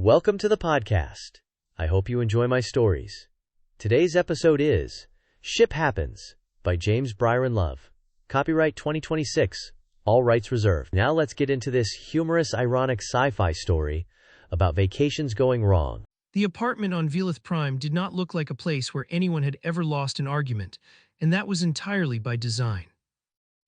Welcome to the podcast. I hope you enjoy my stories. Today's episode is Ship Happens by James Byron Love. Copyright 2026. All rights reserved. Now let's get into this humorous, ironic sci-fi story about vacations going wrong. The apartment on Velith Prime did not look like a place where anyone had ever lost an argument, and that was entirely by design.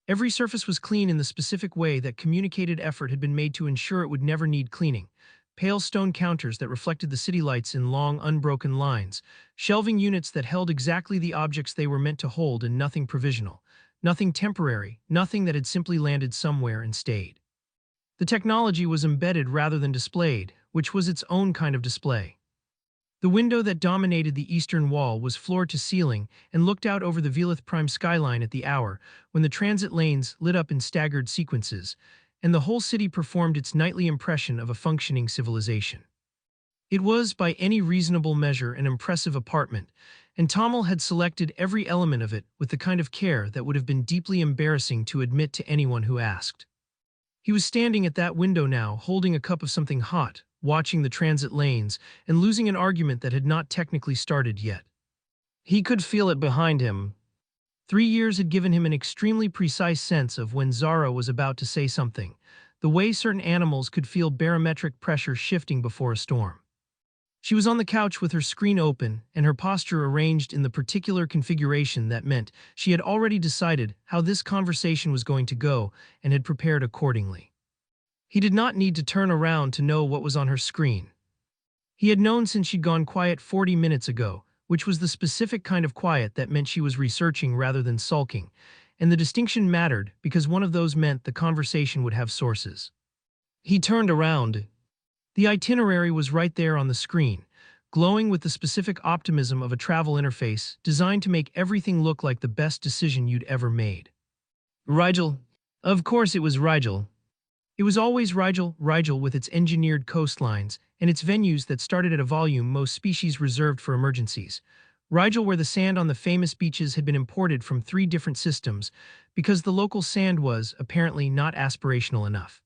Every surface was clean in the specific way that communicated effort had been made to ensure it would never need cleaning. Pale stone counters that reflected the city lights in long, unbroken lines, shelving units that held exactly the objects they were meant to hold, and nothing provisional, nothing temporary, nothing that had simply landed somewhere and stayed. The technology was embedded rather than displayed, which was its own kind of display. The window that dominated the eastern wall was floor to ceiling and looked out over the Velith Prime skyline at the hour when the transit lanes lit up in staggered sequences, and the whole city performed its nightly impression of a functioning civilization. It was, by any reasonable measure, an impressive apartment, and Tomil had selected every element of it with the kind of care that would have been deeply embarrassing to admit to anyone who asked. He was standing at that window now, holding a cup of something hot, watching the transit lanes, and losing an argument that had not technically started yet. He could feel it behind him. 3 years had given him an extremely precise sense of when Zara was about to say something, the way certain animals could feel barometric pressure shifting before a storm. She was on the couch with her screen open and her posture arranged in the particular configuration that meant she had already decided how this conversation was going to go and had prepared accordingly. He did not need to turn around to know what was on her screen. He had known since she'd gone quiet 40 minutes ago, which was the specific kind of quiet that meant she was researching rather than sulking, and the distinction mattered because one of those meant the conversation would have sources. He turned around. The itinerary was right there on the screen, glowing with the specific optimism of a travel interface designed to make everything look like the best decision you'd ever made. Rigel. Of course it was Rigel. It was always Rigel with its engineered coastlines and its venues that started at a volume most species reserved for emergencies. Rigel, where the sand on the famous beaches had been imported from 3 different systems because the local sand was, apparently, not aspirational enough.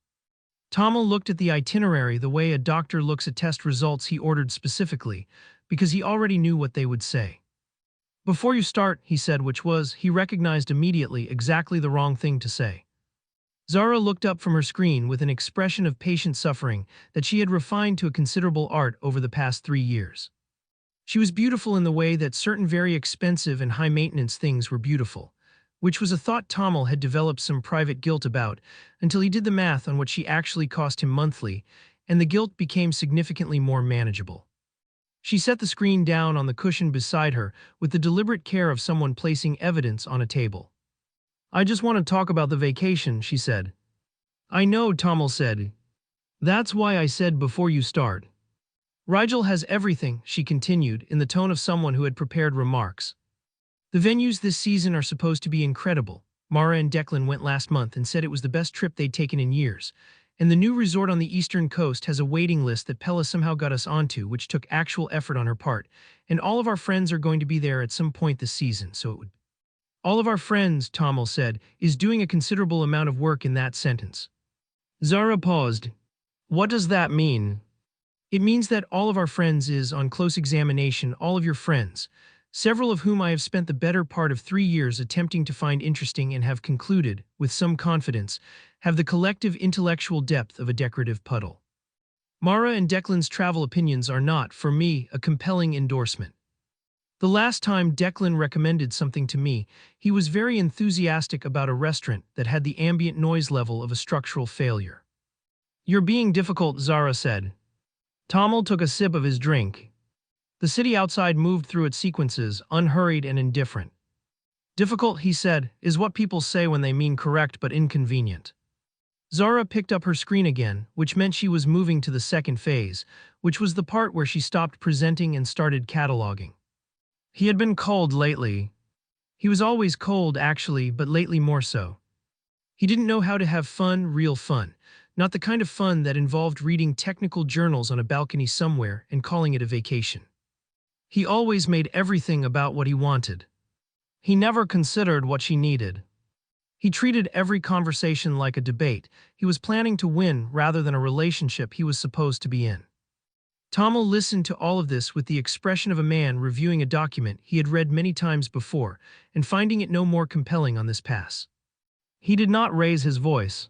Tomil looked at the itinerary the way a doctor looks at test results he ordered specifically, because he already knew what they would say. Before you start, he said, which was, he recognized immediately, exactly the wrong thing to say. Zara looked up from her screen with an expression of patient suffering that she had refined to a considerable art over the past 3 years. She was beautiful in the way that certain very expensive and high-maintenance things were beautiful, which was a thought Tomil had developed some private guilt about until he did the math on what she actually cost him monthly, and the guilt became significantly more manageable. She set the screen down on the cushion beside her with the deliberate care of someone placing evidence on a table. I just want to talk about the vacation, she said. I know, Tomil said. That's why I said before you start. Rigel has everything, she continued, in the tone of someone who had prepared remarks. The venues this season are supposed to be incredible. Mara and Declan went last month and said it was the best trip they'd taken in years. And the new resort on the eastern coast has a waiting list that Pella somehow got us onto, which took actual effort on her part. And all of our friends are going to be there at some point this season, so it would. All of our friends, Tomil said, is doing a considerable amount of work in that sentence. Zara paused. What does that mean? It means that all of our friends is, on close examination, all of your friends, several of whom I have spent the better part of 3 years attempting to find interesting and have concluded, with some confidence, have the collective intellectual depth of a decorative puddle. Mara and Declan's travel opinions are not, for me, a compelling endorsement. The last time Declan recommended something to me, he was very enthusiastic about a restaurant that had the ambient noise level of a structural failure. You're being difficult, Zara said. Tomil took a sip of his drink. The city outside moved through its sequences, unhurried and indifferent. Difficult, he said, is what people say when they mean correct but inconvenient. Zara picked up her screen again, which meant she was moving to the second phase, which was the part where she stopped presenting and started cataloging. He had been cold lately. He was always cold, actually, but lately more so. He didn't know how to have fun, real fun, not the kind of fun that involved reading technical journals on a balcony somewhere and calling it a vacation. He always made everything about what he wanted. He never considered what she needed. He treated every conversation like a debate he was planning to win rather than a relationship he was supposed to be in. Tomil listened to all of this with the expression of a man reviewing a document he had read many times before and finding it no more compelling on this pass. He did not raise his voice.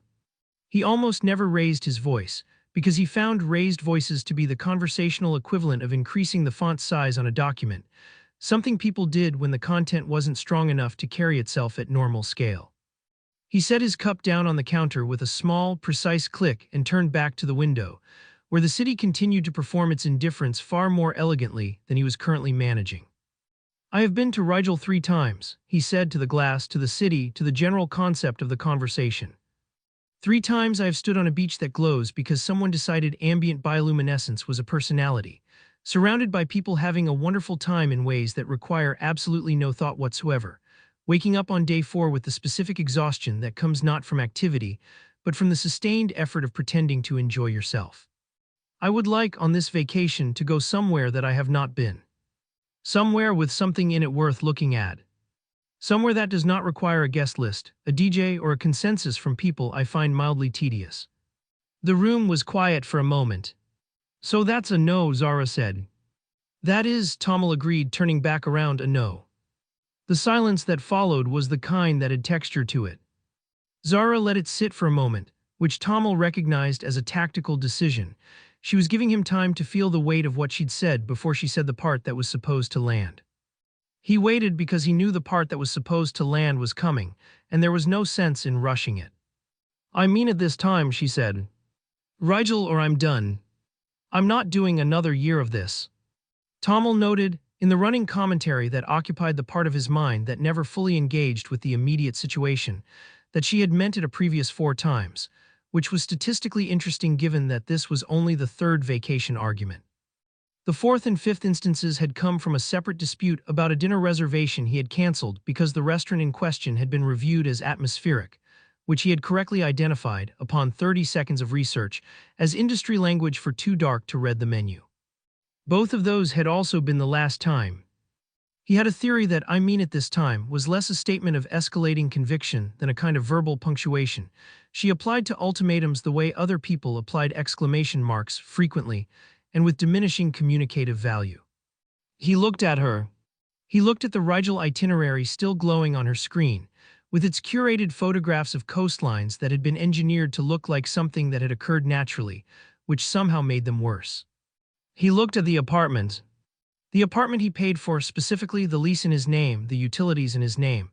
He almost never raised his voice, because he found raised voices to be the conversational equivalent of increasing the font size on a document, something people did when the content wasn't strong enough to carry itself at normal scale. He set his cup down on the counter with a small, precise click and turned back to the window, where the city continued to perform its indifference far more elegantly than he was currently managing. "I have been to Rigel 3 times," he said, to the glass, to the city, to the general concept of the conversation. 3 times I have stood on a beach that glows because someone decided ambient bioluminescence was a personality, surrounded by people having a wonderful time in ways that require absolutely no thought whatsoever, waking up on day 4 with the specific exhaustion that comes not from activity, but from the sustained effort of pretending to enjoy yourself. I would like, on this vacation, to go somewhere that I have not been. Somewhere with something in it worth looking at. Somewhere that does not require a guest list, a DJ, or a consensus from people I find mildly tedious. The room was quiet for a moment. "So that's a no," Zara said. "That is," Tomil agreed, turning back around, "a no." The silence that followed was the kind that had texture to it. Zara let it sit for a moment, which Tomil recognized as a tactical decision. She was giving him time to feel the weight of what she'd said before she said the part that was supposed to land. He waited because he knew the part that was supposed to land was coming, and there was no sense in rushing it. "I mean it this time," she said. "Rigel or I'm done. I'm not doing another year of this." Tomil noted, in the running commentary that occupied the part of his mind that never fully engaged with the immediate situation, that she had meant it a previous 4 times, which was statistically interesting given that this was only the 3rd vacation argument. The 4th and 5th instances had come from a separate dispute about a dinner reservation he had canceled because the restaurant in question had been reviewed as atmospheric, which he had correctly identified, upon 30 seconds of research, as industry language for too dark to read the menu. Both of those had also been the last time. He had a theory that "I mean it this time" was less a statement of escalating conviction than a kind of verbal punctuation. She applied to ultimatums the way other people applied exclamation marks, frequently, and with diminishing communicative value. He looked at her. He looked at the Rigel itinerary still glowing on her screen, with its curated photographs of coastlines that had been engineered to look like something that had occurred naturally, which somehow made them worse. He looked at the apartment. The apartment he paid for, specifically the lease in his name, the utilities in his name,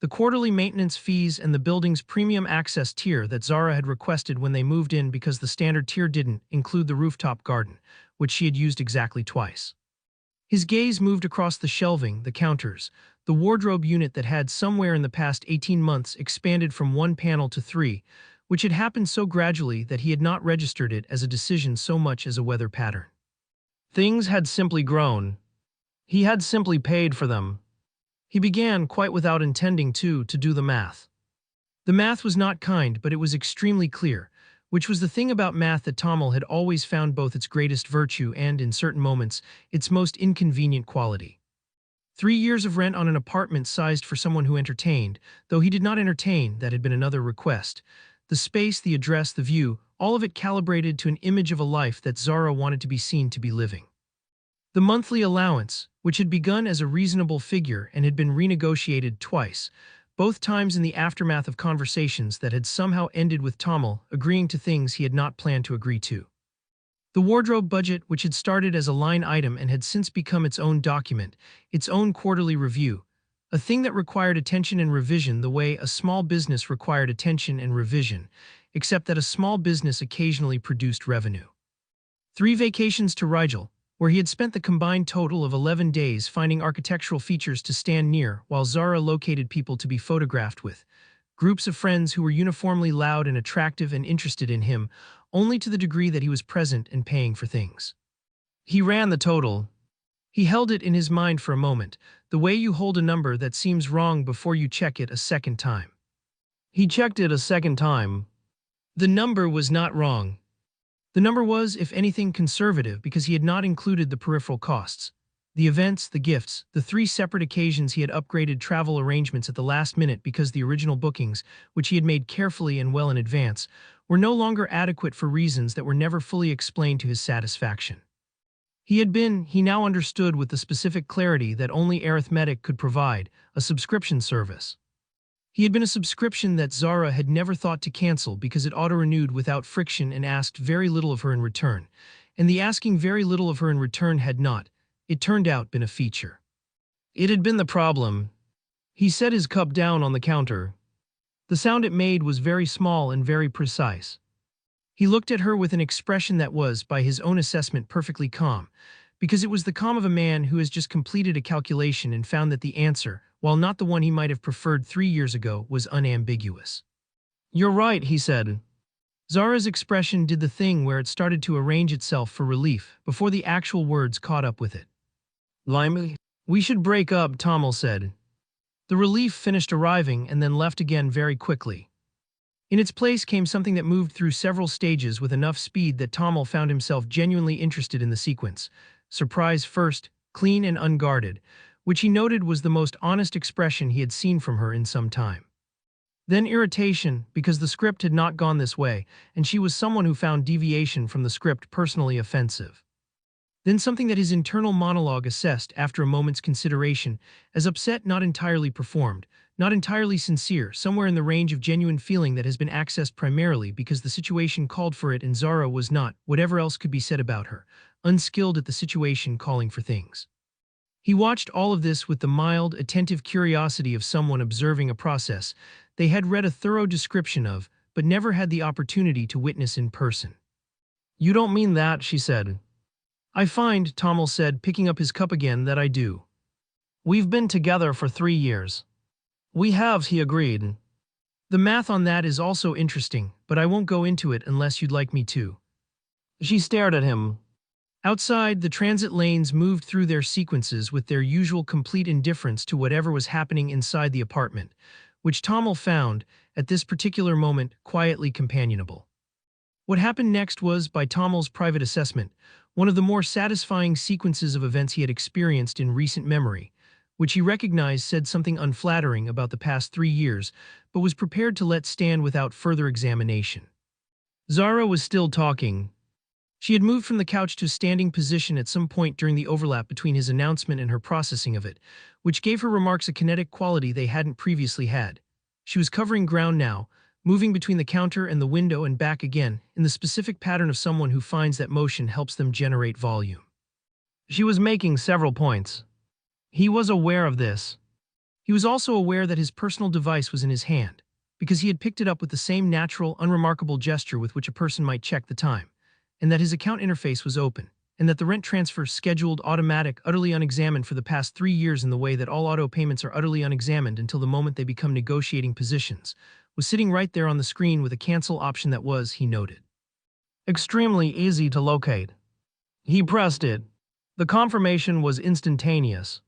the quarterly maintenance fees, and the building's premium access tier that Zara had requested when they moved in because the standard tier didn't include the rooftop garden, which she had used exactly twice. His gaze moved across the shelving, the counters, the wardrobe unit that had somewhere in the past 18 months expanded from 1 panel to 3, which had happened so gradually that he had not registered it as a decision so much as a weather pattern. Things had simply grown. He had simply paid for them. He began, quite without intending to do the math. The math was not kind, but it was extremely clear, which was the thing about math that Tomil had always found both its greatest virtue and, in certain moments, its most inconvenient quality. 3 years of rent on an apartment sized for someone who entertained, though he did not entertain, that had been another request. The space, the address, the view, all of it calibrated to an image of a life that Zara wanted to be seen to be living. The monthly allowance, which had begun as a reasonable figure and had been renegotiated twice, both times in the aftermath of conversations that had somehow ended with Tomil agreeing to things he had not planned to agree to. The wardrobe budget, which had started as a line item and had since become its own document, its own quarterly review, a thing that required attention and revision the way a small business required attention and revision, except that a small business occasionally produced revenue. 3 vacations to Rigel, where he had spent the combined total of 11 days finding architectural features to stand near while Zara located people to be photographed with, groups of friends who were uniformly loud and attractive and interested in him, only to the degree that he was present and paying for things. He ran the total. He held it in his mind for a moment, the way you hold a number that seems wrong before you check it a second time. He checked it a second time. The number was not wrong. The number was, if anything, conservative because he had not included the peripheral costs. The events, the gifts, the 3 separate occasions he had upgraded travel arrangements at the last minute because the original bookings, which he had made carefully and well in advance, were no longer adequate for reasons that were never fully explained to his satisfaction. He now understood with the specific clarity that only arithmetic could provide, a subscription service. He had been a subscription that Zara had never thought to cancel because it auto-renewed without friction and asked very little of her in return. And the asking very little of her in return had not, it turned out, been a feature. It had been the problem. He set his cup down on the counter. The sound it made was very small and very precise. He looked at her with an expression that was, by his own assessment, perfectly calm, because it was the calm of a man who has just completed a calculation and found that the answer, while not the one he might have preferred 3 years ago, was unambiguous. "You're right," he said. Zara's expression did the thing where it started to arrange itself for relief before the actual words caught up with it. "Limey, we should break up," Tomil said. The relief finished arriving and then left again very quickly. In its place came something that moved through several stages with enough speed that Tomil found himself genuinely interested in the sequence. Surprise first, clean and unguarded, which he noted was the most honest expression he had seen from her in some time. Then irritation, because the script had not gone this way, and she was someone who found deviation from the script personally offensive. Then something that his internal monologue assessed after a moment's consideration as upset, not entirely performed, not entirely sincere, somewhere in the range of genuine feeling that has been accessed primarily because the situation called for it and Zara was not, whatever else could be said about her, unskilled at the situation calling for things. He watched all of this with the mild, attentive curiosity of someone observing a process they had read a thorough description of, but never had the opportunity to witness in person. "You don't mean that," she said. "I find," Tomil said, picking up his cup again, "that I do. We've been together for 3 years. "We have," he agreed. "The math on that is also interesting, but I won't go into it unless you'd like me to." She stared at him. Outside, the transit lanes moved through their sequences with their usual complete indifference to whatever was happening inside the apartment, which Tomil found, at this particular moment, quietly companionable. What happened next was, by Tomil's private assessment, one of the more satisfying sequences of events he had experienced in recent memory, which he recognized said something unflattering about the past 3 years, but was prepared to let stand without further examination. Zara was still talking. She had moved from the couch to a standing position at some point during the overlap between his announcement and her processing of it, which gave her remarks a kinetic quality they hadn't previously had. She was covering ground now, moving between the counter and the window and back again, in the specific pattern of someone who finds that motion helps them generate volume. She was making several points. He was aware of this. He was also aware that his personal device was in his hand, because he had picked it up with the same natural, unremarkable gesture with which a person might check the time, and that his account interface was open, and that the rent transfer, scheduled, automatic, utterly unexamined for the past 3 years in the way that all auto payments are utterly unexamined until the moment they become negotiating positions, was sitting right there on the screen with a cancel option that was, he noted, extremely easy to locate. He pressed it. The confirmation was instantaneous.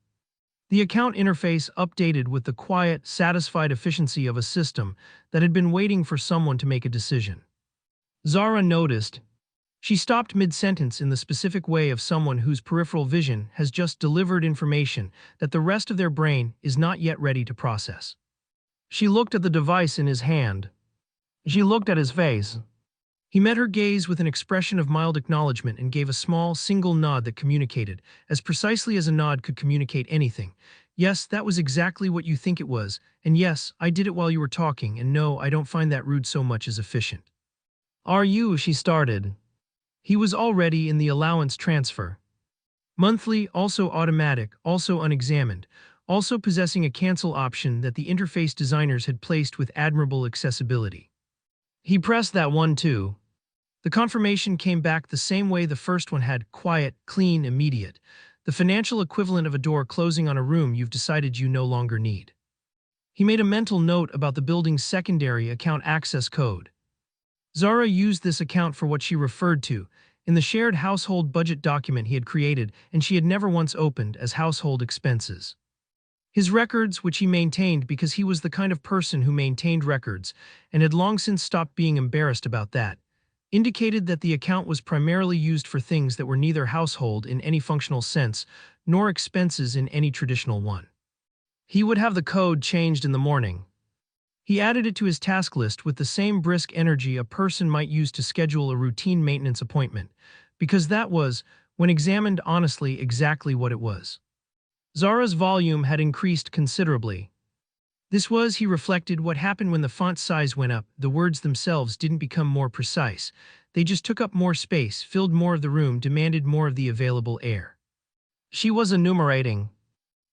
The account interface updated with the quiet, satisfied efficiency of a system that had been waiting for someone to make a decision. Zara noticed. She stopped mid-sentence in the specific way of someone whose peripheral vision has just delivered information that the rest of their brain is not yet ready to process. She looked at the device in his hand. She looked at his face. He met her gaze with an expression of mild acknowledgement and gave a small, single nod that communicated, as precisely as a nod could communicate anything. "Yes, that was exactly what you think it was, and yes, I did it while you were talking, and no, I don't find that rude so much as efficient." "Are you?" she started. He was already in the allowance transfer. Monthly, also automatic, also unexamined, also possessing a cancel option that the interface designers had placed with admirable accessibility. He pressed that one too. The confirmation came back the same way the first one had: quiet, clean, immediate, the financial equivalent of a door closing on a room you've decided you no longer need. He made a mental note about the building's secondary account access code. Zara used this account for what she referred to, in the shared household budget document he had created and she had never once opened, as household expenses. His records, which he maintained because he was the kind of person who maintained records and had long since stopped being embarrassed about that, indicated that the account was primarily used for things that were neither household in any functional sense nor expenses in any traditional one. He would have the code changed in the morning. He added it to his task list with the same brisk energy a person might use to schedule a routine maintenance appointment, because that was, when examined honestly exactly what it was. Zara's volume had increased considerably. This was, he reflected, what happened when the font size went up. The words themselves didn't become more precise. They just took up more space, filled more of the room, demanded more of the available air. She was enumerating.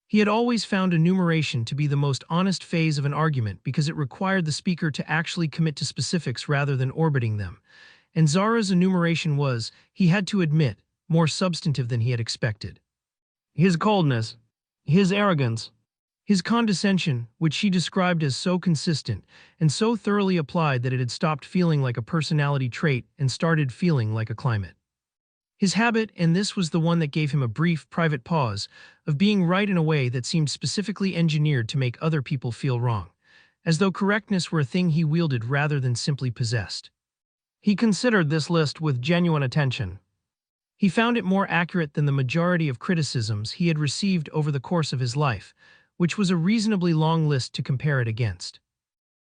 He had always found enumeration to be the most honest phase of an argument because it required the speaker to actually commit to specifics rather than orbiting them. And Zara's enumeration was, he had to admit, more substantive than he had expected. His coldness, his arrogance, his condescension, which she described as so consistent and so thoroughly applied that it had stopped feeling like a personality trait and started feeling like a climate. His habit, and this was the one that gave him a brief, private pause, of being right in a way that seemed specifically engineered to make other people feel wrong, as though correctness were a thing he wielded rather than simply possessed. He considered this list with genuine attention. He found it more accurate than the majority of criticisms he had received over the course of his life, which was a reasonably long list to compare it against.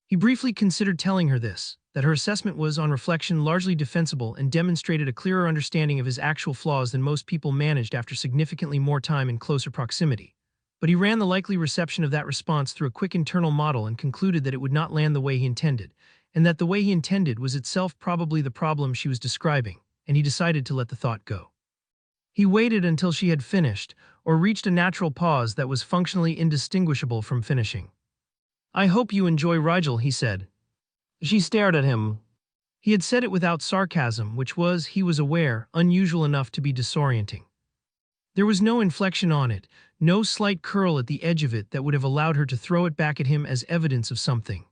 He briefly considered telling her this, that her assessment was, on reflection, largely defensible and demonstrated a clearer understanding of his actual flaws than most people managed after significantly more time in closer proximity. But he ran the likely reception of that response through a quick internal model and concluded that it would not land the way he intended, and that the way he intended was itself probably the problem she was describing, and he decided to let the thought go. He waited until she had finished, or reached a natural pause that was functionally indistinguishable from finishing. "I hope you enjoy Rigel," he said. She stared at him. He had said it without sarcasm, which was, he was aware, unusual enough to be disorienting. There was no inflection on it, no slight curl at the edge of it that would have allowed her to throw it back at him as evidence of something.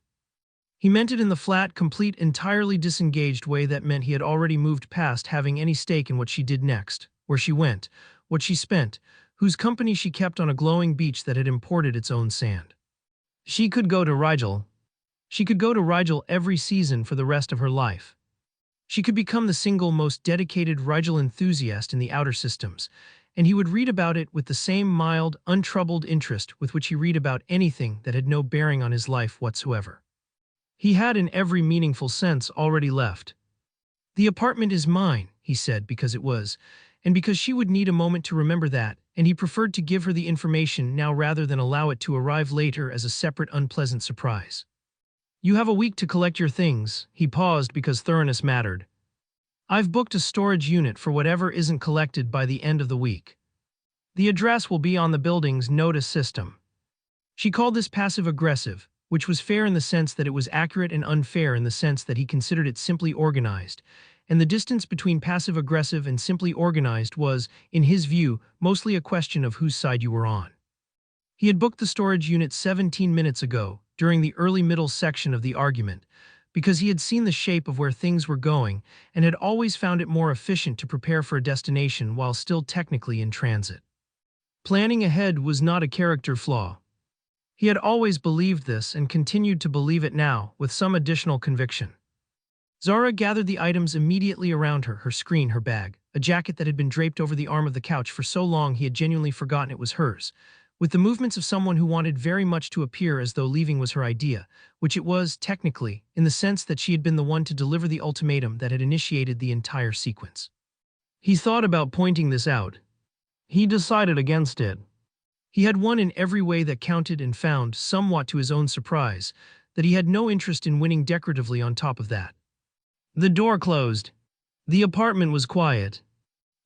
He meant it in the flat, complete, entirely disengaged way that meant he had already moved past having any stake in what she did next, where she went, what she spent, whose company she kept on a glowing beach that had imported its own sand. She could go to Rigel. She could go to Rigel every season for the rest of her life. She could become the single most dedicated Rigel enthusiast in the outer systems, and he would read about it with the same mild, untroubled interest with which he read about anything that had no bearing on his life whatsoever. He had, in every meaningful sense, already left. "The apartment is mine," he said, because it was, and because she would need a moment to remember that, and he preferred to give her the information now rather than allow it to arrive later as a separate unpleasant surprise. "You have a week to collect your things." He paused because thoroughness mattered. "I've booked a storage unit for whatever isn't collected by the end of the week. The address will be on the building's notice system." She called this passive-aggressive, which was fair in the sense that it was accurate and unfair in the sense that he considered it simply organized, and the distance between passive-aggressive and simply organized was, in his view, mostly a question of whose side you were on. He had booked the storage unit 17 minutes ago, during the early middle section of the argument, because he had seen the shape of where things were going and had always found it more efficient to prepare for a destination while still technically in transit. Planning ahead was not a character flaw. He had always believed this and continued to believe it now, with some additional conviction. Zara gathered the items immediately around her, her screen, her bag, a jacket that had been draped over the arm of the couch for so long he had genuinely forgotten it was hers, with the movements of someone who wanted very much to appear as though leaving was her idea, which it was, technically, in the sense that she had been the one to deliver the ultimatum that had initiated the entire sequence. He thought about pointing this out. He decided against it. He had won in every way that counted and found, somewhat to his own surprise, that he had no interest in winning decoratively on top of that. The door closed. The apartment was quiet.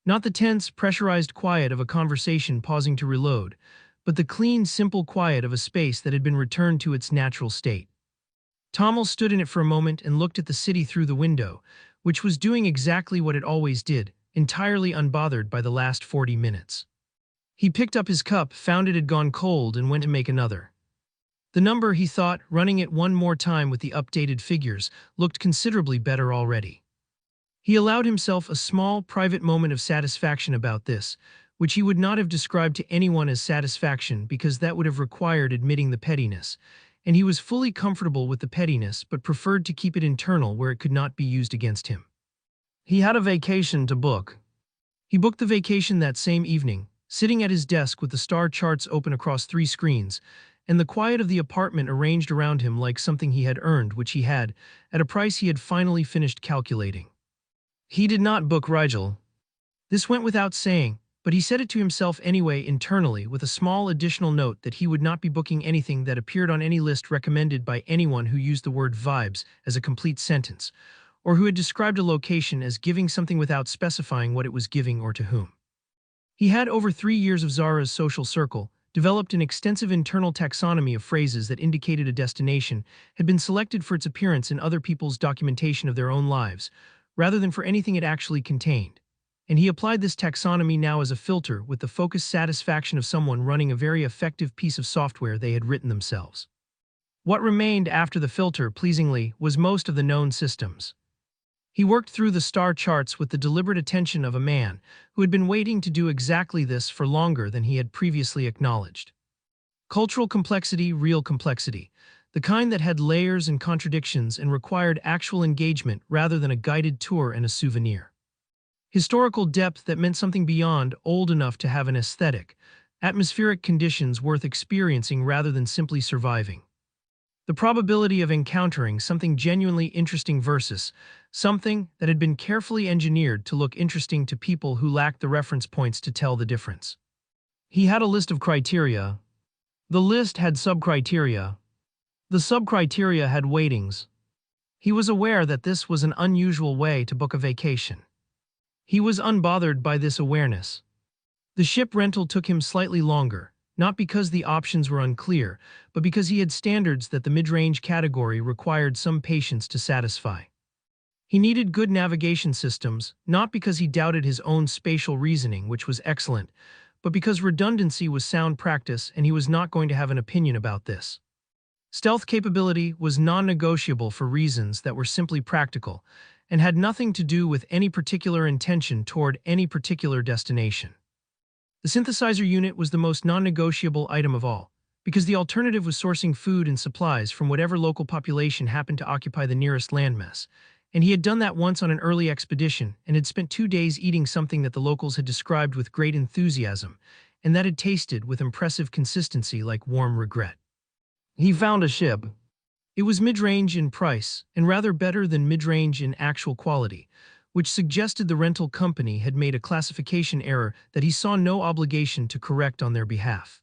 Not the tense, pressurized quiet of a conversation pausing to reload, but the clean, simple quiet of a space that had been returned to its natural state. Tomil stood in it for a moment and looked at the city through the window, which was doing exactly what it always did, entirely unbothered by the last 40 minutes. He picked up his cup, found it had gone cold, and went to make another. The number, he thought, running it one more time with the updated figures, looked considerably better already. He allowed himself a small, private moment of satisfaction about this, which he would not have described to anyone as satisfaction because that would have required admitting the pettiness, and he was fully comfortable with the pettiness but preferred to keep it internal where it could not be used against him. He had a vacation to book. He booked the vacation that same evening, sitting at his desk with the star charts open across 3 screens, and the quiet of the apartment arranged around him like something he had earned, which he had, at a price he had finally finished calculating. He did not book Rigel. This went without saying, but he said it to himself anyway internally with a small additional note that he would not be booking anything that appeared on any list recommended by anyone who used the word vibes as a complete sentence, or who had described a location as giving something without specifying what it was giving or to whom. He had, over 3 years of Zara's social circle, developed an extensive internal taxonomy of phrases that indicated a destination had been selected for its appearance in other people's documentation of their own lives, rather than for anything it actually contained. And he applied this taxonomy now as a filter with the focused satisfaction of someone running a very effective piece of software they had written themselves. What remained after the filter, pleasingly, was most of the known systems. He worked through the star charts with the deliberate attention of a man who had been waiting to do exactly this for longer than he had previously acknowledged. Cultural complexity, real complexity, the kind that had layers and contradictions and required actual engagement rather than a guided tour and a souvenir. Historical depth that meant something beyond old enough to have an aesthetic, atmospheric conditions worth experiencing rather than simply surviving. The probability of encountering something genuinely interesting versus something that had been carefully engineered to look interesting to people who lacked the reference points to tell the difference. He had a list of criteria. The list had sub-criteria. The sub-criteria had weightings. He was aware that this was an unusual way to book a vacation. He was unbothered by this awareness. The ship rental took him slightly longer, not because the options were unclear, but because he had standards that the mid-range category required some patience to satisfy. He needed good navigation systems, not because he doubted his own spatial reasoning, which was excellent, but because redundancy was sound practice and he was not going to have an opinion about this. Stealth capability was non-negotiable for reasons that were simply practical and had nothing to do with any particular intention toward any particular destination. The synthesizer unit was the most non-negotiable item of all, because the alternative was sourcing food and supplies from whatever local population happened to occupy the nearest landmass, and he had done that once on an early expedition and had spent 2 days eating something that the locals had described with great enthusiasm, and that had tasted with impressive consistency like warm regret. He found a ship. It was mid-range in price, and rather better than mid-range in actual quality, which suggested the rental company had made a classification error that he saw no obligation to correct on their behalf.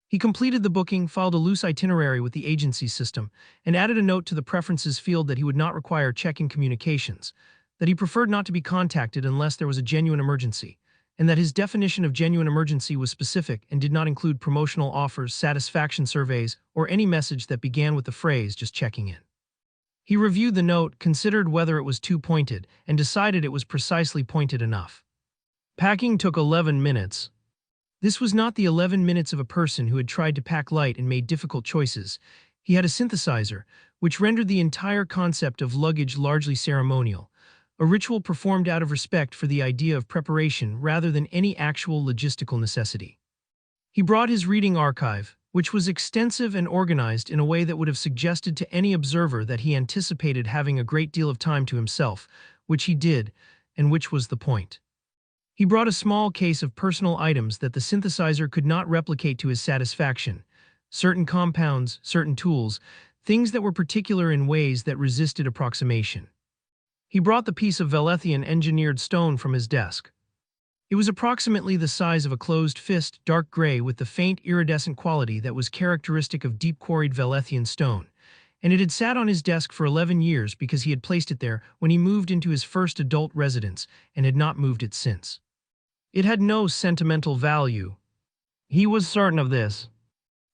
He completed the booking, filed a loose itinerary with the agency system, and added a note to the preferences field that he would not require check-in communications, that he preferred not to be contacted unless there was a genuine emergency, and that his definition of genuine emergency was specific and did not include promotional offers, satisfaction surveys, or any message that began with the phrase "just checking in." He reviewed the note, considered whether it was too pointed, and decided it was precisely pointed enough. Packing took 11 minutes. This was not the 11 minutes of a person who had tried to pack light and made difficult choices. He had a synthesizer, which rendered the entire concept of luggage largely ceremonial, a ritual performed out of respect for the idea of preparation rather than any actual logistical necessity. He brought his reading archive, which was extensive and organized in a way that would have suggested to any observer that he anticipated having a great deal of time to himself, which he did, and which was the point. He brought a small case of personal items that the synthesizer could not replicate to his satisfaction, certain compounds, certain tools, things that were particular in ways that resisted approximation. He brought the piece of Velethian engineered stone from his desk. It was approximately the size of a closed fist, dark gray with the faint iridescent quality that was characteristic of deep-quarried Velethian stone, and it had sat on his desk for 11 years because he had placed it there when he moved into his first adult residence and had not moved it since. It had no sentimental value. He was certain of this.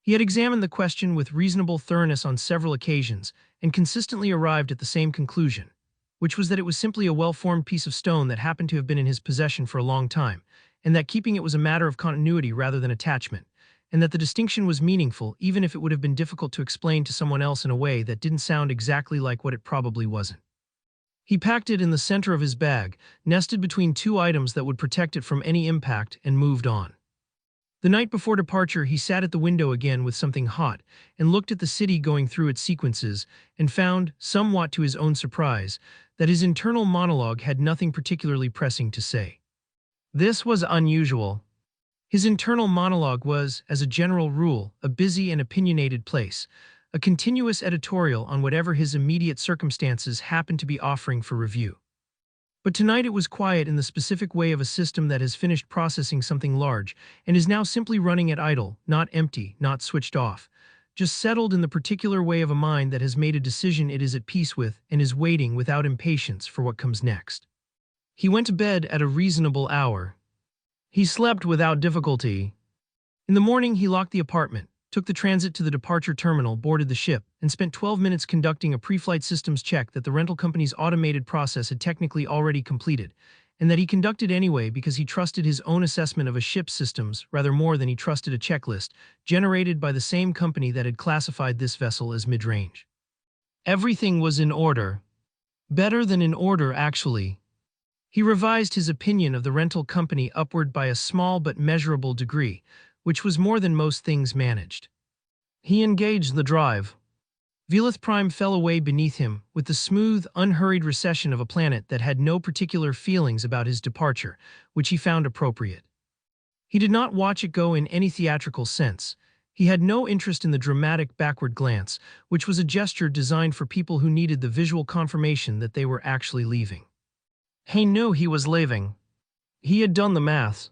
He had examined the question with reasonable thoroughness on several occasions and consistently arrived at the same conclusion, which was that it was simply a well-formed piece of stone that happened to have been in his possession for a long time, and that keeping it was a matter of continuity rather than attachment, and that the distinction was meaningful even if it would have been difficult to explain to someone else in a way that didn't sound exactly like what it probably wasn't. He packed it in the center of his bag, nested between 2 items that would protect it from any impact, and moved on. The night before departure, he sat at the window again with something hot and looked at the city going through its sequences and found, somewhat to his own surprise, that his internal monologue had nothing particularly pressing to say. This was unusual. His internal monologue was, as a general rule, a busy and opinionated place, a continuous editorial on whatever his immediate circumstances happened to be offering for review. But tonight it was quiet in the specific way of a system that has finished processing something large and is now simply running at idle, not empty, not switched off, just settled in the particular way of a mind that has made a decision it is at peace with and is waiting without impatience for what comes next. He went to bed at a reasonable hour. He slept without difficulty. In the morning, he locked the apartment, took the transit to the departure terminal, boarded the ship, and spent 12 minutes conducting a pre-flight systems check that the rental company's automated process had technically already completed, and that he conducted anyway because he trusted his own assessment of a ship's systems rather more than he trusted a checklist generated by the same company that had classified this vessel as mid-range. Everything was in order. Better than in order, actually. He revised his opinion of the rental company upward by a small but measurable degree, which was more than most things managed. He engaged the drive. Velith Prime fell away beneath him with the smooth, unhurried recession of a planet that had no particular feelings about his departure, which he found appropriate. He did not watch it go in any theatrical sense. He had no interest in the dramatic backward glance, which was a gesture designed for people who needed the visual confirmation that they were actually leaving. He knew he was leaving. He had done the maths.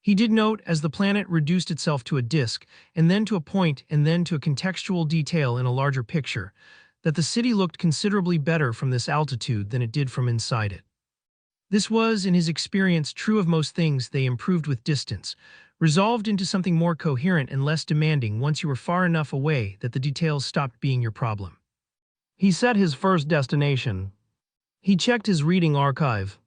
He did note, as the planet reduced itself to a disk, and then to a point, and then to a contextual detail in a larger picture, that the city looked considerably better from this altitude than it did from inside it. This was, in his experience, true of most things. They improved with distance, resolved into something more coherent and less demanding once you were far enough away that the details stopped being your problem. He set his first destination. He checked his reading archive.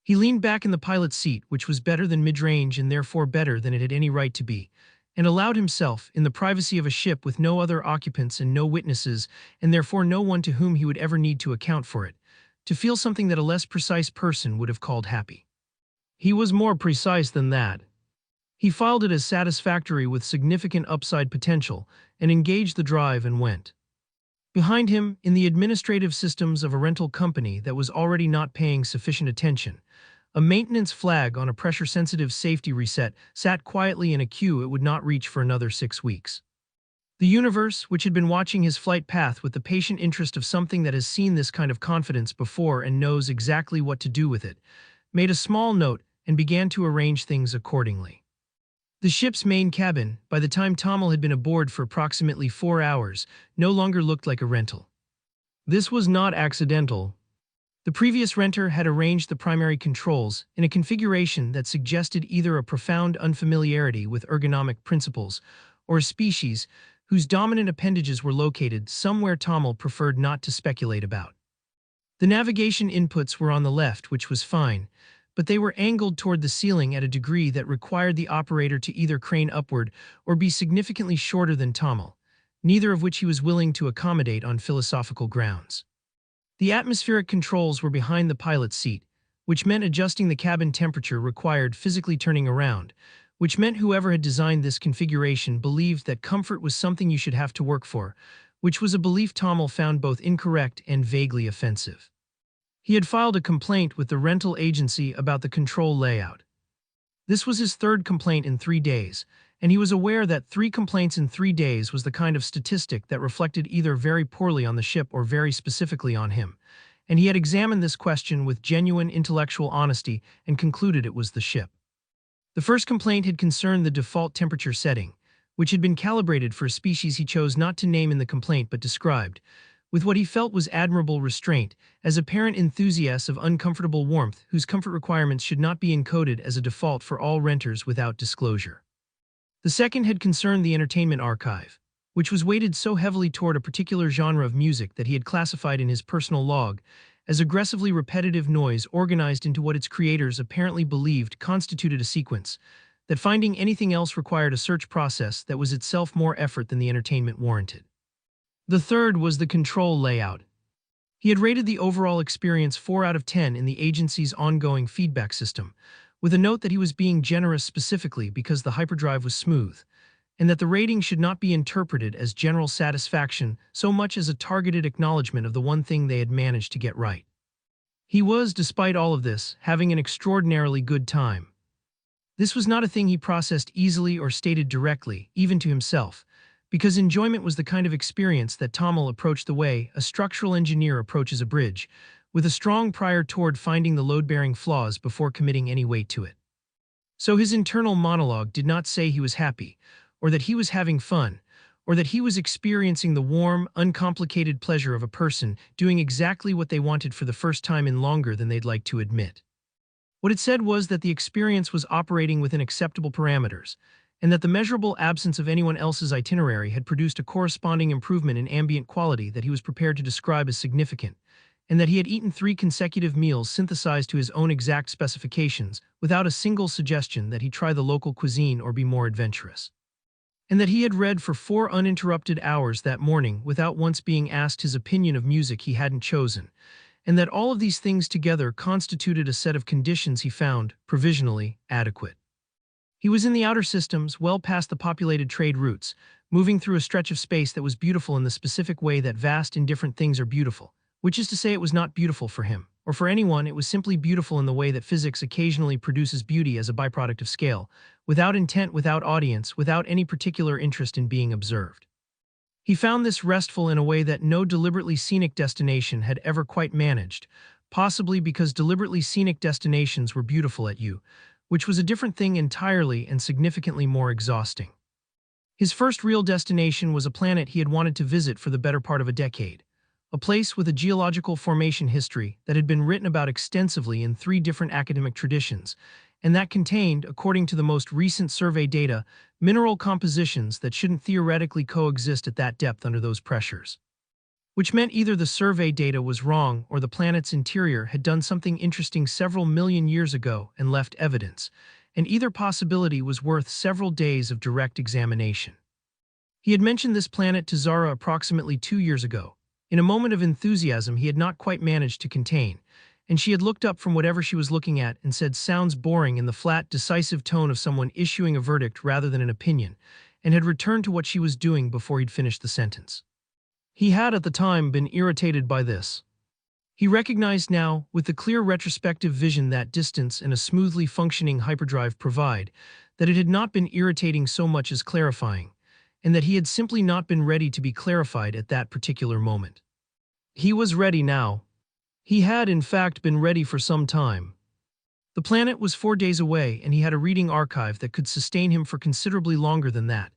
He leaned back in the pilot's seat, which was better than mid-range and therefore better than it had any right to be, and allowed himself, in the privacy of a ship with no other occupants and no witnesses, and therefore no one to whom he would ever need to account for it, to feel something that a less precise person would have called happy. He was more precise than that. He filed it as satisfactory with significant upside potential, and engaged the drive and went. Behind him, in the administrative systems of a rental company that was already not paying sufficient attention, a maintenance flag on a pressure-sensitive safety reset sat quietly in a queue it would not reach for another 6 weeks. The universe, which had been watching his flight path with the patient interest of something that has seen this kind of confidence before and knows exactly what to do with it, made a small note and began to arrange things accordingly. The ship's main cabin, by the time Tomil had been aboard for approximately 4 hours, no longer looked like a rental. This was not accidental. The previous renter had arranged the primary controls in a configuration that suggested either a profound unfamiliarity with ergonomic principles or a species whose dominant appendages were located somewhere Tomil preferred not to speculate about. The navigation inputs were on the left, which was fine, but they were angled toward the ceiling at a degree that required the operator to either crane upward or be significantly shorter than Tomil, neither of which he was willing to accommodate on philosophical grounds. The atmospheric controls were behind the pilot's seat, which meant adjusting the cabin temperature required physically turning around, which meant whoever had designed this configuration believed that comfort was something you should have to work for, which was a belief Tomil found both incorrect and vaguely offensive. He had filed a complaint with the rental agency about the control layout. This was his third complaint in 3 days, and he was aware that 3 complaints in 3 days was the kind of statistic that reflected either very poorly on the ship or very specifically on him, and he had examined this question with genuine intellectual honesty and concluded it was the ship. The first complaint had concerned the default temperature setting, which had been calibrated for a species he chose not to name in the complaint but described, with what he felt was admirable restraint, as apparent enthusiasts of uncomfortable warmth whose comfort requirements should not be encoded as a default for all renters without disclosure. The second had concerned the entertainment archive, which was weighted so heavily toward a particular genre of music that he had classified in his personal log as aggressively repetitive noise organized into what its creators apparently believed constituted a sequence, that finding anything else required a search process that was itself more effort than the entertainment warranted. The third was the control layout. He had rated the overall experience 4 out of 10 in the agency's ongoing feedback system, with a note that he was being generous specifically because the hyperdrive was smooth, and that the rating should not be interpreted as general satisfaction so much as a targeted acknowledgement of the one thing they had managed to get right. He was, despite all of this, having an extraordinarily good time. This was not a thing he processed easily or stated directly, even to himself, because enjoyment was the kind of experience that Tomil approached the way a structural engineer approaches a bridge, with a strong prior toward finding the load-bearing flaws before committing any weight to it. So his internal monologue did not say he was happy, or that he was having fun, or that he was experiencing the warm, uncomplicated pleasure of a person doing exactly what they wanted for the first time in longer than they'd like to admit. What it said was that the experience was operating within acceptable parameters, and that the measurable absence of anyone else's itinerary had produced a corresponding improvement in ambient quality that he was prepared to describe as significant, and that he had eaten 3 consecutive meals synthesized to his own exact specifications, without a single suggestion that he try the local cuisine or be more adventurous. And that he had read for 4 uninterrupted hours that morning without once being asked his opinion of music he hadn't chosen, and that all of these things together constituted a set of conditions he found, provisionally, adequate. He was in the outer systems, well past the populated trade routes, moving through a stretch of space that was beautiful in the specific way that vast indifferent things are beautiful, which is to say it was not beautiful for him, or for anyone. It was simply beautiful in the way that physics occasionally produces beauty as a byproduct of scale, without intent, without audience, without any particular interest in being observed. He found this restful in a way that no deliberately scenic destination had ever quite managed, possibly because deliberately scenic destinations were beautiful at you, which was a different thing entirely and significantly more exhausting. His first real destination was a planet he had wanted to visit for the better part of a decade, a place with a geological formation history that had been written about extensively in 3 different academic traditions, and that contained, according to the most recent survey data, mineral compositions that shouldn't theoretically coexist at that depth under those pressures. Which meant either the survey data was wrong or the planet's interior had done something interesting several million years ago and left evidence, and either possibility was worth several days of direct examination. He had mentioned this planet to Zara approximately 2 years ago, in a moment of enthusiasm he had not quite managed to contain, and she had looked up from whatever she was looking at and said "sounds boring" in the flat, decisive tone of someone issuing a verdict rather than an opinion, and had returned to what she was doing before he'd finished the sentence. He had at the time been irritated by this. He recognized now, with the clear retrospective vision that distance and a smoothly functioning hyperdrive provide, that it had not been irritating so much as clarifying, and that he had simply not been ready to be clarified at that particular moment. He was ready now. He had, in fact, been ready for some time. The planet was 4 days away, and he had a reading archive that could sustain him for considerably longer than that,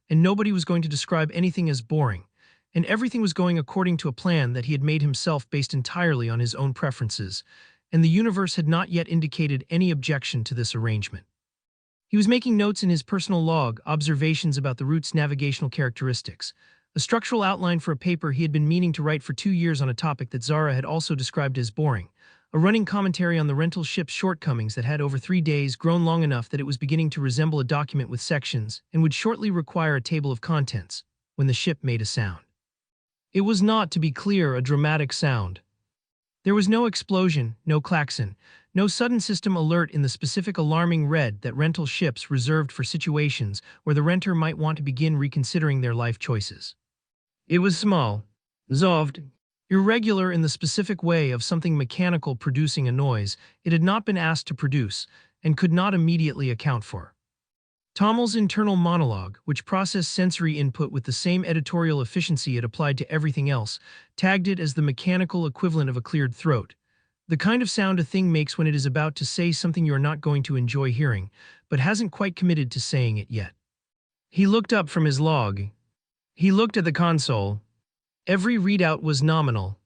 and nobody was going to describe anything as boring, and everything was going according to a plan that he had made himself based entirely on his own preferences, and the universe had not yet indicated any objection to this arrangement. He was making notes in his personal log, observations about the route's navigational characteristics, a structural outline for a paper he had been meaning to write for 2 years on a topic that Zara had also described as boring, a running commentary on the rental ship's shortcomings that had over 3 days grown long enough that it was beginning to resemble a document with sections and would shortly require a table of contents, when the ship made a sound. It was not, to be clear, a dramatic sound. There was no explosion, no klaxon, no sudden system alert in the specific alarming red that rental ships reserved for situations where the renter might want to begin reconsidering their life choices. It was small, soft, irregular in the specific way of something mechanical producing a noise it had not been asked to produce and could not immediately account for. Tomil's internal monologue, which processed sensory input with the same editorial efficiency it applied to everything else, tagged it as the mechanical equivalent of a cleared throat, the kind of sound a thing makes when it is about to say something you are not going to enjoy hearing, but hasn't quite committed to saying it yet. He looked up from his log. He looked at the console. Every readout was nominal.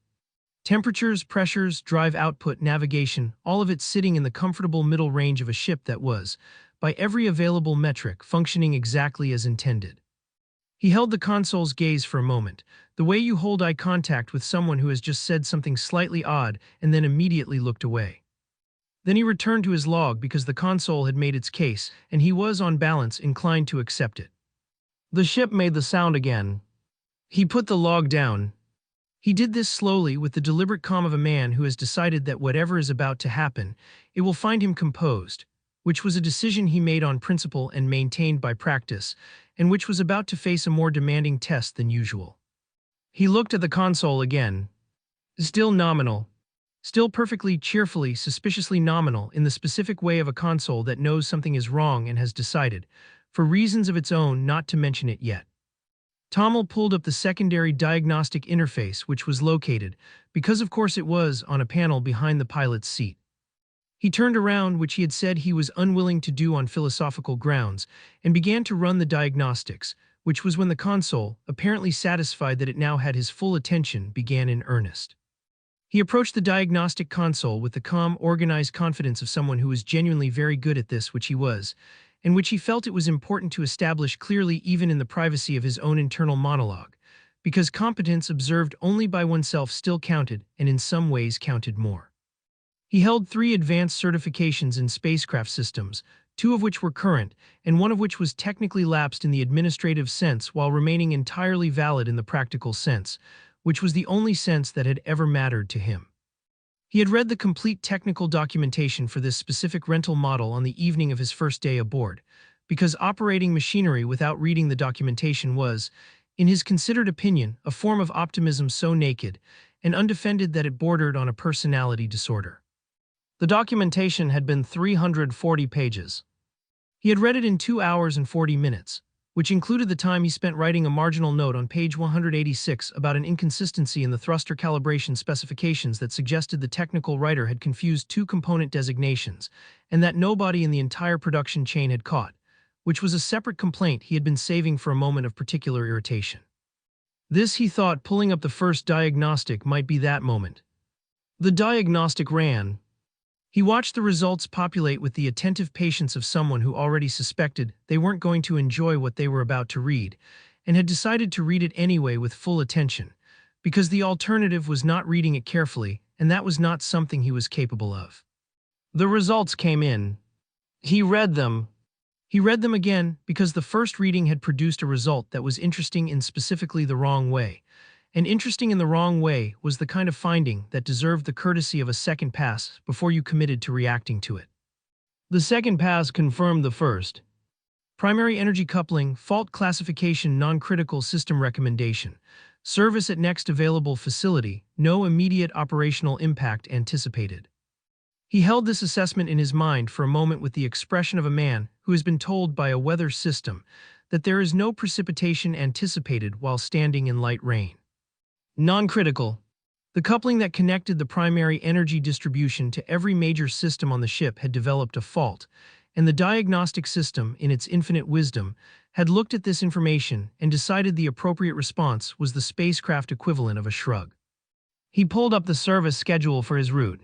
Temperatures, pressures, drive output, navigation, all of it sitting in the comfortable middle range of a ship that was, by every available metric, functioning exactly as intended. He held the console's gaze for a moment, the way you hold eye contact with someone who has just said something slightly odd and then immediately looked away. Then he returned to his log because the console had made its case, and he was, on balance, inclined to accept it. The ship made the sound again. He put the log down. He did this slowly, with the deliberate calm of a man who has decided that whatever is about to happen, it will find him composed, which was a decision he made on principle and maintained by practice, and which was about to face a more demanding test than usual. He looked at the console again. Still nominal. Still perfectly, cheerfully, suspiciously nominal in the specific way of a console that knows something is wrong and has decided, for reasons of its own, not to mention it yet. Tomil pulled up the secondary diagnostic interface, which was located, because of course it was, on a panel behind the pilot's seat. He turned around, which he had said he was unwilling to do on philosophical grounds, and began to run the diagnostics, which was when the console, apparently satisfied that it now had his full attention, began in earnest. He approached the diagnostic console with the calm, organized confidence of someone who was genuinely very good at this, which he was, and which he felt it was important to establish clearly even in the privacy of his own internal monologue, because competence observed only by oneself still counted, and in some ways counted more. He held 3 advanced certifications in spacecraft systems, 2 of which were current, and 1 of which was technically lapsed in the administrative sense while remaining entirely valid in the practical sense, which was the only sense that had ever mattered to him. He had read the complete technical documentation for this specific rental model on the evening of his first day aboard, because operating machinery without reading the documentation was, in his considered opinion, a form of optimism so naked and undefended that it bordered on a personality disorder. The documentation had been 340 pages. He had read it in 2 hours and 40 minutes, which included the time he spent writing a marginal note on page 186 about an inconsistency in the thruster calibration specifications that suggested the technical writer had confused 2 component designations, and that nobody in the entire production chain had caught, which was a separate complaint he had been saving for a moment of particular irritation. This, he thought, pulling up the first diagnostic might be that moment. The diagnostic ran. He watched the results populate with the attentive patience of someone who already suspected they weren't going to enjoy what they were about to read, and had decided to read it anyway with full attention, because the alternative was not reading it carefully, and that was not something he was capable of. The results came in. He read them. He read them again, because the first reading had produced a result that was interesting in specifically the wrong way. And interesting in the wrong way was the kind of finding that deserved the courtesy of a second pass before you committed to reacting to it. The second pass confirmed the first. Primary energy coupling, fault classification, non-critical system recommendation, service at next available facility, no immediate operational impact anticipated. He held this assessment in his mind for a moment with the expression of a man who has been told by a weather system that there is no precipitation anticipated while standing in light rain. Non-critical. The coupling that connected the primary energy distribution to every major system on the ship had developed a fault, and the diagnostic system, in its infinite wisdom, had looked at this information and decided the appropriate response was the spacecraft equivalent of a shrug. He pulled up the service schedule for his route.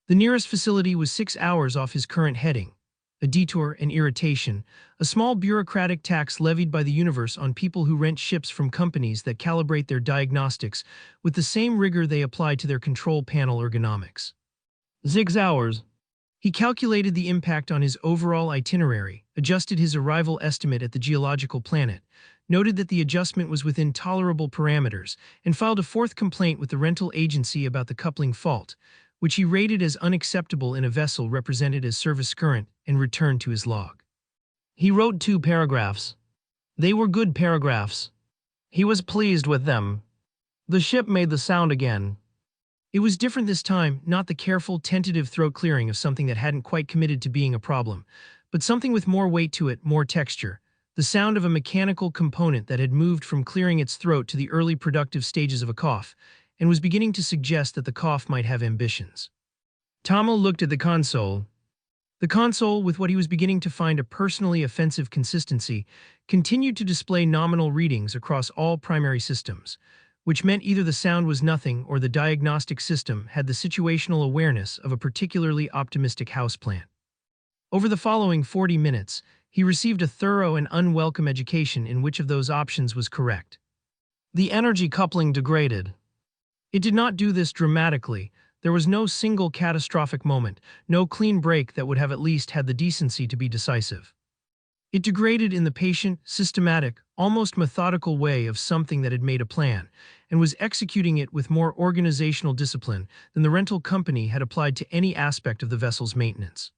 The nearest facility was 6 hours off his current heading. A detour and irritation, a small bureaucratic tax levied by the universe on people who rent ships from companies that calibrate their diagnostics with the same rigor they apply to their control panel ergonomics. 6 hours. He calculated the impact on his overall itinerary, adjusted his arrival estimate at the geological planet, noted that the adjustment was within tolerable parameters, and filed a 4th complaint with the rental agency about the coupling fault, which he rated as unacceptable in a vessel represented as service current, and returned to his log. He wrote 2 paragraphs. They were good paragraphs. He was pleased with them. The ship made the sound again. It was different this time, not the careful, tentative throat clearing of something that hadn't quite committed to being a problem, but something with more weight to it, more texture, the sound of a mechanical component that had moved from clearing its throat to the early productive stages of a cough, and was beginning to suggest that the cough might have ambitions. Tomil looked at the console. The console, with what he was beginning to find a personally offensive consistency, continued to display nominal readings across all primary systems, which meant either the sound was nothing or the diagnostic system had the situational awareness of a particularly optimistic houseplant. Over the following 40 minutes, he received a thorough and unwelcome education in which of those options was correct. The energy coupling degraded. It did not do this dramatically. There was no single catastrophic moment, no clean break that would have at least had the decency to be decisive. It degraded in the patient, systematic, almost methodical way of something that had made a plan, and was executing it with more organizational discipline than the rental company had applied to any aspect of the vessel's maintenance.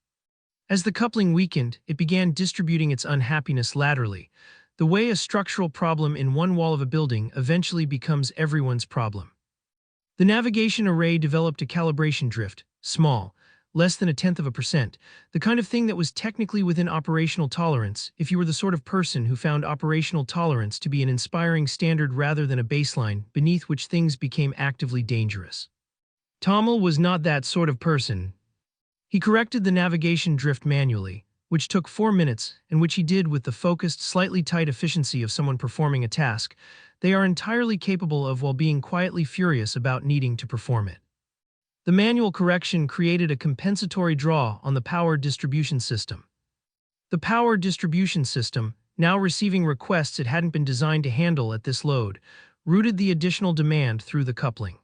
As the coupling weakened, it began distributing its unhappiness laterally, the way a structural problem in one wall of a building eventually becomes everyone's problem. The navigation array developed a calibration drift, small, less than 0.1%, the kind of thing that was technically within operational tolerance if you were the sort of person who found operational tolerance to be an inspiring standard rather than a baseline beneath which things became actively dangerous. Tomil was not that sort of person. He corrected the navigation drift manually, which took 4 minutes, and which he did with the focused, slightly tight efficiency of someone performing a task they are entirely capable of while being quietly furious about needing to perform it. The manual correction created a compensatory draw on the power distribution system. The power distribution system, now receiving requests it hadn't been designed to handle at this load, routed the additional demand through the coupling.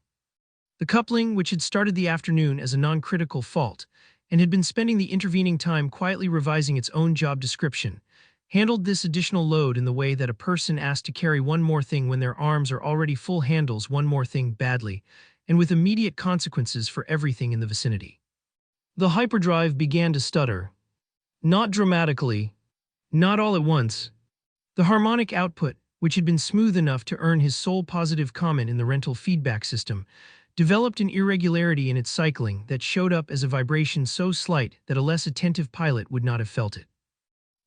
The coupling, which had started the afternoon as a non-critical fault, and had been spending the intervening time quietly revising its own job description, handled this additional load in the way that a person asked to carry one more thing when their arms are already full handles one more thing badly, and with immediate consequences for everything in the vicinity. The hyperdrive began to stutter. Not dramatically, not all at once. The harmonic output, which had been smooth enough to earn his sole positive comment in the rental feedback system, developed an irregularity in its cycling that showed up as a vibration so slight that a less attentive pilot would not have felt it.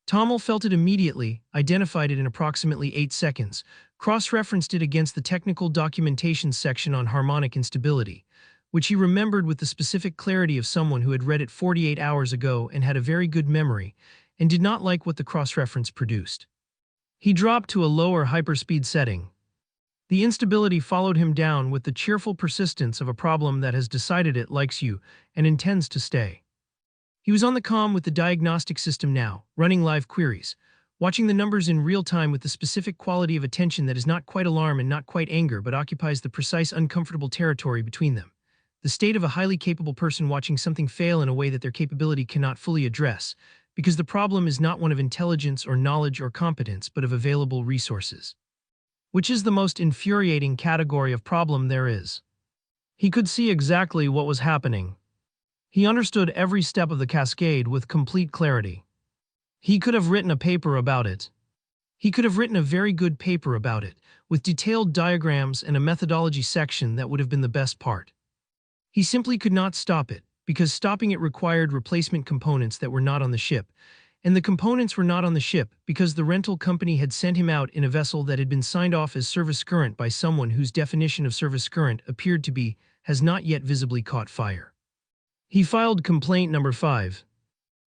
Tomil felt it immediately, identified it in approximately 8 seconds, cross-referenced it against the technical documentation section on harmonic instability, which he remembered with the specific clarity of someone who had read it 48 hours ago and had a very good memory, and did not like what the cross-reference produced. He dropped to a lower hyperspeed setting. The instability followed him down with the cheerful persistence of a problem that has decided it likes you and intends to stay. He was on the comm with the diagnostic system now, running live queries, watching the numbers in real time with the specific quality of attention that is not quite alarm and not quite anger but occupies the precise uncomfortable territory between them. The state of a highly capable person watching something fail in a way that their capability cannot fully address, because the problem is not one of intelligence or knowledge or competence but of available resources. Which is the most infuriating category of problem there is. He could see exactly what was happening. He understood every step of the cascade with complete clarity. He could have written a paper about it. He could have written a very good paper about it, with detailed diagrams and a methodology section that would have been the best part. He simply could not stop it, because stopping it required replacement components that were not on the ship, and the components were not on the ship because the rental company had sent him out in a vessel that had been signed off as service current by someone whose definition of service current appeared to be, has not yet visibly caught fire. He filed complaint number 5.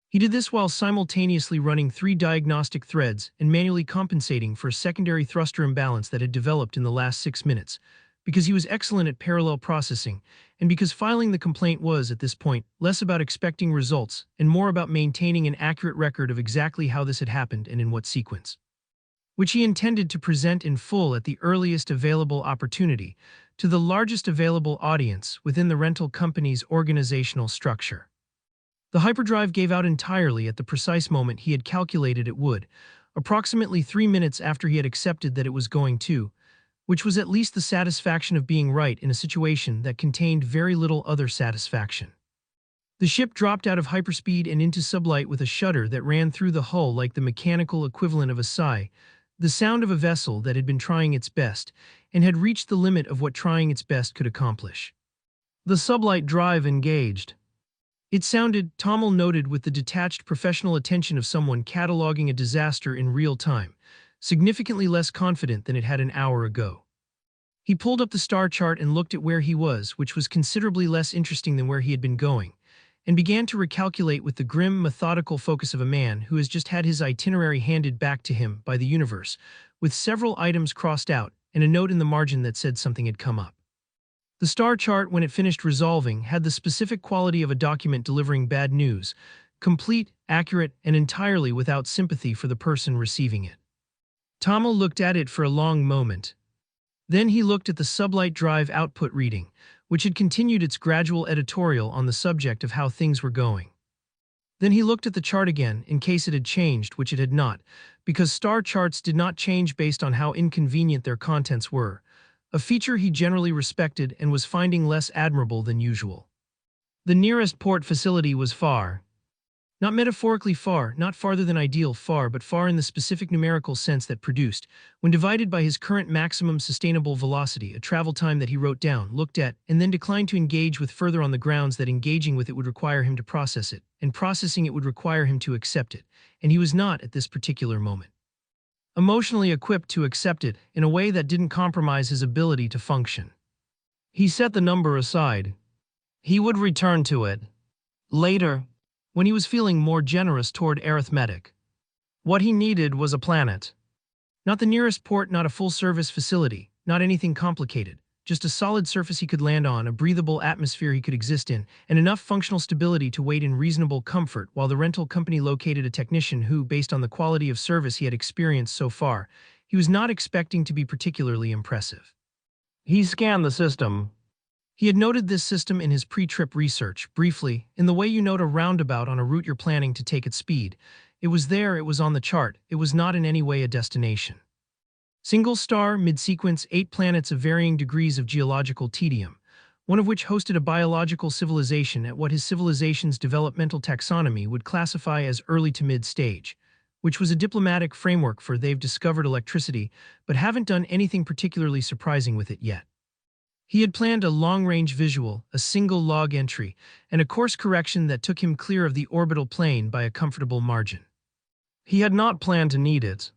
He did this while simultaneously running 3 diagnostic threads and manually compensating for a secondary thruster imbalance that had developed in the last 6 minutes, because he was excellent at parallel processing, and because filing the complaint was, at this point, less about expecting results and more about maintaining an accurate record of exactly how this had happened and in what sequence, which he intended to present in full at the earliest available opportunity to the largest available audience within the rental company's organizational structure. The hyperdrive gave out entirely at the precise moment he had calculated it would, approximately 3 minutes after he had accepted that it was going to, which was at least the satisfaction of being right in a situation that contained very little other satisfaction. The ship dropped out of hyperspeed and into sublight with a shudder that ran through the hull like the mechanical equivalent of a sigh, the sound of a vessel that had been trying its best and had reached the limit of what trying its best could accomplish. The sublight drive engaged. It sounded, Tomil noted with the detached professional attention of someone cataloging a disaster in real time, significantly less confident than it had an hour ago. He pulled up the star chart and looked at where he was, which was considerably less interesting than where he had been going, and began to recalculate with the grim, methodical focus of a man who has just had his itinerary handed back to him by the universe, with several items crossed out and a note in the margin that said something had come up. The star chart, when it finished resolving, had the specific quality of a document delivering bad news, complete, accurate, and entirely without sympathy for the person receiving it. Tomil looked at it for a long moment. Then he looked at the sublight drive output reading, which had continued its gradual editorial on the subject of how things were going. Then he looked at the chart again in case it had changed, which it had not, because star charts did not change based on how inconvenient their contents were, a feature he generally respected and was finding less admirable than usual. The nearest port facility was far. Not metaphorically far, not farther than ideal far, but far in the specific numerical sense that produced, when divided by his current maximum sustainable velocity, a travel time that he wrote down, looked at, and then declined to engage with further on the grounds that engaging with it would require him to process it, and processing it would require him to accept it, and he was not, at this particular moment, emotionally equipped to accept it in a way that didn't compromise his ability to function. He set the number aside. He would return to it later, when he was feeling more generous toward arithmetic. What he needed was a planet. Not the nearest port, not a full-service facility, not anything complicated, just a solid surface he could land on, a breathable atmosphere he could exist in, and enough functional stability to wait in reasonable comfort while the rental company located a technician who, based on the quality of service he had experienced so far, he was not expecting to be particularly impressive. He scanned the system. He had noted this system in his pre-trip research, briefly, in the way you note a roundabout on a route you're planning to take at speed. It was there, it was on the chart, it was not in any way a destination. Single star, mid-sequence, 8 planets of varying degrees of geological tedium, one of which hosted a biological civilization at what his civilization's developmental taxonomy would classify as early to mid-stage, which was a diplomatic framework for they've discovered electricity, but haven't done anything particularly surprising with it yet. He had planned a long-range visual, a single log entry, and a course correction that took him clear of the orbital plane by a comfortable margin. He had not planned to need it.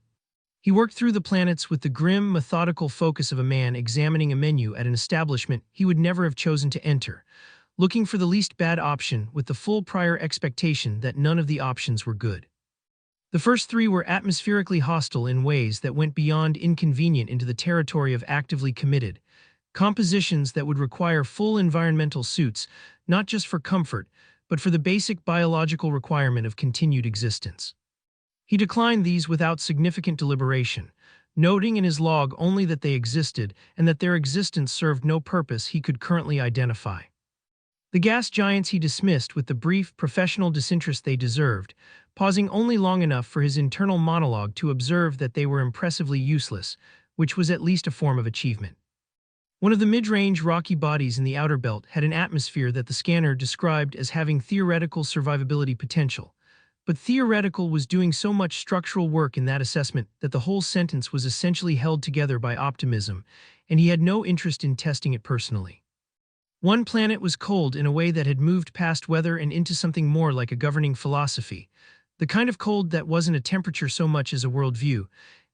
He worked through the planets with the grim, methodical focus of a man examining a menu at an establishment he would never have chosen to enter, looking for the least bad option with the full prior expectation that none of the options were good. The first 3 were atmospherically hostile in ways that went beyond inconvenient into the territory of actively committed, compositions that would require full environmental suits, not just for comfort, but for the basic biological requirement of continued existence. He declined these without significant deliberation, noting in his log only that they existed and that their existence served no purpose he could currently identify. The gas giants he dismissed with the brief, professional disinterest they deserved, pausing only long enough for his internal monologue to observe that they were impressively useless, which was at least a form of achievement. One of the mid-range rocky bodies in the outer belt had an atmosphere that the scanner described as having theoretical survivability potential, but theoretical was doing so much structural work in that assessment that the whole sentence was essentially held together by optimism, and he had no interest in testing it personally. One planet was cold in a way that had moved past weather and into something more like a governing philosophy, the kind of cold that wasn't a temperature so much as a worldview,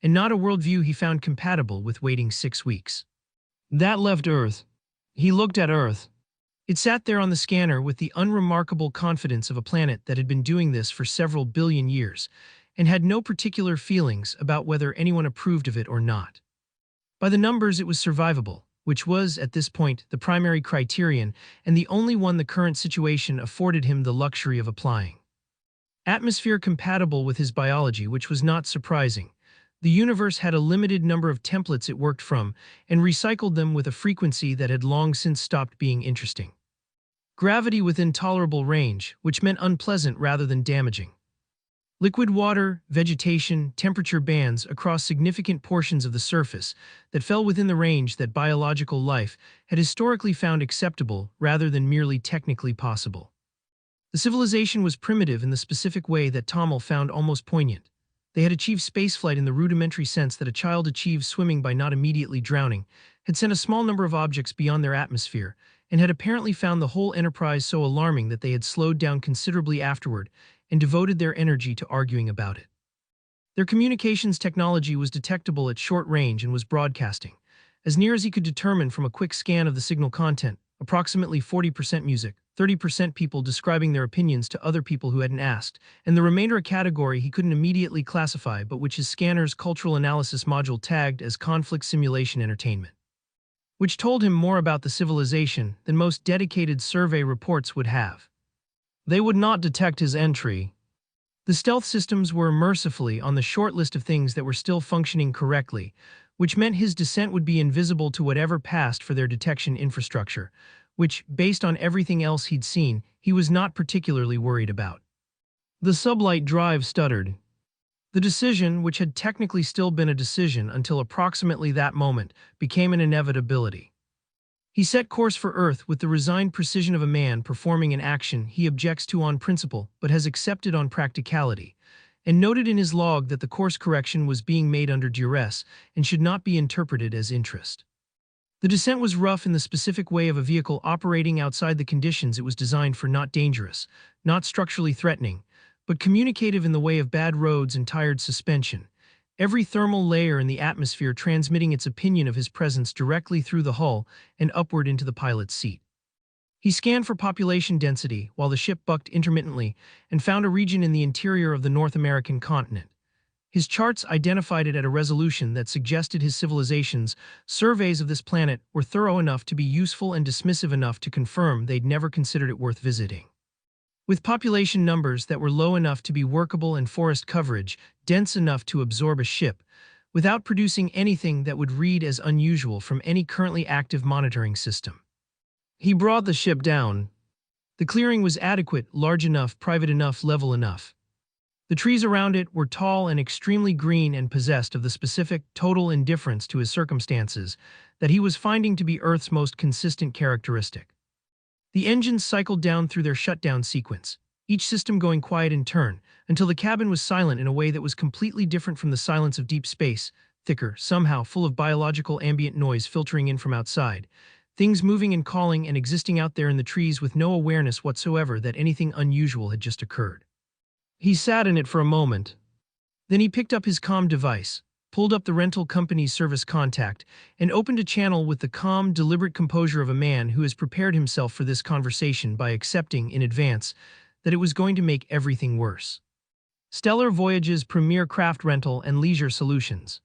and not a worldview he found compatible with waiting 6 weeks. That left Earth. He looked at Earth. It sat there on the scanner with the unremarkable confidence of a planet that had been doing this for several billion years, and had no particular feelings about whether anyone approved of it or not. By the numbers, it was survivable, which was, at this point, the primary criterion, and the only one the current situation afforded him the luxury of applying. Atmosphere compatible with his biology, which was not surprising. The universe had a limited number of templates it worked from, and recycled them with a frequency that had long since stopped being interesting. Gravity within tolerable range, which meant unpleasant rather than damaging. Liquid water, vegetation, temperature bands across significant portions of the surface that fell within the range that biological life had historically found acceptable rather than merely technically possible. The civilization was primitive in the specific way that Tomil found almost poignant. They had achieved spaceflight in the rudimentary sense that a child achieves swimming by not immediately drowning, had sent a small number of objects beyond their atmosphere, and had apparently found the whole enterprise so alarming that they had slowed down considerably afterward and devoted their energy to arguing about it. Their communications technology was detectable at short range and was broadcasting, as near as he could determine from a quick scan of the signal content, approximately 40% music, 30% people describing their opinions to other people who hadn't asked, and the remainder a category he couldn't immediately classify but which his scanner's cultural analysis module tagged as conflict simulation entertainment, which told him more about the civilization than most dedicated survey reports would have. They would not detect his entry. The stealth systems were mercifully on the short list of things that were still functioning correctly, which meant his descent would be invisible to whatever passed for their detection infrastructure, which, based on everything else he'd seen, he was not particularly worried about. The sublight drive stuttered. The decision, which had technically still been a decision until approximately that moment, became an inevitability. He set course for Earth with the resigned precision of a man performing an action he objects to on principle but has accepted on practicality, and noted in his log that the course correction was being made under duress and should not be interpreted as interest. The descent was rough in the specific way of a vehicle operating outside the conditions it was designed for, not dangerous, not structurally threatening, but communicative in the way of bad roads and tired suspension, every thermal layer in the atmosphere transmitting its opinion of his presence directly through the hull and upward into the pilot's seat. He scanned for population density while the ship bucked intermittently and found a region in the interior of the North American continent. His charts identified it at a resolution that suggested his civilization's surveys of this planet were thorough enough to be useful and dismissive enough to confirm they'd never considered it worth visiting. With population numbers that were low enough to be workable and forest coverage dense enough to absorb a ship, without producing anything that would read as unusual from any currently active monitoring system. He brought the ship down. The clearing was adequate, large enough, private enough, level enough. The trees around it were tall and extremely green and possessed of the specific, total indifference to his circumstances that he was finding to be Earth's most consistent characteristic. The engines cycled down through their shutdown sequence, each system going quiet in turn, until the cabin was silent in a way that was completely different from the silence of deep space, thicker, somehow full of biological ambient noise filtering in from outside, things moving and calling and existing out there in the trees with no awareness whatsoever that anything unusual had just occurred. He sat in it for a moment. Then he picked up his comm device, pulled up the rental company's service contact, and opened a channel with the calm, deliberate composure of a man who has prepared himself for this conversation by accepting, in advance, that it was going to make everything worse. Stellar Voyages' premier craft rental and leisure solutions.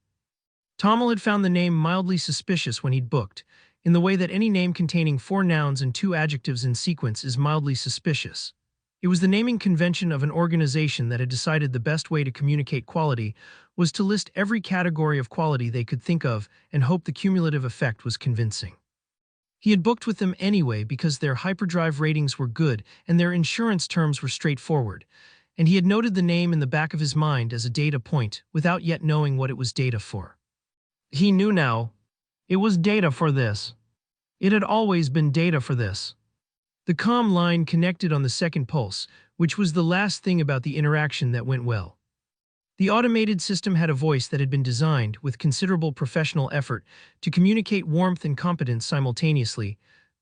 Tomil had found the name mildly suspicious when he'd booked, in the way that any name containing 4 nouns and 2 adjectives in sequence is mildly suspicious. It was the naming convention of an organization that had decided the best way to communicate quality was to list every category of quality they could think of and hope the cumulative effect was convincing. He had booked with them anyway because their hyperdrive ratings were good and their insurance terms were straightforward, and he had noted the name in the back of his mind as a data point without yet knowing what it was data for. He knew now. It was data for this. It had always been data for this. The comm line connected on the second pulse, which was the last thing about the interaction that went well. The automated system had a voice that had been designed, with considerable professional effort, to communicate warmth and competence simultaneously,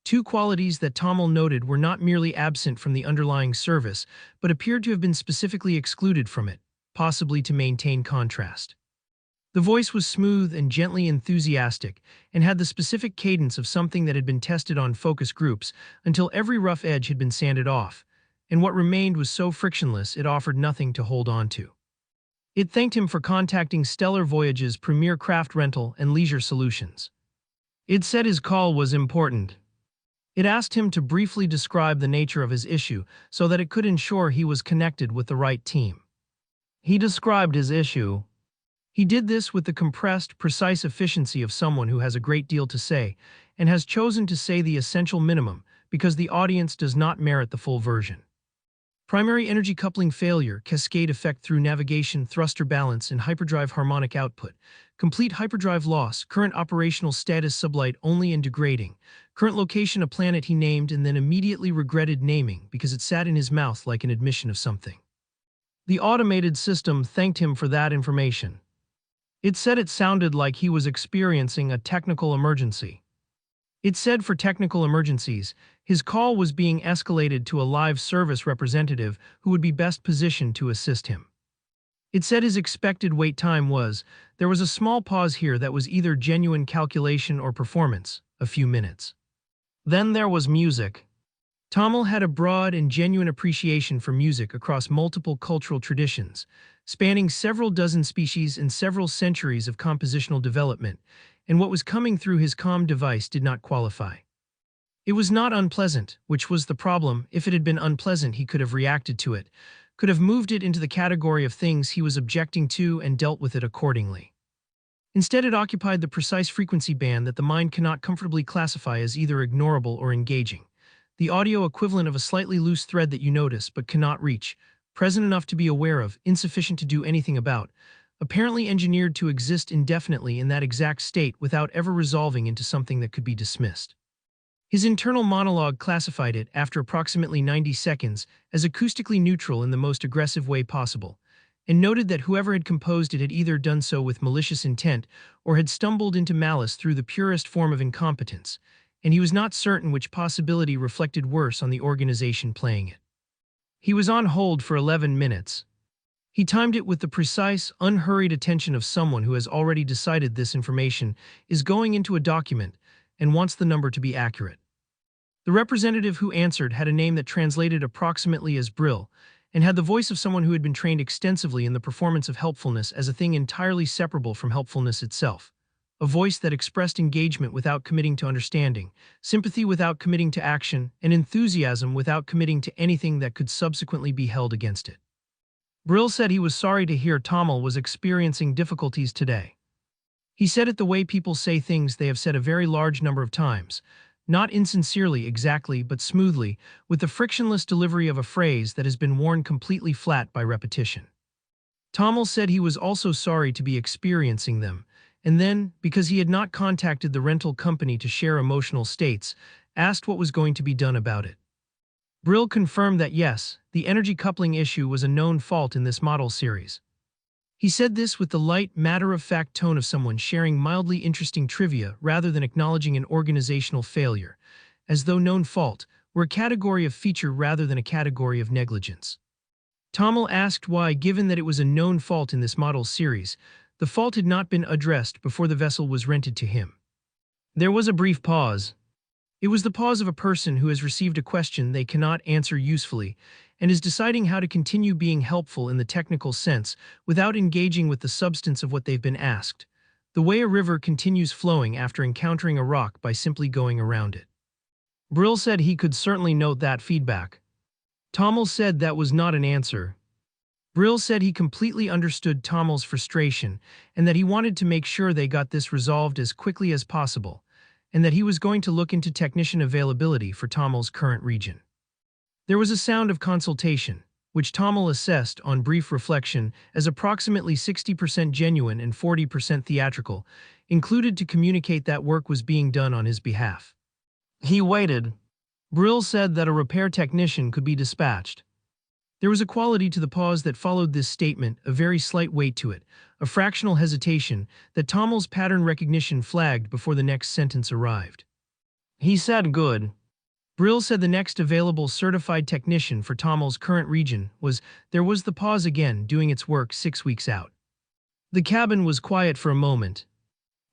2 qualities that Tomil noted were not merely absent from the underlying service, but appeared to have been specifically excluded from it, possibly to maintain contrast. The voice was smooth and gently enthusiastic, and had the specific cadence of something that had been tested on focus groups until every rough edge had been sanded off, and what remained was so frictionless it offered nothing to hold on to. It thanked him for contacting Stellar Voyages' premier craft rental and leisure solutions. It said his call was important. It asked him to briefly describe the nature of his issue so that it could ensure he was connected with the right team. He described his issue. He did this with the compressed, precise efficiency of someone who has a great deal to say and has chosen to say the essential minimum because the audience does not merit the full version. Primary energy coupling failure, cascade effect through navigation, thruster balance, and hyperdrive harmonic output, complete hyperdrive loss, current operational status sublight only and degrading, current location a planet he named and then immediately regretted naming because it sat in his mouth like an admission of something. The automated system thanked him for that information. It said it sounded like he was experiencing a technical emergency. It said for technical emergencies, his call was being escalated to a live service representative who would be best positioned to assist him. It said his expected wait time was, there was a small pause here that was either genuine calculation or performance, a few minutes. Then there was music. Tomil had a broad and genuine appreciation for music across multiple cultural traditions, spanning several dozen species and several centuries of compositional development, and what was coming through his comm device did not qualify. It was not unpleasant, which was the problem. If it had been unpleasant, he could have reacted to it, could have moved it into the category of things he was objecting to and dealt with it accordingly. Instead, it occupied the precise frequency band that the mind cannot comfortably classify as either ignorable or engaging, the audio equivalent of a slightly loose thread that you notice but cannot reach, present enough to be aware of, insufficient to do anything about, apparently engineered to exist indefinitely in that exact state without ever resolving into something that could be dismissed. His internal monologue classified it, after approximately 90 seconds, as acoustically neutral in the most aggressive way possible, and noted that whoever had composed it had either done so with malicious intent or had stumbled into malice through the purest form of incompetence, and he was not certain which possibility reflected worse on the organization playing it. He was on hold for 11 minutes. He timed it with the precise, unhurried attention of someone who has already decided this information is going into a document and wants the number to be accurate. The representative who answered had a name that translated approximately as Brill, and had the voice of someone who had been trained extensively in the performance of helpfulness as a thing entirely separable from helpfulness itself. A voice that expressed engagement without committing to understanding, sympathy without committing to action, and enthusiasm without committing to anything that could subsequently be held against it. Brill said he was sorry to hear Tomil was experiencing difficulties today. He said it the way people say things they have said a very large number of times, not insincerely exactly but smoothly, with the frictionless delivery of a phrase that has been worn completely flat by repetition. Tomil said he was also sorry to be experiencing them, and then, because he had not contacted the rental company to share emotional states, asked what was going to be done about it. Brill confirmed that yes, the energy coupling issue was a known fault in this model series. He said this with the light, matter-of-fact tone of someone sharing mildly interesting trivia rather than acknowledging an organizational failure, as though known fault were a category of feature rather than a category of negligence. Tomil asked why, given that it was a known fault in this model series, the fault had not been addressed before the vessel was rented to him. There was a brief pause. It was the pause of a person who has received a question they cannot answer usefully and is deciding how to continue being helpful in the technical sense without engaging with the substance of what they've been asked, the way a river continues flowing after encountering a rock by simply going around it. Brill said he could certainly note that feedback. Tomil said that was not an answer. Brill said he completely understood Tomil's frustration and that he wanted to make sure they got this resolved as quickly as possible, and that he was going to look into technician availability for Tomil's current region. There was a sound of consultation, which Tomil assessed on brief reflection as approximately 60% genuine and 40% theatrical, included to communicate that work was being done on his behalf. He waited. Brill said that a repair technician could be dispatched. There was a quality to the pause that followed this statement, a very slight weight to it, a fractional hesitation that Tomil's pattern recognition flagged before the next sentence arrived. He said good. Brill said the next available certified technician for Tomil's current region was, there was the pause again, doing its work 6 weeks out. The cabin was quiet for a moment.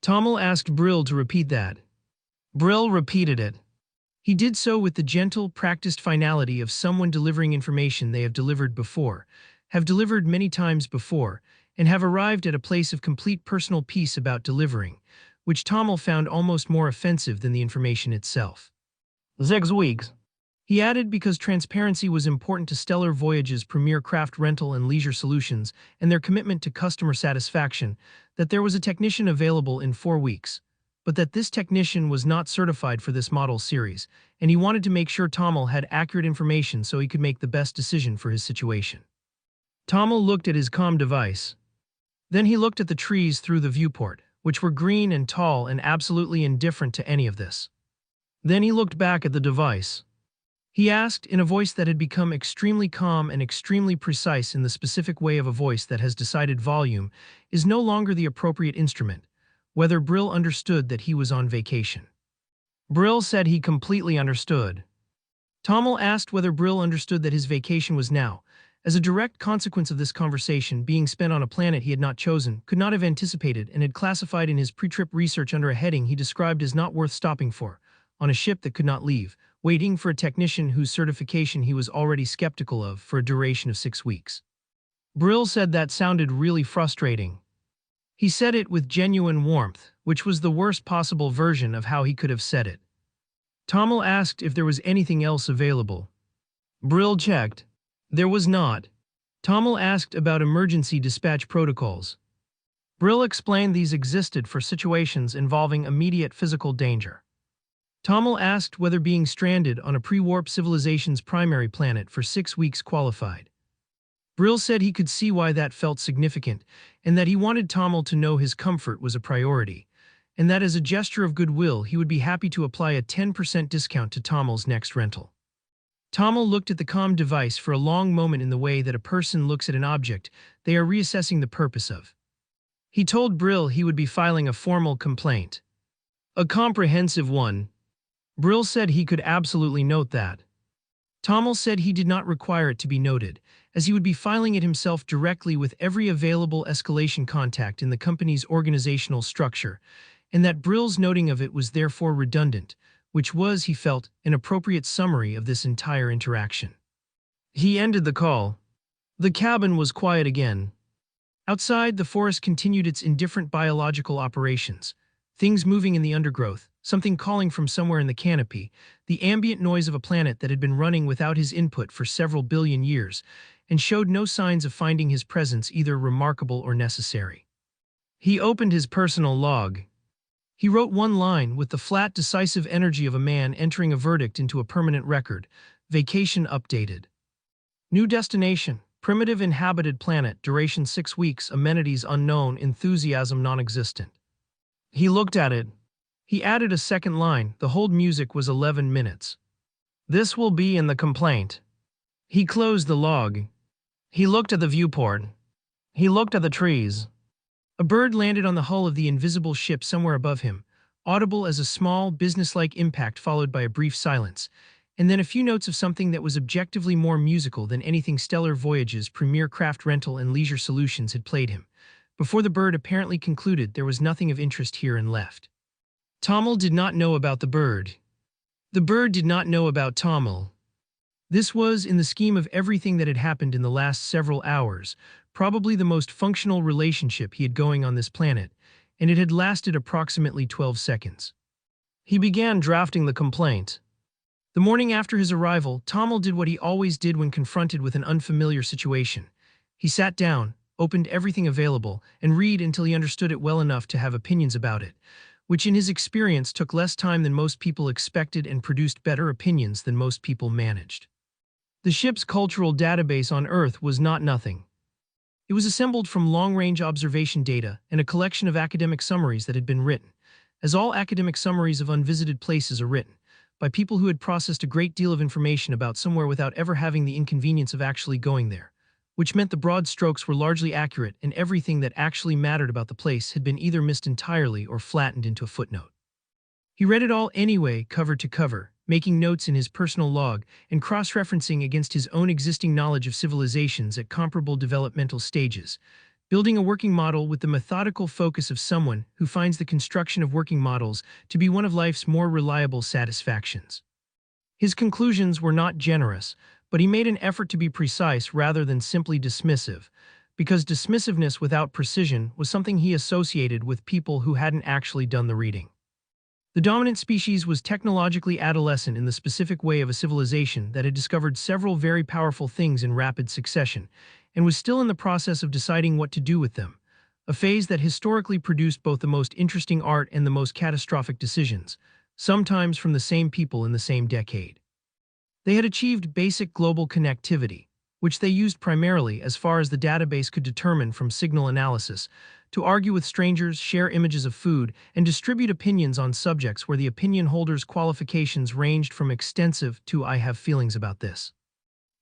Tomil asked Brill to repeat that. Brill repeated it. He did so with the gentle, practiced finality of someone delivering information they have delivered before, have delivered many times before, and have arrived at a place of complete personal peace about delivering, which Tomil found almost more offensive than the information itself. 6 weeks. He added, because transparency was important to Stellar Voyage's premier craft rental and leisure solutions and their commitment to customer satisfaction, that there was a technician available in 4 weeks, but that this technician was not certified for this model series, and he wanted to make sure Tomil had accurate information so he could make the best decision for his situation. Tomil looked at his comm device. Then he looked at the trees through the viewport, which were green and tall and absolutely indifferent to any of this. Then he looked back at the device. He asked, in a voice that had become extremely calm and extremely precise in the specific way of a voice that has decided volume is no longer the appropriate instrument, whether Brill understood that he was on vacation. Brill said he completely understood. Tomil asked whether Brill understood that his vacation was now, as a direct consequence of this conversation being spent on a planet he had not chosen, could not have anticipated, and had classified in his pre-trip research under a heading he described as not worth stopping for, on a ship that could not leave, waiting for a technician whose certification he was already skeptical of for a duration of 6 weeks. Brill said that sounded really frustrating. He said it with genuine warmth, which was the worst possible version of how he could have said it. Tomil asked if there was anything else available. Brill checked. There was not. Tomil asked about emergency dispatch protocols. Brill explained these existed for situations involving immediate physical danger. Tomil asked whether being stranded on a pre-warp civilization's primary planet for 6 weeks qualified. Brill said he could see why that felt significant, and that he wanted Tomil to know his comfort was a priority, and that as a gesture of goodwill he would be happy to apply a 10% discount to Tomil's next rental. Tomil looked at the comm device for a long moment in the way that a person looks at an object they are reassessing the purpose of. He told Brill he would be filing a formal complaint. A comprehensive one. Brill said he could absolutely note that. Tomil said he did not require it to be noted, as he would be filing it himself directly with every available escalation contact in the company's organizational structure, and that Brill's noting of it was therefore redundant, which was, he felt, an appropriate summary of this entire interaction. He ended the call. The cabin was quiet again. Outside, the forest continued its indifferent biological operations. Things moving in the undergrowth, something calling from somewhere in the canopy, the ambient noise of a planet that had been running without his input for several billion years, and showed no signs of finding his presence either remarkable or necessary. He opened his personal log. He wrote one line with the flat, decisive energy of a man entering a verdict into a permanent record. Vacation updated. New destination. Primitive inhabited planet, duration 6 weeks, amenities unknown, enthusiasm non-existent. He looked at it. He added a second line, the hold music was 11 minutes. This will be in the complaint. He closed the log. He looked at the viewport. He looked at the trees. A bird landed on the hull of the invisible ship somewhere above him, audible as a small, businesslike impact followed by a brief silence, and then a few notes of something that was objectively more musical than anything Stellar Voyage's premier craft rental and leisure solutions had played him, before the bird apparently concluded there was nothing of interest here and left. Tomil did not know about the bird. The bird did not know about Tomil. This was, in the scheme of everything that had happened in the last several hours, probably the most functional relationship he had going on this planet, and it had lasted approximately 12 seconds. He began drafting the complaint. The morning after his arrival, Tomil did what he always did when confronted with an unfamiliar situation. He sat down, opened everything available, and read until he understood it well enough to have opinions about it, which in his experience took less time than most people expected and produced better opinions than most people managed. The ship's cultural database on Earth was not nothing. It was assembled from long-range observation data and a collection of academic summaries that had been written, as all academic summaries of unvisited places are written, by people who had processed a great deal of information about somewhere without ever having the inconvenience of actually going there, which meant the broad strokes were largely accurate and everything that actually mattered about the place had been either missed entirely or flattened into a footnote. He read it all anyway, cover to cover, making notes in his personal log and cross-referencing against his own existing knowledge of civilizations at comparable developmental stages, building a working model with the methodical focus of someone who finds the construction of working models to be one of life's more reliable satisfactions. His conclusions were not generous, but he made an effort to be precise rather than simply dismissive, because dismissiveness without precision was something he associated with people who hadn't actually done the reading. The dominant species was technologically adolescent in the specific way of a civilization that had discovered several very powerful things in rapid succession, and was still in the process of deciding what to do with them, a phase that historically produced both the most interesting art and the most catastrophic decisions, sometimes from the same people in the same decade. They had achieved basic global connectivity, which they used primarily, as far as the database could determine from signal analysis, to argue with strangers, share images of food, and distribute opinions on subjects where the opinion holder's qualifications ranged from extensive to "I have feelings about this."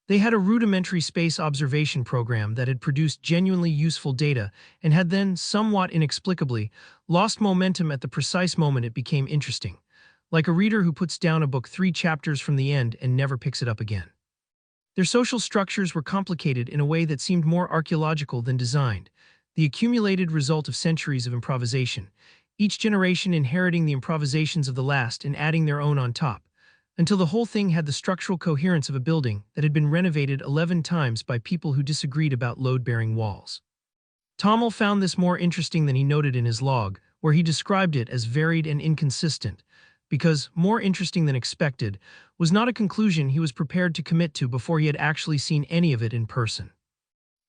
They had a rudimentary space observation program that had produced genuinely useful data and had then, somewhat inexplicably, lost momentum at the precise moment it became interesting, like a reader who puts down a book 3 chapters from the end and never picks it up again. Their social structures were complicated in a way that seemed more archaeological than designed, the accumulated result of centuries of improvisation, each generation inheriting the improvisations of the last and adding their own on top, until the whole thing had the structural coherence of a building that had been renovated 11 times by people who disagreed about load-bearing walls. Tomil found this more interesting than he noted in his log, where he described it as varied and inconsistent, because more interesting than expected was not a conclusion he was prepared to commit to before he had actually seen any of it in person.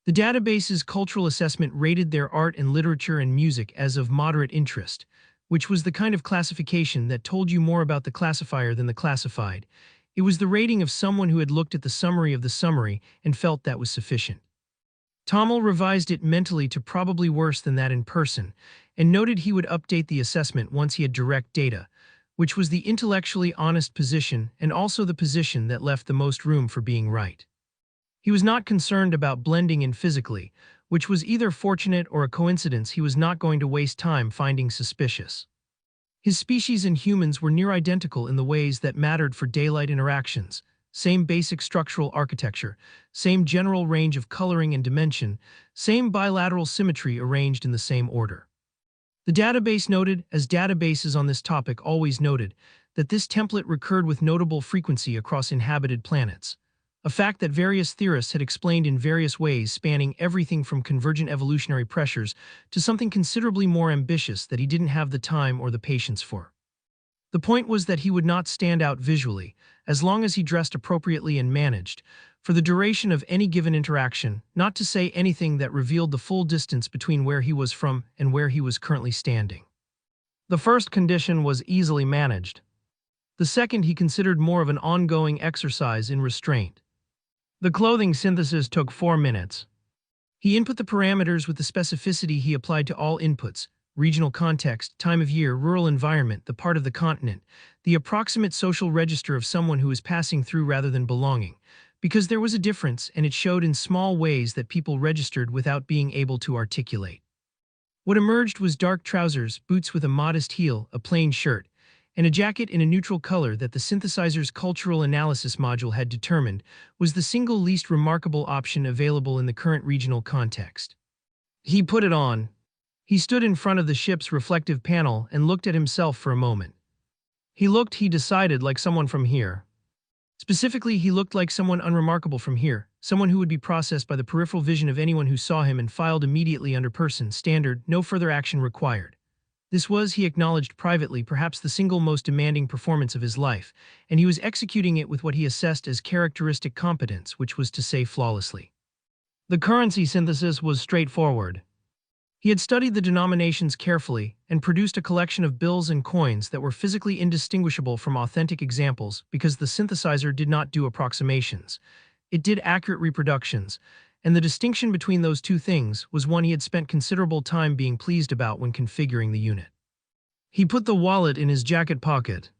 The database's cultural assessment rated their art and literature and music as of moderate interest, which was the kind of classification that told you more about the classifier than the classified. It was the rating of someone who had looked at the summary of the summary and felt that was sufficient. Tomil revised it mentally to probably worse than that in person, and noted he would update the assessment once he had direct data, which was the intellectually honest position and also the position that left the most room for being right. He was not concerned about blending in physically, which was either fortunate or a coincidence he was not going to waste time finding suspicious. His species and humans were near identical in the ways that mattered for daylight interactions, same basic structural architecture, same general range of coloring and dimension, same bilateral symmetry arranged in the same order. The database noted, as databases on this topic always noted, that this template recurred with notable frequency across inhabited planets, a fact that various theorists had explained in various ways spanning everything from convergent evolutionary pressures to something considerably more ambitious that he didn't have the time or the patience for. The point was that he would not stand out visually, as long as he dressed appropriately and managed, for the duration of any given interaction, not to say anything that revealed the full distance between where he was from and where he was currently standing. The first condition was easily managed. The second he considered more of an ongoing exercise in restraint. The clothing synthesis took 4 minutes. He input the parameters with the specificity he applied to all inputs: regional context, time of year, rural environment, the part of the continent, the approximate social register of someone who is passing through rather than belonging, because there was a difference and it showed in small ways that people registered without being able to articulate. What emerged was dark trousers, boots with a modest heel, a plain shirt, and a jacket in a neutral color that the synthesizer's cultural analysis module had determined was the single least remarkable option available in the current regional context. He put it on. He stood in front of the ship's reflective panel and looked at himself for a moment. He looked, he decided, like someone from here. Specifically, he looked like someone unremarkable from here, someone who would be processed by the peripheral vision of anyone who saw him and filed immediately under person, standard, no further action required. This was, he acknowledged privately, perhaps the single most demanding performance of his life, and he was executing it with what he assessed as characteristic competence, which was to say flawlessly. The currency synthesis was straightforward. He had studied the denominations carefully and produced a collection of bills and coins that were physically indistinguishable from authentic examples because the synthesizer did not do approximations. It did accurate reproductions, and the distinction between those two things was one he had spent considerable time being pleased about when configuring the unit. He put the wallet in his jacket pocket.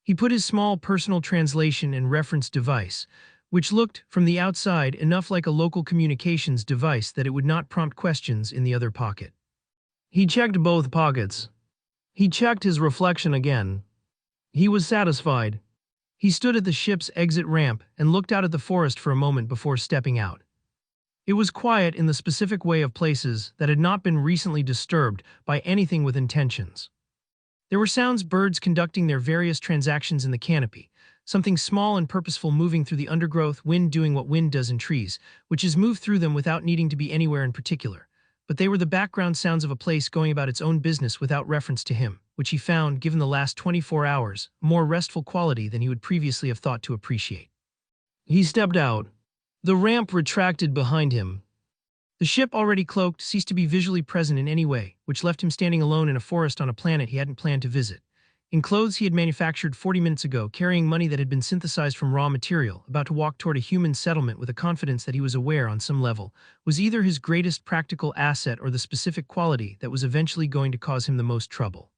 He put his small personal translation and reference device, which looked, from the outside, enough like a local communications device that it would not prompt questions, in the other pocket. He checked both pockets. He checked his reflection again. He was satisfied. He stood at the ship's exit ramp and looked out at the forest for a moment before stepping out. It was quiet in the specific way of places that had not been recently disturbed by anything with intentions. There were sounds, birds conducting their various transactions in the canopy, something small and purposeful moving through the undergrowth, wind doing what wind does in trees, which is move through them without needing to be anywhere in particular. But they were the background sounds of a place going about its own business without reference to him, which he found, given the last 24 hours, more restful quality than he would previously have thought to appreciate. He stepped out. The ramp retracted behind him. The ship, already cloaked, ceased to be visually present in any way, which left him standing alone in a forest on a planet he hadn't planned to visit. In clothes he had manufactured 40 minutes ago, carrying money that had been synthesized from raw material, about to walk toward a human settlement with a confidence that he was aware on some level was either his greatest practical asset or the specific quality that was eventually going to cause him the most trouble.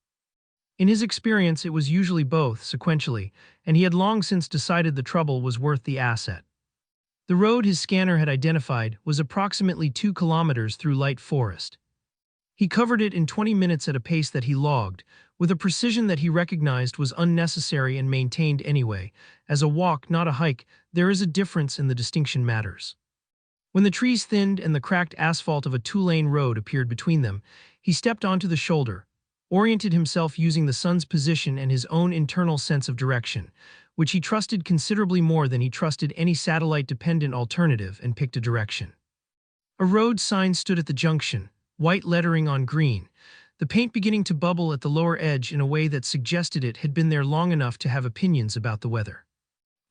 In his experience, it was usually both, sequentially, and he had long since decided the trouble was worth the asset. The road his scanner had identified was approximately 2 kilometers through light forest. He covered it in 20 minutes at a pace that he logged, with a precision that he recognized was unnecessary and maintained anyway. As a walk, not a hike, there is a difference and the distinction matters. When the trees thinned and the cracked asphalt of a 2-lane road appeared between them, he stepped onto the shoulder, oriented himself using the sun's position and his own internal sense of direction, which he trusted considerably more than he trusted any satellite-dependent alternative, and picked a direction. A road sign stood at the junction, white lettering on green, the paint beginning to bubble at the lower edge in a way that suggested it had been there long enough to have opinions about the weather.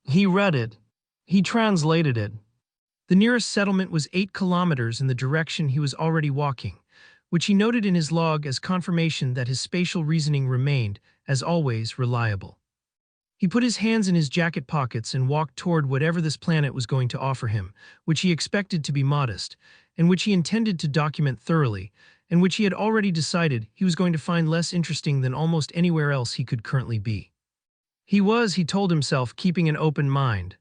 He read it. He translated it. The nearest settlement was 8 kilometers in the direction he was already walking, which he noted in his log as confirmation that his spatial reasoning remained, as always, reliable. He put his hands in his jacket pockets and walked toward whatever this planet was going to offer him, which he expected to be modest, and which he intended to document thoroughly, and which he had already decided he was going to find less interesting than almost anywhere else he could currently be. He told himself, keeping an open mind.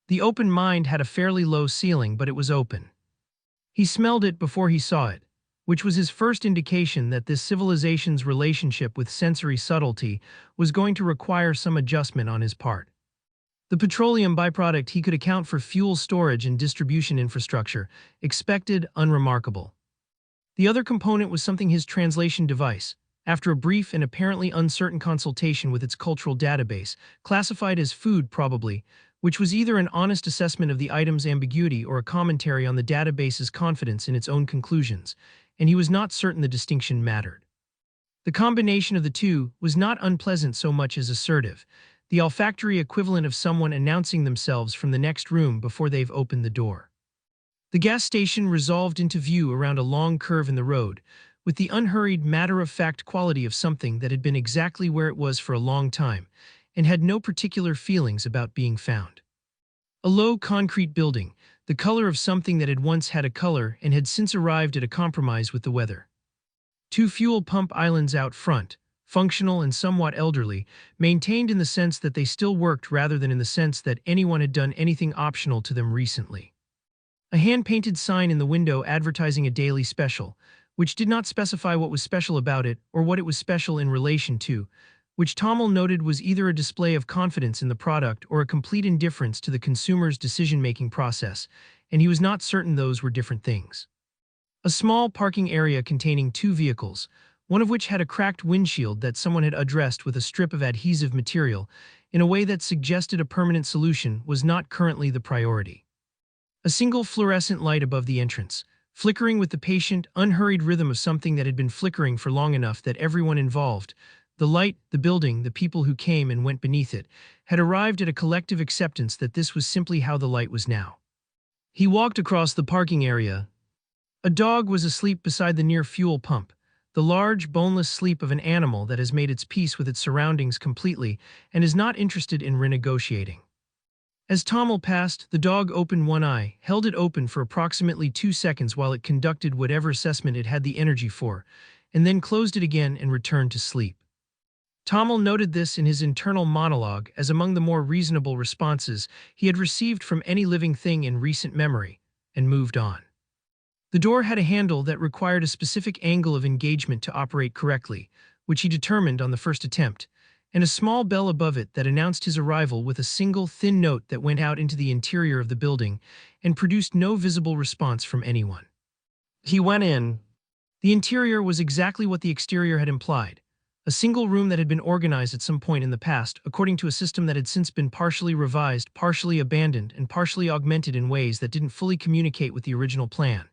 The open mind had a fairly low ceiling, but it was open. He smelled it before he saw it, which was his first indication that this civilization's relationship with sensory subtlety was going to require some adjustment on his part. The petroleum byproduct he could account for fuel storage and distribution infrastructure, expected, unremarkable. The other component was something his translation device, after a brief and apparently uncertain consultation with its cultural database, classified as food probably, which was either an honest assessment of the item's ambiguity or a commentary on the database's confidence in its own conclusions, and he was not certain the distinction mattered. The combination of the two was not unpleasant so much as assertive, the olfactory equivalent of someone announcing themselves from the next room before they've opened the door. The gas station resolved into view around a long curve in the road, with the unhurried, matter-of-fact quality of something that had been exactly where it was for a long time, and had no particular feelings about being found. A low concrete building, the color of something that had once had a color and had since arrived at a compromise with the weather. Two fuel pump islands out front, functional and somewhat elderly, maintained in the sense that they still worked rather than in the sense that anyone had done anything optional to them recently. A hand-painted sign in the window advertising a daily special, which did not specify what was special about it or what it was special in relation to, which Tomil noted was either a display of confidence in the product or a complete indifference to the consumer's decision-making process, and he was not certain those were different things. A small parking area containing two vehicles, one of which had a cracked windshield that someone had addressed with a strip of adhesive material in a way that suggested a permanent solution, was not currently the priority. A single fluorescent light above the entrance, flickering with the patient, unhurried rhythm of something that had been flickering for long enough that everyone involved, the light, the building, the people who came and went beneath it, had arrived at a collective acceptance that this was simply how the light was now. He walked across the parking area. A dog was asleep beside the near fuel pump, the large, boneless sleep of an animal that has made its peace with its surroundings completely and is not interested in renegotiating. As Tomil passed, the dog opened one eye, held it open for approximately 2 seconds while it conducted whatever assessment it had the energy for, and then closed it again and returned to sleep. Tomil noted this in his internal monologue as among the more reasonable responses he had received from any living thing in recent memory, and moved on. The door had a handle that required a specific angle of engagement to operate correctly, which he determined on the first attempt, and a small bell above it that announced his arrival with a single thin note that went out into the interior of the building and produced no visible response from anyone. He went in. The interior was exactly what the exterior had implied, a single room that had been organized at some point in the past according to a system that had since been partially revised, partially abandoned, and partially augmented in ways that didn't fully communicate with the original plan.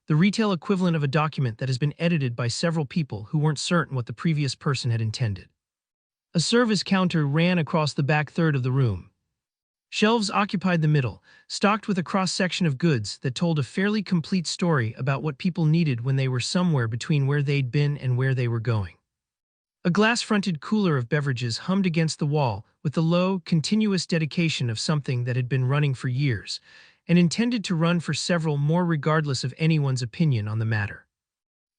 The retail equivalent of a document that has been edited by several people who weren't certain what the previous person had intended. A service counter ran across the back third of the room. Shelves occupied the middle, stocked with a cross-section of goods that told a fairly complete story about what people needed when they were somewhere between where they'd been and where they were going. A glass-fronted cooler of beverages hummed against the wall with the low, continuous dedication of something that had been running for years, and intended to run for several more regardless of anyone's opinion on the matter.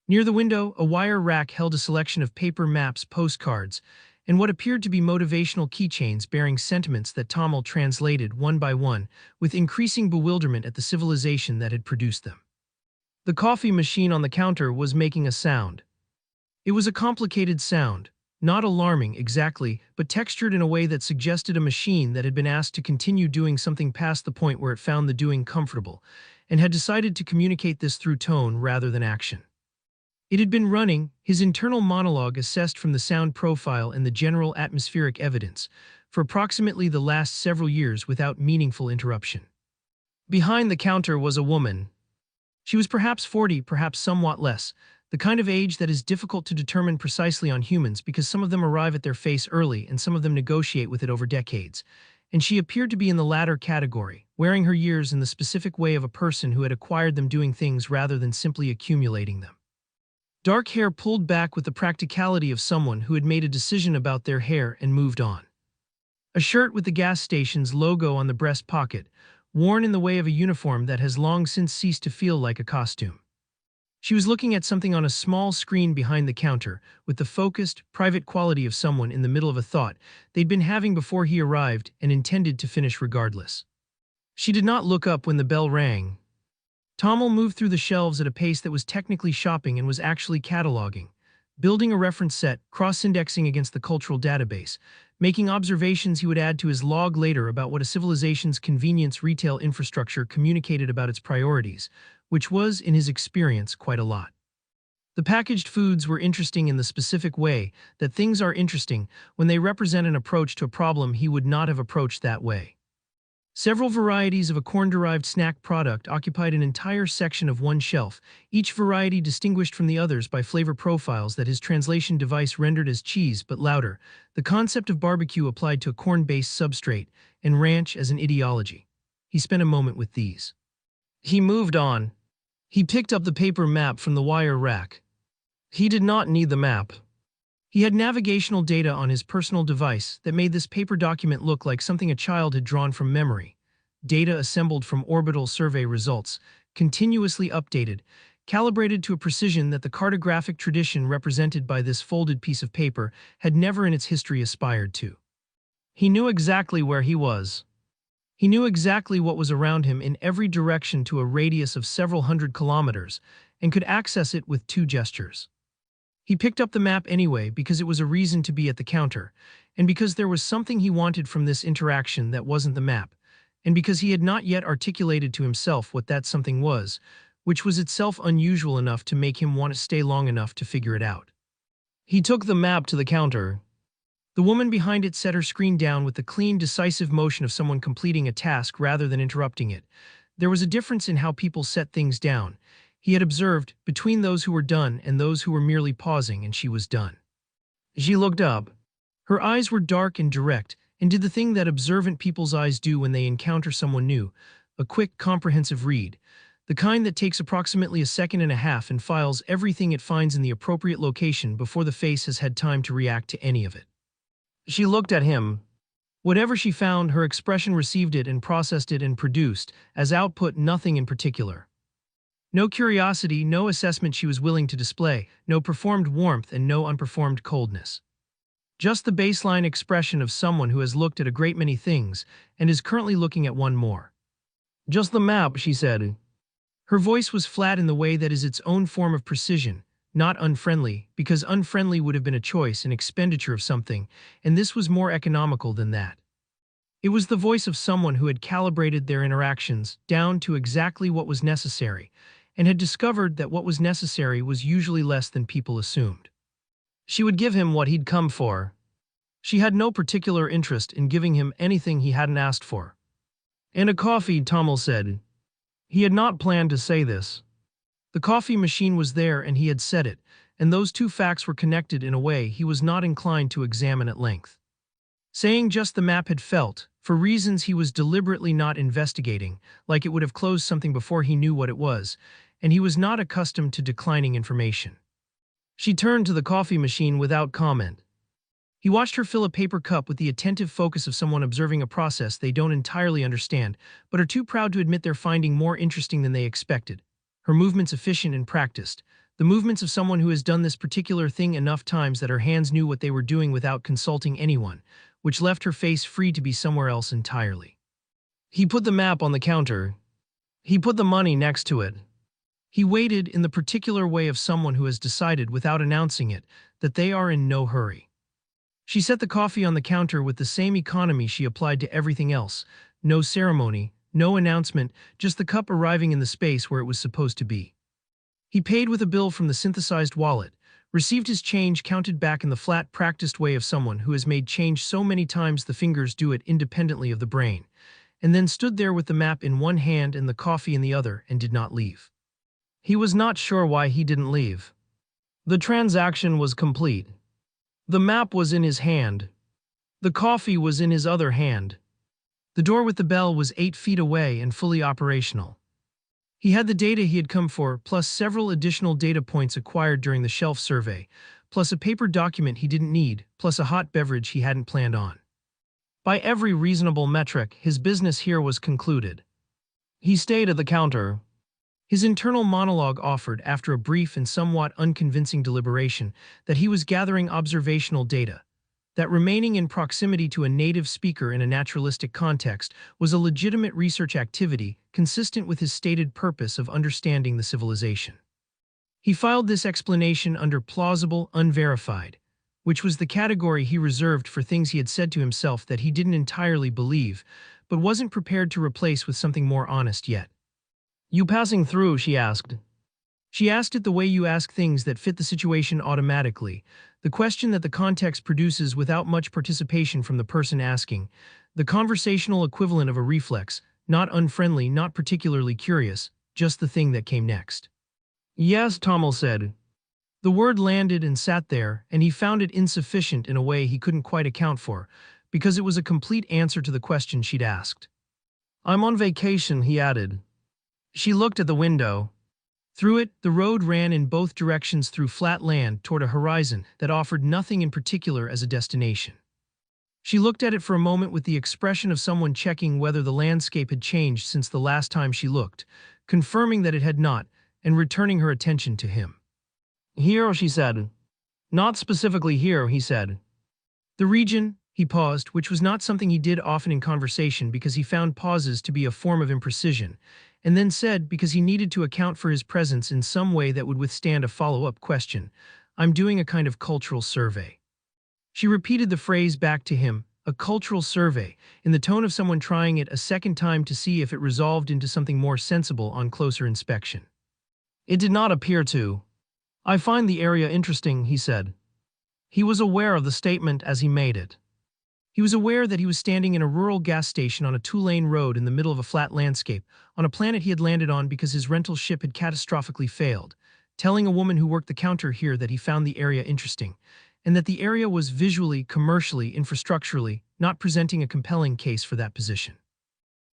Near the window, a wire rack held a selection of paper maps, postcards, and what appeared to be motivational keychains bearing sentiments that Tomil translated one by one with increasing bewilderment at the civilization that had produced them. The coffee machine on the counter was making a sound. It was a complicated sound, not alarming exactly, but textured in a way that suggested a machine that had been asked to continue doing something past the point where it found the doing comfortable, and had decided to communicate this through tone rather than action. It had been running, his internal monologue assessed from the sound profile and the general atmospheric evidence, for approximately the last several years without meaningful interruption. Behind the counter was a woman. She was perhaps 40, perhaps somewhat less, the kind of age that is difficult to determine precisely on humans because some of them arrive at their face early and some of them negotiate with it over decades, and she appeared to be in the latter category, wearing her years in the specific way of a person who had acquired them doing things rather than simply accumulating them. Dark hair pulled back with the practicality of someone who had made a decision about their hair and moved on. A shirt with the gas station's logo on the breast pocket, worn in the way of a uniform that has long since ceased to feel like a costume. She was looking at something on a small screen behind the counter, with the focused, private quality of someone in the middle of a thought they'd been having before he arrived and intended to finish regardless. She did not look up when the bell rang. Tomil moved through the shelves at a pace that was technically shopping and was actually cataloging, building a reference set, cross-indexing against the cultural database, making observations he would add to his log later about what a civilization's convenience retail infrastructure communicated about its priorities, which was, in his experience, quite a lot. The packaged foods were interesting in the specific way that things are interesting when they represent an approach to a problem he would not have approached that way. Several varieties of a corn-derived snack product occupied an entire section of one shelf, each variety distinguished from the others by flavor profiles that his translation device rendered as cheese but louder, the concept of barbecue applied to a corn-based substrate, and ranch as an ideology. He spent a moment with these. He moved on. He picked up the paper map from the wire rack. He did not need the map. He had navigational data on his personal device that made this paper document look like something a child had drawn from memory. Data assembled from orbital survey results, continuously updated, calibrated to a precision that the cartographic tradition represented by this folded piece of paper had never in its history aspired to. He knew exactly where he was. He knew exactly what was around him in every direction to a radius of several hundred kilometers, and could access it with 2 gestures. He picked up the map anyway because it was a reason to be at the counter, and because there was something he wanted from this interaction that wasn't the map, and because he had not yet articulated to himself what that something was, which was itself unusual enough to make him want to stay long enough to figure it out. He took the map to the counter. The woman behind it set her screen down with the clean, decisive motion of someone completing a task rather than interrupting it. There was a difference in how people set things down, he had observed, between those who were done and those who were merely pausing, and she was done. She looked up. Her eyes were dark and direct, and did the thing that observant people's eyes do when they encounter someone new, a quick, comprehensive read, the kind that takes approximately a second and a half and files everything it finds in the appropriate location before the face has had time to react to any of it. She looked at him. Whatever she found, her expression received it and processed it and produced, as output, nothing in particular. No curiosity, no assessment she was willing to display, no performed warmth and no unperformed coldness. Just the baseline expression of someone who has looked at a great many things and is currently looking at one more. Just the map, she said. Her voice was flat in the way that is its own form of precision, not unfriendly, because unfriendly would have been a choice, an expenditure of something, and this was more economical than that. It was the voice of someone who had calibrated their interactions down to exactly what was necessary, and had discovered that what was necessary was usually less than people assumed. She would give him what he'd come for. She had no particular interest in giving him anything he hadn't asked for. And a coffee, Tomil said. He had not planned to say this. The coffee machine was there and he had said it, and those 2 facts were connected in a way he was not inclined to examine at length. Saying just the map had felt, for reasons he was deliberately not investigating, like it would have closed something before he knew what it was, and he was not accustomed to declining information. She turned to the coffee machine without comment. He watched her fill a paper cup with the attentive focus of someone observing a process they don't entirely understand, but are too proud to admit they're finding more interesting than they expected. Her movements efficient and practiced, the movements of someone who has done this particular thing enough times that her hands knew what they were doing without consulting anyone, which left her face free to be somewhere else entirely. He put the map on the counter. He put the money next to it. He waited in the particular way of someone who has decided, without announcing it, that they are in no hurry. She set the coffee on the counter with the same economy she applied to everything else, no ceremony, no announcement, just the cup arriving in the space where it was supposed to be. He paid with a bill from the synthesized wallet, received his change counted back in the flat, practiced way of someone who has made change so many times the fingers do it independently of the brain, and then stood there with the map in one hand and the coffee in the other and did not leave. He was not sure why he didn't leave. The transaction was complete. The map was in his hand. The coffee was in his other hand. The door with the bell was 8 feet away and fully operational. He had the data he had come for, plus several additional data points acquired during the shelf survey, plus a paper document he didn't need, plus a hot beverage he hadn't planned on. By every reasonable metric, his business here was concluded. He stayed at the counter. His internal monologue offered, after a brief and somewhat unconvincing deliberation, that he was gathering observational data, that remaining in proximity to a native speaker in a naturalistic context was a legitimate research activity consistent with his stated purpose of understanding the civilization. He filed this explanation under plausible, unverified, which was the category he reserved for things he had said to himself that he didn't entirely believe, but wasn't prepared to replace with something more honest yet. "You passing through?" she asked. She asked it the way you ask things that fit the situation automatically, the question that the context produces without much participation from the person asking, the conversational equivalent of a reflex, not unfriendly, not particularly curious, just the thing that came next. "Yes," Tomil said. The word landed and sat there, and he found it insufficient in a way he couldn't quite account for, because it was a complete answer to the question she'd asked. "I'm on vacation," he added. She looked at the window. Through it, the road ran in both directions through flat land toward a horizon that offered nothing in particular as a destination. She looked at it for a moment with the expression of someone checking whether the landscape had changed since the last time she looked, confirming that it had not, and returning her attention to him. "Here," she said. "Not specifically here," he said. "The region," he paused, which was not something he did often in conversation because he found pauses to be a form of imprecision, and then said, because he needed to account for his presence in some way that would withstand a follow-up question, "I'm doing a kind of cultural survey." She repeated the phrase back to him, a cultural survey, in the tone of someone trying it a second time to see if it resolved into something more sensible on closer inspection. "It did not appear to. I find the area interesting," he said. He was aware of the statement as he made it. He was aware that he was standing in a rural gas station on a two-lane road in the middle of a flat landscape, on a planet he had landed on because his rental ship had catastrophically failed, telling a woman who worked the counter here that he found the area interesting, and that the area was visually, commercially, infrastructurally, not presenting a compelling case for that position.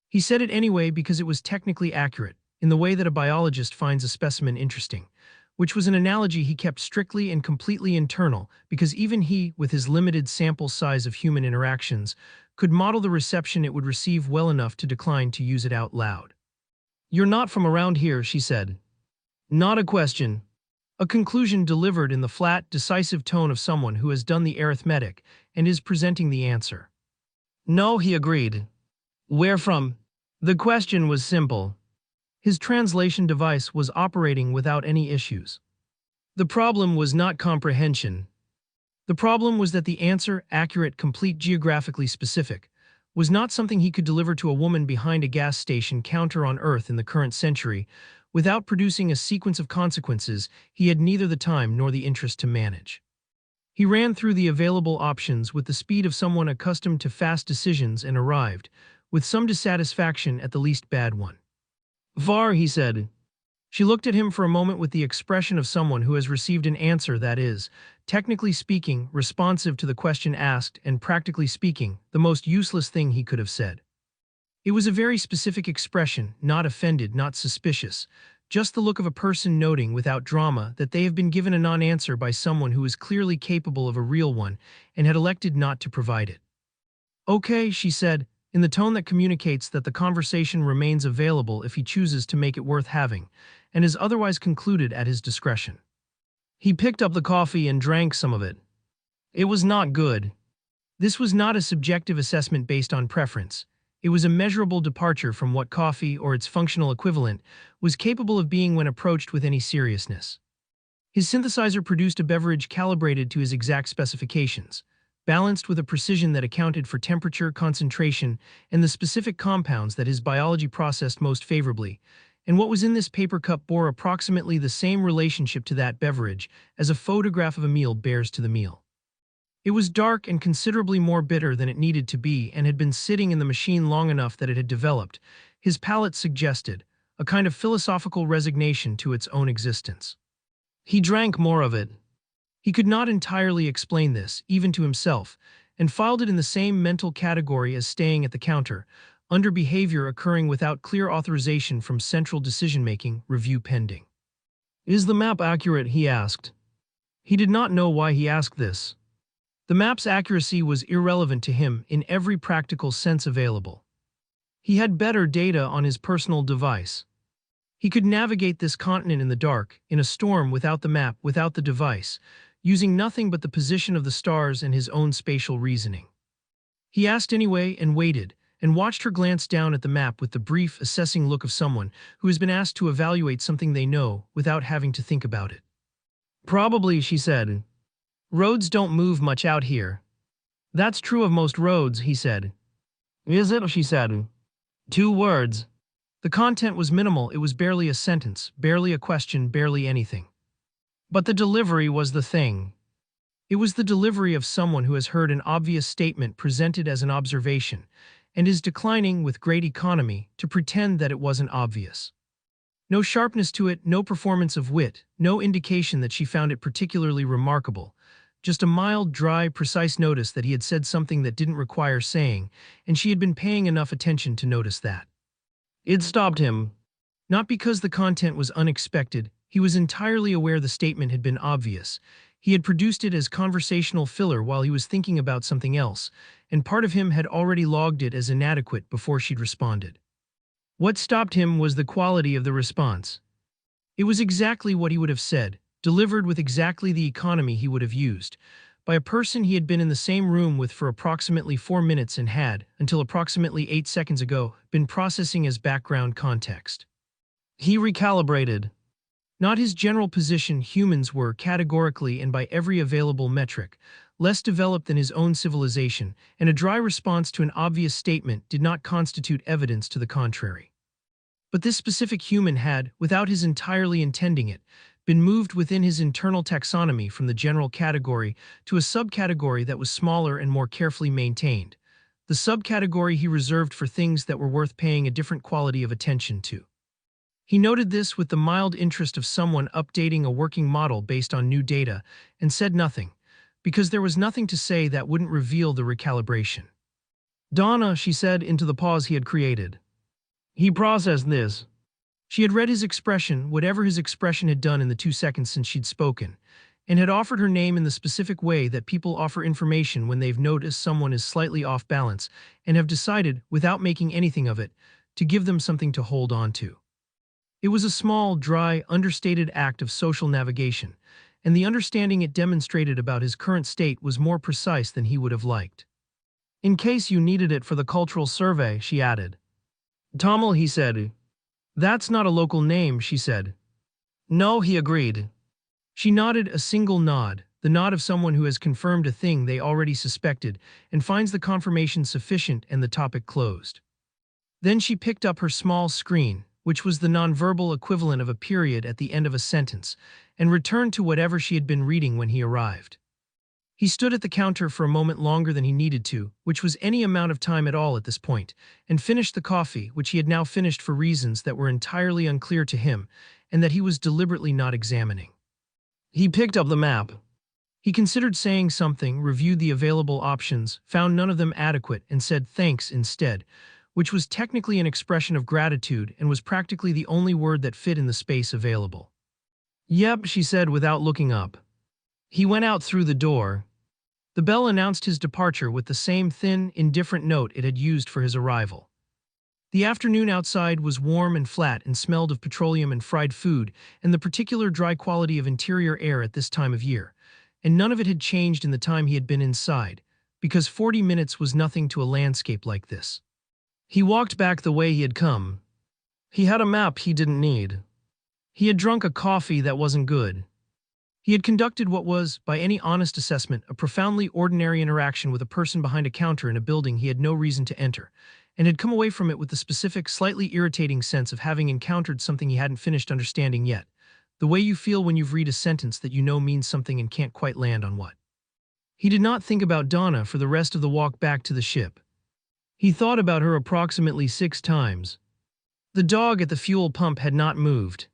He said it anyway because it was technically accurate, in the way that a biologist finds a specimen interesting, which was an analogy he kept strictly and completely internal because even he, with his limited sample size of human interactions, could model the reception it would receive well enough to decline to use it out loud. "You're not from around here," she said. "Not a question." A conclusion delivered in the flat, decisive tone of someone who has done the arithmetic and is presenting the answer. "No," he agreed. "Where from?" The question was simple. His translation device was operating without any issues. The problem was not comprehension. The problem was that the answer, accurate, complete, geographically specific, was not something he could deliver to a woman behind a gas station counter on Earth in the current century without producing a sequence of consequences he had neither the time nor the interest to manage. He ran through the available options with the speed of someone accustomed to fast decisions and arrived, with some dissatisfaction at the least bad one. "Var," he said. She looked at him for a moment with the expression of someone who has received an answer that is, technically speaking, responsive to the question asked and, practically speaking, the most useless thing he could have said. It was a very specific expression, not offended, not suspicious, just the look of a person noting without drama that they have been given a non-answer by someone who is clearly capable of a real one and had elected not to provide it. "Okay," she said, in the tone that communicates that the conversation remains available if he chooses to make it worth having, and is otherwise concluded at his discretion. He picked up the coffee and drank some of it. It was not good. This was not a subjective assessment based on preference. It was a measurable departure from what coffee, or its functional equivalent, was capable of being when approached with any seriousness. His synthesizer produced a beverage calibrated to his exact specifications, balanced with a precision that accounted for temperature, concentration, and the specific compounds that his biology processed most favorably, and what was in this paper cup bore approximately the same relationship to that beverage as a photograph of a meal bears to the meal. It was dark and considerably more bitter than it needed to be and had been sitting in the machine long enough that it had developed, his palate suggested, a kind of philosophical resignation to its own existence. He drank more of it. He could not entirely explain this, even to himself, and filed it in the same mental category as staying at the counter, under behavior occurring without clear authorization from central decision-making, review pending. "Is the map accurate?" he asked. He did not know why he asked this. The map's accuracy was irrelevant to him in every practical sense available. He had better data on his personal device. He could navigate this continent in the dark, in a storm without the map, without the device, using nothing but the position of the stars and his own spatial reasoning. He asked anyway and waited, and watched her glance down at the map with the brief, assessing look of someone who has been asked to evaluate something they know without having to think about it. Probably, she said. Roads don't move much out here. That's true of most roads, he said. Is it? She said. 2 words. The content was minimal, it was barely a sentence, barely a question, barely anything. But the delivery was the thing. It was the delivery of someone who has heard an obvious statement presented as an observation, and is declining with great economy to pretend that it wasn't obvious. No sharpness to it, no performance of wit, no indication that she found it particularly remarkable, just a mild, dry, precise notice that he had said something that didn't require saying, and she had been paying enough attention to notice that. It stopped him. Not because the content was unexpected, he was entirely aware the statement had been obvious. He had produced it as conversational filler while he was thinking about something else, and part of him had already logged it as inadequate before she'd responded. What stopped him was the quality of the response. It was exactly what he would have said, delivered with exactly the economy he would have used, by a person he had been in the same room with for approximately 4 minutes and had, until approximately 8 seconds ago, been processing as background context. He recalibrated. Not his general position, humans were, categorically and by every available metric, less developed than his own civilization, and a dry response to an obvious statement did not constitute evidence to the contrary. But this specific human had, without his entirely intending it, been moved within his internal taxonomy from the general category to a subcategory that was smaller and more carefully maintained, the subcategory he reserved for things that were worth paying a different quality of attention to. He noted this with the mild interest of someone updating a working model based on new data, and said nothing, because there was nothing to say that wouldn't reveal the recalibration. Donna, she said into the pause he had created. He processed this. She had read his expression, whatever his expression had done in the 2 seconds since she'd spoken, and had offered her name in the specific way that people offer information when they've noticed someone is slightly off balance, and have decided, without making anything of it, to give them something to hold on to. It was a small, dry, understated act of social navigation, and the understanding it demonstrated about his current state was more precise than he would have liked. In case you needed it for the cultural survey, she added. Tomil, he said. That's not a local name, she said. No, he agreed. She nodded a single nod, the nod of someone who has confirmed a thing they already suspected and finds the confirmation sufficient and the topic closed. Then she picked up her small screen, which was the nonverbal equivalent of a period at the end of a sentence, and returned to whatever she had been reading when he arrived. He stood at the counter for a moment longer than he needed to, which was any amount of time at all at this point, and finished the coffee, which he had now finished for reasons that were entirely unclear to him, and that he was deliberately not examining. He picked up the map. He considered saying something, reviewed the available options, found none of them adequate, and said thanks instead, which was technically an expression of gratitude and was practically the only word that fit in the space available. Yep, she said without looking up. He went out through the door. The bell announced his departure with the same thin, indifferent note it had used for his arrival. The afternoon outside was warm and flat and smelled of petroleum and fried food and the particular dry quality of interior air at this time of year, and none of it had changed in the time he had been inside, because 40 minutes was nothing to a landscape like this. He walked back the way he had come. He had a map he didn't need. He had drunk a coffee that wasn't good. He had conducted what was, by any honest assessment, a profoundly ordinary interaction with a person behind a counter in a building he had no reason to enter, and had come away from it with the specific, slightly irritating sense of having encountered something he hadn't finished understanding yet, the way you feel when you've read a sentence that you know means something and can't quite land on what. He did not think about Donna for the rest of the walk back to the ship. He thought about her approximately 6 times. The dog at the fuel pump had not moved.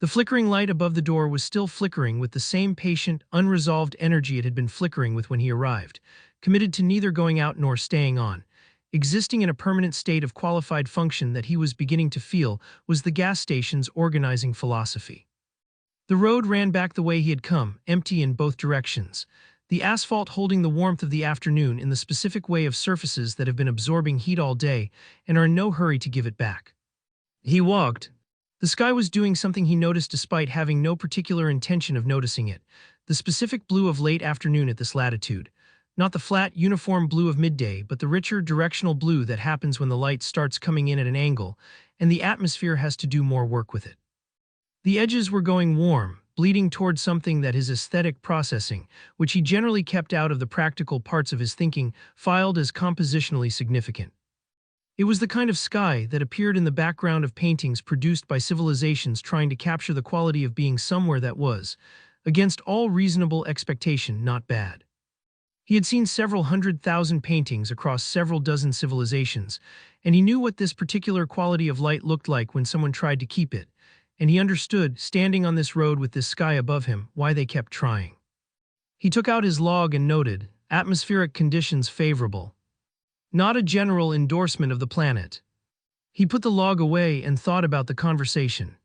The flickering light above the door was still flickering with the same patient, unresolved energy it had been flickering with when he arrived, committed to neither going out nor staying on. Existing in a permanent state of qualified function that he was beginning to feel was the gas station's organizing philosophy. The road ran back the way he had come, empty in both directions. the asphalt holding the warmth of the afternoon in the specific way of surfaces that have been absorbing heat all day and are in no hurry to give it back. He walked. The sky was doing something he noticed despite having no particular intention of noticing it, the specific blue of late afternoon at this latitude. Not the flat, uniform blue of midday, but the richer, directional blue that happens when the light starts coming in at an angle, and the atmosphere has to do more work with it. The edges were going warm, bleeding toward something that his aesthetic processing, which he generally kept out of the practical parts of his thinking, filed as compositionally significant. It was the kind of sky that appeared in the background of paintings produced by civilizations trying to capture the quality of being somewhere that was, against all reasonable expectation, not bad. He had seen several 100,000 paintings across several dozen civilizations, and he knew what this particular quality of light looked like when someone tried to keep it, and he understood, standing on this road with this sky above him, why they kept trying. He took out his log and noted, atmospheric conditions favorable. Not a general endorsement of the planet. He put the log away and thought about the conversation.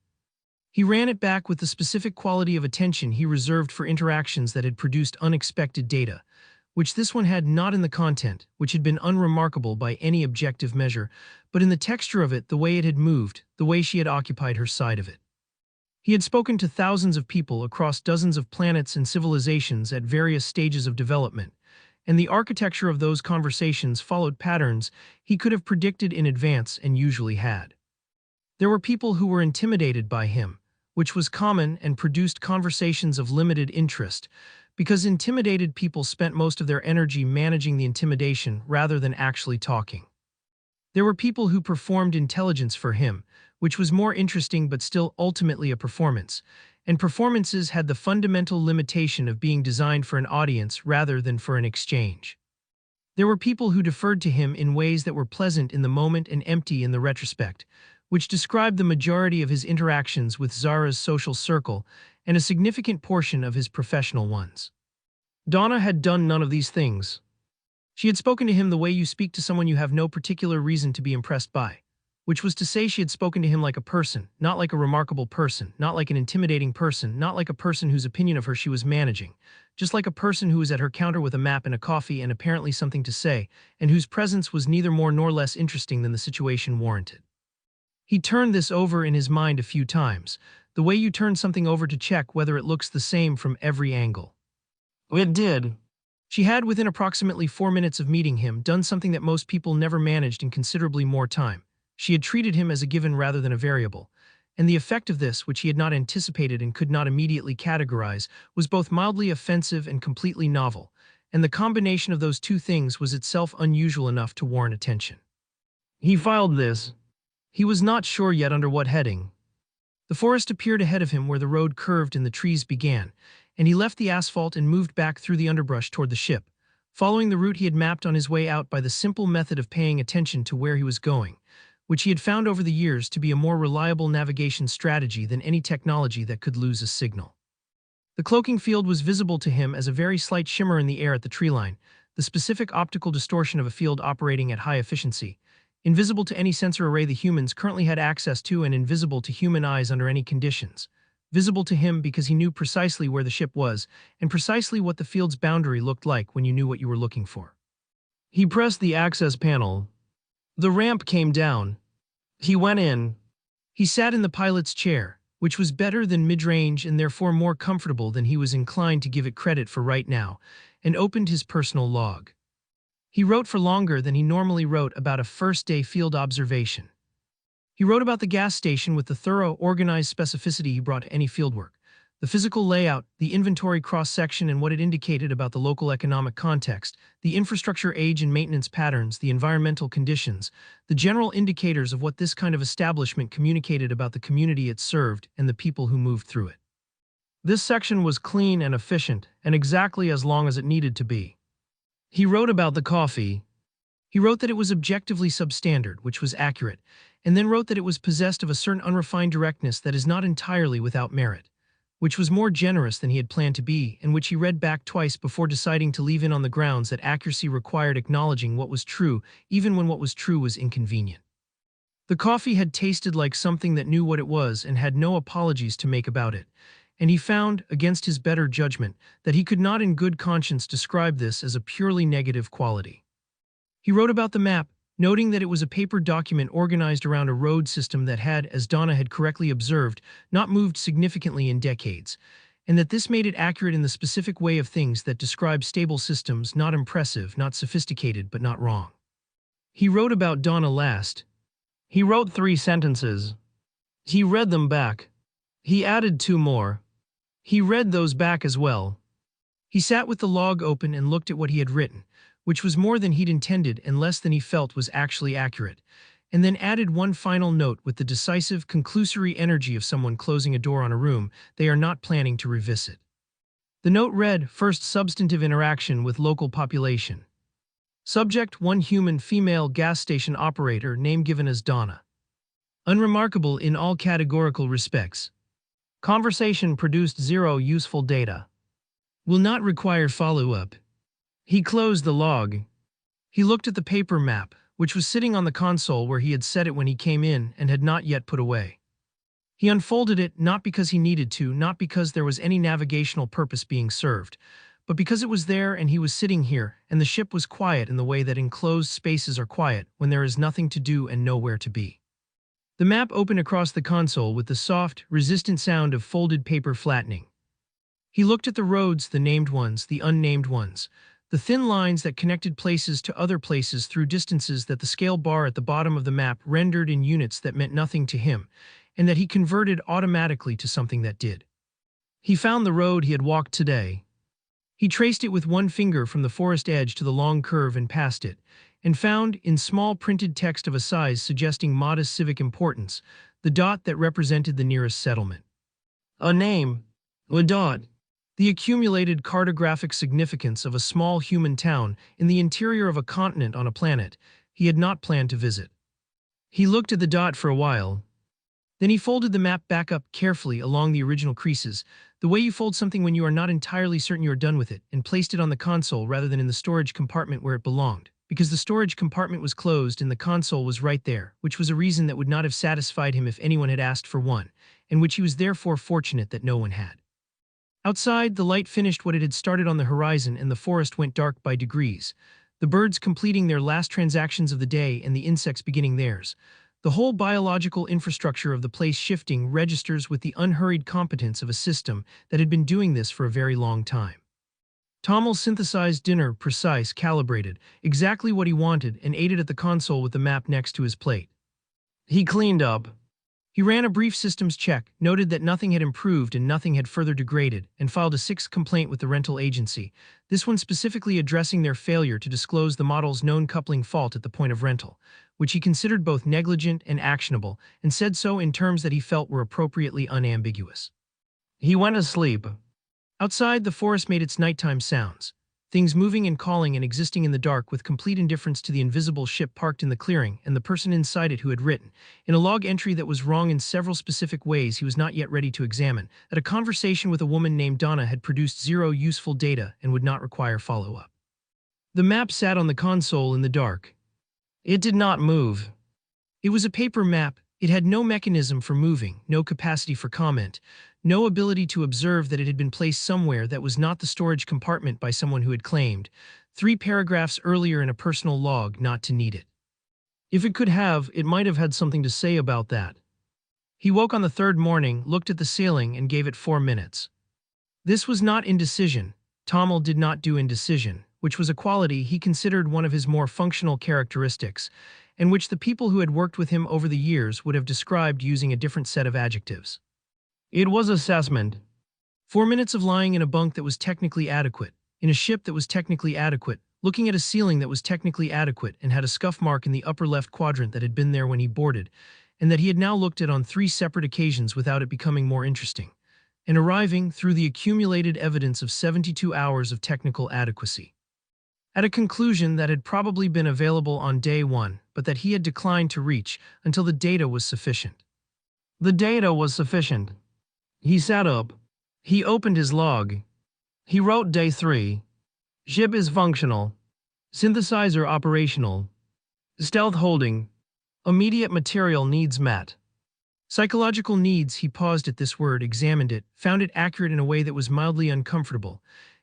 He ran it back with the specific quality of attention he reserved for interactions that had produced unexpected data, which this one had not in the content, which had been unremarkable by any objective measure, but in the texture of it, the way it had moved, the way she had occupied her side of it. He had spoken to thousands of people across dozens of planets and civilizations at various stages of development, and the architecture of those conversations followed patterns he could have predicted in advance and usually had. There were people who were intimidated by him, which was common and produced conversations of limited interest, because intimidated people spent most of their energy managing the intimidation rather than actually talking. There were people who performed intelligence for him, which was more interesting but still ultimately a performance, and performances had the fundamental limitation of being designed for an audience rather than for an exchange. There were people who deferred to him in ways that were pleasant in the moment and empty in the retrospect, which described the majority of his interactions with Zara's social circle and a significant portion of his professional ones. Donna had done none of these things. She had spoken to him the way you speak to someone you have no particular reason to be impressed by, which was to say she had spoken to him like a person, not like a remarkable person, not like an intimidating person, not like a person whose opinion of her she was managing, just like a person who was at her counter with a map and a coffee and apparently something to say, and whose presence was neither more nor less interesting than the situation warranted. He turned this over in his mind a few times, the way you turn something over to check whether it looks the same from every angle. It did. She had, within approximately 4 minutes of meeting him, done something that most people never managed in considerably more time. She had treated him as a given rather than a variable, and the effect of this, which he had not anticipated and could not immediately categorize, was both mildly offensive and completely novel, and the combination of those two things was itself unusual enough to warrant attention. He filed this. He was not sure yet under what heading. The forest appeared ahead of him where the road curved and the trees began, and he left the asphalt and moved back through the underbrush toward the ship, following the route he had mapped on his way out by the simple method of paying attention to where he was going, which he had found over the years to be a more reliable navigation strategy than any technology that could lose a signal. The cloaking field was visible to him as a very slight shimmer in the air at the treeline, the specific optical distortion of a field operating at high efficiency, invisible to any sensor array the humans currently had access to and invisible to human eyes under any conditions. Visible to him because he knew precisely where the ship was and precisely what the field's boundary looked like when you knew what you were looking for. He pressed the access panel. The ramp came down. He went in. He sat in the pilot's chair, which was better than mid-range and therefore more comfortable than he was inclined to give it credit for right now, and opened his personal log. He wrote for longer than he normally wrote about a first-day field observation. He wrote about the gas station with the thorough, organized specificity he brought to any fieldwork, the physical layout, the inventory cross-section and what it indicated about the local economic context, the infrastructure age and maintenance patterns, the environmental conditions, the general indicators of what this kind of establishment communicated about the community it served and the people who moved through it. This section was clean and efficient, and exactly as long as it needed to be. He wrote about the coffee. He wrote that it was objectively substandard, which was accurate, and then wrote that it was possessed of a certain unrefined directness that is not entirely without merit, which was more generous than he had planned to be, and which he read back twice before deciding to leave in on the grounds that accuracy required acknowledging what was true, even when what was true was inconvenient. The coffee had tasted like something that knew what it was and had no apologies to make about it, and he found, against his better judgment, that he could not in good conscience describe this as a purely negative quality. He wrote about the map, noting that it was a paper document organized around a road system that had, as Donna had correctly observed, not moved significantly in decades, and that this made it accurate in the specific way of things that describe stable systems, not impressive, not sophisticated, but not wrong. He wrote about Donna last. He wrote 3 sentences. He read them back. He added 2 more. He read those back as well. He sat with the log open and looked at what he had written, which was more than he'd intended and less than he felt was actually accurate, and then added one final note with the decisive, conclusory energy of someone closing a door on a room they are not planning to revisit. The note read, first substantive interaction with local population. Subject, 1 human female gas station operator, name given as Donna. Unremarkable in all categorical respects. Conversation produced 0 useful data. Will not require follow-up. He closed the log. He looked at the paper map, which was sitting on the console where he had set it when he came in and had not yet put away. He unfolded it not because he needed to, not because there was any navigational purpose being served, but because it was there and he was sitting here, and the ship was quiet in the way that enclosed spaces are quiet when there is nothing to do and nowhere to be. The map opened across the console with the soft, resistant sound of folded paper flattening. He looked at the roads, the named ones, the unnamed ones, the thin lines that connected places to other places through distances that the scale bar at the bottom of the map rendered in units that meant nothing to him, and that he converted automatically to something that did. He found the road he had walked today. He traced it with 1 finger from the forest edge to the long curve and past it, and found, in small printed text of a size suggesting modest civic importance, the dot that represented the nearest settlement. A name. A dot. The accumulated cartographic significance of a small human town in the interior of a continent on a planet he had not planned to visit. He looked at the dot for a while. Then he folded the map back up carefully along the original creases, the way you fold something when you are not entirely certain you are done with it, and placed it on the console rather than in the storage compartment where it belonged, because the storage compartment was closed and the console was right there, which was a reason that would not have satisfied him if anyone had asked for one, and which he was therefore fortunate that no one had. Outside, the light finished what it had started on the horizon and the forest went dark by degrees, the birds completing their last transactions of the day and the insects beginning theirs. The whole biological infrastructure of the place shifting registers with the unhurried competence of a system that had been doing this for a very long time. Tomil synthesized dinner, precise, calibrated, exactly what he wanted, and ate it at the console with the map next to his plate. He cleaned up. He ran a brief systems check, noted that nothing had improved and nothing had further degraded, and filed a 6th complaint with the rental agency, this one specifically addressing their failure to disclose the model's known coupling fault at the point of rental, which he considered both negligent and actionable, and said so in terms that he felt were appropriately unambiguous. He went asleep. Outside, the forest made its nighttime sounds, things moving and calling and existing in the dark with complete indifference to the invisible ship parked in the clearing and the person inside it who had written, in a log entry that was wrong in several specific ways he was not yet ready to examine, that a conversation with a woman named Donna had produced 0 useful data and would not require follow-up. The map sat on the console in the dark. It did not move. It was a paper map. It had no mechanism for moving, no capacity for comment, no ability to observe that it had been placed somewhere that was not the storage compartment by someone who had claimed, 3 paragraphs earlier in a personal log, not to need it. If it could have, it might have had something to say about that. He woke on the 3rd morning, looked at the ceiling, and gave it 4 minutes. This was not indecision. Tomil did not do indecision, which was a quality he considered one of his more functional characteristics, and which the people who had worked with him over the years would have described using a different set of adjectives. It was assessment. 4 minutes of lying in a bunk that was technically adequate, in a ship that was technically adequate, looking at a ceiling that was technically adequate and had a scuff mark in the upper left quadrant that had been there when he boarded, and that he had now looked at on 3 separate occasions without it becoming more interesting, and arriving, through the accumulated evidence of 72 hours of technical adequacy, at a conclusion that had probably been available on day 1, but that he had declined to reach until the data was sufficient. The data was sufficient. He sat up. He opened his log. He wrote day 3. Ship is functional. Synthesizer operational. Stealth holding. Immediate material needs met. Psychological needs, he paused at this word, examined it, found it accurate in a way that was mildly uncomfortable,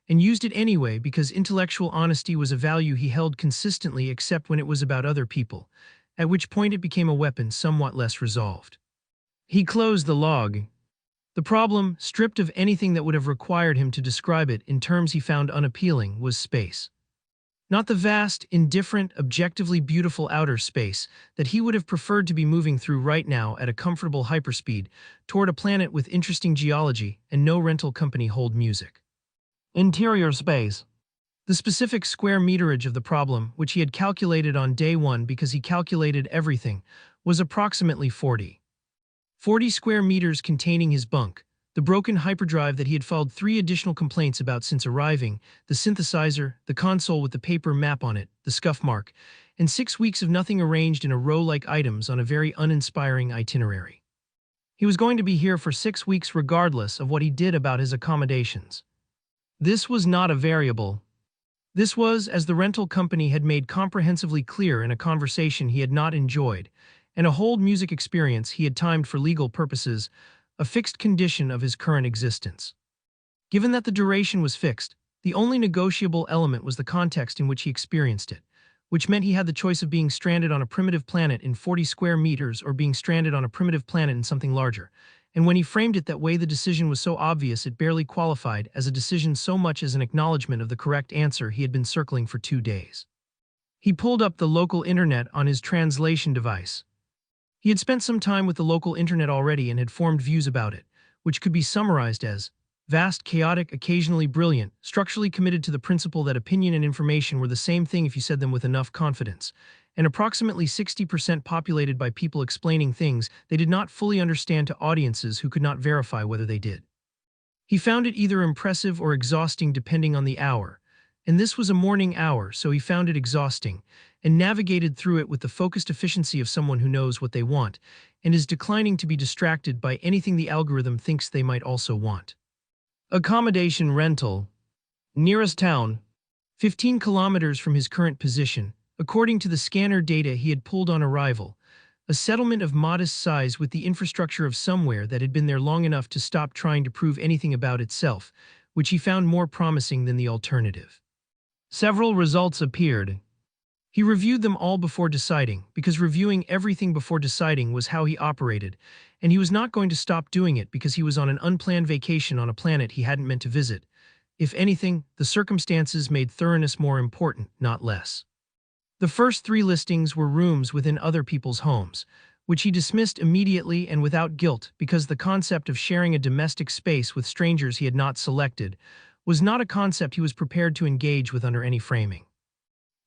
and used it anyway because intellectual honesty was a value he held consistently except when it was about other people, at which point it became a weapon somewhat less resolved. He closed the log. The problem, stripped of anything that would have required him to describe it in terms he found unappealing, was space. Not the vast, indifferent, objectively beautiful outer space that he would have preferred to be moving through right now at a comfortable hyperspeed toward a planet with interesting geology and no rental company hold music. Interior space. The specific square meterage of the problem, which he had calculated on day one because he calculated everything, was approximately 40 square meters containing his bunk, the broken hyperdrive that he had filed 3 additional complaints about since arriving, the synthesizer, the console with the paper map on it, the scuff mark, and 6 weeks of nothing arranged in a row like items on a very uninspiring itinerary. He was going to be here for 6 weeks regardless of what he did about his accommodations. This was not a variable. This was, as the rental company had made comprehensively clear in a conversation he had not enjoyed, and a whole music experience he had timed for legal purposes, a fixed condition of his current existence. Given that the duration was fixed, the only negotiable element was the context in which he experienced it, which meant he had the choice of being stranded on a primitive planet in 40 square meters or being stranded on a primitive planet in something larger. And when he framed it that way, the decision was so obvious it barely qualified as a decision so much as an acknowledgement of the correct answer he had been circling for 2 days. He pulled up the local internet on his translation device. He had spent some time with the local internet already and had formed views about it, which could be summarized as vast, chaotic, occasionally brilliant, structurally committed to the principle that opinion and information were the same thing if you said them with enough confidence, and approximately 60% populated by people explaining things they did not fully understand to audiences who could not verify whether they did. He found it either impressive or exhausting depending on the hour, and this was a morning hour, so he found it exhausting, and navigated through it with the focused efficiency of someone who knows what they want, and is declining to be distracted by anything the algorithm thinks they might also want. Accommodation rental. Nearest town. 15 kilometers from his current position, according to the scanner data he had pulled on arrival. A settlement of modest size with the infrastructure of somewhere that had been there long enough to stop trying to prove anything about itself, which he found more promising than the alternative. Several results appeared. He reviewed them all before deciding, because reviewing everything before deciding was how he operated, and he was not going to stop doing it because he was on an unplanned vacation on a planet he hadn't meant to visit. If anything, the circumstances made thoroughness more important, not less. The first 3 listings were rooms within other people's homes, which he dismissed immediately and without guilt because the concept of sharing a domestic space with strangers he had not selected was not a concept he was prepared to engage with under any framing.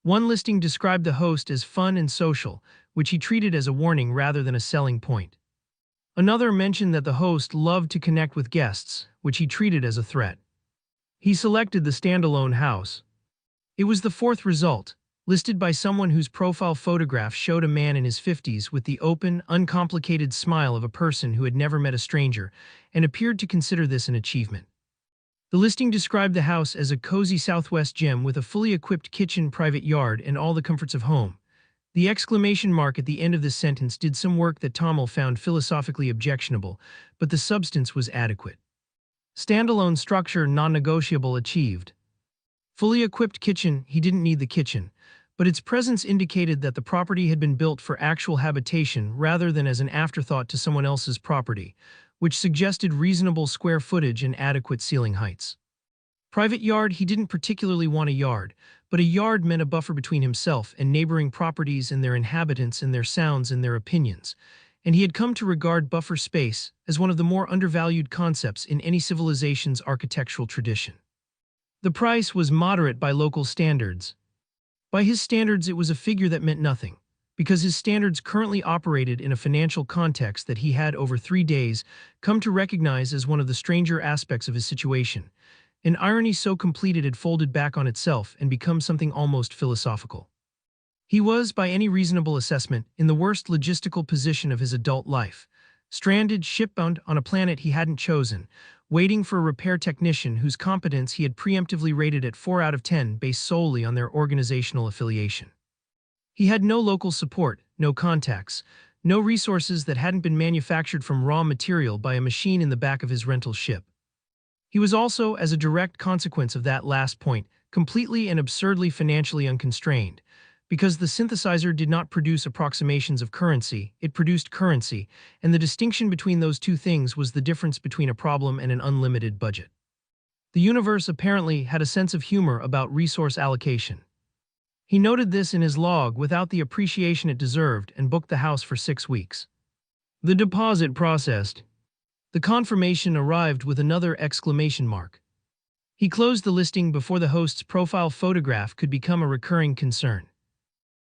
One listing described the host as fun and social, which he treated as a warning rather than a selling point. Another mentioned that the host loved to connect with guests, which he treated as a threat. He selected the standalone house. It was the 4th result, listed by someone whose profile photograph showed a man in his 50s with the open, uncomplicated smile of a person who had never met a stranger and appeared to consider this an achievement. The listing described the house as a cozy southwest gem with a fully equipped kitchen, private yard, and all the comforts of home. The exclamation mark at the end of this sentence did some work that Tomil found philosophically objectionable, but the substance was adequate. Standalone structure non-negotiable achieved. Fully equipped kitchen, he didn't need the kitchen, but its presence indicated that the property had been built for actual habitation rather than as an afterthought to someone else's property, which suggested reasonable square footage and adequate ceiling heights. Private yard, he didn't particularly want a yard, but a yard meant a buffer between himself and neighboring properties and their inhabitants and their sounds and their opinions, and he had come to regard buffer space as one of the more undervalued concepts in any civilization's architectural tradition. The price was moderate by local standards. By his standards, it was a figure that meant nothing, because his standards currently operated in a financial context that he had over 3 days come to recognize as one of the stranger aspects of his situation. An irony so complete it had folded back on itself and become something almost philosophical. He was, by any reasonable assessment, in the worst logistical position of his adult life, stranded, shipbound on a planet he hadn't chosen, waiting for a repair technician whose competence he had preemptively rated at 4 out of 10 based solely on their organizational affiliation. He had no local support, no contacts, no resources that hadn't been manufactured from raw material by a machine in the back of his rental ship. He was also, as a direct consequence of that last point, completely and absurdly financially unconstrained. Because the synthesizer did not produce approximations of currency, it produced currency, and the distinction between those two things was the difference between a problem and an unlimited budget. The universe apparently had a sense of humor about resource allocation. He noted this in his log without the appreciation it deserved and booked the house for 6 weeks. The deposit processed. The confirmation arrived with another exclamation mark. He closed the listing before the host's profile photograph could become a recurring concern.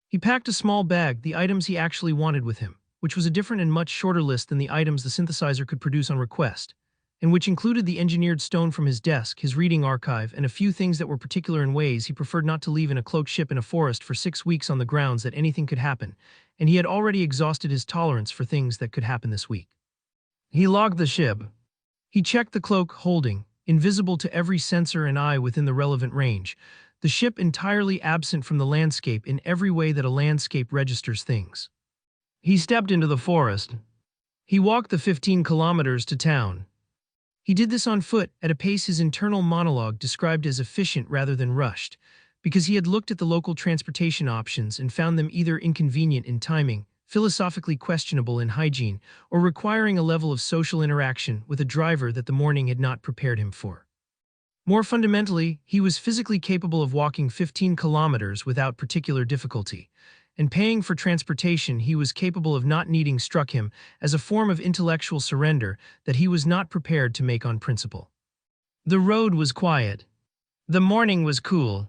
He packed a small bag, the items he actually wanted with him, which was a different and much shorter list than the items the synthesizer could produce on request, and which included the engineered stone from his desk, his reading archive, and a few things that were particular in ways he preferred not to leave in a cloaked ship in a forest for 6 weeks on the grounds that anything could happen, and he had already exhausted his tolerance for things that could happen this week. He logged the ship. He checked the cloak, holding, invisible to every sensor and eye within the relevant range, the ship entirely absent from the landscape in every way that a landscape registers things. He stepped into the forest. He walked the 15 kilometers to town. He did this on foot, at a pace his internal monologue described as efficient rather than rushed, because he had looked at the local transportation options and found them either inconvenient in timing, philosophically questionable in hygiene, or requiring a level of social interaction with a driver that the morning had not prepared him for. More fundamentally, he was physically capable of walking 15 kilometers without particular difficulty, and paying for transportation he was capable of not needing struck him as a form of intellectual surrender that he was not prepared to make on principle. The road was quiet. The morning was cool.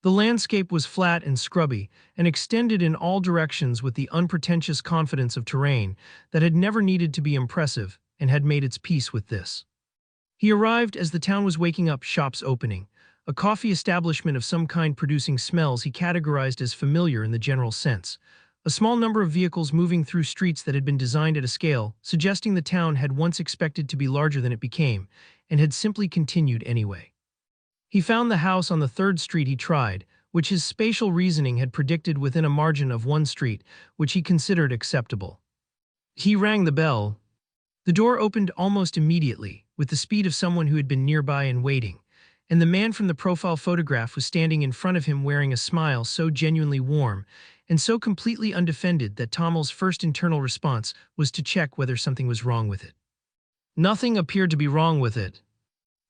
The landscape was flat and scrubby, and extended in all directions with the unpretentious confidence of terrain that had never needed to be impressive and had made its peace with this. He arrived as the town was waking up, shops opening, a coffee establishment of some kind producing smells he categorized as familiar in the general sense, a small number of vehicles moving through streets that had been designed at a scale, suggesting the town had once expected to be larger than it became, and had simply continued anyway. He found the house on the third street he tried, which his spatial reasoning had predicted within a margin of one street, which he considered acceptable. He rang the bell. The door opened almost immediately, with the speed of someone who had been nearby and waiting, and the man from the profile photograph was standing in front of him wearing a smile so genuinely warm and so completely undefended that Tomil's first internal response was to check whether something was wrong with it. Nothing appeared to be wrong with it.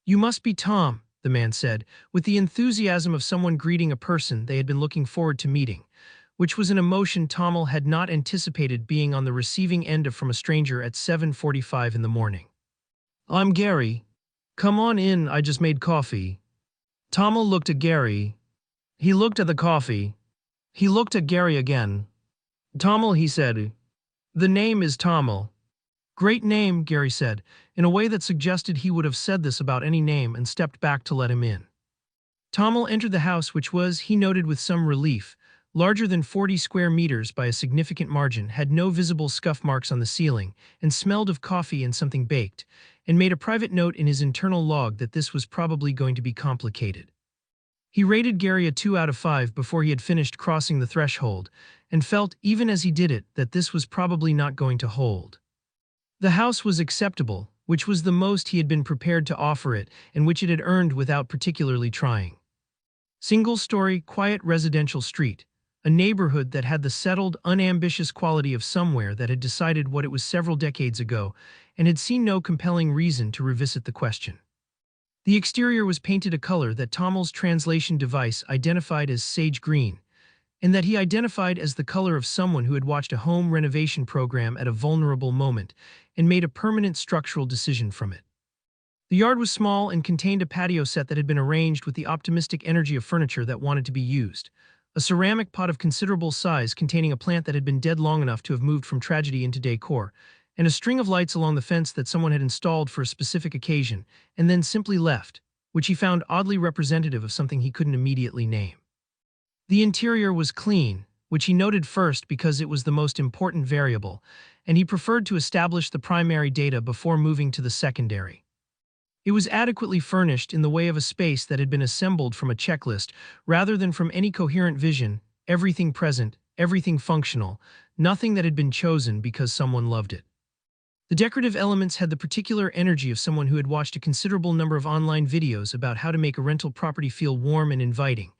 "You must be Tom," the man said, with the enthusiasm of someone greeting a person they had been looking forward to meeting, which was an emotion Tomil had not anticipated being on the receiving end of from a stranger at 7:45 in the morning. "I'm Gary. Come on in, I just made coffee." Tomil looked at Gary. He looked at the coffee. He looked at Gary again. "Tomil," he said. "The name is Tomil." "Great name," Gary said, in a way that suggested he would have said this about any name, and stepped back to let him in. Tomil entered the house, which was, he noted with some relief, larger than 40 square meters by a significant margin, had no visible scuff marks on the ceiling, and smelled of coffee and something baked, and made a private note in his internal log that this was probably going to be complicated. He rated Gary a 2 out of 5 before he had finished crossing the threshold, and felt, even as he did it, that this was probably not going to hold. The house was acceptable, which was the most he had been prepared to offer it, and which it had earned without particularly trying. Single-story, quiet residential street, a neighborhood that had the settled, unambitious quality of somewhere that had decided what it was several decades ago, and had seen no compelling reason to revisit the question. The exterior was painted a color that Tomil's translation device identified as sage green, and that he identified as the color of someone who had watched a home renovation program at a vulnerable moment and made a permanent structural decision from it. The yard was small and contained a patio set that had been arranged with the optimistic energy of furniture that wanted to be used, a ceramic pot of considerable size containing a plant that had been dead long enough to have moved from tragedy into decor, and a string of lights along the fence that someone had installed for a specific occasion and then simply left, which he found oddly representative of something he couldn't immediately name. The interior was clean, which he noted first because it was the most important variable, and he preferred to establish the primary data before moving to the secondary. It was adequately furnished in the way of a space that had been assembled from a checklist rather than from any coherent vision, everything present, everything functional, nothing that had been chosen because someone loved it. The decorative elements had the particular energy of someone who had watched a considerable number of online videos about how to make a rental property feel warm and inviting,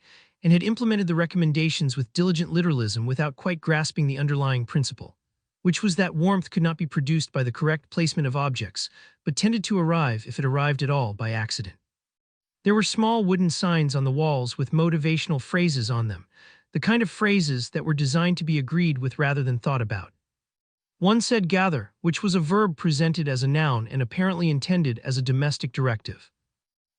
and had implemented the recommendations with diligent literalism without quite grasping the underlying principle, which was that warmth could not be produced by the correct placement of objects, but tended to arrive, if it arrived at all, by accident. There were small wooden signs on the walls with motivational phrases on them, the kind of phrases that were designed to be agreed with rather than thought about. One said gather, which was a verb presented as a noun and apparently intended as a domestic directive.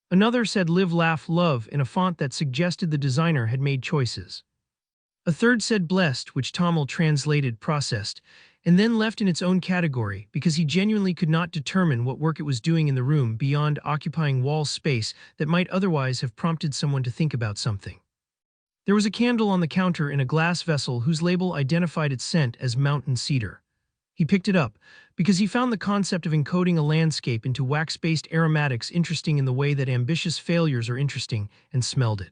Another said live, laugh, love in a font that suggested the designer had made choices. A third said blessed, which Tomil translated processed, and then left in its own category because he genuinely could not determine what work it was doing in the room beyond occupying wall space that might otherwise have prompted someone to think about something. There was a candle on the counter in a glass vessel whose label identified its scent as mountain cedar. He picked it up because he found the concept of encoding a landscape into wax-based aromatics interesting in the way that ambitious failures are interesting, and smelled it.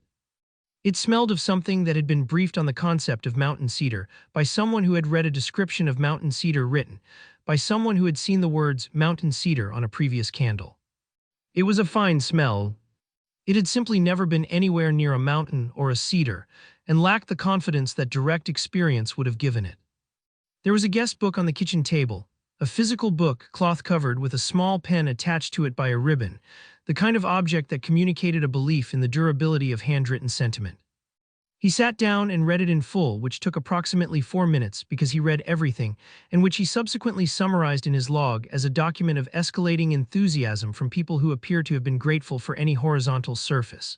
It smelled of something that had been briefed on the concept of mountain cedar by someone who had read a description of mountain cedar written by someone who had seen the words mountain cedar on a previous candle. It was a fine smell. It had simply never been anywhere near a mountain or a cedar, and lacked the confidence that direct experience would have given it. There was a guest book on the kitchen table, a physical book, cloth-covered with a small pen attached to it by a ribbon, the kind of object that communicated a belief in the durability of handwritten sentiment. He sat down and read it in full, which took approximately 4 minutes because he read everything, and which he subsequently summarized in his log as a document of escalating enthusiasm from people who appear to have been grateful for any horizontal surface.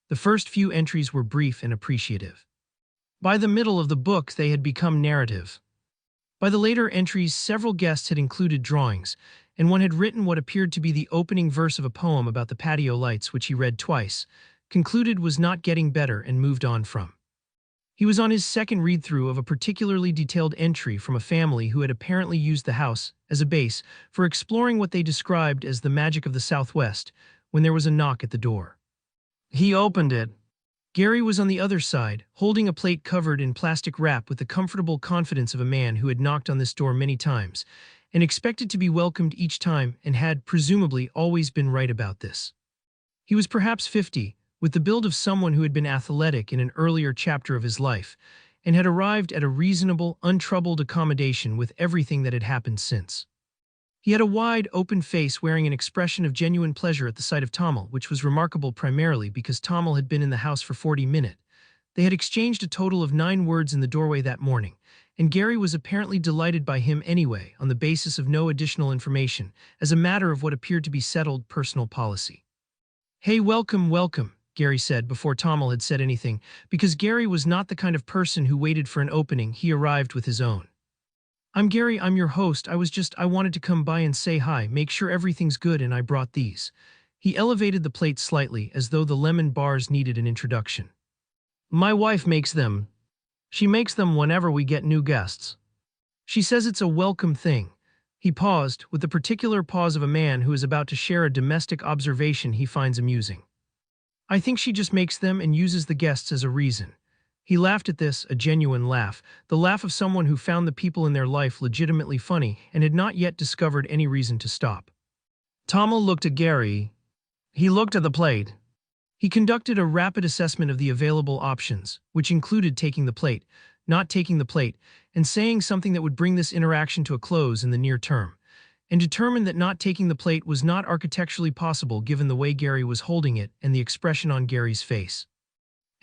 The first few entries were brief and appreciative. By the middle of the book, they had become narrative. By the later entries, several guests had included drawings, and one had written what appeared to be the opening verse of a poem about the patio lights, which he read twice, concluded was not getting better, and moved on from. He was on his second read-through of a particularly detailed entry from a family who had apparently used the house as a base for exploring what they described as the magic of the Southwest, when there was a knock at the door. He opened it. Gary was on the other side, holding a plate covered in plastic wrap with the comfortable confidence of a man who had knocked on this door many times, and expected to be welcomed each time and had, presumably, always been right about this. He was perhaps 50, with the build of someone who had been athletic in an earlier chapter of his life, and had arrived at a reasonable, untroubled accommodation with everything that had happened since. He had a wide, open face wearing an expression of genuine pleasure at the sight of Tomil, which was remarkable primarily because Tomil had been in the house for 40 minutes. They had exchanged a total of 9 words in the doorway that morning, and Gary was apparently delighted by him anyway, on the basis of no additional information, as a matter of what appeared to be settled personal policy. "Hey, welcome, welcome," Gary said before Tomil had said anything, because Gary was not the kind of person who waited for an opening. He arrived with his own. "I'm Gary, I'm your host. I wanted to come by and say hi, make sure everything's good, and I brought these." He elevated the plate slightly, as though the lemon bars needed an introduction. "My wife makes them. She makes them whenever we get new guests. She says it's a welcome thing." He paused, with the particular pause of a man who is about to share a domestic observation he finds amusing. "I think she just makes them and uses the guests as a reason." He laughed at this, a genuine laugh, the laugh of someone who found the people in their life legitimately funny and had not yet discovered any reason to stop. Tomil looked at Gary. He looked at the plate. He conducted a rapid assessment of the available options, which included taking the plate, not taking the plate, and saying something that would bring this interaction to a close in the near term, and determined that not taking the plate was not architecturally possible given the way Gary was holding it and the expression on Gary's face.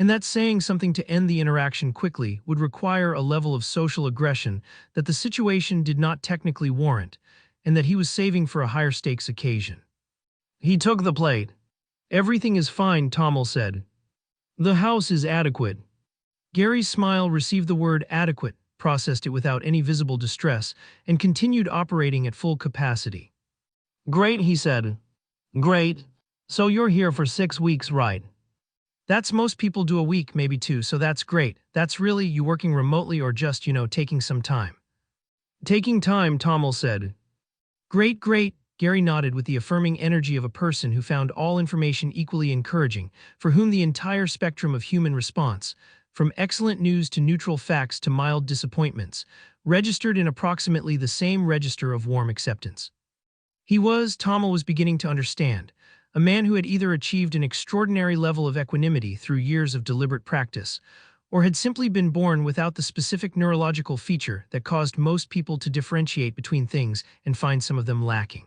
And that saying something to end the interaction quickly would require a level of social aggression that the situation did not technically warrant, and that he was saving for a higher stakes occasion. He took the plate. "Everything is fine," Tomil said. "The house is adequate." Gary's smile received the word adequate, processed it without any visible distress, and continued operating at full capacity. "Great," he said. "Great. So you're here for 6 weeks, right? That's most people do a week, maybe 2, so that's great. That's really you working remotely or just, taking some time?" "Taking time," Tomil said. "Great, great." Gary nodded with the affirming energy of a person who found all information equally encouraging, for whom the entire spectrum of human response, from excellent news to neutral facts to mild disappointments, registered in approximately the same register of warm acceptance. Tomil was beginning to understand, a man who had either achieved an extraordinary level of equanimity through years of deliberate practice, or had simply been born without the specific neurological feature that caused most people to differentiate between things and find some of them lacking.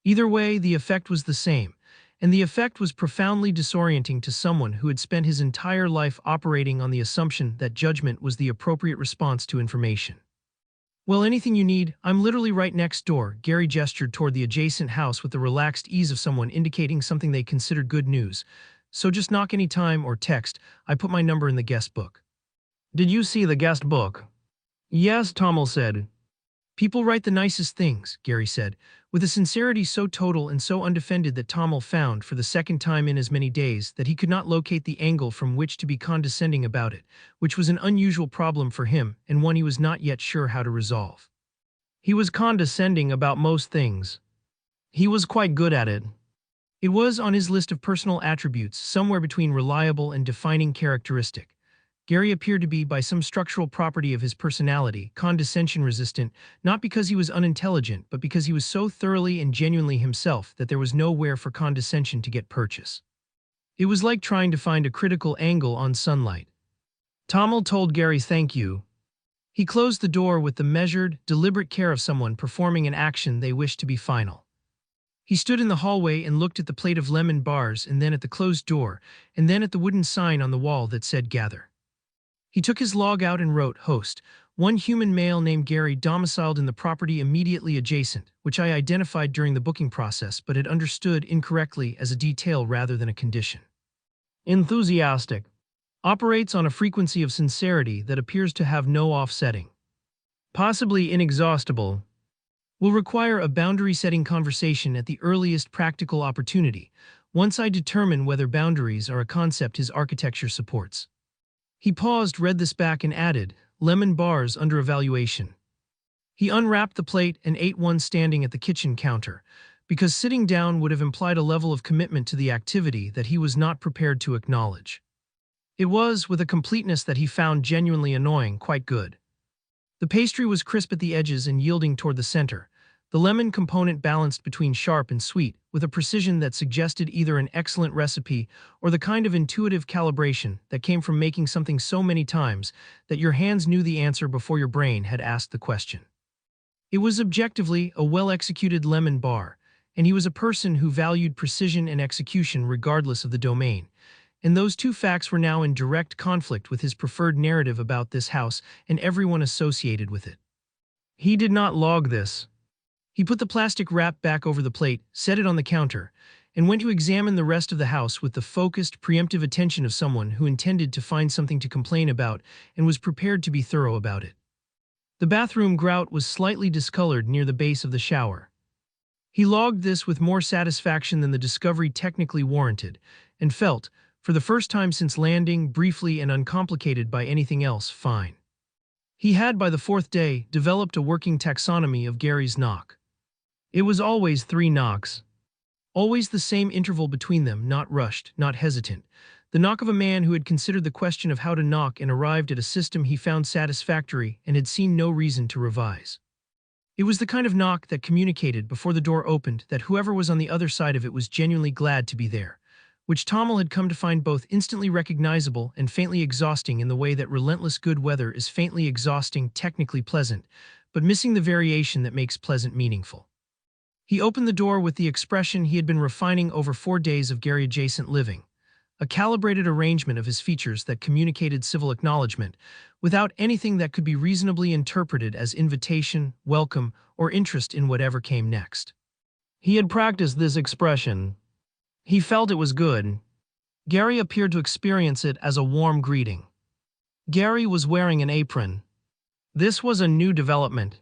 Either way, the effect was the same, and the effect was profoundly disorienting to someone who had spent his entire life operating on the assumption that judgment was the appropriate response to information. "Well, anything you need, I'm literally right next door." Gary gestured toward the adjacent house with the relaxed ease of someone indicating something they considered good news. "So just knock any time or text. I put my number in the guest book." "Did you see the guest book?" "Yes," Tomil said. "People write the nicest things," Gary said, with a sincerity so total and so undefended that Tomil found, for the second time in as many days, that he could not locate the angle from which to be condescending about it, which was an unusual problem for him and one he was not yet sure how to resolve. He was condescending about most things. He was quite good at it. It was on his list of personal attributes, somewhere between reliable and defining characteristic. Gary appeared to be, by some structural property of his personality, condescension-resistant, not because he was unintelligent, but because he was so thoroughly and genuinely himself that there was nowhere for condescension to get purchase. It was like trying to find a critical angle on sunlight. Tomil told Gary thank you. He closed the door with the measured, deliberate care of someone performing an action they wished to be final. He stood in the hallway and looked at the plate of lemon bars and then at the closed door, and then at the wooden sign on the wall that said gather. He took his log out and wrote, "Host, one human male named Gary domiciled in the property immediately adjacent," which I identified during the booking process but had understood incorrectly as a detail rather than a condition. "Enthusiastic. Operates on a frequency of sincerity that appears to have no offsetting. Possibly inexhaustible. Will require a boundary-setting conversation at the earliest practical opportunity, once I determine whether boundaries are a concept his architecture supports." He paused, read this back, and added, "Lemon bars under evaluation." He unwrapped the plate and ate one standing at the kitchen counter, because sitting down would have implied a level of commitment to the activity that he was not prepared to acknowledge. It was, with a completeness that he found genuinely annoying, quite good. The pastry was crisp at the edges and yielding toward the center, the lemon component balanced between sharp and sweet, with a precision that suggested either an excellent recipe or the kind of intuitive calibration that came from making something so many times that your hands knew the answer before your brain had asked the question. It was objectively a well-executed lemon bar, and he was a person who valued precision and execution regardless of the domain, and those two facts were now in direct conflict with his preferred narrative about this house and everyone associated with it. He did not log this. He put the plastic wrap back over the plate, set it on the counter, and went to examine the rest of the house with the focused, preemptive attention of someone who intended to find something to complain about and was prepared to be thorough about it. The bathroom grout was slightly discolored near the base of the shower. He logged this with more satisfaction than the discovery technically warranted, and felt, for the first time since landing, briefly and uncomplicated by anything else, fine. He had, by the fourth day, developed a working taxonomy of Gary's knock. It was always 3 knocks. Always the same interval between them, not rushed, not hesitant. The knock of a man who had considered the question of how to knock and arrived at a system he found satisfactory and had seen no reason to revise. It was the kind of knock that communicated before the door opened that whoever was on the other side of it was genuinely glad to be there, which Tomil had come to find both instantly recognizable and faintly exhausting in the way that relentless good weather is faintly exhausting, technically pleasant, but missing the variation that makes pleasant meaningful. He opened the door with the expression he had been refining over 4 days of Gary-adjacent living, a calibrated arrangement of his features that communicated civil acknowledgement, without anything that could be reasonably interpreted as invitation, welcome, or interest in whatever came next. He had practiced this expression. He felt it was good. Gary appeared to experience it as a warm greeting. Gary was wearing an apron. This was a new development.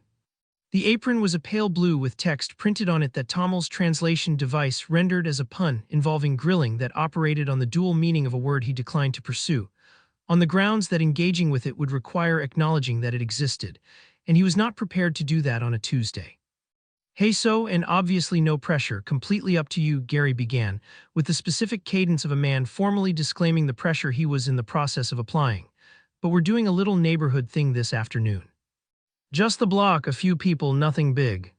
The apron was a pale blue with text printed on it that Tomil's translation device rendered as a pun involving grilling that operated on the dual meaning of a word he declined to pursue, on the grounds that engaging with it would require acknowledging that it existed, and he was not prepared to do that on a Tuesday. "Hey so, and obviously no pressure, completely up to you," Gary began, with the specific cadence of a man formally disclaiming the pressure he was in the process of applying. but we're doing a little neighborhood thing this afternoon. Just the block, a few people, nothing big.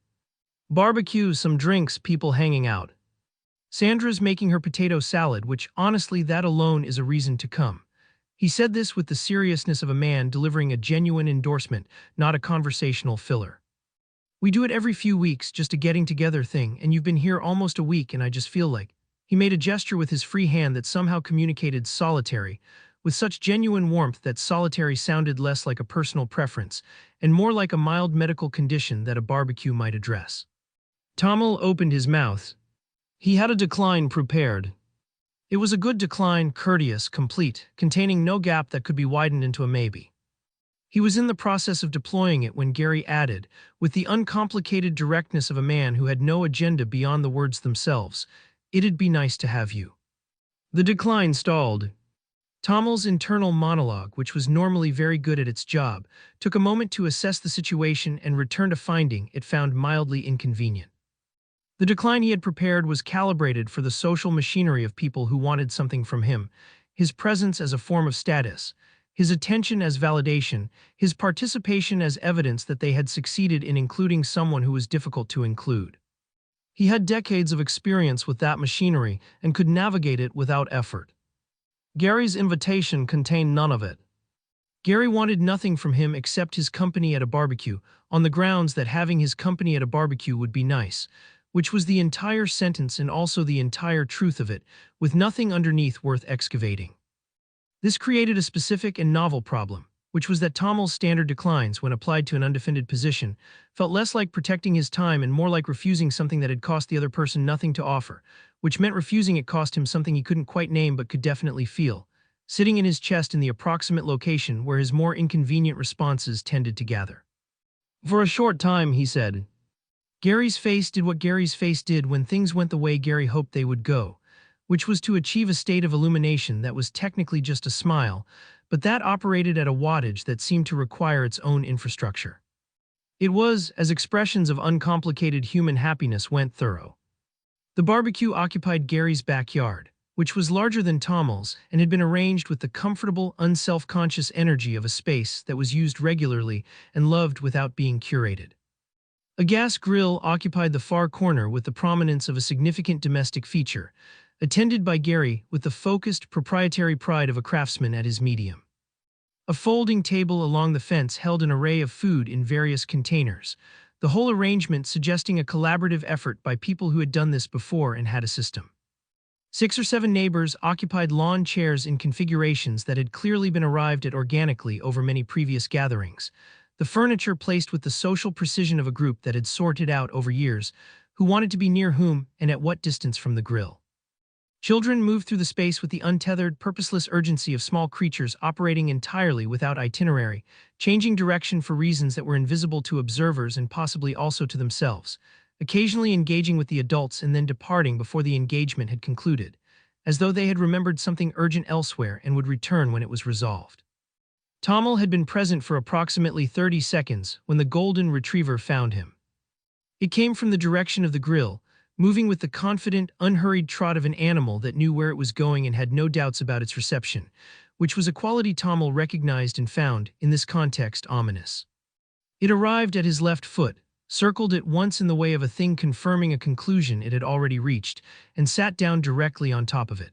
Barbecue, some drinks, people hanging out. Sandra's making her potato salad, which honestly, that alone is a reason to come. He said this with the seriousness of a man delivering a genuine endorsement, not a conversational filler. We do it every few weeks, just a getting together thing, and you've been here almost a week and I just feel like… He made a gesture with his free hand that somehow communicated solitary, with such genuine warmth that solitary sounded less like a personal preference and more like a mild medical condition that a barbecue might address. Tomil opened his mouth. He had a decline prepared. It was a good decline, courteous, complete, containing no gap that could be widened into a maybe. He was in the process of deploying it when Gary added, with the uncomplicated directness of a man who had no agenda beyond the words themselves, "It'd be nice to have you." The decline stalled. Tomil's internal monologue, which was normally very good at its job, took a moment to assess the situation and return a finding it found mildly inconvenient. The decline he had prepared was calibrated for the social machinery of people who wanted something from him, his presence as a form of status, his attention as validation, his participation as evidence that they had succeeded in including someone who was difficult to include. He had decades of experience with that machinery and could navigate it without effort. Gary's invitation contained none of it. Gary wanted nothing from him except his company at a barbecue, on the grounds that having his company at a barbecue would be nice, which was the entire sentence and also the entire truth of it, with nothing underneath worth excavating. This created a specific and novel problem, which was that Tomil's standard declines, when applied to an undefended position, felt less like protecting his time and more like refusing something that had cost the other person nothing to offer, which meant refusing it cost him something he couldn't quite name but could definitely feel, sitting in his chest in the approximate location where his more inconvenient responses tended to gather. For a short time, he said. Gary's face did what Gary's face did when things went the way Gary hoped they would go, which was to achieve a state of illumination that was technically just a smile, but that operated at a wattage that seemed to require its own infrastructure. It was, as expressions of uncomplicated human happiness went, thorough. The barbecue occupied Gary's backyard, which was larger than Tomil's and had been arranged with the comfortable, unself-conscious energy of a space that was used regularly and loved without being curated. A gas grill occupied the far corner with the prominence of a significant domestic feature, attended by Gary with the focused, proprietary pride of a craftsman at his medium. A folding table along the fence held an array of food in various containers, the whole arrangement suggesting a collaborative effort by people who had done this before and had a system. 6 or 7 neighbors occupied lawn chairs in configurations that had clearly been arrived at organically over many previous gatherings, the furniture placed with the social precision of a group that had sorted out over years who wanted to be near whom and at what distance from the grill. Children moved through the space with the untethered, purposeless urgency of small creatures operating entirely without itinerary, changing direction for reasons that were invisible to observers and possibly also to themselves, occasionally engaging with the adults and then departing before the engagement had concluded, as though they had remembered something urgent elsewhere and would return when it was resolved. Tomil had been present for approximately 30 seconds when the golden retriever found him. It came from the direction of the grill, moving with the confident, unhurried trot of an animal that knew where it was going and had no doubts about its reception, which was a quality Tomil recognized and found, in this context, ominous. It arrived at his left foot, circled it once in the way of a thing confirming a conclusion it had already reached, and sat down directly on top of it.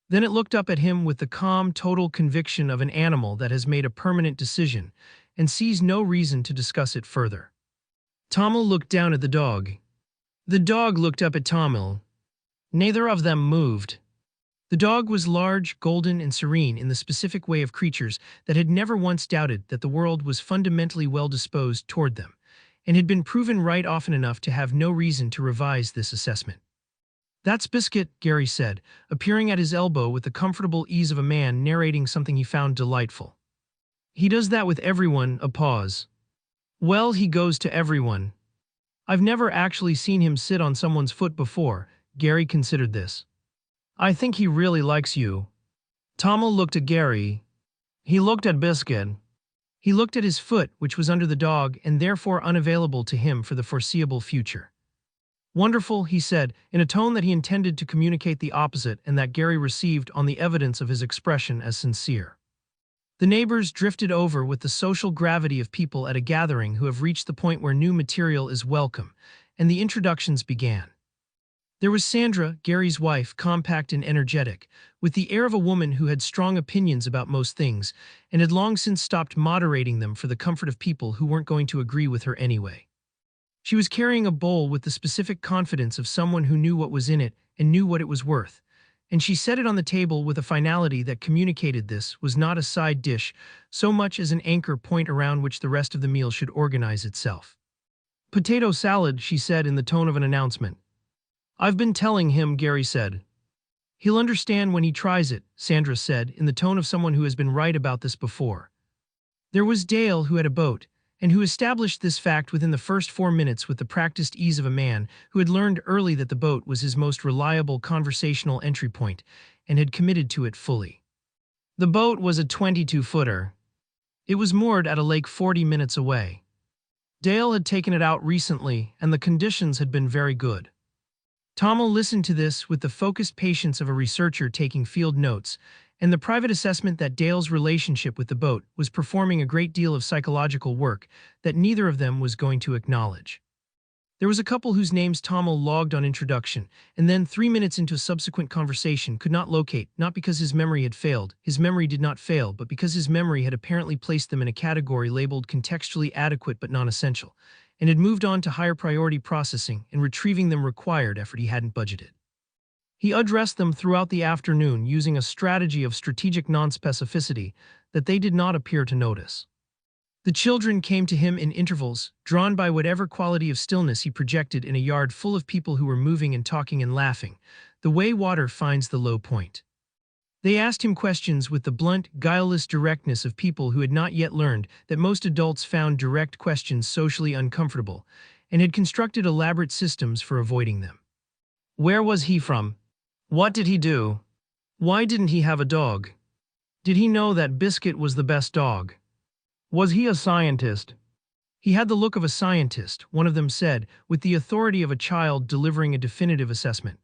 Then it looked up at him with the calm, total conviction of an animal that has made a permanent decision and sees no reason to discuss it further. Tomil looked down at the dog. The dog looked up at Tomil. Neither of them moved. The dog was large, golden, and serene in the specific way of creatures that had never once doubted that the world was fundamentally well-disposed toward them, and had been proven right often enough to have no reason to revise this assessment. "That's Biscuit," Gary said, appearing at his elbow with the comfortable ease of a man narrating something he found delightful. "He does that with everyone." A pause. "Well, he goes to everyone. I've never actually seen him sit on someone's foot before." Gary considered this. "I think he really likes you." Tomil looked at Gary. He looked at Biscuit. He looked at his foot, which was under the dog and therefore unavailable to him for the foreseeable future. "Wonderful," he said, in a tone that he intended to communicate the opposite and that Gary received on the evidence of his expression as sincere. The neighbors drifted over with the social gravity of people at a gathering who have reached the point where new material is welcome, and the introductions began. There was Sandra, Gary's wife, compact and energetic, with the air of a woman who had strong opinions about most things, and had long since stopped moderating them for the comfort of people who weren't going to agree with her anyway. She was carrying a bowl with the specific confidence of someone who knew what was in it and knew what it was worth, and she set it on the table with a finality that communicated this was not a side dish so much as an anchor point around which the rest of the meal should organize itself. "Potato salad," she said in the tone of an announcement. "I've been telling him," Gary said. "He'll understand when he tries it," Sandra said in the tone of someone who has been right about this before. There was Dale, who had a boat, and who established this fact within the first 4 minutes with the practiced ease of a man who had learned early that the boat was his most reliable conversational entry point and had committed to it fully. The boat was a 22-footer. It was moored at a lake 40 minutes away. Dale had taken it out recently, and the conditions had been very good. Tomil listened to this with the focused patience of a researcher taking field notes, and the private assessment that Dale's relationship with the boat was performing a great deal of psychological work that neither of them was going to acknowledge. There was a couple whose names Tomil logged on introduction, and then 3 minutes into a subsequent conversation could not locate, not because his memory had failed, his memory did not fail, but because his memory had apparently placed them in a category labeled contextually adequate but non-essential, and had moved on to higher priority processing, and retrieving them required effort he hadn't budgeted. He addressed them throughout the afternoon using a strategy of strategic non-specificity that they did not appear to notice. The children came to him in intervals, drawn by whatever quality of stillness he projected in a yard full of people who were moving and talking and laughing, the way water finds the low point. They asked him questions with the blunt, guileless directness of people who had not yet learned that most adults found direct questions socially uncomfortable, and had constructed elaborate systems for avoiding them. Where was he from? What did he do? Why didn't he have a dog? Did he know that Biscuit was the best dog? Was he a scientist? He had the look of a scientist, one of them said, with the authority of a child delivering a definitive assessment.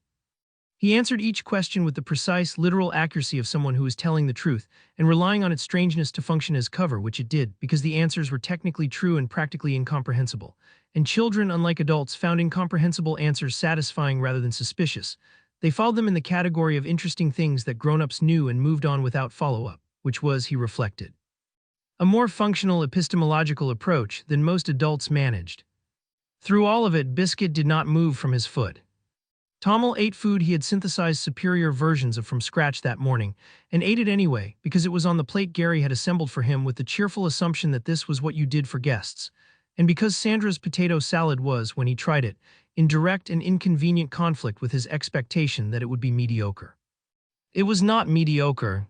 He answered each question with the precise, literal accuracy of someone who was telling the truth, and relying on its strangeness to function as cover, which it did, because the answers were technically true and practically incomprehensible. And children, unlike adults, found incomprehensible answers satisfying rather than suspicious. They followed them in the category of interesting things that grown-ups knew and moved on without follow-up, which was, he reflected, a more functional epistemological approach than most adults managed. Through all of it, Biscuit did not move from his foot. Tomil ate food he had synthesized superior versions of from scratch that morning, and ate it anyway because it was on the plate Gary had assembled for him with the cheerful assumption that this was what you did for guests, and because Sandra's potato salad was, when he tried it, in direct and inconvenient conflict with his expectation that it would be mediocre. It was not mediocre.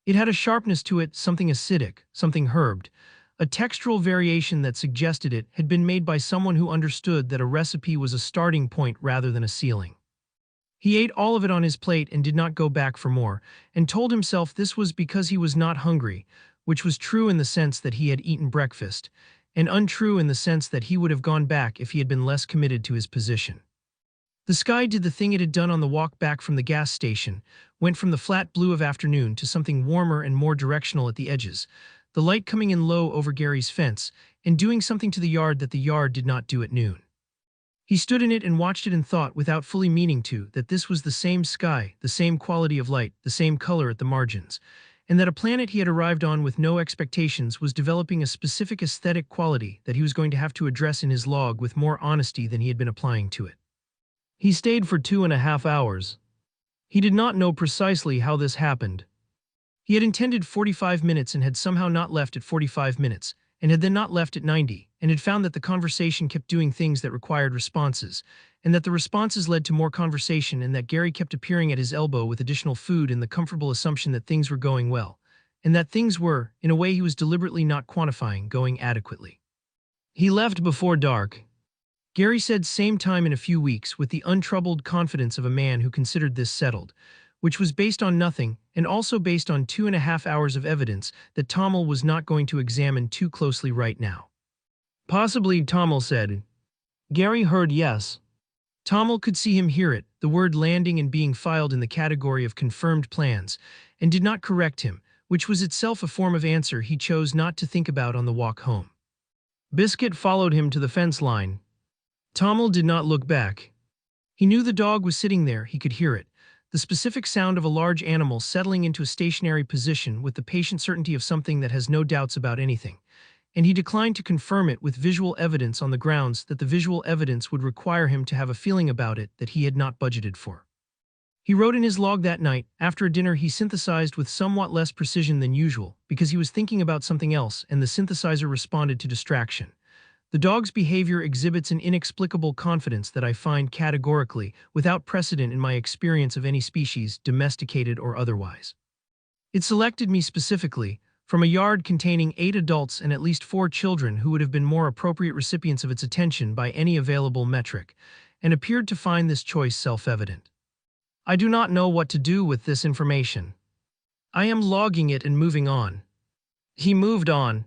It had a sharpness to it, something acidic, something herbed, a textural variation that suggested it had been made by someone who understood that a recipe was a starting point rather than a ceiling. He ate all of it on his plate and did not go back for more, and told himself this was because he was not hungry, which was true in the sense that he had eaten breakfast, and untrue in the sense that he would have gone back if he had been less committed to his position. The sky did the thing it had done on the walk back from the gas station, went from the flat blue of afternoon to something warmer and more directional at the edges, the light coming in low over Gary's fence, and doing something to the yard that the yard did not do at noon. He stood in it and watched it and thought, without fully meaning to, that this was the same sky, the same quality of light, the same color at the margins, and that a planet he had arrived on with no expectations was developing a specific aesthetic quality that he was going to have to address in his log with more honesty than he had been applying to it. He stayed for 2.5 hours. He did not know precisely how this happened. He had intended 45 minutes and had somehow not left at 45 minutes, and had then not left at 90, and had found that the conversation kept doing things that required responses, and that the responses led to more conversation, and that Gary kept appearing at his elbow with additional food in the comfortable assumption that things were going well, and that things were, in a way he was deliberately not quantifying, going adequately. He left before dark. Gary said same time in a few weeks with the untroubled confidence of a man who considered this settled, which was based on nothing and also based on 2.5 hours of evidence that Tomil was not going to examine too closely right now. Possibly, Tomil said. Gary heard yes. Tomil could see him hear it, the word landing and being filed in the category of confirmed plans, and did not correct him, which was itself a form of answer he chose not to think about on the walk home. Biscuit followed him to the fence line. Tomil did not look back. He knew the dog was sitting there, he could hear it, the specific sound of a large animal settling into a stationary position with the patient certainty of something that has no doubts about anything, and he declined to confirm it with visual evidence on the grounds that the visual evidence would require him to have a feeling about it that he had not budgeted for. He wrote in his log that night, after a dinner he synthesized with somewhat less precision than usual, because he was thinking about something else and the synthesizer responded to distraction. The dog's behavior exhibits an inexplicable confidence that I find categorically without precedent in my experience of any species, domesticated or otherwise. It selected me specifically, from a yard containing 8 adults and at least 4 children who would have been more appropriate recipients of its attention by any available metric, and appeared to find this choice self-evident. I do not know what to do with this information. I am logging it and moving on. He moved on.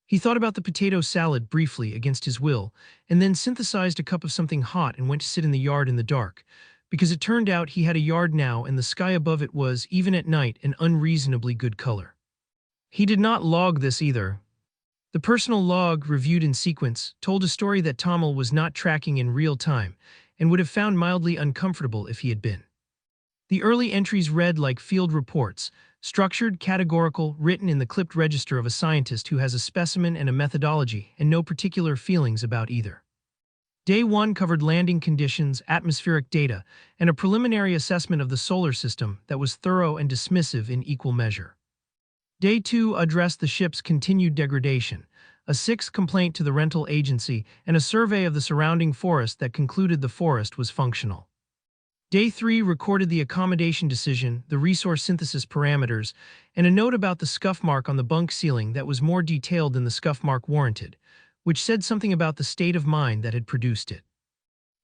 He thought about the potato salad briefly against his will, and then synthesized a cup of something hot and went to sit in the yard in the dark, because it turned out he had a yard now and the sky above it was, even at night, an unreasonably good color. He did not log this either. The personal log, reviewed in sequence, told a story that Tomil was not tracking in real time, and would have found mildly uncomfortable if he had been. The early entries read like field reports, structured, categorical, written in the clipped register of a scientist who has a specimen and a methodology and no particular feelings about either. Day 1 covered landing conditions, atmospheric data, and a preliminary assessment of the solar system that was thorough and dismissive in equal measure. Day 2 addressed the ship's continued degradation, a 6th complaint to the rental agency, and a survey of the surrounding forest that concluded the forest was functional. Day 3 recorded the accommodation decision, the resource synthesis parameters, and a note about the scuff mark on the bunk ceiling that was more detailed than the scuff mark warranted, which said something about the state of mind that had produced it.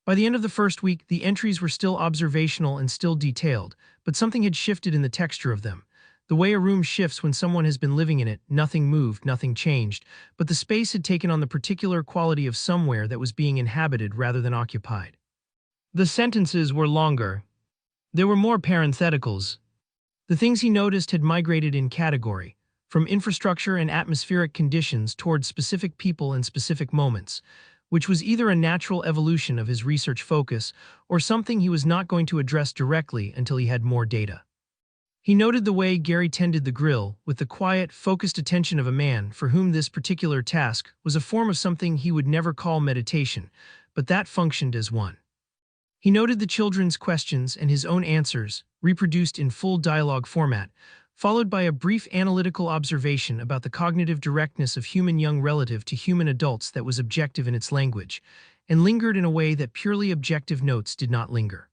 By the end of the first week, the entries were still observational and still detailed, but something had shifted in the texture of them. The way a room shifts when someone has been living in it, nothing moved, nothing changed, but the space had taken on the particular quality of somewhere that was being inhabited rather than occupied. The sentences were longer. There were more parentheticals. The things he noticed had migrated in category, from infrastructure and atmospheric conditions towards specific people and specific moments, which was either a natural evolution of his research focus or something he was not going to address directly until he had more data. He noted the way Gary tended the grill with the quiet, focused attention of a man for whom this particular task was a form of something he would never call meditation, but that functioned as one. He noted the children's questions and his own answers, reproduced in full dialogue format, followed by a brief analytical observation about the cognitive directness of human young relative to human adults that was objective in its language, and lingered in a way that purely objective notes did not linger.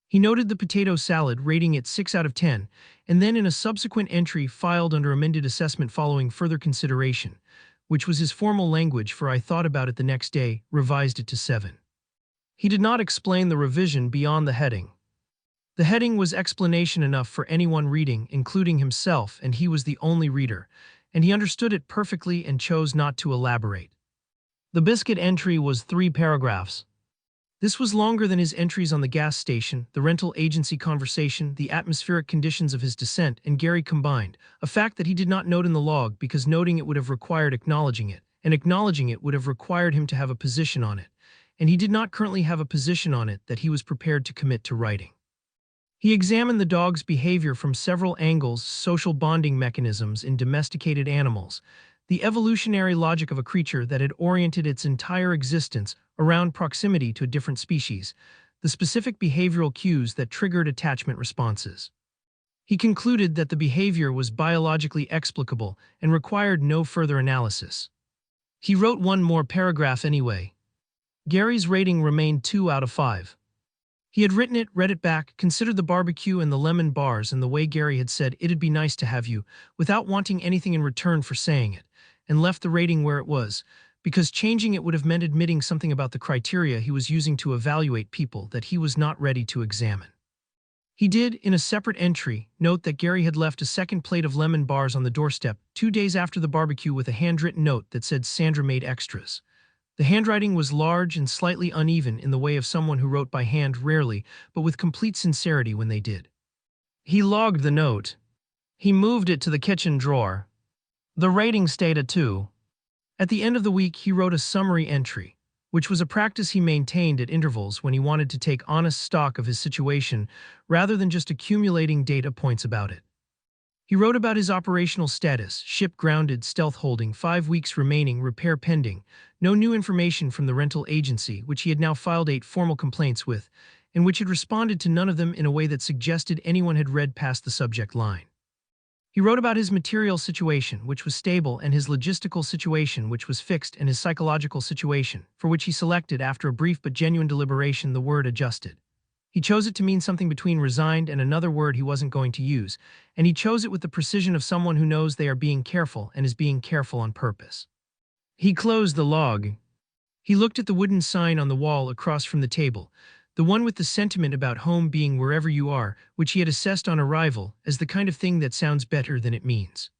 He noted the potato salad, rating it 6 out of 10, and then in a subsequent entry filed under amended assessment following further consideration, which was his formal language for I thought about it the next day, revised it to 7. He did not explain the revision beyond the heading. The heading was explanation enough for anyone reading, including himself, and he was the only reader, and he understood it perfectly and chose not to elaborate. The biscuit entry was 3 paragraphs. This was longer than his entries on the gas station, the rental agency conversation, the atmospheric conditions of his descent, and Gary combined, a fact that he did not note in the log because noting it would have required acknowledging it, and acknowledging it would have required him to have a position on it, and he did not currently have a position on it that he was prepared to commit to writing. He examined the dog's behavior from several angles: social bonding mechanisms in domesticated animals, the evolutionary logic of a creature that had oriented its entire existence around proximity to a different species, the specific behavioral cues that triggered attachment responses. He concluded that the behavior was biologically explicable and required no further analysis. He wrote 1 more paragraph anyway. Gary's rating remained 2 out of 5. He had written it, read it back, considered the barbecue and the lemon bars and the way Gary had said it'd be nice to have you, without wanting anything in return for saying it, and left the rating where it was, because changing it would have meant admitting something about the criteria he was using to evaluate people that he was not ready to examine. He did, in a separate entry, note that Gary had left a second plate of lemon bars on the doorstep 2 days after the barbecue with a handwritten note that said Sandra made extras. The handwriting was large and slightly uneven in the way of someone who wrote by hand rarely, but with complete sincerity when they did. He logged the note. He moved it to the kitchen drawer. The rating stayed at 2. At the end of the week, he wrote a summary entry, which was a practice he maintained at intervals when he wanted to take honest stock of his situation rather than just accumulating data points about it. He wrote about his operational status: ship grounded, stealth holding, 5 weeks remaining, repair pending, no new information from the rental agency, which he had now filed 8 formal complaints with, and which had responded to none of them in a way that suggested anyone had read past the subject line. He wrote about his material situation, which was stable, and his logistical situation, which was fixed, and his psychological situation, for which he selected, after a brief but genuine deliberation, the word adjusted. He chose it to mean something between resigned and another word he wasn't going to use, and he chose it with the precision of someone who knows they are being careful and is being careful on purpose. He closed the log. He looked at the wooden sign on the wall across from the table, the one with the sentiment about home being wherever you are, which he had assessed on arrival as the kind of thing that sounds better than it means.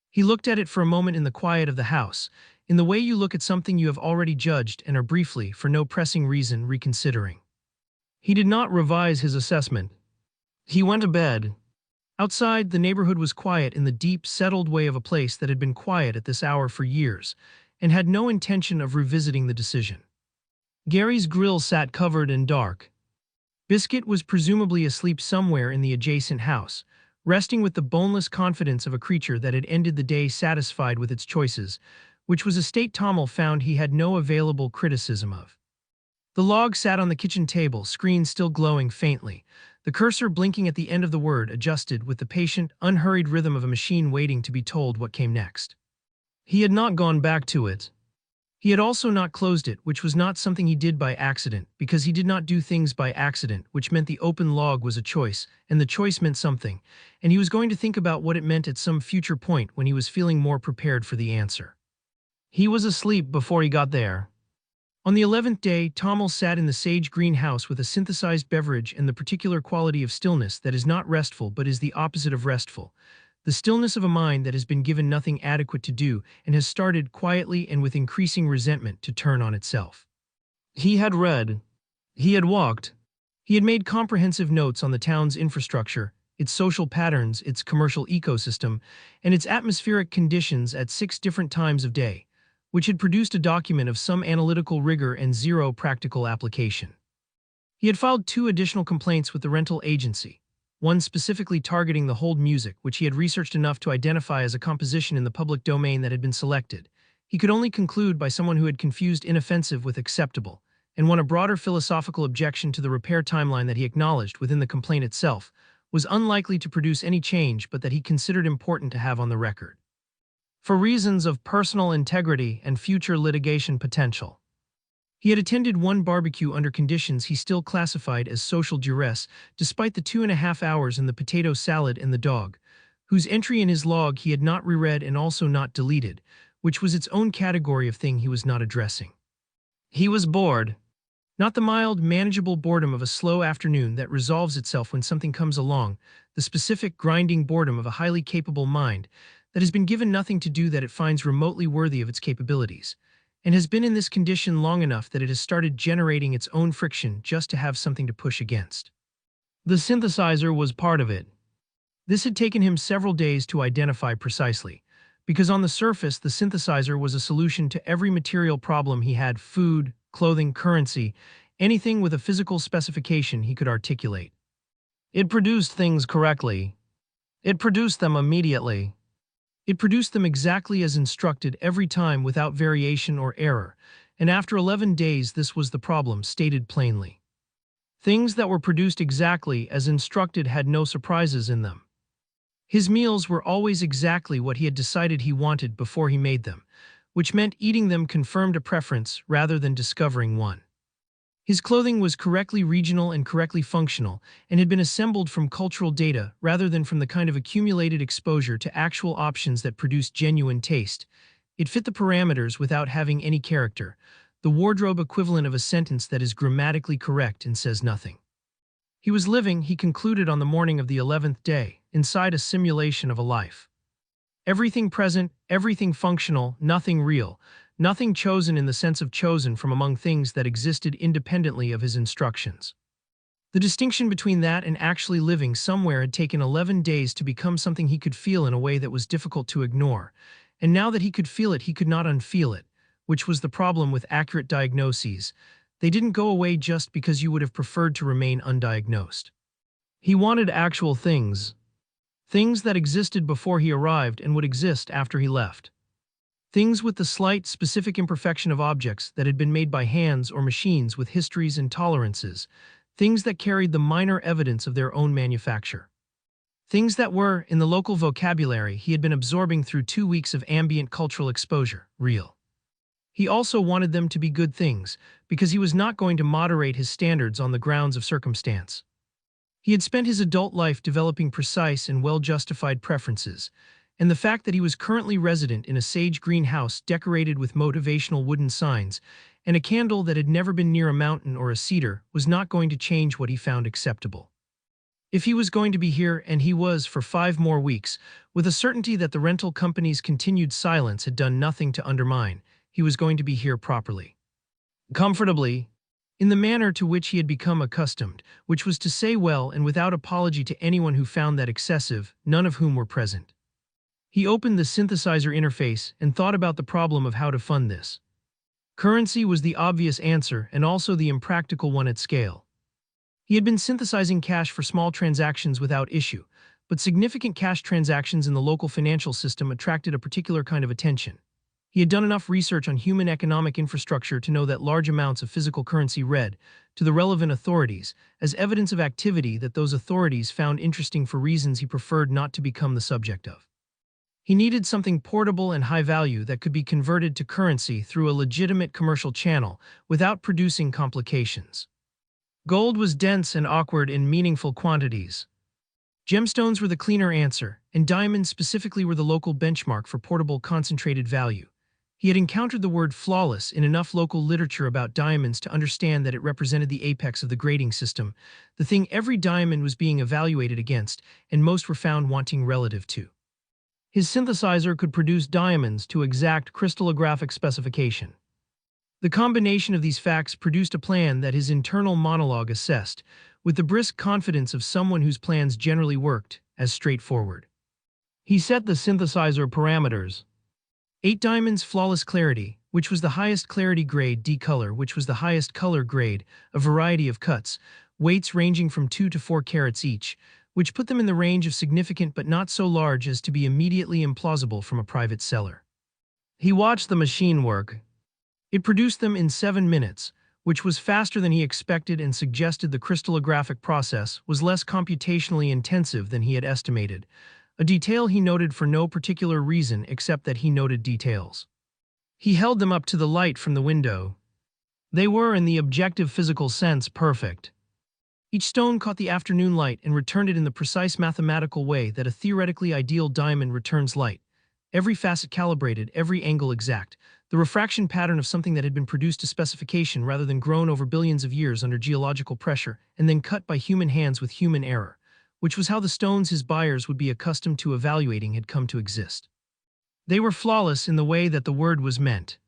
He looked at it for a moment in the quiet of the house, in the way you look at something you have already judged and are briefly, for no pressing reason, reconsidering. He did not revise his assessment. He went to bed. Outside, the neighborhood was quiet in the deep, settled way of a place that had been quiet at this hour for years, and had no intention of revisiting the decision. Gary's grill sat covered and dark. Biscuit was presumably asleep somewhere in the adjacent house, resting with the boneless confidence of a creature that had ended the day satisfied with its choices, which was a state Tomil found he had no available criticism of. The log sat on the kitchen table, screen still glowing faintly, the cursor blinking at the end of the word adjusted with the patient, unhurried rhythm of a machine waiting to be told what came next. He had not gone back to it. He had also not closed it, which was not something he did by accident, because he did not do things by accident, which meant the open log was a choice, and the choice meant something, and he was going to think about what it meant at some future point when he was feeling more prepared for the answer. He was asleep before he got there. On the 11th day, Tomil sat in the sage green house with a synthesized beverage and the particular quality of stillness that is not restful but is the opposite of restful, the stillness of a mind that has been given nothing adequate to do and has started quietly and with increasing resentment to turn on itself. He had read. He had walked. He had made comprehensive notes on the town's infrastructure, its social patterns, its commercial ecosystem, and its atmospheric conditions at 6 different times of day, which had produced a document of some analytical rigor and zero practical application. He had filed 2 additional complaints with the rental agency, one specifically targeting the hold music, which he had researched enough to identify as a composition in the public domain that had been selected. He could only conclude by someone who had confused inoffensive with acceptable, and one a broader philosophical objection to the repair timeline that he acknowledged within the complaint itself was unlikely to produce any change but that he considered important to have on the record. For reasons of personal integrity and future litigation potential. He had attended one barbecue under conditions he still classified as social duress, despite the 2.5 hours and the potato salad and the dog, whose entry in his log he had not reread and also not deleted, which was its own category of thing he was not addressing. He was bored. Not the mild, manageable boredom of a slow afternoon that resolves itself when something comes along, the specific, grinding boredom of a highly capable mind that has been given nothing to do that it finds remotely worthy of its capabilities, and has been in this condition long enough that it has started generating its own friction just to have something to push against. The synthesizer was part of it. This had taken him several days to identify precisely, because on the surface the synthesizer was a solution to every material problem he had: food, clothing, currency, anything with a physical specification he could articulate. It produced things correctly. It produced them immediately. It produced them exactly as instructed every time without variation or error, and after 11 days this was the problem stated plainly. Things that were produced exactly as instructed had no surprises in them. His meals were always exactly what he had decided he wanted before he made them, which meant eating them confirmed a preference rather than discovering one. His clothing was correctly regional and correctly functional, and had been assembled from cultural data rather than from the kind of accumulated exposure to actual options that produced genuine taste. It fit the parameters without having any character, the wardrobe equivalent of a sentence that is grammatically correct and says nothing. He was living, he concluded on the morning of the 11th day, inside a simulation of a life. Everything present, everything functional, nothing real, nothing chosen in the sense of chosen from among things that existed independently of his instructions. The distinction between that and actually living somewhere had taken 11 days to become something he could feel in a way that was difficult to ignore, and now that he could feel it, he could not unfeel it, which was the problem with accurate diagnoses. They didn't go away just because you would have preferred to remain undiagnosed. He wanted actual things. Things that existed before he arrived and would exist after he left. Things with the slight, specific imperfection of objects that had been made by hands or machines with histories and tolerances. Things that carried the minor evidence of their own manufacture. Things that were, in the local vocabulary he had been absorbing through 2 weeks of ambient cultural exposure, real. He also wanted them to be good things, because he was not going to moderate his standards on the grounds of circumstance. He had spent his adult life developing precise and well-justified preferences, and the fact that he was currently resident in a sage green house decorated with motivational wooden signs and a candle that had never been near a mountain or a cedar was not going to change what he found acceptable. If he was going to be here, and he was for 5 more weeks, with a certainty that the rental company's continued silence had done nothing to undermine, he was going to be here properly. Comfortably, in the manner to which he had become accustomed, which was to say well and without apology to anyone who found that excessive, none of whom were present. He opened the synthesizer interface and thought about the problem of how to fund this. Currency was the obvious answer and also the impractical one at scale. He had been synthesizing cash for small transactions without issue, but significant cash transactions in the local financial system attracted a particular kind of attention. He had done enough research on human economic infrastructure to know that large amounts of physical currency read, to the relevant authorities, as evidence of activity that those authorities found interesting for reasons he preferred not to become the subject of. He needed something portable and high value that could be converted to currency through a legitimate commercial channel without producing complications. Gold was dense and awkward in meaningful quantities. Gemstones were the cleaner answer, and diamonds specifically were the local benchmark for portable concentrated value. He had encountered the word flawless in enough local literature about diamonds to understand that it represented the apex of the grading system, the thing every diamond was being evaluated against, and most were found wanting relative to. His synthesizer could produce diamonds to exact crystallographic specification. The combination of these facts produced a plan that his internal monologue assessed, with the brisk confidence of someone whose plans generally worked, as straightforward. He set the synthesizer parameters. 8 diamonds flawless clarity, which was the highest clarity grade, D color, which was the highest color grade, a variety of cuts, weights ranging from 2 to 4 carats each, which put them in the range of significant but not so large as to be immediately implausible from a private seller. He watched the machine work. It produced them in 7 minutes, which was faster than he expected and suggested the crystallographic process was less computationally intensive than he had estimated, a detail he noted for no particular reason except that he noted details. He held them up to the light from the window. They were, in the objective physical sense, perfect. Each stone caught the afternoon light and returned it in the precise mathematical way that a theoretically ideal diamond returns light. Every facet calibrated, every angle exact, the refraction pattern of something that had been produced to specification rather than grown over billions of years under geological pressure and then cut by human hands with human error, which was how the stones his buyers would be accustomed to evaluating had come to exist. They were flawless in the way that the word was meant.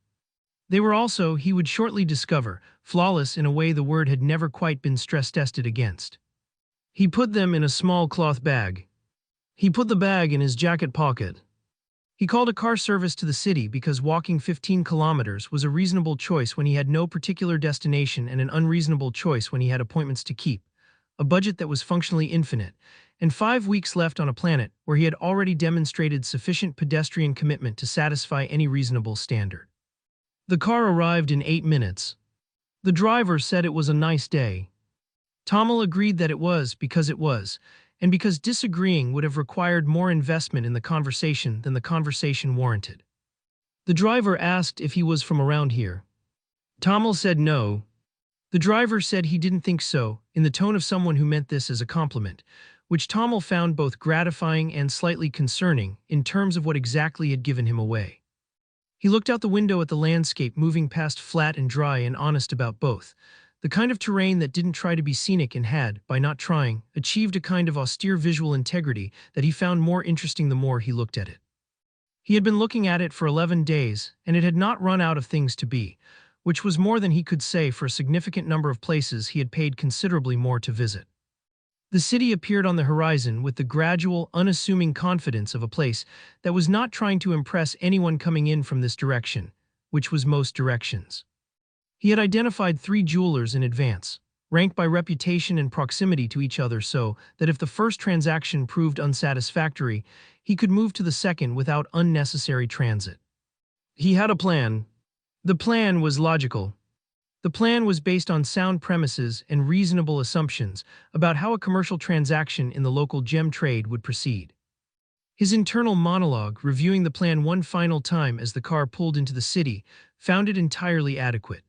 They were also, he would shortly discover, flawless in a way the word had never quite been stress-tested against. He put them in a small cloth bag. He put the bag in his jacket pocket. He called a car service to the city because walking 15 kilometers was a reasonable choice when he had no particular destination and an unreasonable choice when he had appointments to keep, a budget that was functionally infinite, and 5 weeks left on a planet where he had already demonstrated sufficient pedestrian commitment to satisfy any reasonable standard. The car arrived in 8 minutes. The driver said it was a nice day. Tomil agreed that it was, and because disagreeing would have required more investment in the conversation than the conversation warranted. The driver asked if he was from around here. Tomil said no. The driver said he didn't think so, in the tone of someone who meant this as a compliment, which Tomil found both gratifying and slightly concerning in terms of what exactly had given him away. He looked out the window at the landscape moving past flat and dry and honest about both, the kind of terrain that didn't try to be scenic and had, by not trying, achieved a kind of austere visual integrity that he found more interesting the more he looked at it. He had been looking at it for 11 days, and it had not run out of things to be, which was more than he could say for a significant number of places he had paid considerably more to visit. The city appeared on the horizon with the gradual, unassuming confidence of a place that was not trying to impress anyone coming in from this direction, which was most directions. He had identified 3 jewelers in advance, ranked by reputation and proximity to each other so that if the first transaction proved unsatisfactory, he could move to the second without unnecessary transit. He had a plan. The plan was logical. The plan was based on sound premises and reasonable assumptions about how a commercial transaction in the local gem trade would proceed. His internal monologue, reviewing the plan one final time as the car pulled into the city, found it entirely adequate.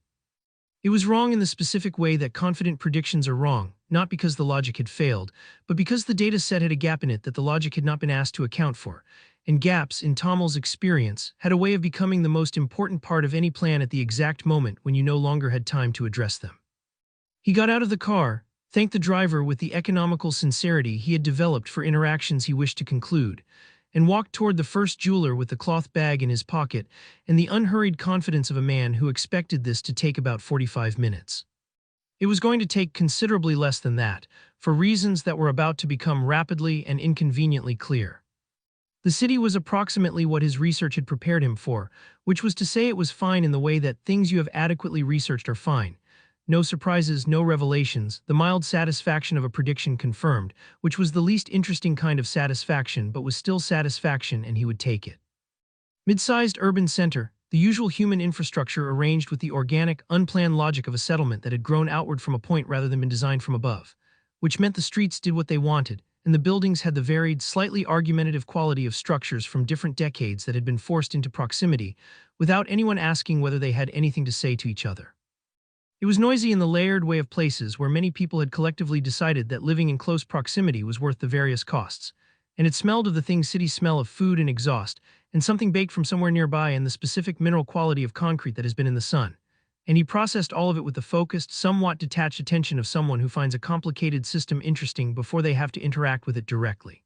It was wrong in the specific way that confident predictions are wrong, not because the logic had failed, but because the data set had a gap in it that the logic had not been asked to account for. And gaps, in Tomil's experience, had a way of becoming the most important part of any plan at the exact moment when you no longer had time to address them. He got out of the car, thanked the driver with the economical sincerity he had developed for interactions he wished to conclude, and walked toward the first jeweler with the cloth bag in his pocket and the unhurried confidence of a man who expected this to take about 45 minutes. It was going to take considerably less than that, for reasons that were about to become rapidly and inconveniently clear. The city was approximately what his research had prepared him for, which was to say it was fine in the way that things you have adequately researched are fine. No surprises, no revelations, the mild satisfaction of a prediction confirmed, which was the least interesting kind of satisfaction but was still satisfaction and he would take it. Mid-sized urban center, the usual human infrastructure arranged with the organic, unplanned logic of a settlement that had grown outward from a point rather than been designed from above, which meant the streets did what they wanted, and the buildings had the varied, slightly argumentative quality of structures from different decades that had been forced into proximity without anyone asking whether they had anything to say to each other. It was noisy in the layered way of places where many people had collectively decided that living in close proximity was worth the various costs, and it smelled of the things cities smell of food and exhaust, and something baked from somewhere nearby and the specific mineral quality of concrete that has been in the sun. And he processed all of it with the focused, somewhat detached attention of someone who finds a complicated system interesting before they have to interact with it directly.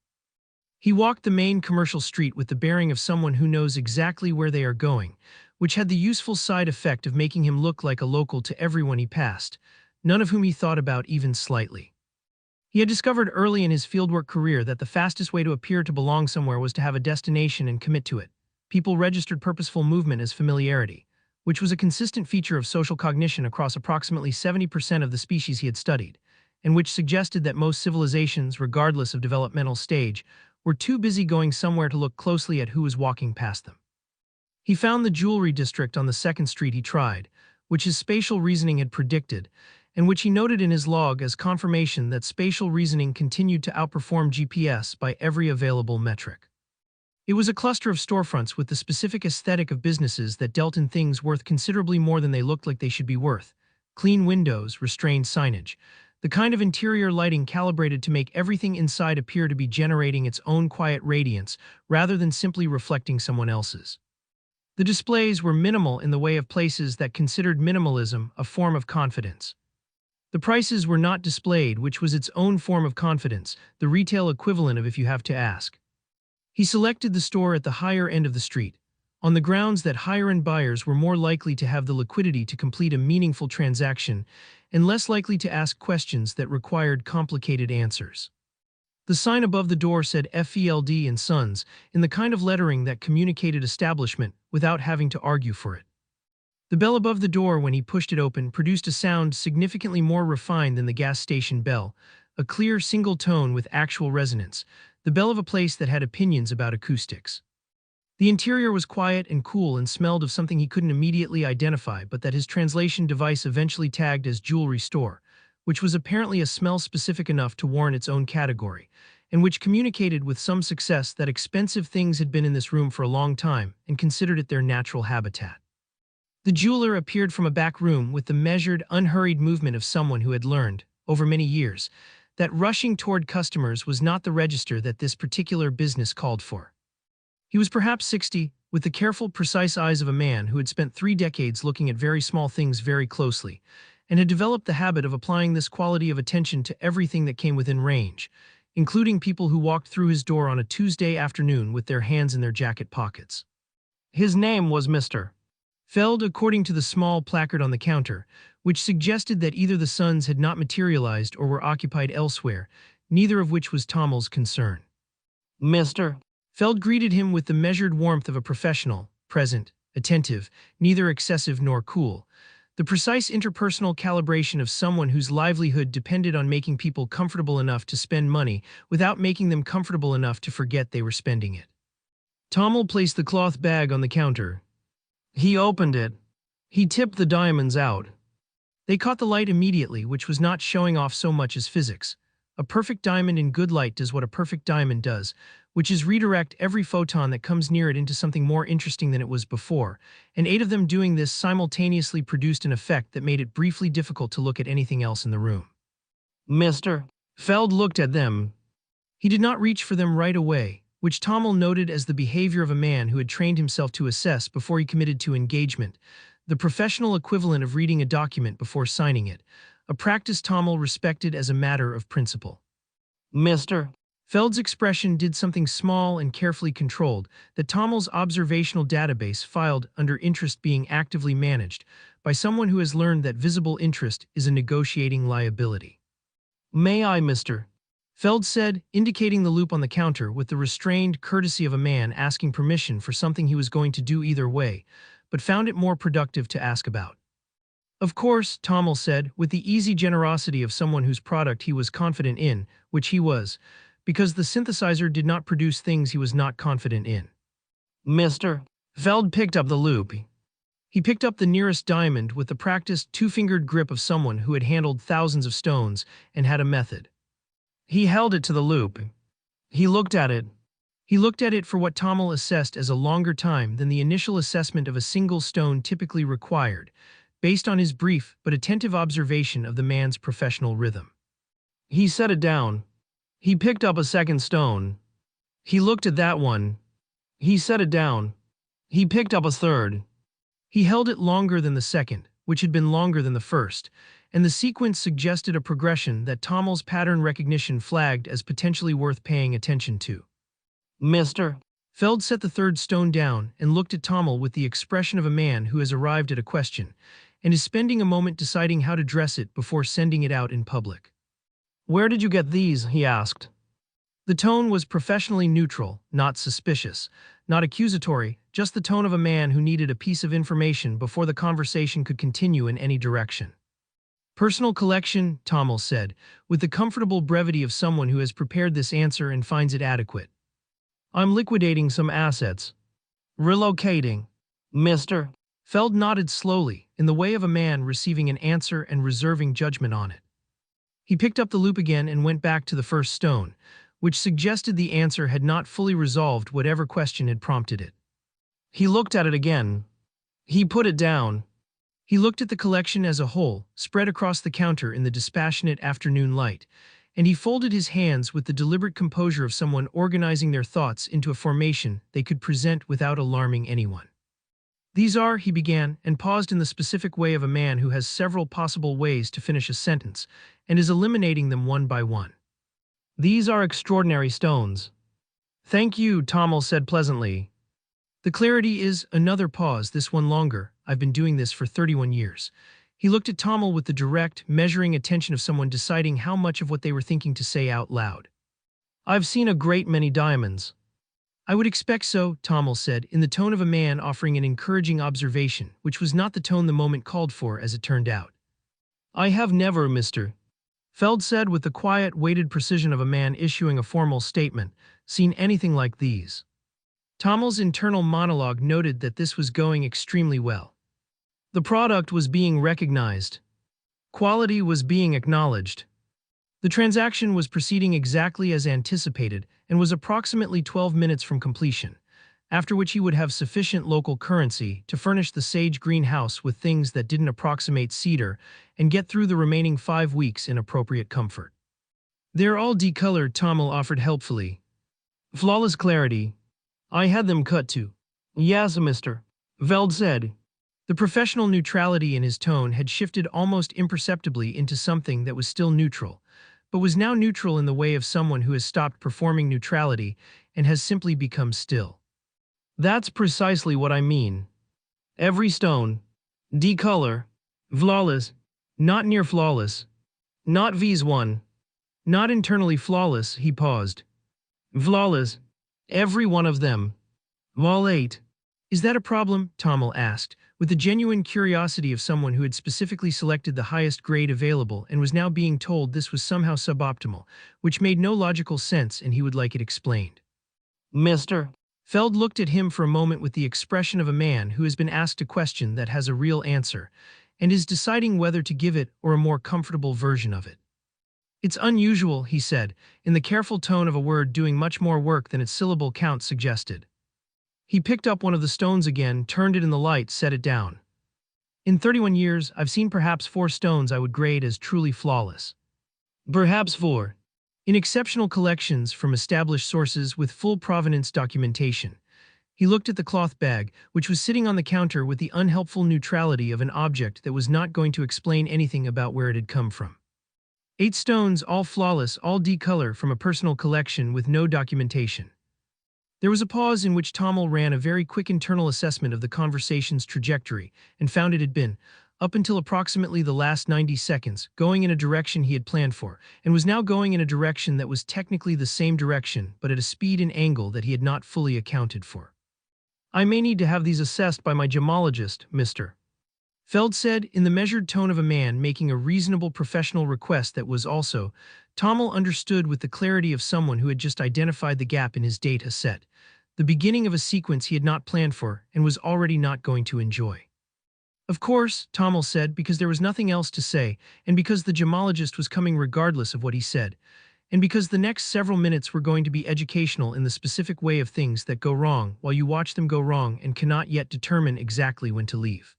He walked the main commercial street with the bearing of someone who knows exactly where they are going, which had the useful side effect of making him look like a local to everyone he passed, none of whom he thought about even slightly. He had discovered early in his fieldwork career that the fastest way to appear to belong somewhere was to have a destination and commit to it. People registered purposeful movement as familiarity, which was a consistent feature of social cognition across approximately 70% of the species he had studied, and which suggested that most civilizations, regardless of developmental stage, were too busy going somewhere to look closely at who was walking past them. He found the jewelry district on the second street he tried, which his spatial reasoning had predicted, and which he noted in his log as confirmation that spatial reasoning continued to outperform GPS by every available metric. It was a cluster of storefronts with the specific aesthetic of businesses that dealt in things worth considerably more than they looked like they should be worth. Clean windows, restrained signage, the kind of interior lighting calibrated to make everything inside appear to be generating its own quiet radiance rather than simply reflecting someone else's. The displays were minimal in the way of places that considered minimalism a form of confidence. The prices were not displayed, which was its own form of confidence, the retail equivalent of if you have to ask. He selected the store at the higher end of the street, on the grounds that higher-end buyers were more likely to have the liquidity to complete a meaningful transaction and less likely to ask questions that required complicated answers. The sign above the door said FELD and Sons in the kind of lettering that communicated establishment without having to argue for it. The bell above the door, when he pushed it open, produced a sound significantly more refined than the gas station bell, a clear single tone with actual resonance, the bell of a place that had opinions about acoustics. The interior was quiet and cool and smelled of something he couldn't immediately identify, but that his translation device eventually tagged as jewelry store, which was apparently a smell specific enough to warrant its own category, and which communicated with some success that expensive things had been in this room for a long time and considered it their natural habitat. The jeweler appeared from a back room with the measured, unhurried movement of someone who had learned, over many years, that rushing toward customers was not the register that this particular business called for. He was perhaps 60, with the careful, precise eyes of a man who had spent 3 decades looking at very small things very closely, and had developed the habit of applying this quality of attention to everything that came within range, including people who walked through his door on a Tuesday afternoon with their hands in their jacket pockets. His name was Mr. Feld according to the small placard on the counter, which suggested that either the suns had not materialized or were occupied elsewhere, neither of which was Tomil's concern. Mister. Feld greeted him with the measured warmth of a professional, present, attentive, neither excessive nor cool, the precise interpersonal calibration of someone whose livelihood depended on making people comfortable enough to spend money without making them comfortable enough to forget they were spending it. Tomil placed the cloth bag on the counter. He opened it. He tipped the diamonds out. They caught the light immediately, which was not showing off so much as physics. A perfect diamond in good light does what a perfect diamond does, which is redirect every photon that comes near it into something more interesting than it was before, and 8 of them doing this simultaneously produced an effect that made it briefly difficult to look at anything else in the room. Mister. Feld looked at them. He did not reach for them right away, which Tomil noted as the behavior of a man who had trained himself to assess before he committed to engagement, the professional equivalent of reading a document before signing it, a practice Tomil respected as a matter of principle. Mister. Feld's expression did something small and carefully controlled that Tomil's observational database filed under interest being actively managed by someone who has learned that visible interest is a negotiating liability. May I, Mister? Feld said, indicating the loop on the counter with the restrained courtesy of a man asking permission for something he was going to do either way, but found it more productive to ask about. Of course, Tomil said, with the easy generosity of someone whose product he was confident in, which he was, because the synthesizer did not produce things he was not confident in. Mister. Feld picked up the loop. He picked up the nearest diamond with the practiced two-fingered grip of someone who had handled thousands of stones and had a method. He held it to the loop. He looked at it. He looked at it for what Tomil assessed as a longer time than the initial assessment of a single stone typically required, based on his brief but attentive observation of the man's professional rhythm. He set it down. He picked up a second stone. He looked at that one. He set it down. He picked up a third. He held it longer than the second, which had been longer than the first, and the sequence suggested a progression that Tomil's pattern recognition flagged as potentially worth paying attention to. Mister. Feld set the third stone down and looked at Tomil with the expression of a man who has arrived at a question and is spending a moment deciding how to dress it before sending it out in public. Where did you get these? He asked. The tone was professionally neutral, not suspicious, not accusatory, just the tone of a man who needed a piece of information before the conversation could continue in any direction. Personal collection, Tomil said, with the comfortable brevity of someone who has prepared this answer and finds it adequate. I'm liquidating some assets. Relocating. Mister. Feld nodded slowly, in the way of a man receiving an answer and reserving judgment on it. He picked up the loop again and went back to the first stone, which suggested the answer had not fully resolved whatever question had prompted it. He looked at it again. He put it down. He looked at the collection as a whole, spread across the counter in the dispassionate afternoon light, and he folded his hands with the deliberate composure of someone organizing their thoughts into a formation they could present without alarming anyone. These are, he began, and paused in the specific way of a man who has several possible ways to finish a sentence, and is eliminating them one by one. These are extraordinary stones. Thank you, Tomil said pleasantly. The clarity is, another pause, this one longer, I've been doing this for 31 years. He looked at Tomil with the direct, measuring attention of someone deciding how much of what they were thinking to say out loud. I've seen a great many diamonds. I would expect so, Tomil said, in the tone of a man offering an encouraging observation, which was not the tone the moment called for as it turned out. I have never, Mr. Feld said with the quiet, weighted precision of a man issuing a formal statement, seen anything like these. Tomil's internal monologue noted that this was going extremely well. The product was being recognized. Quality was being acknowledged. The transaction was proceeding exactly as anticipated and was approximately 12 minutes from completion, after which he would have sufficient local currency to furnish the sage green house with things that didn't approximate cedar and get through the remaining 5 weeks in appropriate comfort. They're all decolored, Tomil offered helpfully. Flawless clarity. I had them cut too. Yes, Mr. Feld said. The professional neutrality in his tone had shifted almost imperceptibly into something that was still neutral, but was now neutral in the way of someone who has stopped performing neutrality and has simply become still. That's precisely what I mean. Every stone. D-color. Flawless. Not near flawless. Not V's one. Not internally flawless, he paused. Flawless. Every one of them. Vol 8. Is that a problem? Tomil asked, with the genuine curiosity of someone who had specifically selected the highest grade available and was now being told this was somehow suboptimal, which made no logical sense and he would like it explained. Mister. Feld looked at him for a moment with the expression of a man who has been asked a question that has a real answer, and is deciding whether to give it or a more comfortable version of it. It's unusual, he said, in the careful tone of a word doing much more work than its syllable count suggested. He picked up one of the stones again, turned it in the light, set it down. In 31 years, I've seen perhaps 4 stones I would grade as truly flawless. Perhaps 4. In exceptional collections from established sources with full provenance documentation. He looked at the cloth bag, which was sitting on the counter with the unhelpful neutrality of an object that was not going to explain anything about where it had come from. 8 stones, all flawless, all D-color from a personal collection with no documentation. There was a pause in which Tomil ran a very quick internal assessment of the conversation's trajectory and found it had been, up until approximately the last 90 seconds, going in a direction he had planned for, and was now going in a direction that was technically the same direction but at a speed and angle that he had not fully accounted for. I may need to have these assessed by my gemologist, Mr. Feld said, in the measured tone of a man making a reasonable professional request that was also, Tomil understood with the clarity of someone who had just identified the gap in his data set, the beginning of a sequence he had not planned for and was already not going to enjoy. Of course, Tomil said, because there was nothing else to say, and because the gemologist was coming regardless of what he said, and because the next several minutes were going to be educational in the specific way of things that go wrong while you watch them go wrong and cannot yet determine exactly when to leave.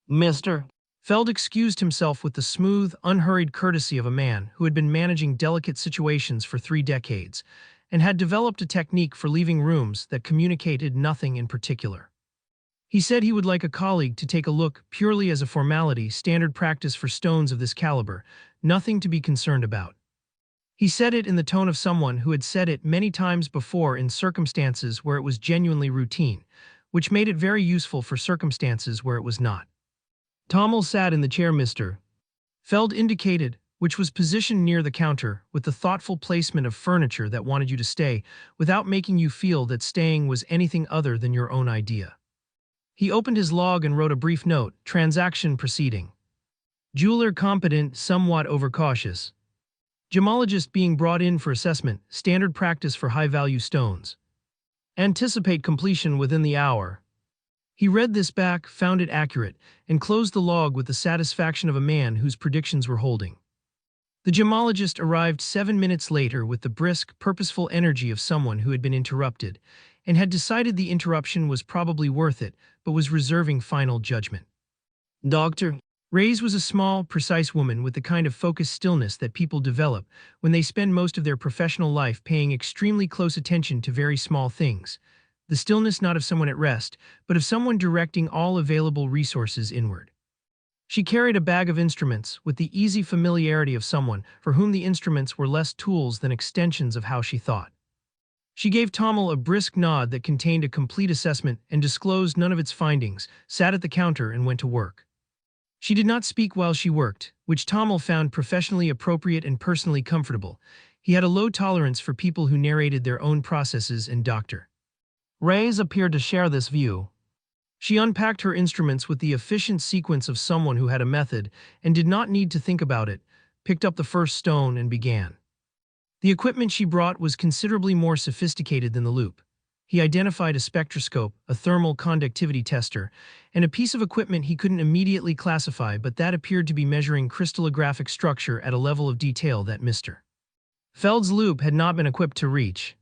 Mr. Feld excused himself with the smooth, unhurried courtesy of a man who had been managing delicate situations for 3 decades and had developed a technique for leaving rooms that communicated nothing in particular. He said he would like a colleague to take a look purely as a formality, standard practice for stones of this caliber, nothing to be concerned about. He said it in the tone of someone who had said it many times before in circumstances where it was genuinely routine, which made it very useful for circumstances where it was not. Tomil sat in the chair Mr. Feld indicated, which was positioned near the counter, with the thoughtful placement of furniture that wanted you to stay, without making you feel that staying was anything other than your own idea. He opened his log and wrote a brief note, transaction proceeding. Jeweler competent, somewhat overcautious. Gemologist being brought in for assessment, standard practice for high-value stones. Anticipate completion within the hour. He read this back, found it accurate, and closed the log with the satisfaction of a man whose predictions were holding. The gemologist arrived 7 minutes later with the brisk, purposeful energy of someone who had been interrupted, and had decided the interruption was probably worth it, but was reserving final judgment. Dr. Reyes was a small, precise woman with the kind of focused stillness that people develop when they spend most of their professional life paying extremely close attention to very small things. The stillness not of someone at rest, but of someone directing all available resources inward. She carried a bag of instruments with the easy familiarity of someone for whom the instruments were less tools than extensions of how she thought. She gave Tomil a brisk nod that contained a complete assessment and disclosed none of its findings, sat at the counter and went to work. She did not speak while she worked, which Tomil found professionally appropriate and personally comfortable. He had a low tolerance for people who narrated their own processes, and Dr. Reyes appeared to share this view. She unpacked her instruments with the efficient sequence of someone who had a method and did not need to think about it, picked up the first stone and began. The equipment she brought was considerably more sophisticated than the loop. He identified a spectroscope, a thermal conductivity tester, and a piece of equipment he couldn't immediately classify, but that appeared to be measuring crystallographic structure at a level of detail that Mr. Feld's loop had not been equipped to reach.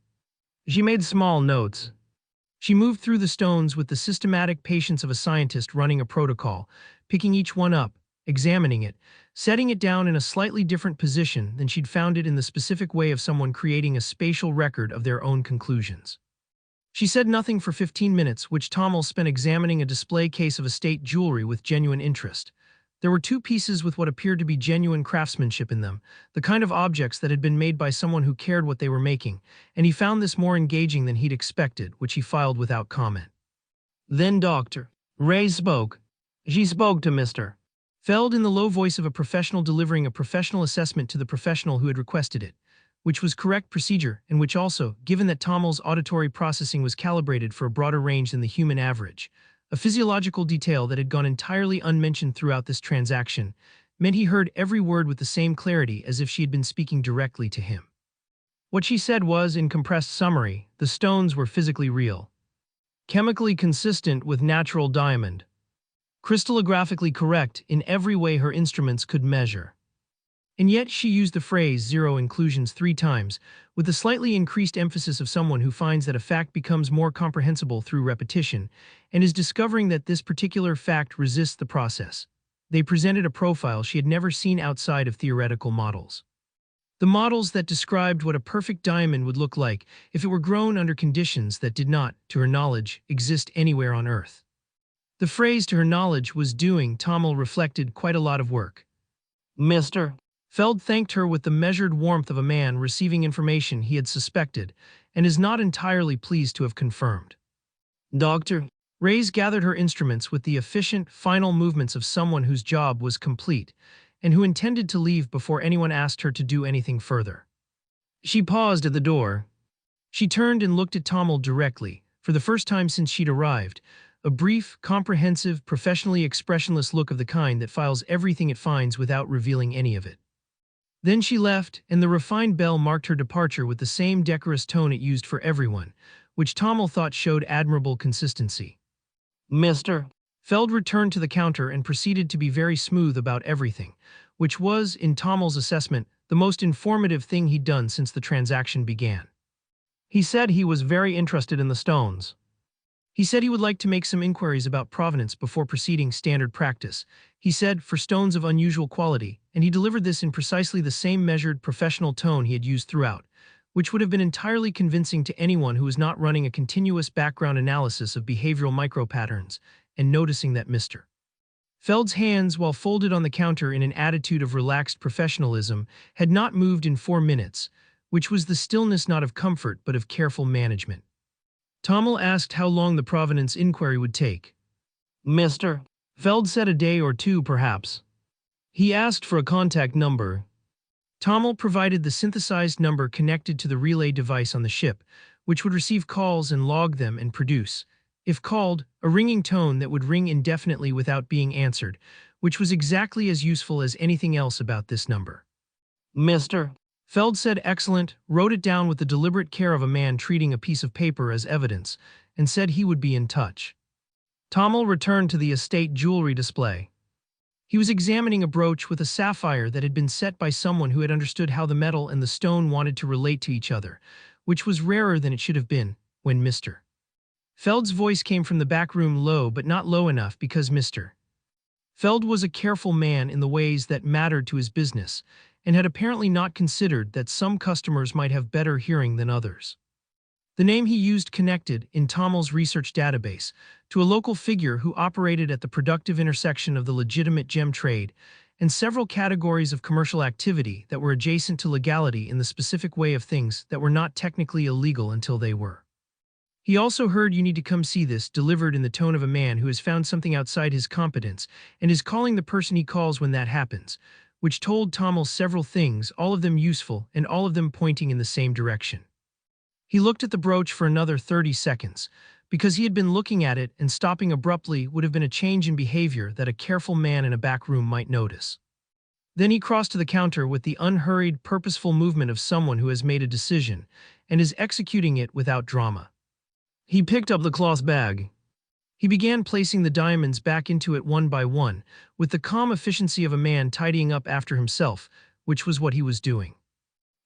She made small notes. She moved through the stones with the systematic patience of a scientist running a protocol, picking each one up, examining it, setting it down in a slightly different position than she'd found it in the specific way of someone creating a spatial record of their own conclusions. She said nothing for 15 minutes, which Tomil spent examining a display case of estate jewelry with genuine interest. There were 2 pieces with what appeared to be genuine craftsmanship in them, the kind of objects that had been made by someone who cared what they were making, and he found this more engaging than he'd expected, which he filed without comment. Then Dr. Ray spoke. She spoke to Mr. Feld in the low voice of a professional delivering a professional assessment to the professional who had requested it, which was correct procedure and which also, given that Tomil's auditory processing was calibrated for a broader range than the human average, a physiological detail that had gone entirely unmentioned throughout this transaction, meant he heard every word with the same clarity as if she had been speaking directly to him. What she said was, in compressed summary, the stones were physically real, chemically consistent with natural diamond, crystallographically correct in every way her instruments could measure. And yet she used the phrase zero inclusions 3 times, with the slightly increased emphasis of someone who finds that a fact becomes more comprehensible through repetition, and is discovering that this particular fact resists the process. They presented a profile she had never seen outside of theoretical models. The models that described what a perfect diamond would look like if it were grown under conditions that did not, to her knowledge, exist anywhere on Earth. The phrase to her knowledge was doing, Tomil reflected, quite a lot of work. Mr. Feld thanked her with the measured warmth of a man receiving information he had suspected and is not entirely pleased to have confirmed. Dr. Reyes gathered her instruments with the efficient, final movements of someone whose job was complete and who intended to leave before anyone asked her to do anything further. She paused at the door. She turned and looked at Tomil directly, for the first time since she'd arrived, a brief, comprehensive, professionally expressionless look of the kind that files everything it finds without revealing any of it. Then she left, and the refined bell marked her departure with the same decorous tone it used for everyone, which Tomil thought showed admirable consistency. Mr. Feld returned to the counter and proceeded to be very smooth about everything, which was, in Tomil's assessment, the most informative thing he'd done since the transaction began. He said he was very interested in the stones. He said he would like to make some inquiries about provenance before proceeding standard practice. He said, for stones of unusual quality, and he delivered this in precisely the same measured, professional tone he had used throughout, which would have been entirely convincing to anyone who was not running a continuous background analysis of behavioral micropatterns and noticing that Mr. Feld's hands, while folded on the counter in an attitude of relaxed professionalism, had not moved in 4 minutes, which was the stillness not of comfort but of careful management. Tomil asked how long the provenance inquiry would take. Mr. Feld said a day or 2, perhaps. He asked for a contact number. Tomil provided the synthesized number connected to the relay device on the ship, which would receive calls and log them and produce, if called, a ringing tone that would ring indefinitely without being answered, which was exactly as useful as anything else about this number. Mr. Feld said excellent, wrote it down with the deliberate care of a man treating a piece of paper as evidence, and said he would be in touch. Tomil returned to the estate jewelry display. He was examining a brooch with a sapphire that had been set by someone who had understood how the metal and the stone wanted to relate to each other, which was rarer than it should have been, when Mr. Feld's voice came from the back room low but not low enough because Mr. Feld was a careful man in the ways that mattered to his business, and had apparently not considered that some customers might have better hearing than others. The name he used connected, in Tomil's research database, to a local figure who operated at the productive intersection of the legitimate gem trade and several categories of commercial activity that were adjacent to legality in the specific way of things that were not technically illegal until they were. He also heard "you need to come see this" delivered in the tone of a man who has found something outside his competence and is calling the person he calls when that happens, which told Tomil several things, all of them useful and all of them pointing in the same direction. He looked at the brooch for another 30 seconds, because he had been looking at it, and stopping abruptly would have been a change in behavior that a careful man in a back room might notice. Then he crossed to the counter with the unhurried, purposeful movement of someone who has made a decision and is executing it without drama. He picked up the cloth bag. He began placing the diamonds back into it one by one, with the calm efficiency of a man tidying up after himself, which was what he was doing.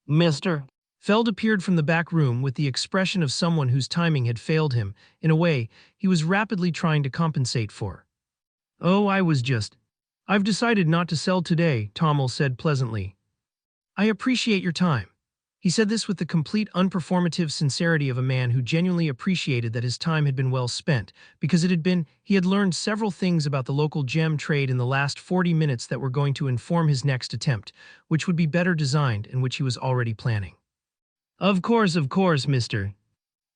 Mr. Feld appeared from the back room with the expression of someone whose timing had failed him, in a way he was rapidly trying to compensate for. "Oh, I've decided not to sell today," Tomil said pleasantly. "I appreciate your time." He said this with the complete unperformative sincerity of a man who genuinely appreciated that his time had been well spent, because he had learned several things about the local gem trade in the last 40 minutes that were going to inform his next attempt, which would be better designed and which he was already planning. Of course, Mr.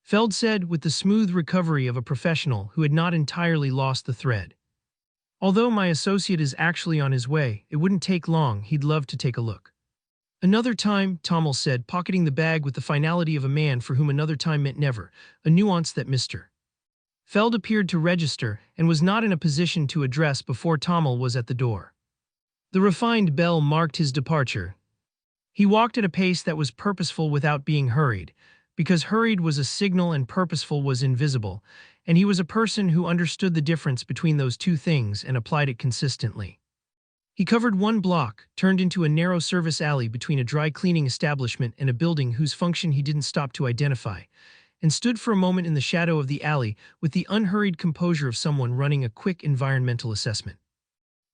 Feld said with the smooth recovery of a professional who had not entirely lost the thread. Although my associate is actually on his way, it wouldn't take long, he'd love to take a look. Another time, Tomil said, pocketing the bag with the finality of a man for whom another time meant never, a nuance that Mr. Feld appeared to register and was not in a position to address before Tomil was at the door. The refined bell marked his departure. He walked at a pace that was purposeful without being hurried, because hurried was a signal and purposeful was invisible, and he was a person who understood the difference between those two things and applied it consistently. He covered one block, turned into a narrow service alley between a dry cleaning establishment and a building whose function he didn't stop to identify, and stood for a moment in the shadow of the alley with the unhurried composure of someone running a quick environmental assessment.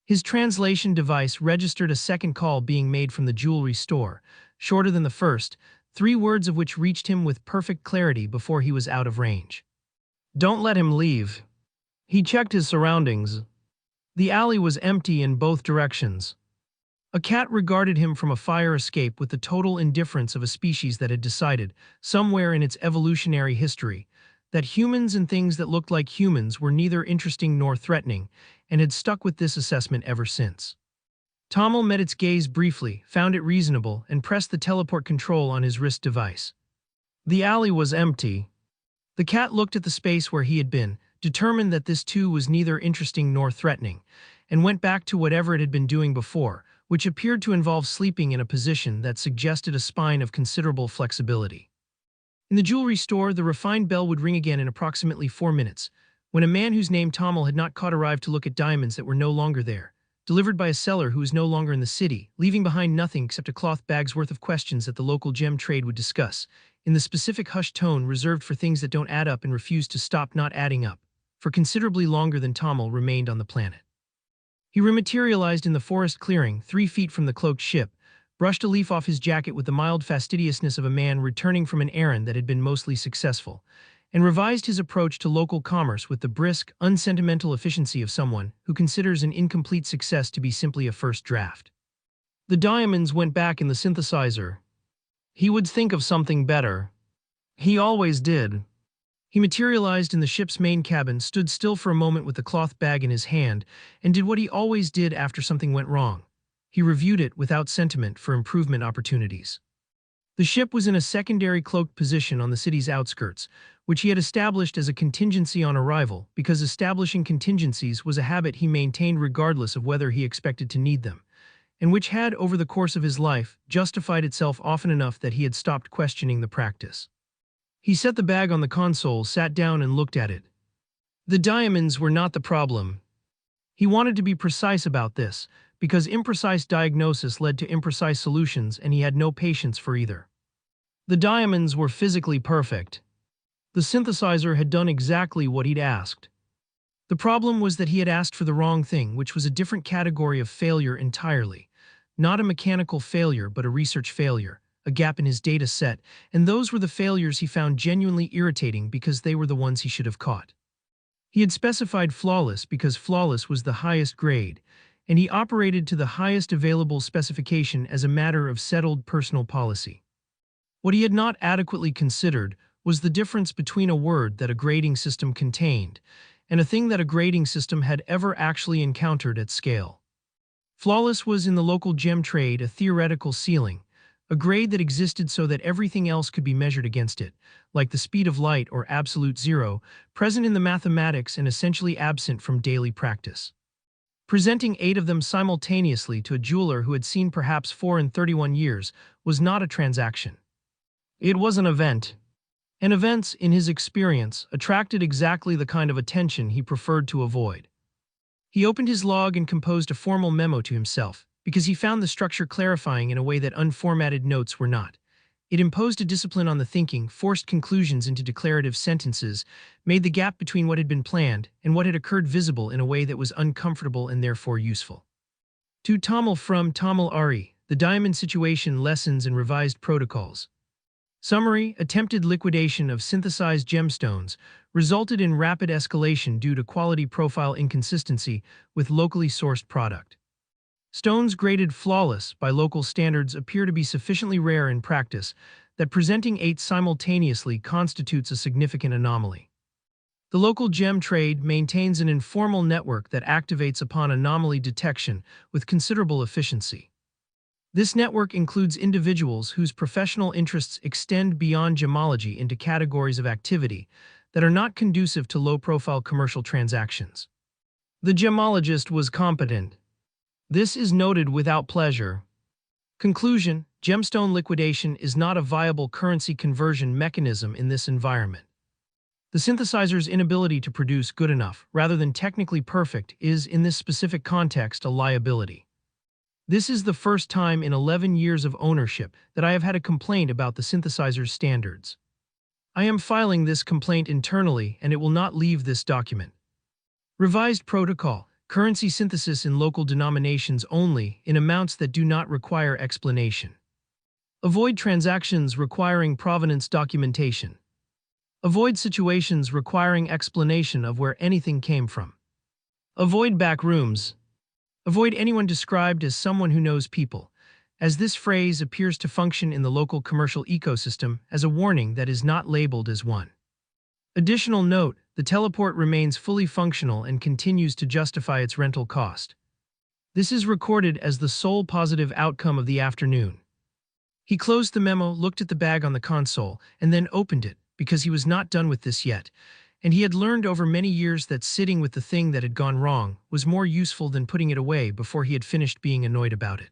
His translation device registered a second call being made from the jewelry store, shorter than the first, 3 words of which reached him with perfect clarity before he was out of range. "Don't let him leave." He checked his surroundings. The alley was empty in both directions. A cat regarded him from a fire escape with the total indifference of a species that had decided, somewhere in its evolutionary history, that humans and things that looked like humans were neither interesting nor threatening, and had stuck with this assessment ever since. Tomil met its gaze briefly, found it reasonable, and pressed the teleport control on his wrist device. The alley was empty. The cat looked at the space where he had been, determined that this too was neither interesting nor threatening, and went back to whatever it had been doing before, which appeared to involve sleeping in a position that suggested a spine of considerable flexibility. In the jewelry store, the refined bell would ring again in approximately 4 minutes, when a man whose name Tomil had not caught arrived to look at diamonds that were no longer there, delivered by a seller who was no longer in the city, leaving behind nothing except a cloth bag's worth of questions that the local gem trade would discuss, in the specific hushed tone reserved for things that don't add up and refuse to stop not adding up, for considerably longer than Tomil remained on the planet. He rematerialized in the forest clearing, 3 feet from the cloaked ship, brushed a leaf off his jacket with the mild fastidiousness of a man returning from an errand that had been mostly successful, and revised his approach to local commerce with the brisk, unsentimental efficiency of someone who considers an incomplete success to be simply a first draft. The diamonds went back in the synthesizer. He would think of something better. He always did. He materialized in the ship's main cabin, stood still for a moment with the cloth bag in his hand, and did what he always did after something went wrong. He reviewed it without sentiment for improvement opportunities. The ship was in a secondary cloaked position on the city's outskirts, which he had established as a contingency on arrival because establishing contingencies was a habit he maintained regardless of whether he expected to need them, and which had, over the course of his life, justified itself often enough that he had stopped questioning the practice. He set the bag on the console, sat down and looked at it. The diamonds were not the problem. He wanted to be precise about this, because imprecise diagnosis led to imprecise solutions and he had no patience for either. The diamonds were physically perfect. The synthesizer had done exactly what he'd asked. The problem was that he had asked for the wrong thing, which was a different category of failure entirely. Not a mechanical failure, but a research failure, a gap in his data set, and those were the failures he found genuinely irritating because they were the ones he should have caught. He had specified flawless because flawless was the highest grade, and he operated to the highest available specification as a matter of settled personal policy. What he had not adequately considered was the difference between a word that a grading system contained and a thing that a grading system had ever actually encountered at scale. Flawless was in the local gem trade a theoretical ceiling, a grade that existed so that everything else could be measured against it, like the speed of light or absolute zero, present in the mathematics and essentially absent from daily practice. Presenting 8 of them simultaneously to a jeweler who had seen perhaps 4 in 31 years was not a transaction. It was an event. And events, in his experience, attracted exactly the kind of attention he preferred to avoid. He opened his log and composed a formal memo to himself, because he found the structure clarifying in a way that unformatted notes were not. It imposed a discipline on the thinking, forced conclusions into declarative sentences, made the gap between what had been planned and what had occurred visible in a way that was uncomfortable and therefore useful. To Tomil from Tomil Ari, The Diamond Situation Lessons and Revised Protocols. Summary: attempted liquidation of synthesized gemstones resulted in rapid escalation due to quality profile inconsistency with locally sourced product. Stones graded flawless by local standards appear to be sufficiently rare in practice that presenting 8 simultaneously constitutes a significant anomaly. The local gem trade maintains an informal network that activates upon anomaly detection with considerable efficiency. This network includes individuals whose professional interests extend beyond gemology into categories of activity that are not conducive to low-profile commercial transactions. The gemologist was competent. This is noted without pleasure. Conclusion: gemstone liquidation is not a viable currency conversion mechanism in this environment. The synthesizer's inability to produce good enough, rather than technically perfect, is, in this specific context, a liability. This is the first time in 11 years of ownership that I have had a complaint about the synthesizer's standards. I am filing this complaint internally, and it will not leave this document. Revised Protocol: currency synthesis in local denominations only, in amounts that do not require explanation. Avoid transactions requiring provenance documentation. Avoid situations requiring explanation of where anything came from. Avoid back rooms. Avoid anyone described as someone who knows people, as this phrase appears to function in the local commercial ecosystem as a warning that is not labeled as one. Additional note: the teleport remains fully functional and continues to justify its rental cost. This is recorded as the sole positive outcome of the afternoon. He closed the memo, looked at the bag on the console, and then opened it, because he was not done with this yet, and he had learned over many years that sitting with the thing that had gone wrong was more useful than putting it away before he had finished being annoyed about it.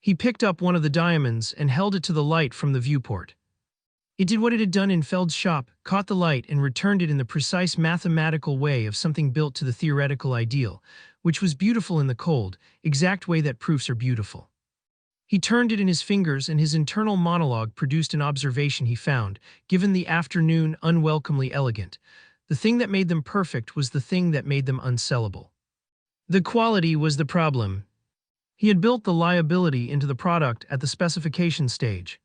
He picked up one of the diamonds and held it to the light from the viewport. It did what it had done in Feld's shop, caught the light and returned it in the precise mathematical way of something built to the theoretical ideal, which was beautiful in the cold, exact way that proofs are beautiful. He turned it in his fingers, and his internal monologue produced an observation he found, given the afternoon, unwelcomely elegant. The thing that made them perfect was the thing that made them unsellable. The quality was the problem. He had built the liability into the product at the specification stage.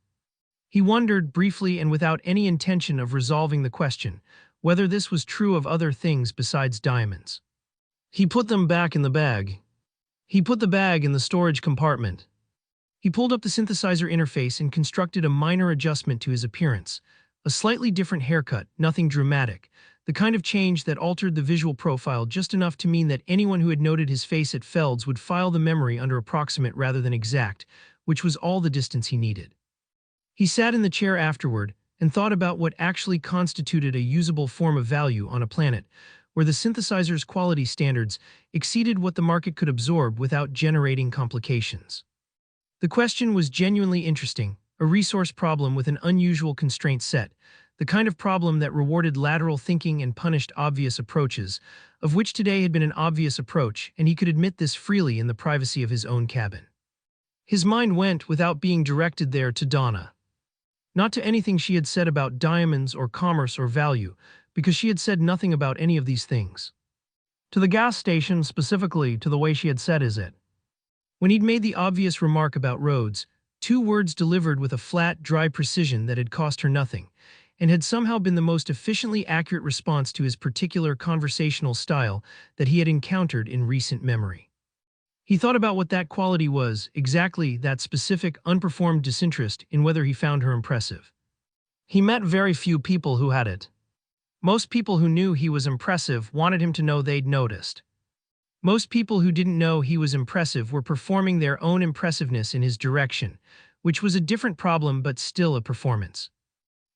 He wondered, briefly and without any intention of resolving the question, whether this was true of other things besides diamonds. He put them back in the bag. He put the bag in the storage compartment. He pulled up the synthesizer interface and constructed a minor adjustment to his appearance. A slightly different haircut, nothing dramatic. The kind of change that altered the visual profile just enough to mean that anyone who had noted his face at Feld's would file the memory under approximate rather than exact, which was all the distance he needed. He sat in the chair afterward and thought about what actually constituted a usable form of value on a planet where the synthesizer's quality standards exceeded what the market could absorb without generating complications. The question was genuinely interesting, a resource problem with an unusual constraint set, the kind of problem that rewarded lateral thinking and punished obvious approaches, of which today had been an obvious approach, and he could admit this freely in the privacy of his own cabin. His mind went, without being directed there, to Donna. Not to anything she had said about diamonds or commerce or value, because she had said nothing about any of these things. To the gas station, specifically to the way she had said "is it?" When he'd made the obvious remark about roads, 2 words delivered with a flat, dry precision that had cost her nothing, and had somehow been the most efficiently accurate response to his particular conversational style that he had encountered in recent memory. He thought about what that quality was, exactly that specific, unperformed disinterest in whether he found her impressive. He met very few people who had it. Most people who knew he was impressive wanted him to know they'd noticed. Most people who didn't know he was impressive were performing their own impressiveness in his direction, which was a different problem but still a performance.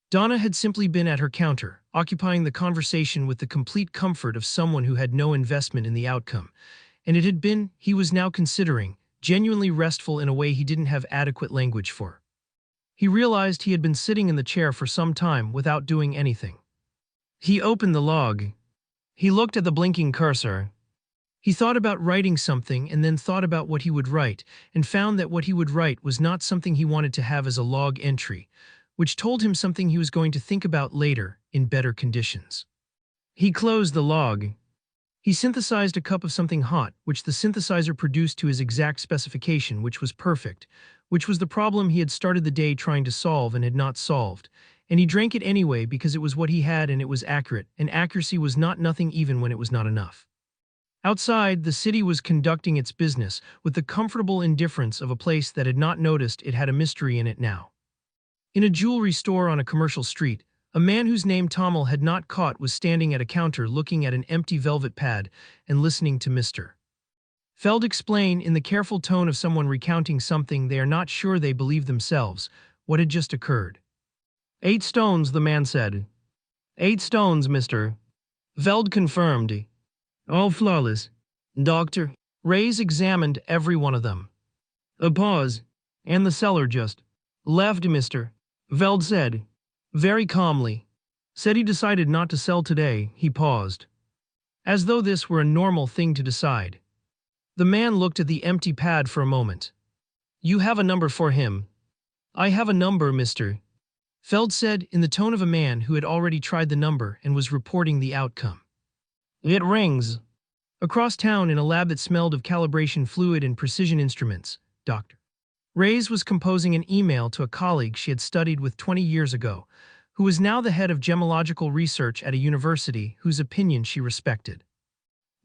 Donna had simply been at her counter, occupying the conversation with the complete comfort of someone who had no investment in the outcome, and it had been, he was now considering, genuinely restful in a way he didn't have adequate language for. He realized he had been sitting in the chair for some time without doing anything. He opened the log. He looked at the blinking cursor. He thought about writing something and then thought about what he would write, and found that what he would write was not something he wanted to have as a log entry, which told him something he was going to think about later, in better conditions. He closed the log. He synthesized a cup of something hot, which the synthesizer produced to his exact specification, which was perfect, which was the problem he had started the day trying to solve and had not solved, and he drank it anyway because it was what he had and it was accurate, and accuracy was not nothing even when it was not enough. Outside, the city was conducting its business with the comfortable indifference of a place that had not noticed it had a mystery in it now. In a jewelry store on a commercial street, a man whose name Tomil had not caught was standing at a counter looking at an empty velvet pad and listening to Mr. Feld explain in the careful tone of someone recounting something they are not sure they believe themselves, what had just occurred. 8 stones, the man said. 8 stones, Mr. Feld confirmed. All flawless. Doctor. Reyes examined every one of them. A pause. And the seller just left, Mr. Feld said. Very calmly. Said he decided not to sell today. He paused. As though this were a normal thing to decide. The man looked at the empty pad for a moment. You have a number for him. I have a number, Mr. Feld said in the tone of a man who had already tried the number and was reporting the outcome. It rings. Across town in a lab that smelled of calibration fluid and precision instruments, Dr. Reyes was composing an email to a colleague she had studied with 20 years ago, who was now the head of gemological research at a university whose opinion she respected.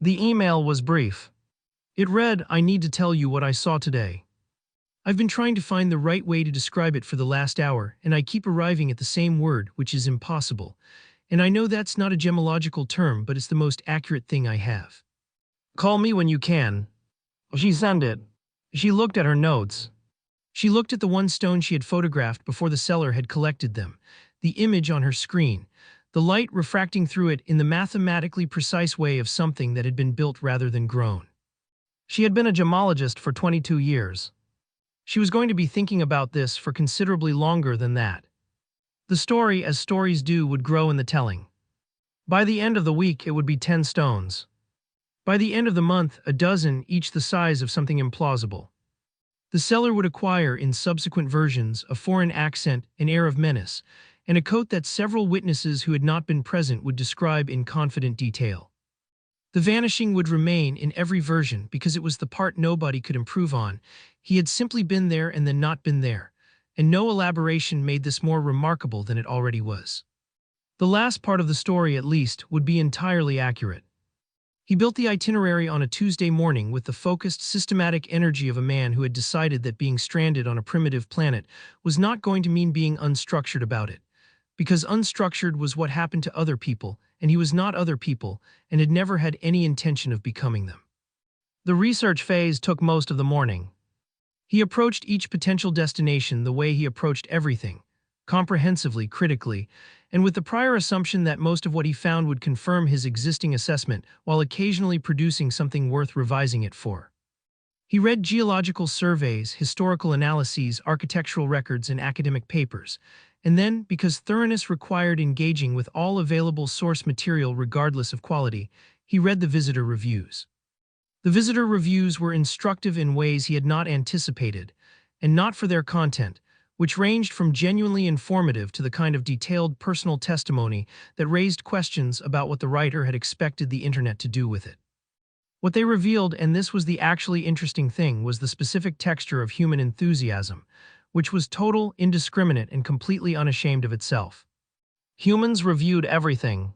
The email was brief. It read, I need to tell you what I saw today. I've been trying to find the right way to describe it for the last hour, and I keep arriving at the same word, which is impossible. And I know that's not a gemological term, but it's the most accurate thing I have. Call me when you can. She sent it. She looked at her notes. She looked at the one stone she had photographed before the seller had collected them, the image on her screen, the light refracting through it in the mathematically precise way of something that had been built rather than grown. She had been a gemologist for 22 years. She was going to be thinking about this for considerably longer than that. The story, as stories do, would grow in the telling. By the end of the week, it would be 10 stones. By the end of the month, a dozen, each the size of something implausible. The seller would acquire, in subsequent versions, a foreign accent, an air of menace, and a coat that several witnesses who had not been present would describe in confident detail. The vanishing would remain in every version because it was the part nobody could improve on. He had simply been there and then not been there, and no elaboration made this more remarkable than it already was. The last part of the story, at least, would be entirely accurate. He built the itinerary on a Tuesday morning with the focused, systematic energy of a man who had decided that being stranded on a primitive planet was not going to mean being unstructured about it, because unstructured was what happened to other people, and he was not other people, and had never had any intention of becoming them. The research phase took most of the morning. He approached each potential destination the way he approached everything, comprehensively, critically, and with the prior assumption that most of what he found would confirm his existing assessment while occasionally producing something worth revising it for. He read geological surveys, historical analyses, architectural records, and academic papers, and then, because thoroughness required engaging with all available source material regardless of quality, he read the visitor reviews. The visitor reviews were instructive in ways he had not anticipated, and not for their content, which ranged from genuinely informative to the kind of detailed personal testimony that raised questions about what the writer had expected the internet to do with it. What they revealed, and this was the actually interesting thing, was the specific texture of human enthusiasm, which was total, indiscriminate, and completely unashamed of itself. Humans reviewed everything.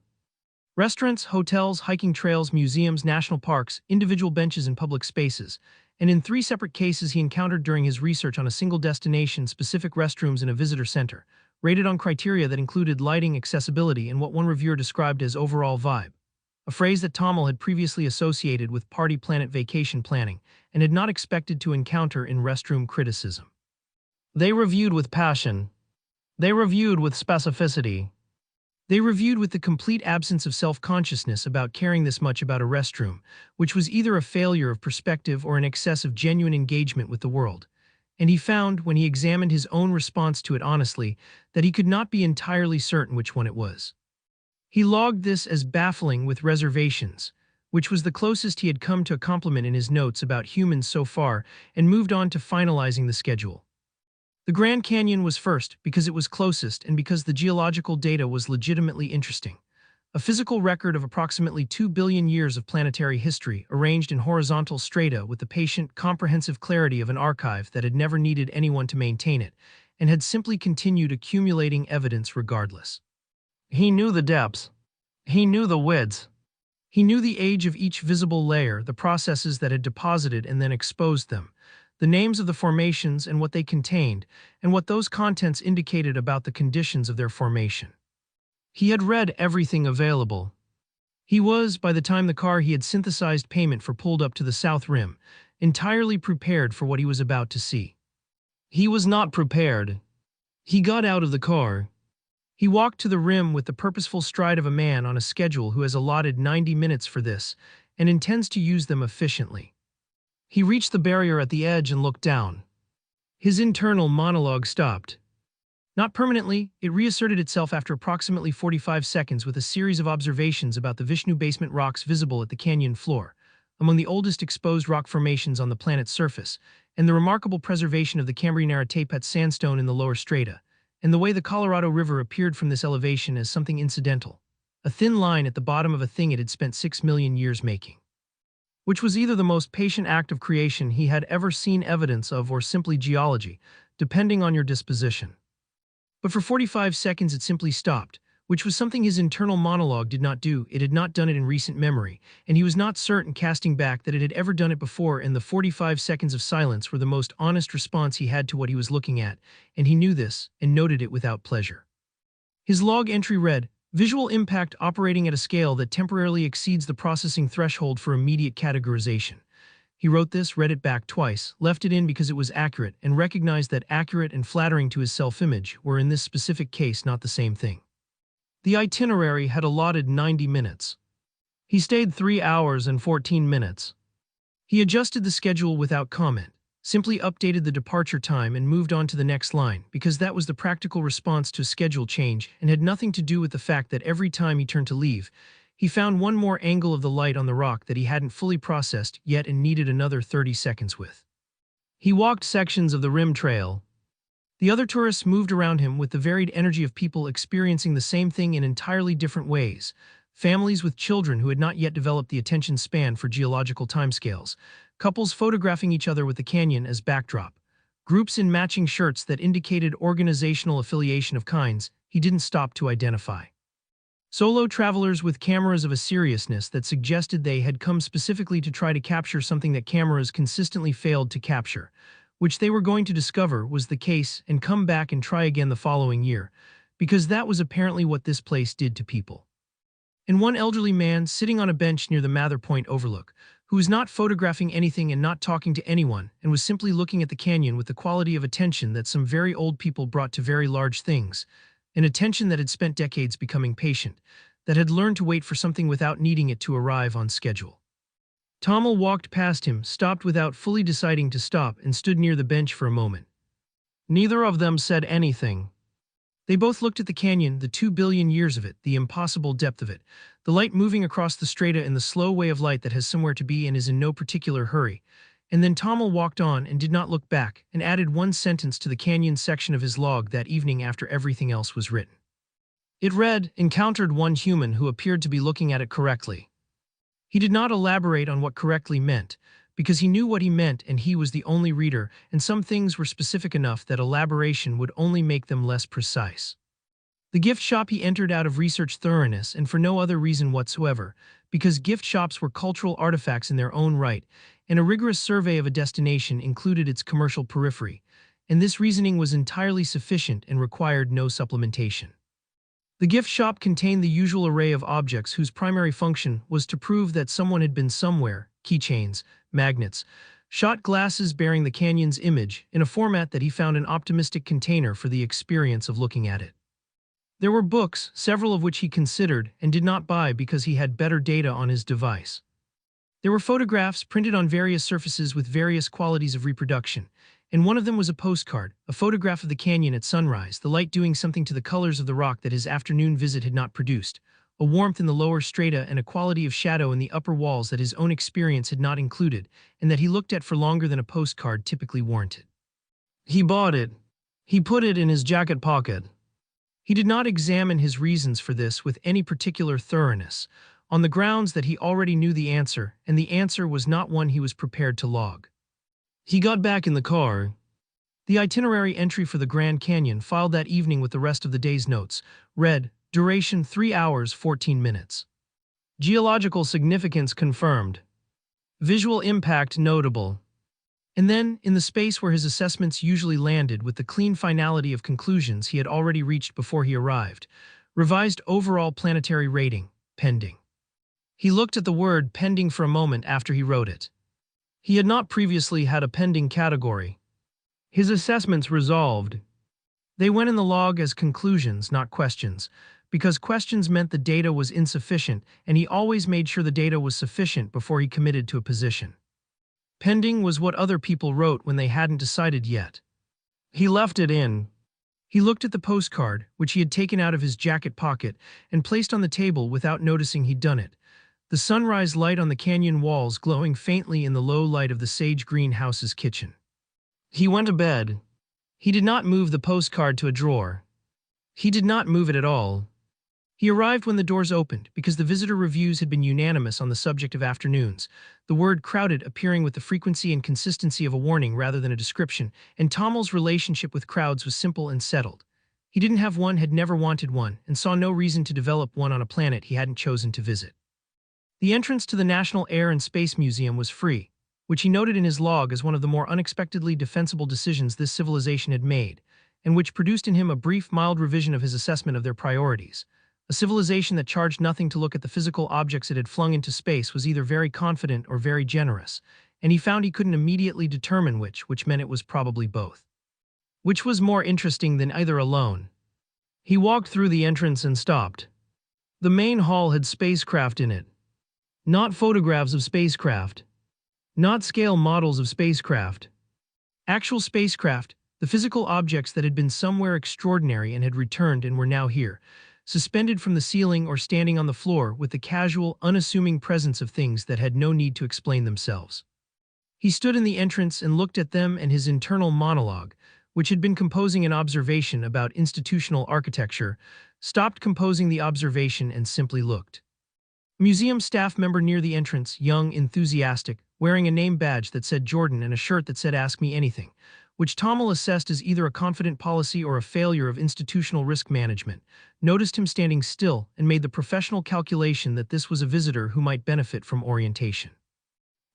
Restaurants, hotels, hiking trails, museums, national parks, individual benches in public spaces, and in 3 separate cases he encountered during his research on a single destination, specific restrooms in a visitor center, rated on criteria that included lighting, accessibility, and what one reviewer described as overall vibe, a phrase that Tomil had previously associated with Party Planet vacation planning and had not expected to encounter in restroom criticism. They reviewed with passion. They reviewed with specificity. They reviewed with the complete absence of self-consciousness about caring this much about a restroom, which was either a failure of perspective or an excess of genuine engagement with the world. And he found, when he examined his own response to it honestly, that he could not be entirely certain which one it was. He logged this as baffling with reservations, which was the closest he had come to a compliment in his notes about humans so far, and moved on to finalizing the schedule. The Grand Canyon was first because it was closest and because the geological data was legitimately interesting. A physical record of approximately 2 billion years of planetary history arranged in horizontal strata with the patient, comprehensive clarity of an archive that had never needed anyone to maintain it and had simply continued accumulating evidence regardless. He knew the depths. He knew the widths. He knew the age of each visible layer, the processes that had deposited and then exposed them, the names of the formations and what they contained, and what those contents indicated about the conditions of their formation. He had read everything available. He was, by the time the car he had synthesized payment for pulled up to the south rim, entirely prepared for what he was about to see. He was not prepared. He got out of the car. He walked to the rim with the purposeful stride of a man on a schedule who has allotted 90 minutes for this and intends to use them efficiently. He reached the barrier at the edge and looked down. His internal monologue stopped. Not permanently, it reasserted itself after approximately 45 seconds with a series of observations about the Vishnu basement rocks visible at the canyon floor, among the oldest exposed rock formations on the planet's surface, and the remarkable preservation of the Cambrian-Tapetet sandstone in the lower strata, and the way the Colorado River appeared from this elevation as something incidental, a thin line at the bottom of a thing it had spent 6 million years making. Which was either the most patient act of creation he had ever seen evidence of or simply geology, depending on your disposition. But for 45 seconds it simply stopped, which was something his internal monologue did not do. It had not done it in recent memory, and he was not certain, casting back, that it had ever done it before, and the 45 seconds of silence were the most honest response he had to what he was looking at, and he knew this, and noted it without pleasure. His log entry read, "Visual impact operating at a scale that temporarily exceeds the processing threshold for immediate categorization." He wrote this, read it back twice, left it in because it was accurate, and recognized that accurate and flattering to his self-image were in this specific case not the same thing. The itinerary had allotted 90 minutes. He stayed 3 hours and 14 minutes. He adjusted the schedule without comment, simply updated the departure time and moved on to the next line, because that was the practical response to a schedule change and had nothing to do with the fact that every time he turned to leave, he found one more angle of the light on the rock that he hadn't fully processed yet and needed another 30 seconds with. He walked sections of the rim trail. The other tourists moved around him with the varied energy of people experiencing the same thing in entirely different ways. Families with children who had not yet developed the attention span for geological timescales, couples photographing each other with the canyon as backdrop, groups in matching shirts that indicated organizational affiliation of kinds he didn't stop to identify. Solo travelers with cameras of a seriousness that suggested they had come specifically to try to capture something that cameras consistently failed to capture, which they were going to discover was the case and come back and try again the following year, because that was apparently what this place did to people. And one elderly man sitting on a bench near the Mather Point overlook, who was not photographing anything and not talking to anyone and was simply looking at the canyon with the quality of attention that some very old people brought to very large things, an attention that had spent decades becoming patient, that had learned to wait for something without needing it to arrive on schedule. Tomil walked past him, stopped without fully deciding to stop, and stood near the bench for a moment. Neither of them said anything. They both looked at the canyon, the 2 billion years of it, the impossible depth of it, the light moving across the strata in the slow way of light that has somewhere to be and is in no particular hurry. And then Tomil walked on and did not look back, and added one sentence to the canyon section of his log that evening after everything else was written. It read, "Encountered one human who appeared to be looking at it correctly." He did not elaborate on what correctly meant, because he knew what he meant and he was the only reader, and some things were specific enough that elaboration would only make them less precise. The gift shop he entered out of research thoroughness and for no other reason whatsoever, because gift shops were cultural artifacts in their own right, and a rigorous survey of a destination included its commercial periphery, and this reasoning was entirely sufficient and required no supplementation. The gift shop contained the usual array of objects whose primary function was to prove that someone had been somewhere: keychains, magnets, shot glasses bearing the canyon's image in a format that he found an optimistic container for the experience of looking at it. There were books, several of which he considered and did not buy because he had better data on his device. There were photographs printed on various surfaces with various qualities of reproduction, and one of them was a postcard, a photograph of the canyon at sunrise, the light doing something to the colors of the rock that his afternoon visit had not produced, a warmth in the lower strata and a quality of shadow in the upper walls that his own experience had not included, and that he looked at for longer than a postcard typically warranted. He bought it. He put it in his jacket pocket. He did not examine his reasons for this with any particular thoroughness, on the grounds that he already knew the answer, and the answer was not one he was prepared to log. He got back in the car. The itinerary entry for the Grand Canyon, filed that evening with the rest of the day's notes, read, duration 3 hours 14 minutes. Geological significance confirmed. Visual impact notable. And then, in the space where his assessments usually landed with the clean finality of conclusions he had already reached before he arrived, revised overall planetary rating, pending. He looked at the word pending for a moment after he wrote it. He had not previously had a pending category. His assessments resolved. They went in the log as conclusions, not questions, because questions meant the data was insufficient, and he always made sure the data was sufficient before he committed to a position. Pending was what other people wrote when they hadn't decided yet. He left it in. He looked at the postcard, which he had taken out of his jacket pocket and placed on the table without noticing he'd done it. The sunrise light on the canyon walls glowing faintly in the low light of the sage green house's kitchen. He went to bed. He did not move the postcard to a drawer. He did not move it at all. He arrived when the doors opened, because the visitor reviews had been unanimous on the subject of afternoons, the word crowded appearing with the frequency and consistency of a warning rather than a description, and Tomil's relationship with crowds was simple and settled. He didn't have one, had never wanted one, and saw no reason to develop one on a planet he hadn't chosen to visit. The entrance to the National Air and Space Museum was free, which he noted in his log as one of the more unexpectedly defensible decisions this civilization had made, and which produced in him a brief, mild revision of his assessment of their priorities. A civilization that charged nothing to look at the physical objects it had flung into space was either very confident or very generous, and he found he couldn't immediately determine which meant it was probably both. Which was more interesting than either alone? He walked through the entrance and stopped. The main hall had spacecraft in it. Not photographs of spacecraft. Not scale models of spacecraft. Actual spacecraft, the physical objects that had been somewhere extraordinary and had returned and were now here, suspended from the ceiling or standing on the floor with the casual, unassuming presence of things that had no need to explain themselves. He stood in the entrance and looked at them, and his internal monologue, which had been composing an observation about institutional architecture, stopped composing the observation and simply looked. A museum staff member near the entrance, young, enthusiastic, wearing a name badge that said Jordan and a shirt that said Ask Me Anything, which Tomil assessed as either a confident policy or a failure of institutional risk management, noticed him standing still and made the professional calculation that this was a visitor who might benefit from orientation.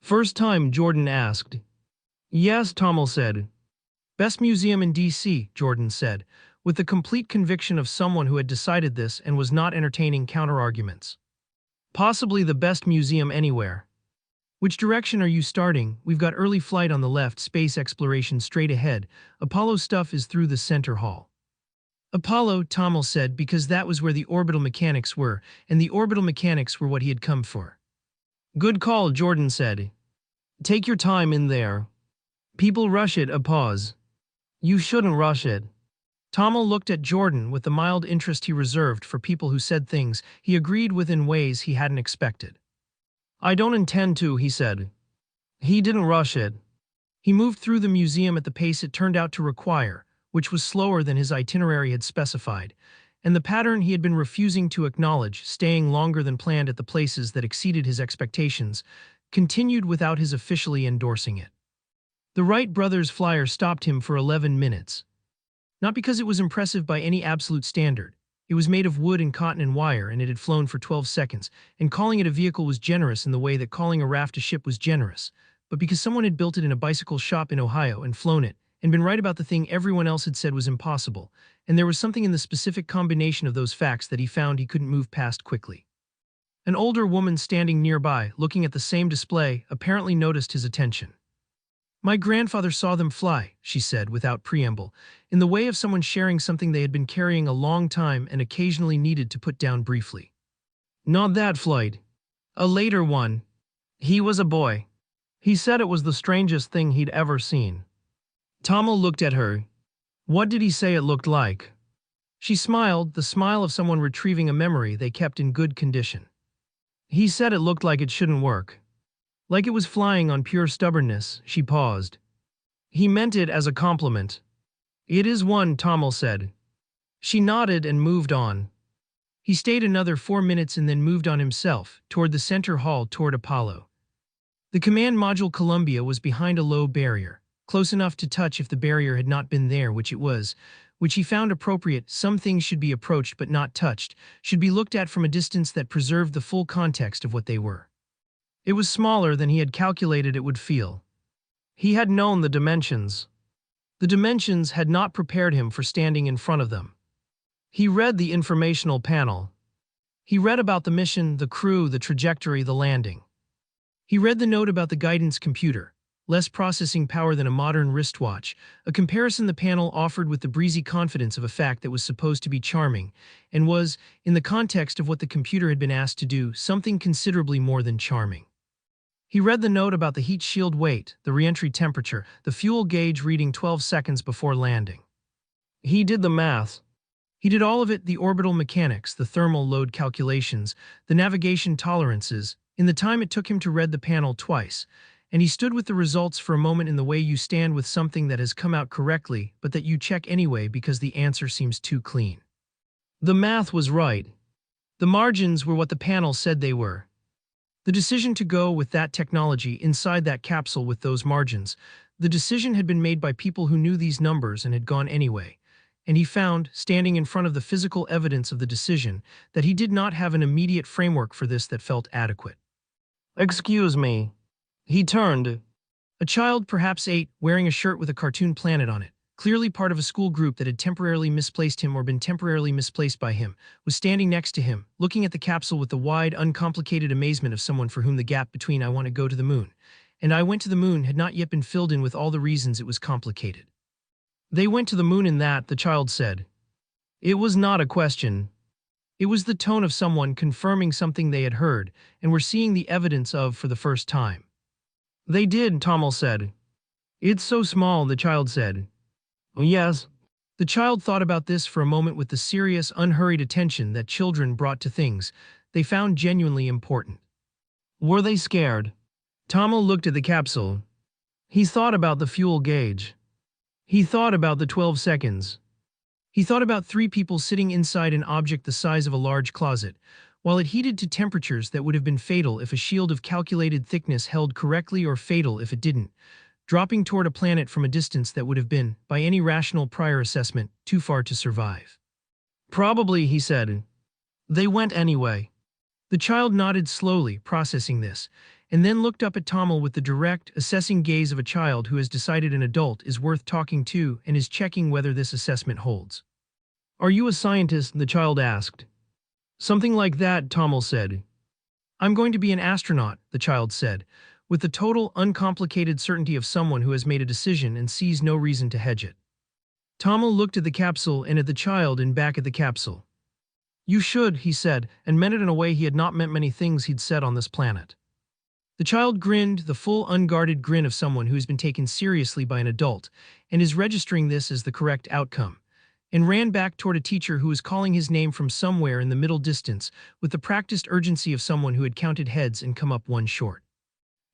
First time, Jordan asked. Yes, Tomil said. Best museum in D.C., Jordan said, with the complete conviction of someone who had decided this and was not entertaining counterarguments. Possibly the best museum anywhere. Which direction are you starting? We've got early flight on the left, space exploration straight ahead. Apollo stuff is through the center hall. Apollo, Tomil said, because that was where the orbital mechanics were, and the orbital mechanics were what he had come for. Good call, Jordan said. Take your time in there. People rush it. A pause. You shouldn't rush it. Tomil looked at Jordan with the mild interest he reserved for people who said things he agreed with in ways he hadn't expected. I don't intend to, he said. He didn't rush it. He moved through the museum at the pace it turned out to require, which was slower than his itinerary had specified, and the pattern he had been refusing to acknowledge, staying longer than planned at the places that exceeded his expectations, continued without his officially endorsing it. The Wright brothers' flyer stopped him for 11 minutes. Not because it was impressive by any absolute standard. It was made of wood and cotton and wire, and it had flown for 12 seconds, and calling it a vehicle was generous in the way that calling a raft a ship was generous, but because someone had built it in a bicycle shop in Ohio and flown it, and been right about the thing everyone else had said was impossible, and there was something in the specific combination of those facts that he found he couldn't move past quickly. An older woman standing nearby, looking at the same display, apparently noticed his attention. My grandfather saw them fly, she said without preamble, in the way of someone sharing something they had been carrying a long time and occasionally needed to put down briefly. Not that flight. A later one. He was a boy. He said it was the strangest thing he'd ever seen. Tomil looked at her. What did he say it looked like? She smiled, the smile of someone retrieving a memory they kept in good condition. He said it looked like it shouldn't work. Like it was flying on pure stubbornness. She paused. He meant it as a compliment. It is one, Tomil said. She nodded and moved on. He stayed another 4 minutes and then moved on himself, toward the center hall, toward Apollo. The command module Columbia was behind a low barrier, close enough to touch if the barrier had not been there, which it was, which he found appropriate. Some things should be approached but not touched, should be looked at from a distance that preserved the full context of what they were. It was smaller than he had calculated it would feel. He had known the dimensions. The dimensions had not prepared him for standing in front of them. He read the informational panel. He read about the mission, the crew, the trajectory, the landing. He read the note about the guidance computer, less processing power than a modern wristwatch, a comparison the panel offered with the breezy confidence of a fact that was supposed to be charming, and was, in the context of what the computer had been asked to do, something considerably more than charming. He read the note about the heat shield weight, the reentry temperature, the fuel gauge reading 12 seconds before landing. He did the math. He did all of it, the orbital mechanics, the thermal load calculations, the navigation tolerances, in the time it took him to read the panel twice, and he stood with the results for a moment in the way you stand with something that has come out correctly, but that you check anyway because the answer seems too clean. The math was right. The margins were what the panel said they were. The decision to go with that technology inside that capsule with those margins, the decision had been made by people who knew these numbers and had gone anyway. And he found, standing in front of the physical evidence of the decision, that he did not have an immediate framework for this that felt adequate. "Excuse me." He turned. A child, perhaps 8, wearing a shirt with a cartoon planet on it, clearly part of a school group that had temporarily misplaced him or been temporarily misplaced by him, was standing next to him, looking at the capsule with the wide, uncomplicated amazement of someone for whom the gap between "I want to go to the moon" and "I went to the moon" had not yet been filled in with all the reasons it was complicated. "They went to the moon in that," the child said. It was not a question. It was the tone of someone confirming something they had heard and were seeing the evidence of for the first time. "They did," Tomil said. "It's so small," the child said. "Yes." The child thought about this for a moment with the serious, unhurried attention that children brought to things they found genuinely important. "Were they scared?" Tomil looked at the capsule. He thought about the fuel gauge. He thought about the 12 seconds. He thought about 3 people sitting inside an object the size of a large closet, while it heated to temperatures that would have been fatal if a shield of calculated thickness held correctly or fatal if it didn't, dropping toward a planet from a distance that would have been, by any rational prior assessment, too far to survive. "Probably," he said. "They went anyway." The child nodded slowly, processing this, and then looked up at Tomil with the direct, assessing gaze of a child who has decided an adult is worth talking to and is checking whether this assessment holds. "Are you a scientist?" the child asked. "Something like that," Tomil said. "I'm going to be an astronaut," the child said, with the total, uncomplicated certainty of someone who has made a decision and sees no reason to hedge it. Tomil looked at the capsule and at the child and back at the capsule. "You should," he said, and meant it in a way he had not meant many things he'd said on this planet. The child grinned, the full, unguarded grin of someone who has been taken seriously by an adult and is registering this as the correct outcome, and ran back toward a teacher who was calling his name from somewhere in the middle distance with the practiced urgency of someone who had counted heads and come up one short.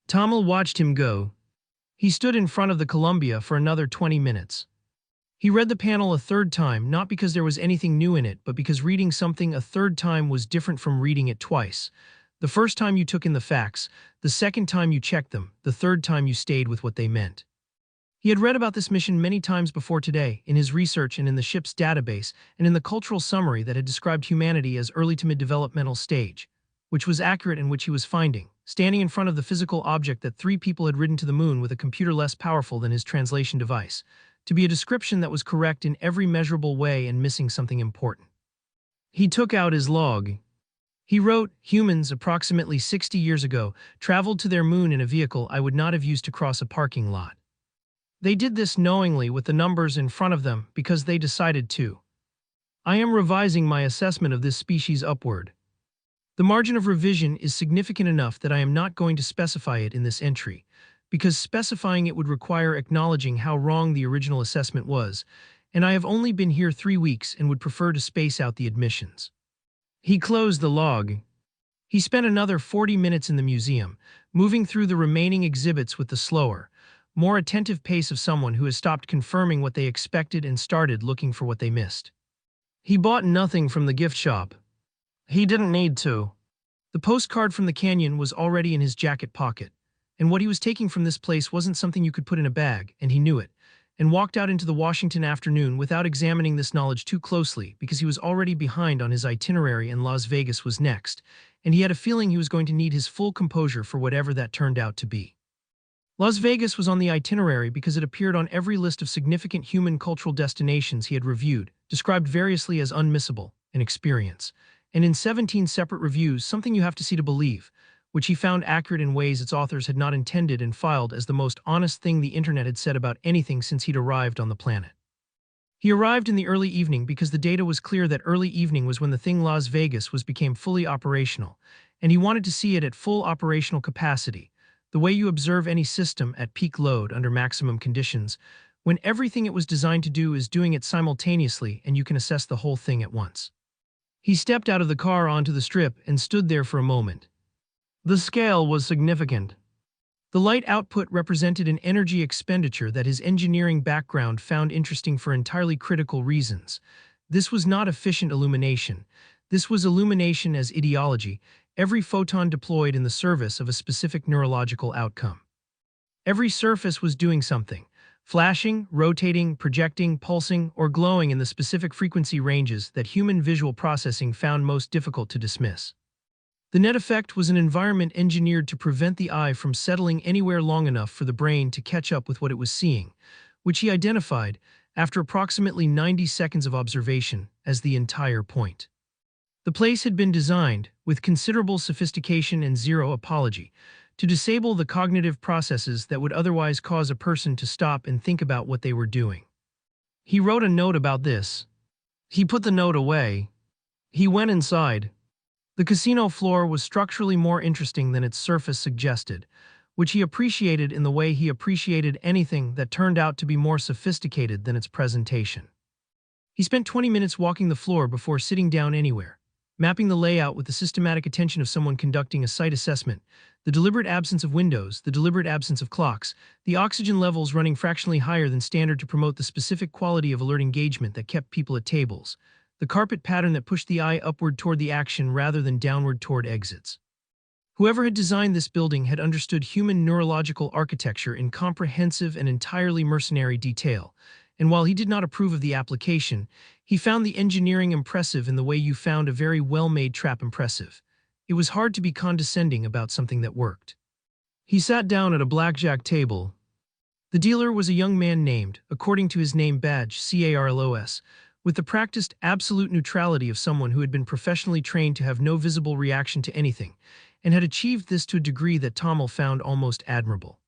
Tomil watched him go. He stood in front of the Columbia for another 20 minutes. He read the panel a third time, not because there was anything new in it, but because reading something a third time was different from reading it twice. The first time you took in the facts, the second time you checked them, the third time you stayed with what they meant. He had read about this mission many times before today, in his research and in the ship's database, and in the cultural summary that had described humanity as early to mid-developmental stage, which was accurate and which he was finding, standing in front of the physical object that 3 people had ridden to the moon with a computer less powerful than his translation device, to be a description that was correct in every measurable way and missing something important. He took out his log. He wrote, "Humans, approximately 60 years ago, traveled to their moon in a vehicle I would not have used to cross a parking lot. They did this knowingly with the numbers in front of them because they decided to. I am revising my assessment of this species upward. The margin of revision is significant enough that I am not going to specify it in this entry, because specifying it would require acknowledging how wrong the original assessment was, and I have only been here 3 weeks and would prefer to space out the admissions." He closed the log. He spent another 40 minutes in the museum, moving through the remaining exhibits with the slower, more attentive pace of someone who has stopped confirming what they expected and started looking for what they missed. He bought nothing from the gift shop. He didn't need to. The postcard from the canyon was already in his jacket pocket, and what he was taking from this place wasn't something you could put in a bag, and he knew it, and walked out into the Washington afternoon without examining this knowledge too closely because he was already behind on his itinerary and Las Vegas was next, and he had a feeling he was going to need his full composure for whatever that turned out to be. Las Vegas was on the itinerary because it appeared on every list of significant human cultural destinations he had reviewed, described variously as unmissable, an experience, and in 17 separate reviews, something you have to see to believe, which he found accurate in ways its authors had not intended and filed as the most honest thing the internet had said about anything since he'd arrived on the planet. He arrived in the early evening because the data was clear that early evening was when the thing Las Vegas became fully operational, and he wanted to see it at full operational capacity, the way you observe any system at peak load under maximum conditions, when everything it was designed to do is doing it simultaneously and you can assess the whole thing at once. He stepped out of the car onto the strip and stood there for a moment. The scale was significant. The light output represented an energy expenditure that his engineering background found interesting for entirely critical reasons. This was not efficient illumination. This was illumination as ideology, every photon deployed in the service of a specific neurological outcome. Every surface was doing something, flashing, rotating, projecting, pulsing, or glowing in the specific frequency ranges that human visual processing found most difficult to dismiss. The net effect was an environment engineered to prevent the eye from settling anywhere long enough for the brain to catch up with what it was seeing, which he identified, after approximately 90 seconds of observation, as the entire point. The place had been designed, with considerable sophistication and zero apology, to disable the cognitive processes that would otherwise cause a person to stop and think about what they were doing. He wrote a note about this. He put the note away. He went inside. The casino floor was structurally more interesting than its surface suggested, which he appreciated in the way he appreciated anything that turned out to be more sophisticated than its presentation. He spent 20 minutes walking the floor before sitting down anywhere, mapping the layout with the systematic attention of someone conducting a site assessment, the deliberate absence of windows, the deliberate absence of clocks, the oxygen levels running fractionally higher than standard to promote the specific quality of alert engagement that kept people at tables, the carpet pattern that pushed the eye upward toward the action rather than downward toward exits. Whoever had designed this building had understood human neurological architecture in comprehensive and entirely mercenary detail, and while he did not approve of the application, he found the engineering impressive in the way you found a very well-made trap impressive. It was hard to be condescending about something that worked. He sat down at a blackjack table. The dealer was a young man named, according to his name badge, Carlos, with the practiced absolute neutrality of someone who had been professionally trained to have no visible reaction to anything, and had achieved this to a degree that Tomil found almost admirable.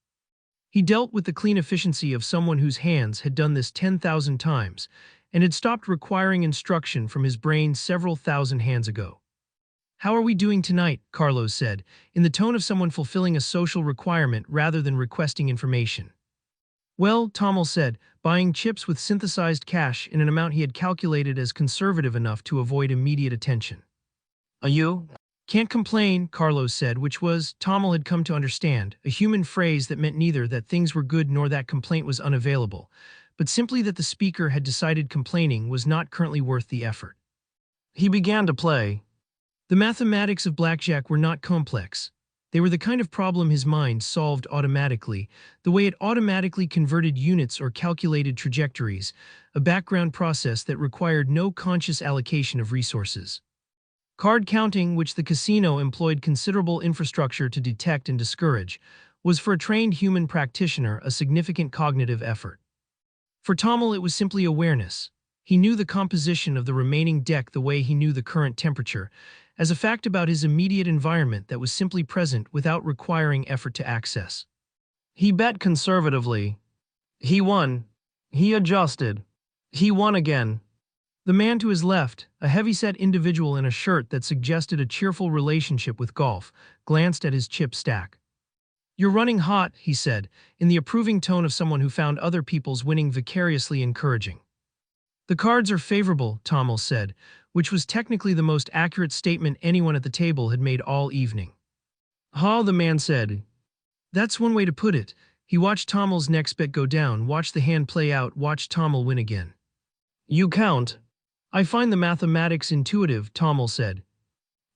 He dealt with the clean efficiency of someone whose hands had done this 10,000 times, and had stopped requiring instruction from his brain several thousand hands ago. "How are we doing tonight?" Carlos said, in the tone of someone fulfilling a social requirement rather than requesting information. "Well," Tomil said, buying chips with synthesized cash in an amount he had calculated as conservative enough to avoid immediate attention. "Are you?" "Can't complain," Carlos said, which was, Tomil had come to understand, a human phrase that meant neither that things were good nor that complaint was unavailable, but simply that the speaker had decided complaining was not currently worth the effort. He began to play. The mathematics of blackjack were not complex. They were the kind of problem his mind solved automatically, the way it automatically converted units or calculated trajectories, a background process that required no conscious allocation of resources. Card counting, which the casino employed considerable infrastructure to detect and discourage, was for a trained human practitioner a significant cognitive effort. For Tomil, it was simply awareness. He knew the composition of the remaining deck the way he knew the current temperature, as a fact about his immediate environment that was simply present without requiring effort to access. He bet conservatively. He won. He adjusted. He won again. The man to his left, a heavyset individual in a shirt that suggested a cheerful relationship with golf, glanced at his chip stack. "You're running hot," he said, in the approving tone of someone who found other people's winning vicariously encouraging. "The cards are favorable," Tomil said, which was technically the most accurate statement anyone at the table had made all evening. "Ha," the man said. "That's one way to put it." He watched Tomil's next bet go down, watched the hand play out, watched Tomil win again. "You count." "I find the mathematics intuitive," Tomil said.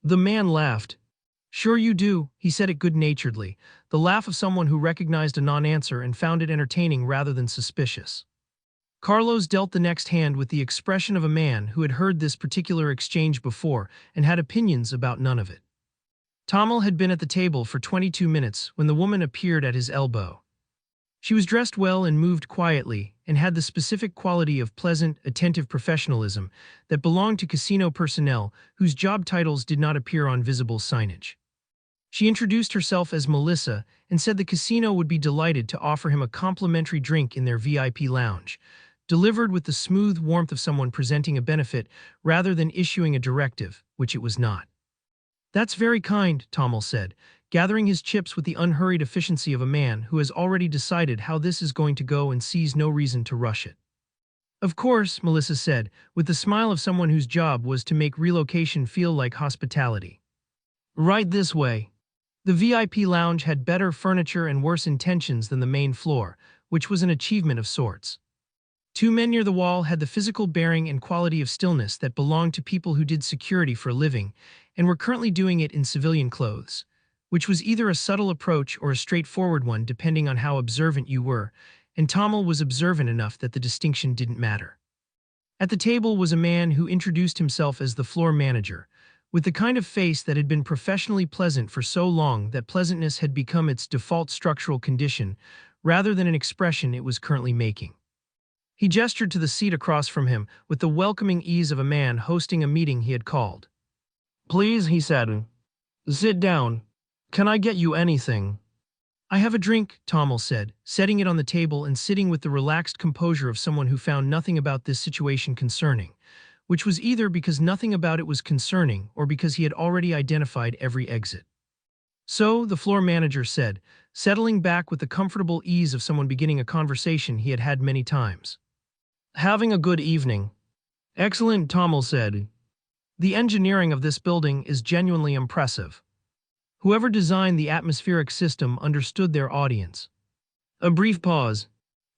The man laughed. "Sure you do," he said it good-naturedly, the laugh of someone who recognized a non-answer and found it entertaining rather than suspicious. Carlos dealt the next hand with the expression of a man who had heard this particular exchange before and had opinions about none of it. Tomil had been at the table for 22 minutes when the woman appeared at his elbow. She was dressed well and moved quietly, and had the specific quality of pleasant, attentive professionalism that belonged to casino personnel whose job titles did not appear on visible signage. She introduced herself as Melissa and said the casino would be delighted to offer him a complimentary drink in their VIP lounge, delivered with the smooth warmth of someone presenting a benefit rather than issuing a directive, which it was not. "That's very kind," Tomil said, gathering his chips with the unhurried efficiency of a man who has already decided how this is going to go and sees no reason to rush it. "Of course," Melissa said, with the smile of someone whose job was to make relocation feel like hospitality. "Right this way." The VIP lounge had better furniture and worse intentions than the main floor, which was an achievement of sorts. Two men near the wall had the physical bearing and quality of stillness that belonged to people who did security for a living and were currently doing it in civilian clothes, which was either a subtle approach or a straightforward one depending on how observant you were, and Tomil was observant enough that the distinction didn't matter. At the table was a man who introduced himself as the floor manager, with the kind of face that had been professionally pleasant for so long that pleasantness had become its default structural condition rather than an expression it was currently making. He gestured to the seat across from him with the welcoming ease of a man hosting a meeting he had called. "Please," he said, "sit down. Can I get you anything?" "I have a drink," Tomil said, setting it on the table and sitting with the relaxed composure of someone who found nothing about this situation concerning, which was either because nothing about it was concerning or because he had already identified every exit. "So," the floor manager said, settling back with the comfortable ease of someone beginning a conversation he had had many times. "Having a good evening." "Excellent," Tomil said. "The engineering of this building is genuinely impressive." Whoever designed the atmospheric system understood their audience. A brief pause.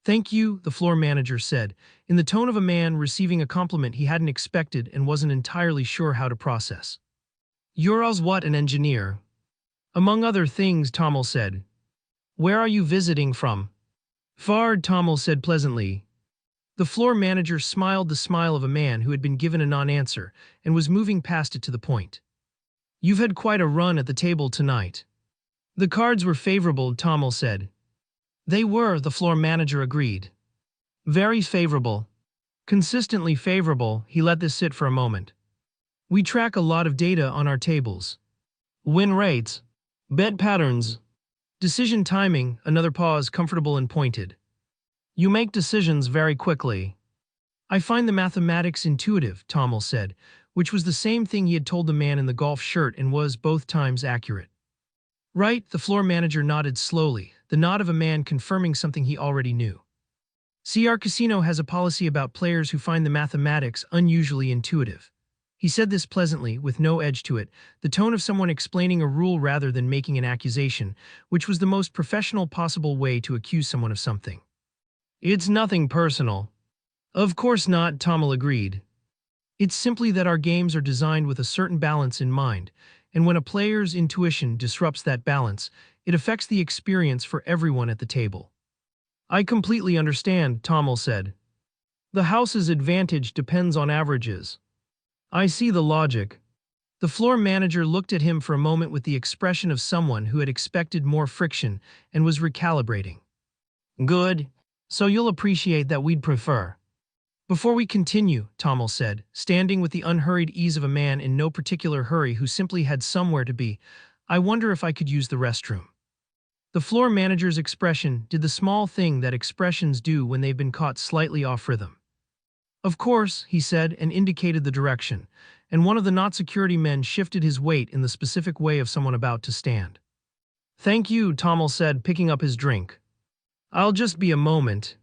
"Thank you," the floor manager said, in the tone of a man receiving a compliment he hadn't expected and wasn't entirely sure how to process. "What an engineer." "Among other things," Tomil said. "Where are you visiting from?" "Far," Tomil said pleasantly. The floor manager smiled the smile of a man who had been given a non-answer and was moving past it to the point. "You've had quite a run at the table tonight." "The cards were favorable," Tomil said. "They were," the floor manager agreed. "Very favorable." "Consistently favorable." He let this sit for a moment. "We track a lot of data on our tables. Win rates. Bet patterns. Decision timing." Another pause, comfortable and pointed. "You make decisions very quickly." "I find the mathematics intuitive," Tomil said, which was the same thing he had told the man in the golf shirt and was both times accurate. "Right," the floor manager nodded slowly, the nod of a man confirming something he already knew. "See, our casino has a policy about players who find the mathematics unusually intuitive." He said this pleasantly, with no edge to it, the tone of someone explaining a rule rather than making an accusation, which was the most professional possible way to accuse someone of something. "It's nothing personal." "Of course not," Tomil agreed. "It's simply that our games are designed with a certain balance in mind, and when a player's intuition disrupts that balance, it affects the experience for everyone at the table." "I completely understand," Tomil said. "The house's advantage depends on averages." "I see the logic." The floor manager looked at him for a moment with the expression of someone who had expected more friction and was recalibrating. "Good. So you'll appreciate that we'd prefer." "Before we continue," Tomil said, standing with the unhurried ease of a man in no particular hurry who simply had somewhere to be, "I wonder if I could use the restroom." The floor manager's expression did the small thing that expressions do when they've been caught slightly off rhythm. "Of course," he said and indicated the direction, and one of the not-security men shifted his weight in the specific way of someone about to stand. "Thank you," Tomil said, picking up his drink. "I'll just be a moment."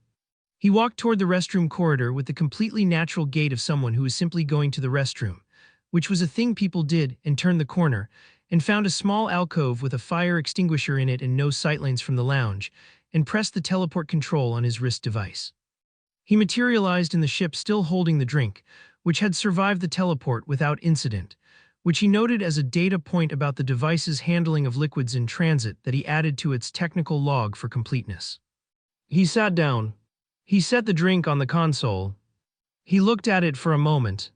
He walked toward the restroom corridor with the completely natural gait of someone who was simply going to the restroom, which was a thing people did, and turned the corner, and found a small alcove with a fire extinguisher in it and no sightlines from the lounge, and pressed the teleport control on his wrist device. He materialized in the ship still holding the drink, which had survived the teleport without incident, which he noted as a data point about the device's handling of liquids in transit that he added to its technical log for completeness. He sat down. He set the drink on the console. He looked at it for a moment.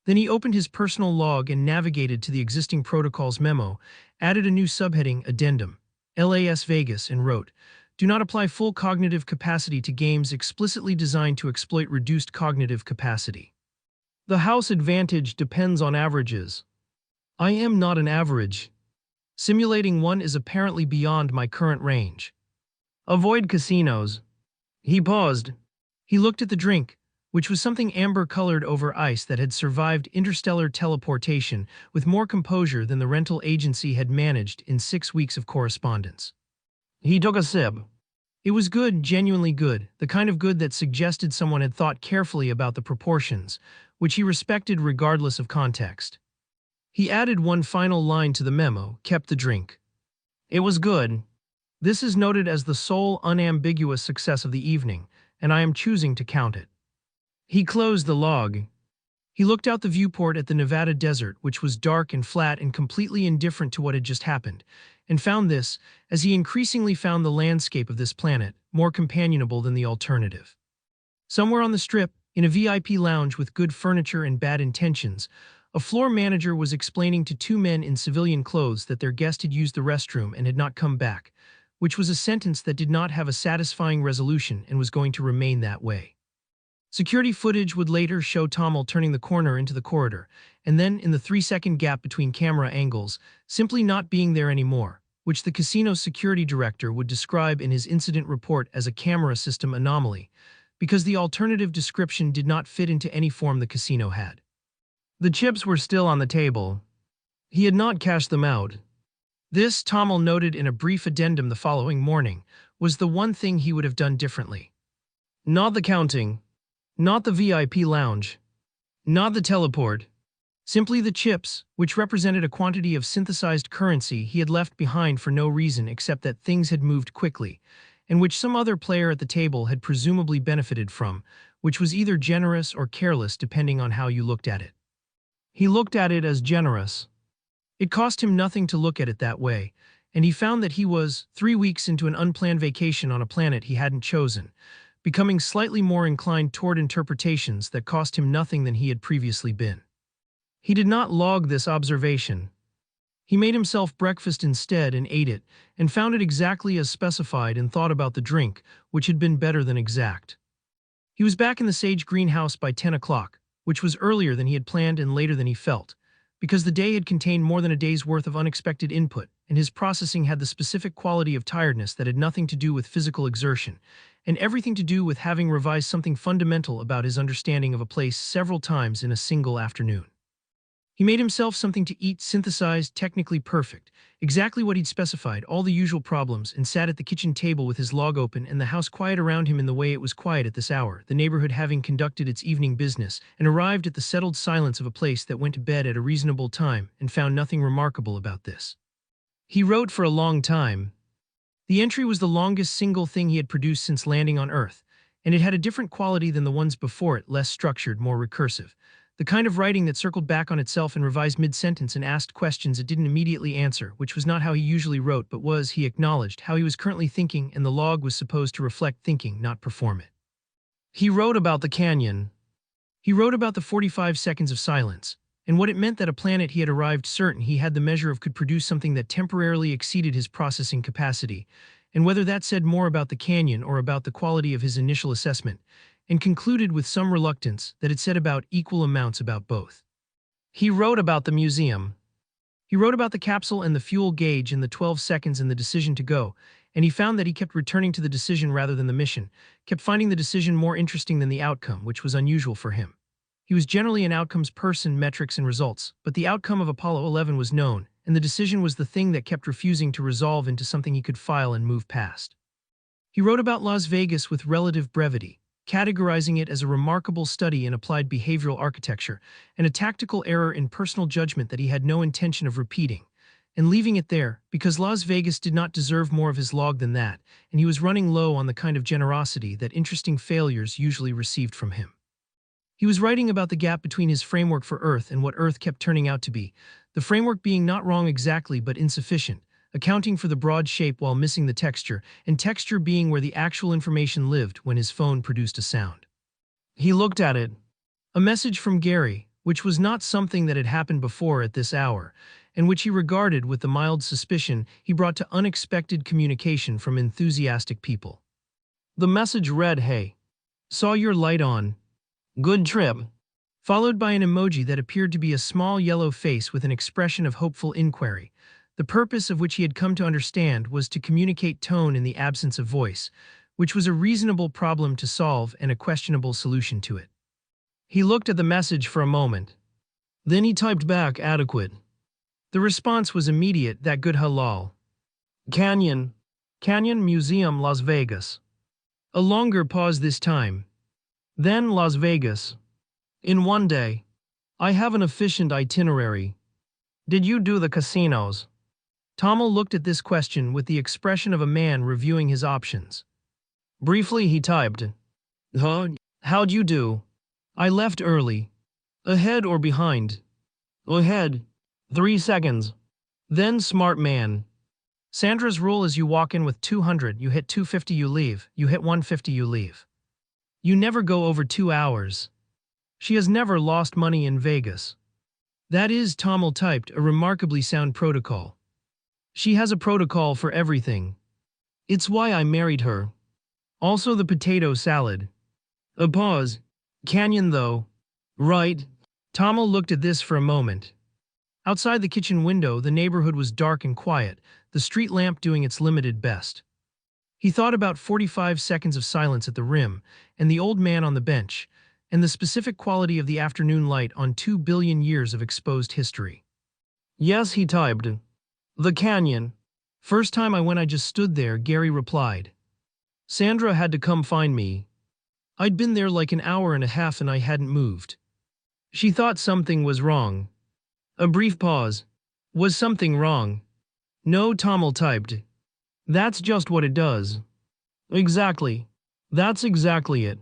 Then he opened his personal log and navigated to the existing protocol's memo, added a new subheading, Addendum, LAS Vegas, and wrote, Do not apply full cognitive capacity to games explicitly designed to exploit reduced cognitive capacity. The house advantage depends on averages. I am not an average. Simulating one is apparently beyond my current range. Avoid casinos. He paused. He looked at the drink, which was something amber-colored over ice that had survived interstellar teleportation with more composure than the rental agency had managed in 6 weeks of correspondence. He took a sip. It was good, genuinely good, the kind of good that suggested someone had thought carefully about the proportions, which he respected regardless of context. He added one final line to the memo, kept the drink. It was good. This is noted as the sole unambiguous success of the evening, and I am choosing to count it. He closed the log. He looked out the viewport at the Nevada desert, which was dark and flat and completely indifferent to what had just happened, and found this, as he increasingly found the landscape of this planet, more companionable than the alternative. Somewhere on the strip, in a VIP lounge with good furniture and bad intentions, a floor manager was explaining to 2 men in civilian clothes that their guest had used the restroom and had not come back, which was a sentence that did not have a satisfying resolution and was going to remain that way. Security footage would later show Tomil turning the corner into the corridor, and then, in the 3-second gap between camera angles, simply not being there anymore, which the casino's security director would describe in his incident report as a camera system anomaly, because the alternative description did not fit into any form the casino had. The chips were still on the table. He had not cashed them out. This, Tomil noted in a brief addendum the following morning, was the one thing he would have done differently. Not the counting. Not the VIP lounge. Not the teleport. Simply the chips, which represented a quantity of synthesized currency he had left behind for no reason except that things had moved quickly, and which some other player at the table had presumably benefited from, which was either generous or careless depending on how you looked at it. He looked at it as generous. It cost him nothing to look at it that way, and he found that he was 3 weeks into an unplanned vacation on a planet he hadn't chosen, becoming slightly more inclined toward interpretations that cost him nothing than he had previously been. He did not log this observation. He made himself breakfast instead and ate it, and found it exactly as specified and thought about the drink, which had been better than exact. He was back in the sage greenhouse by 10 o'clock, which was earlier than he had planned and later than he felt, because the day had contained more than a day's worth of unexpected input, and his processing had the specific quality of tiredness that had nothing to do with physical exertion, and everything to do with having revised something fundamental about his understanding of a place several times in a single afternoon. He made himself something to eat, synthesized, technically perfect, exactly what he'd specified, all the usual problems, and sat at the kitchen table with his log open and the house quiet around him in the way it was quiet at this hour, the neighborhood having conducted its evening business, and arrived at the settled silence of a place that went to bed at a reasonable time and found nothing remarkable about this. He wrote for a long time. The entry was the longest single thing he had produced since landing on Earth, and it had a different quality than the ones before it, less structured, more recursive. The kind of writing that circled back on itself and revised mid-sentence and asked questions it didn't immediately answer, which was not how he usually wrote but was, he acknowledged, how he was currently thinking, and the log was supposed to reflect thinking, not perform it. He wrote about the canyon. He wrote about the 45 seconds of silence, and what it meant that a planet he had arrived certain he had the measure of could produce something that temporarily exceeded his processing capacity, and whether that said more about the canyon or about the quality of his initial assessment, and concluded with some reluctance that it said about equal amounts about both. He wrote about the museum. He wrote about the capsule and the fuel gauge and the 12 seconds and the decision to go, and he found that he kept returning to the decision rather than the mission, kept finding the decision more interesting than the outcome, which was unusual for him. He was generally an outcomes person, metrics and results, but the outcome of Apollo 11 was known, and the decision was the thing that kept refusing to resolve into something he could file and move past. He wrote about Las Vegas with relative brevity, categorizing it as a remarkable study in applied behavioral architecture and a tactical error in personal judgment that he had no intention of repeating, and leaving it there because Las Vegas did not deserve more of his log than that, and he was running low on the kind of generosity that interesting failures usually received from him. He was writing about the gap between his framework for Earth and what Earth kept turning out to be, the framework being not wrong exactly but insufficient, accounting for the broad shape while missing the texture, and texture being where the actual information lived when his phone produced a sound. He looked at it. A message from Gary, which was not something that had happened before at this hour, and which he regarded with the mild suspicion he brought to unexpected communication from enthusiastic people. The message read, "Hey, saw your light on. Good trip," followed by an emoji that appeared to be a small yellow face with an expression of hopeful inquiry, the purpose of which he had come to understand was to communicate tone in the absence of voice, which was a reasonable problem to solve and a questionable solution to it. He looked at the message for a moment. Then he typed back, "Adequate." The response was immediate, "That good halal. Canyon Museum, Las Vegas." A longer pause this time. Then Las Vegas. In one day. I have an efficient itinerary. Did you do the casinos? Tomil looked at this question with the expression of a man reviewing his options. Briefly he typed, How'd you do? I left early. Ahead or behind? Ahead. 3 seconds. Then smart man. Sandra's rule is you walk in with 200, you hit 250, you leave, you hit 150, you leave. You never go over 2 hours. She has never lost money in Vegas. That is, Tomil typed, a remarkably sound protocol. She has a protocol for everything. It's why I married her. Also the potato salad. A pause. Canyon though. Right. Tomil looked at this for a moment. Outside the kitchen window, the neighborhood was dark and quiet, the street lamp doing its limited best. He thought about 45 seconds of silence at the rim, and the old man on the bench, and the specific quality of the afternoon light on 2 billion years of exposed history. Yes, he typed. The canyon. First time I went I just stood there, Gary replied. Sandra had to come find me. I'd been there like an hour and a half and I hadn't moved. She thought something was wrong. A brief pause. Was something wrong? No, Tomil typed. That's just what it does. Exactly. That's exactly it.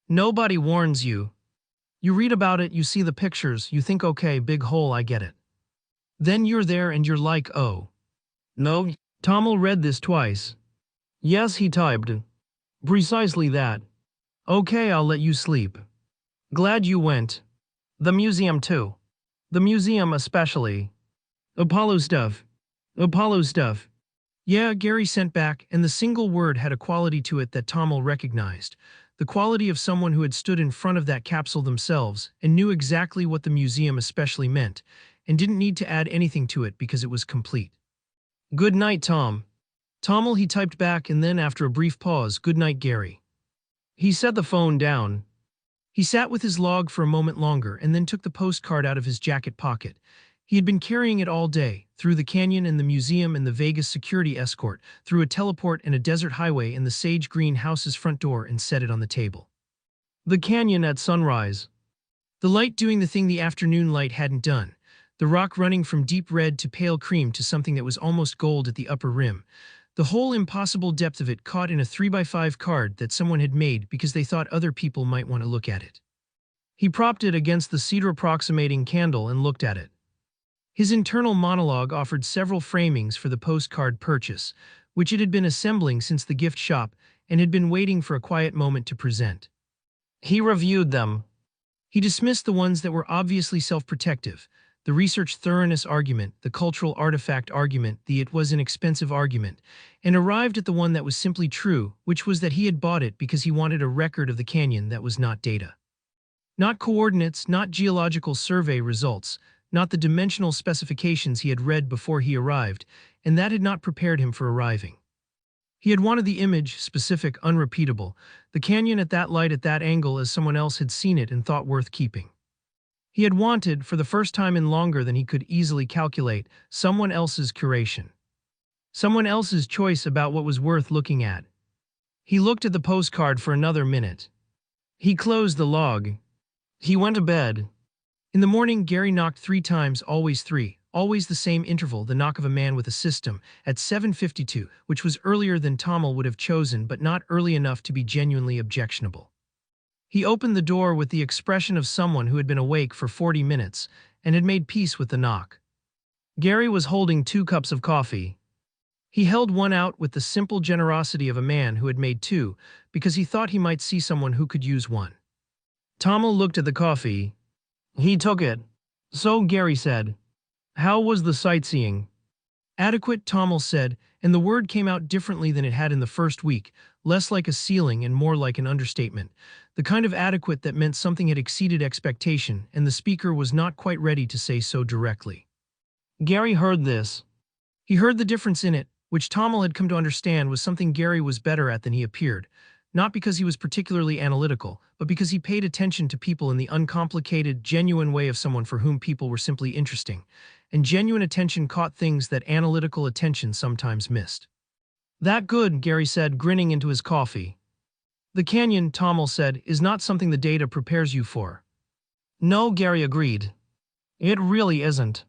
Nobody warns you. You read about it, you see the pictures, you think okay, big hole, I get it. Then you're there and you're like, oh. No. Tomil read this twice. Yes, he typed. Precisely that. Okay, I'll let you sleep. Glad you went. The museum too. The museum especially. Apollo stuff. Apollo stuff. Yeah, Gary sent back, and the single word had a quality to it that Tomil recognized. The quality of someone who had stood in front of that capsule themselves and knew exactly what the museum especially meant, and didn't need to add anything to it because it was complete. Good night, Tom. Tomil, he typed back, and then after a brief pause, good night, Gary. He set the phone down. He sat with his log for a moment longer and then took the postcard out of his jacket pocket. He had been carrying it all day, through the canyon and the museum and the Vegas security escort, through a teleport and a desert highway and the sage green house's front door, and set it on the table. The canyon at sunrise. The light doing the thing the afternoon light hadn't done. The rock running from deep red to pale cream to something that was almost gold at the upper rim. The whole impossible depth of it caught in a 3x5 card that someone had made because they thought other people might want to look at it. He propped it against the cedar-approximating candle and looked at it. His internal monologue offered several framings for the postcard purchase, which it had been assembling since the gift shop and had been waiting for a quiet moment to present. He reviewed them. He dismissed the ones that were obviously self-protective, the research thoroughness argument, the cultural artifact argument, the it was an expensive argument, and arrived at the one that was simply true, which was that he had bought it because he wanted a record of the canyon that was not data. Not coordinates, not geological survey results, not the dimensional specifications he had read before he arrived, and that had not prepared him for arriving. He had wanted the image, specific, unrepeatable, the canyon at that light at that angle as someone else had seen it and thought worth keeping. He had wanted, for the first time in longer than he could easily calculate, someone else's curation. Someone else's choice about what was worth looking at. He looked at the postcard for another minute. He closed the log. He went to bed. In the morning, Gary knocked 3 times, always 3, always the same interval, the knock of a man with a system, at 7:52, which was earlier than Tomil would have chosen but not early enough to be genuinely objectionable. He opened the door with the expression of someone who had been awake for 40 minutes and had made peace with the knock. Gary was holding 2 cups of coffee. He held one out with the simple generosity of a man who had made 2 because he thought he might see someone who could use one. Tomil looked at the coffee. He took it. So, Gary said. How was the sightseeing? Adequate, Tomil said, and the word came out differently than it had in the first week, less like a ceiling and more like an understatement. The kind of adequate that meant something had exceeded expectation, and the speaker was not quite ready to say so directly. Gary heard this. He heard the difference in it, which Tomil had come to understand was something Gary was better at than he appeared, not because he was particularly analytical, but because he paid attention to people in the uncomplicated, genuine way of someone for whom people were simply interesting, and genuine attention caught things that analytical attention sometimes missed. That good, Gary said, grinning into his coffee. The canyon, Tomil said, is not something the data prepares you for. No, Gary agreed. It really isn't.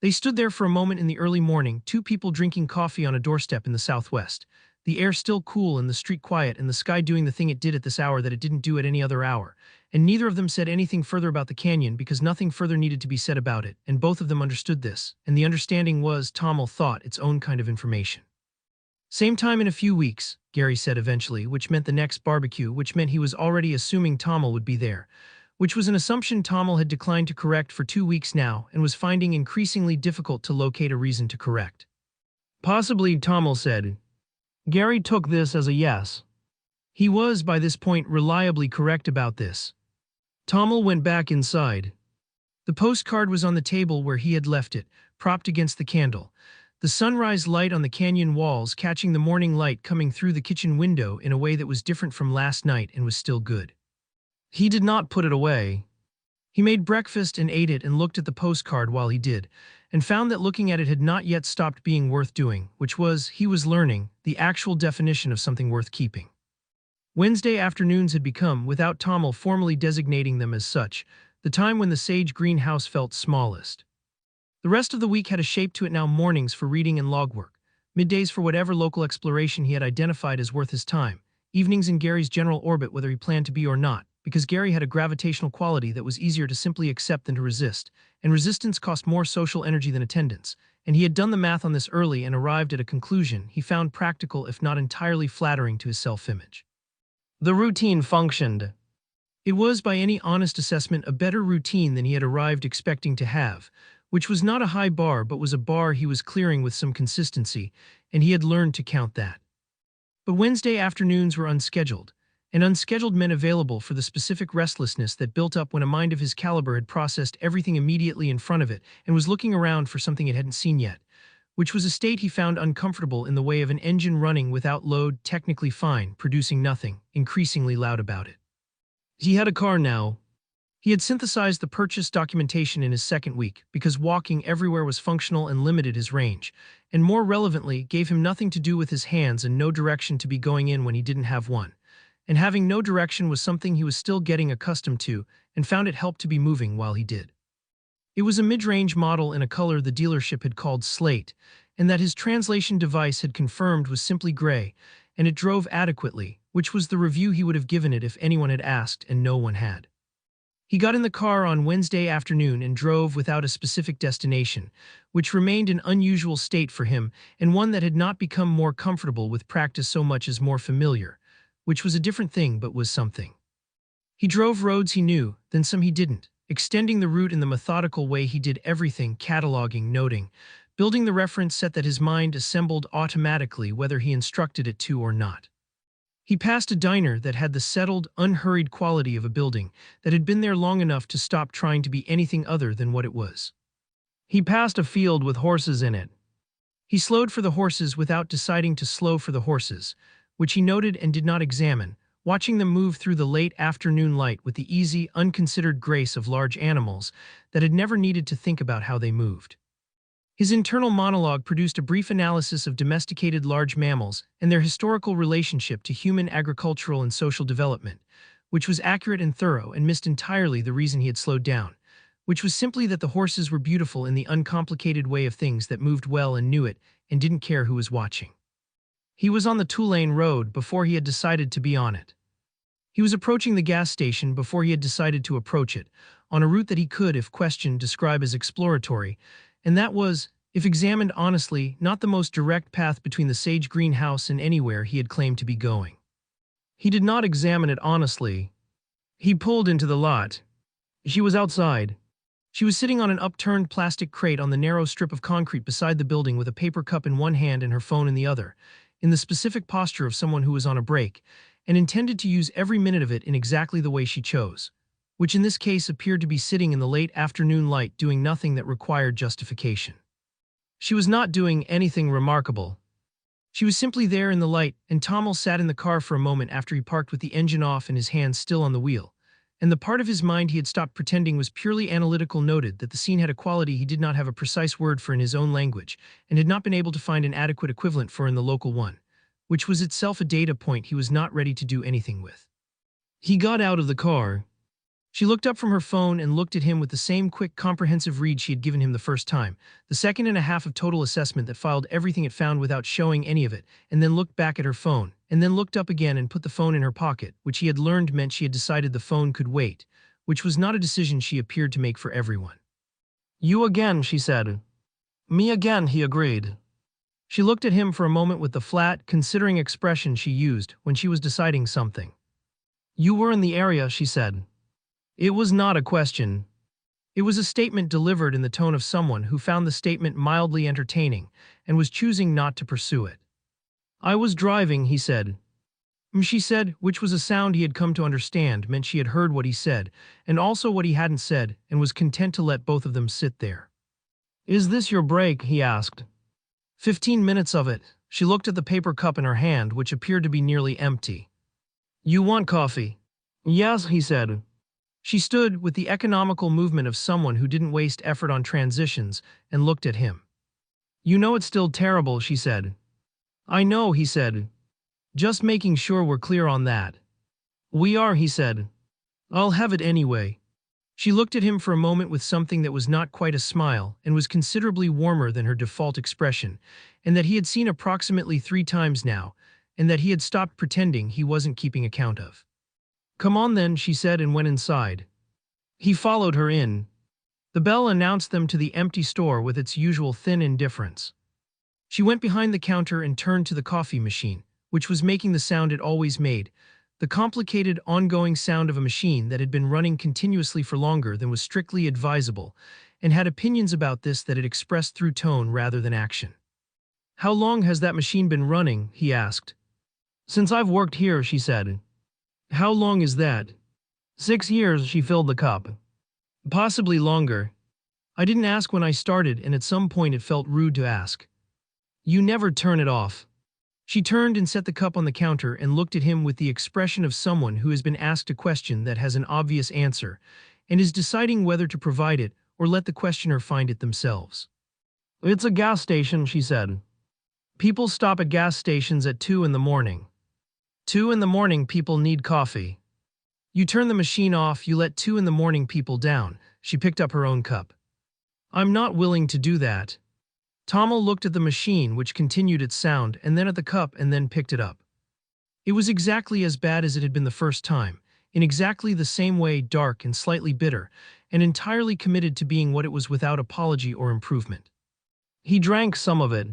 They stood there for a moment in the early morning, two people drinking coffee on a doorstep in the southwest, the air still cool and the street quiet and the sky doing the thing it did at this hour that it didn't do at any other hour, and neither of them said anything further about the canyon because nothing further needed to be said about it, and both of them understood this, and the understanding was, Tomil thought, its own kind of information. Same time in a few weeks, Gary said eventually, which meant the next barbecue, which meant he was already assuming Tomil would be there, which was an assumption Tomil had declined to correct for 2 weeks now and was finding increasingly difficult to locate a reason to correct. Possibly, Tomil said. Gary took this as a yes. He was, by this point, reliably correct about this. Tomil went back inside. The postcard was on the table where he had left it, propped against the candle, the sunrise light on the canyon walls catching the morning light coming through the kitchen window in a way that was different from last night and was still good. He did not put it away. He made breakfast and ate it and looked at the postcard while he did, and found that looking at it had not yet stopped being worth doing, which was, he was learning, the actual definition of something worth keeping. Wednesday afternoons had become, without Tomil formally designating them as such, the time when the sage green house felt smallest. The rest of the week had a shape to it now: mornings for reading and log work, middays for whatever local exploration he had identified as worth his time, evenings in Gary's general orbit whether he planned to be or not, because Gary had a gravitational quality that was easier to simply accept than to resist, and resistance cost more social energy than attendance, and he had done the math on this early and arrived at a conclusion he found practical if not entirely flattering to his self-image. The routine functioned. It was, by any honest assessment, a better routine than he had arrived expecting to have, which was not a high bar but was a bar he was clearing with some consistency, and he had learned to count that. But Wednesday afternoons were unscheduled, and unscheduled meant available for the specific restlessness that built up when a mind of his caliber had processed everything immediately in front of it and was looking around for something it hadn't seen yet, which was a state he found uncomfortable in the way of an engine running without load, technically fine, producing nothing, increasingly loud about it. He had a car now. He had synthesized the purchase documentation in his second week because walking everywhere was functional and limited his range, and more relevantly, gave him nothing to do with his hands and no direction to be going in when he didn't have one. And having no direction was something he was still getting accustomed to and found it helped to be moving while he did. It was a mid-range model in a color the dealership had called slate, and that his translation device had confirmed was simply gray, and it drove adequately, which was the review he would have given it if anyone had asked and no one had. He got in the car on Wednesday afternoon and drove without a specific destination, which remained an unusual state for him and one that had not become more comfortable with practice so much as more familiar, which was a different thing but was something. He drove roads he knew, then some he didn't, extending the route in the methodical way he did everything, cataloging, noting, building the reference set that his mind assembled automatically whether he instructed it to or not. He passed a diner that had the settled, unhurried quality of a building that had been there long enough to stop trying to be anything other than what it was. He passed a field with horses in it. He slowed for the horses without deciding to slow for the horses, which he noted and did not examine, watching them move through the late afternoon light with the easy, unconsidered grace of large animals that had never needed to think about how they moved. His internal monologue produced a brief analysis of domesticated large mammals and their historical relationship to human agricultural and social development, which was accurate and thorough and missed entirely the reason he had slowed down, which was simply that the horses were beautiful in the uncomplicated way of things that moved well and knew it and didn't care who was watching. He was on the two-lane road before he had decided to be on it. He was approaching the gas station before he had decided to approach it, on a route that he could, if questioned, describe as exploratory, and that was, if examined honestly, not the most direct path between the sage greenhouse and anywhere he had claimed to be going. He did not examine it honestly. He pulled into the lot. She was outside. She was sitting on an upturned plastic crate on the narrow strip of concrete beside the building with a paper cup in one hand and her phone in the other, in the specific posture of someone who was on a break, and intended to use every minute of it in exactly the way she chose, which in this case appeared to be sitting in the late afternoon light doing nothing that required justification. She was not doing anything remarkable. She was simply there in the light, and Tomil sat in the car for a moment after he parked with the engine off and his hands still on the wheel, and the part of his mind he had stopped pretending was purely analytical noted that the scene had a quality he did not have a precise word for in his own language, and had not been able to find an adequate equivalent for in the local one, which was itself a data point he was not ready to do anything with. He got out of the car. She looked up from her phone and looked at him with the same quick, comprehensive read she had given him the first time, the second and a half of total assessment that filed everything it found without showing any of it, and then looked back at her phone, and then looked up again and put the phone in her pocket, which he had learned meant she had decided the phone could wait, which was not a decision she appeared to make for everyone. "You again," she said. "Me again," he agreed. She looked at him for a moment with the flat, considering expression she used when she was deciding something. "You were in the area," she said. It was not a question. It was a statement delivered in the tone of someone who found the statement mildly entertaining and was choosing not to pursue it. "I was driving," he said. She said, which was a sound he had come to understand meant she had heard what he said, and also what he hadn't said, and was content to let both of them sit there. "Is this your break?" he asked. 15 minutes of it." She looked at the paper cup in her hand, which appeared to be nearly empty. "You want coffee?" "Yes," he said. She stood with the economical movement of someone who didn't waste effort on transitions and looked at him. "You know it's still terrible," she said. "I know," he said. "Just making sure we're clear on that." "We are," he said. "I'll have it anyway." She looked at him for a moment with something that was not quite a smile and was considerably warmer than her default expression, and that he had seen approximately 3 times now, and that he had stopped pretending he wasn't keeping account of. "Come on then," she said, and went inside. He followed her in. The bell announced them to the empty store with its usual thin indifference. She went behind the counter and turned to the coffee machine, which was making the sound it always made, the complicated, ongoing sound of a machine that had been running continuously for longer than was strictly advisable, and had opinions about this that it expressed through tone rather than action. "How long has that machine been running?" he asked. "Since I've worked here," she said. "How long is that?" 6 years, she filled the cup. "Possibly longer. I didn't ask when I started, and at some point it felt rude to ask." "You never turn it off." She turned and set the cup on the counter and looked at him with the expression of someone who has been asked a question that has an obvious answer, and is deciding whether to provide it or let the questioner find it themselves. "It's a gas station," she said. "People stop at gas stations at 2 in the morning. 2 in the morning people need coffee. You turn the machine off, you let 2 in the morning people down." She picked up her own cup. "I'm not willing to do that." Tomil looked at the machine, which continued its sound, and then at the cup, and then picked it up. It was exactly as bad as it had been the first time, in exactly the same way, dark and slightly bitter, and entirely committed to being what it was without apology or improvement. He drank some of it.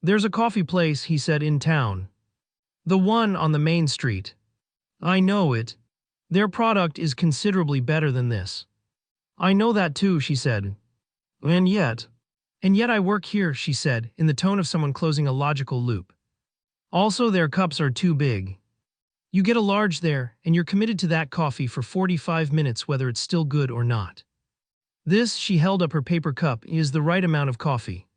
"There's a coffee place," he said, "in town. The one on the main street. I know it. Their product is considerably better than this." "I know that too," she said. And yet I work here," she said, in the tone of someone closing a logical loop. "Also, their cups are too big. You get a large there, and you're committed to that coffee for 45 minutes whether it's still good or not. This," she held up her paper cup, "is the right amount of coffee.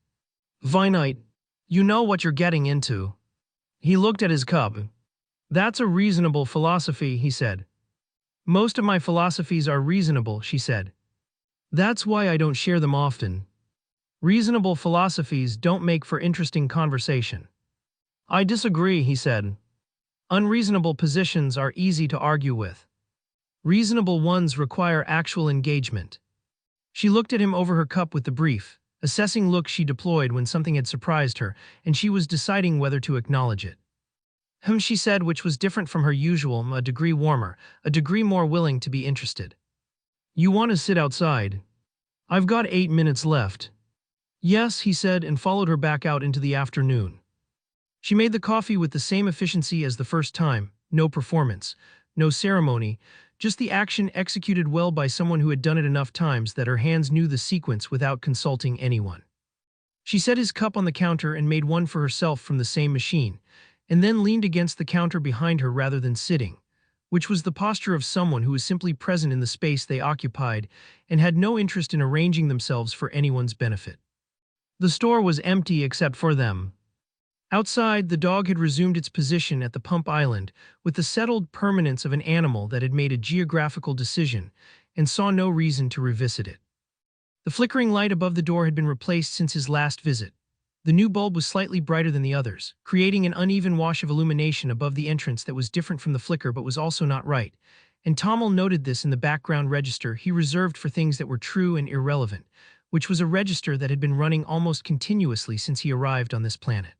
Vinite. You know what you're getting into." He looked at his cup. "That's a reasonable philosophy," he said. "Most of my philosophies are reasonable," she said. "That's why I don't share them often. Reasonable philosophies don't make for interesting conversation." "I disagree," he said. "Unreasonable positions are easy to argue with. Reasonable ones require actual engagement." She looked at him over her cup with the brief, assessing look she deployed when something had surprised her, and she was deciding whether to acknowledge it. She said, which was different from her usual, a degree warmer, a degree more willing to be interested. "You want to sit outside? I've got 8 minutes left." "Yes," he said, and followed her back out into the afternoon. She made the coffee with the same efficiency as the first time, no performance, no ceremony, just the action executed well by someone who had done it enough times that her hands knew the sequence without consulting anyone. She set his cup on the counter and made one for herself from the same machine, and then leaned against the counter behind her rather than sitting, which was the posture of someone who was simply present in the space they occupied and had no interest in arranging themselves for anyone's benefit. The store was empty except for them. Outside, the dog had resumed its position at the pump island with the settled permanence of an animal that had made a geographical decision and saw no reason to revisit it. The flickering light above the door had been replaced since his last visit. The new bulb was slightly brighter than the others, creating an uneven wash of illumination above the entrance that was different from the flicker but was also not right, and Tomil noted this in the background register he reserved for things that were true and irrelevant, which was a register that had been running almost continuously since he arrived on this planet.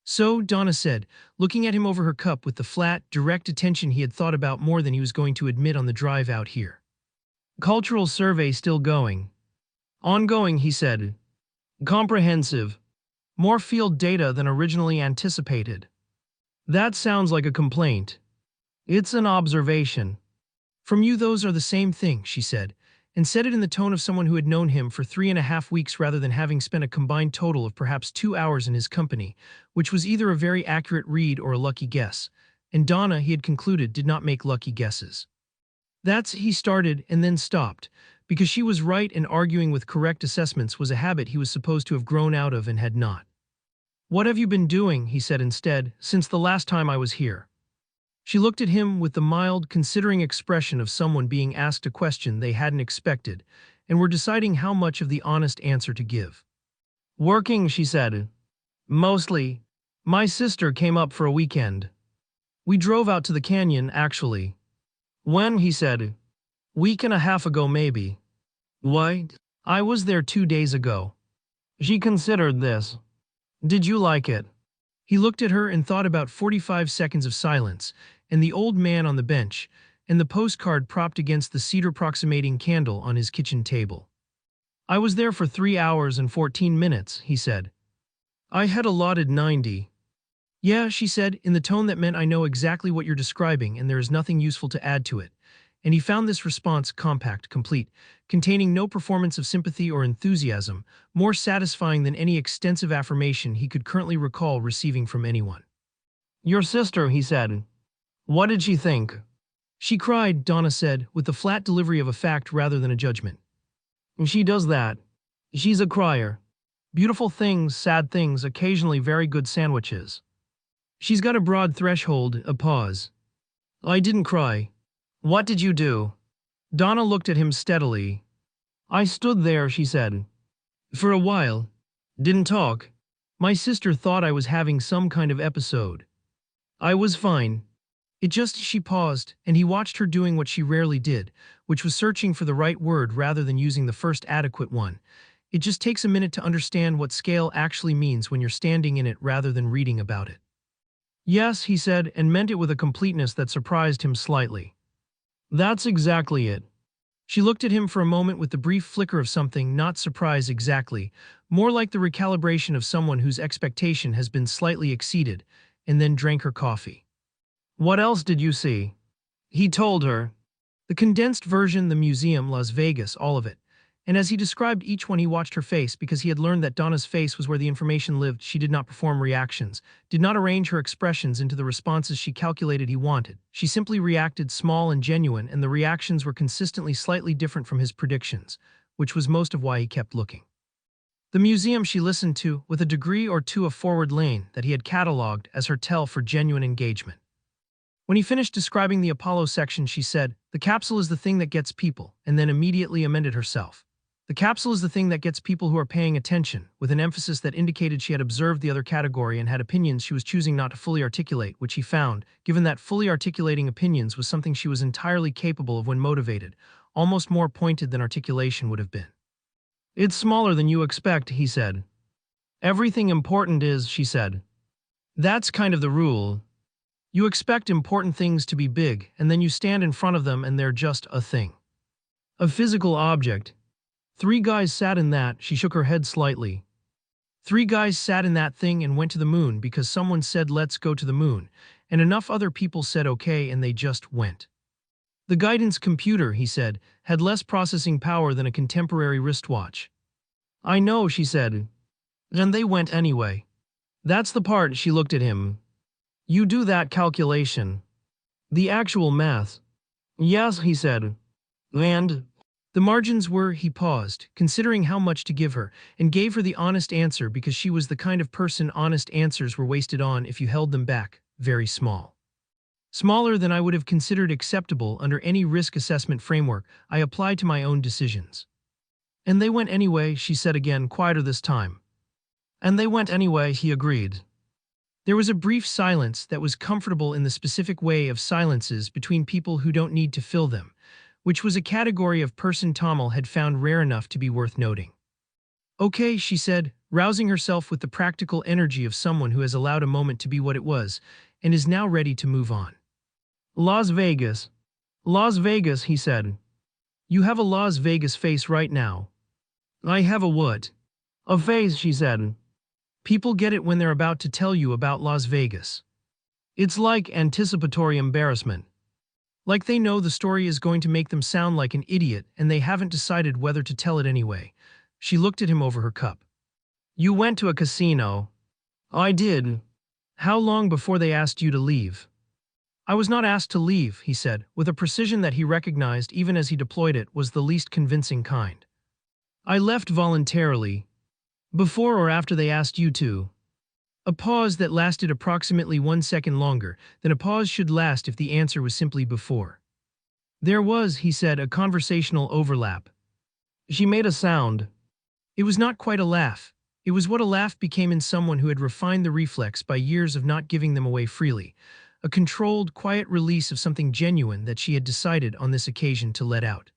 So, Donna said, looking at him over her cup with the flat, direct attention he had thought about more than he was going to admit on the drive out here. Cultural survey still going. Ongoing, he said. Comprehensive. More field data than originally anticipated. That sounds like a complaint. It's an observation. From you those are the same thing, she said, and said it in the tone of someone who had known him for 3.5 weeks rather than having spent a combined total of perhaps 2 hours in his company, which was either a very accurate read or a lucky guess, and Donna, he had concluded, did not make lucky guesses. He started and then stopped, because she was right and arguing with correct assessments was a habit he was supposed to have grown out of and had not. What have you been doing, he said instead, since the last time I was here? She looked at him with the mild, considering expression of someone being asked a question they hadn't expected and were deciding how much of the honest answer to give. Working, she said. Mostly. My sister came up for a weekend. We drove out to the canyon, actually. When, he said. Week and a half ago, maybe. What? I was there 2 days ago. She considered this. Did you like it? He looked at her and thought about 45 seconds of silence, and the old man on the bench, and the postcard propped against the cedar-proximating candle on his kitchen table. I was there for 3 hours and 14 minutes, he said. I had allotted 90. Yeah, she said, in the tone that meant I know exactly what you're describing and there is nothing useful to add to it. And he found this response compact, complete, containing no performance of sympathy or enthusiasm, more satisfying than any extensive affirmation he could currently recall receiving from anyone. Your sister, he said. What did she think? She cried, Donna said, with the flat delivery of a fact rather than a judgment. She does that. She's a crier. Beautiful things, sad things, occasionally very good sandwiches. She's got a broad threshold, a pause. I didn't cry. What did you do? Donna looked at him steadily. I stood there, she said. For a while. Didn't talk. My sister thought I was having some kind of episode. I was fine. She paused, and he watched her doing what she rarely did, which was searching for the right word rather than using the first adequate one. It just takes a minute to understand what scale actually means when you're standing in it rather than reading about it. Yes, he said, and meant it with a completeness that surprised him slightly. That's exactly it. She looked at him for a moment with the brief flicker of something, not surprise exactly, more like the recalibration of someone whose expectation has been slightly exceeded, and then drank her coffee. What else did you see? He told her. The condensed version, the museum, Las Vegas, all of it. And as he described each one, he watched her face because he had learned that Donna's face was where the information lived. She did not perform reactions, did not arrange her expressions into the responses she calculated he wanted. She simply reacted, small and genuine, and the reactions were consistently slightly different from his predictions, which was most of why he kept looking. The museum she listened to, with a degree or two of forward lane that he had catalogued as her tell for genuine engagement. When he finished describing the Apollo section, she said, the capsule is the thing that gets people, and then immediately amended herself. The capsule is the thing that gets people who are paying attention, with an emphasis that indicated she had observed the other category and had opinions she was choosing not to fully articulate, which he found, given that fully articulating opinions was something she was entirely capable of when motivated, almost more pointed than articulation would have been. It's smaller than you expect, he said. Everything important is, she said. That's kind of the rule. You expect important things to be big, and then you stand in front of them and they're just a thing. A physical object. 3 guys sat in that, she shook her head slightly. 3 guys sat in that thing and went to the moon because someone said let's go to the moon, and enough other people said okay and they just went. The guidance computer, he said, had less processing power than a contemporary wristwatch. I know, she said. And they went anyway. That's the part. She looked at him. You do that calculation. The actual math. Yes, he said. And the margins were, he paused, considering how much to give her, and gave her the honest answer because she was the kind of person honest answers were wasted on if you held them back, very small. Smaller than I would have considered acceptable under any risk assessment framework I apply to my own decisions. And they went anyway, she said again, quieter this time. And they went anyway, he agreed. There was a brief silence that was comfortable in the specific way of silences between people who don't need to fill them, which was a category of person Tomil had found rare enough to be worth noting. Okay, she said, rousing herself with the practical energy of someone who has allowed a moment to be what it was, and is now ready to move on. Las Vegas. Las Vegas, he said. You have a Las Vegas face right now. I have a what? A face, she said. People get it when they're about to tell you about Las Vegas. It's like anticipatory embarrassment. Like they know the story is going to make them sound like an idiot and they haven't decided whether to tell it anyway. She looked at him over her cup. You went to a casino. I did. How long before they asked you to leave? I was not asked to leave, he said, with a precision that he recognized even as he deployed it was the least convincing kind. I left voluntarily. Before or after they asked you to? A pause that lasted approximately 1 second longer than a pause should last if the answer was simply before. There was, he said, a conversational overlap. She made a sound. It was not quite a laugh. It was what a laugh became in someone who had refined the reflex by years of not giving them away freely, a controlled, quiet release of something genuine that she had decided on this occasion to let out.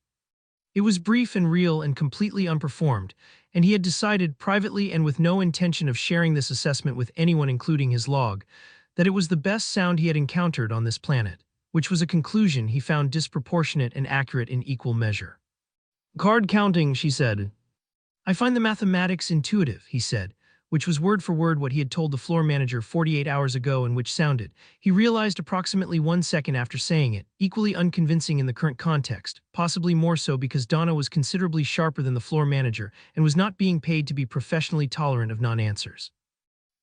It was brief and real and completely unperformed, and he had decided, privately and with no intention of sharing this assessment with anyone including his log, that it was the best sound he had encountered on this planet, which was a conclusion he found disproportionate and accurate in equal measure. Card counting, she said. I find the mathematics intuitive, he said, which was word for word what he had told the floor manager 48 hours ago and which sounded, he realized approximately 1 second after saying it, equally unconvincing in the current context, possibly more so because Donna was considerably sharper than the floor manager and was not being paid to be professionally tolerant of non-answers.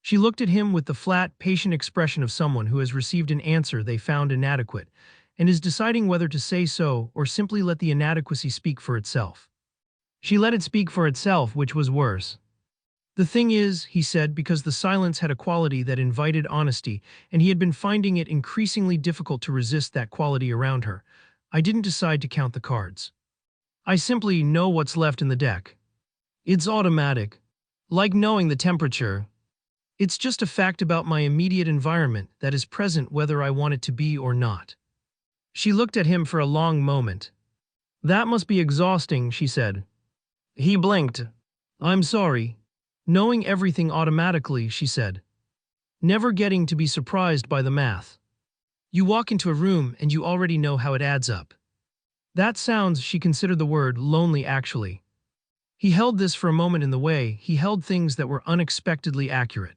She looked at him with the flat, patient expression of someone who has received an answer they found inadequate and is deciding whether to say so or simply let the inadequacy speak for itself. She let it speak for itself, which was worse. The thing is, he said, because the silence had a quality that invited honesty, and he had been finding it increasingly difficult to resist that quality around her, I didn't decide to count the cards. I simply know what's left in the deck. It's automatic. Like knowing the temperature. It's just a fact about my immediate environment that is present whether I want it to be or not. She looked at him for a long moment. That must be exhausting, she said. He blinked. I'm sorry. Knowing everything automatically, she said. Never getting to be surprised by the math. You walk into a room and you already know how it adds up. That sounds, she considered the word, lonely actually. He held this for a moment in the way he held things that were unexpectedly accurate.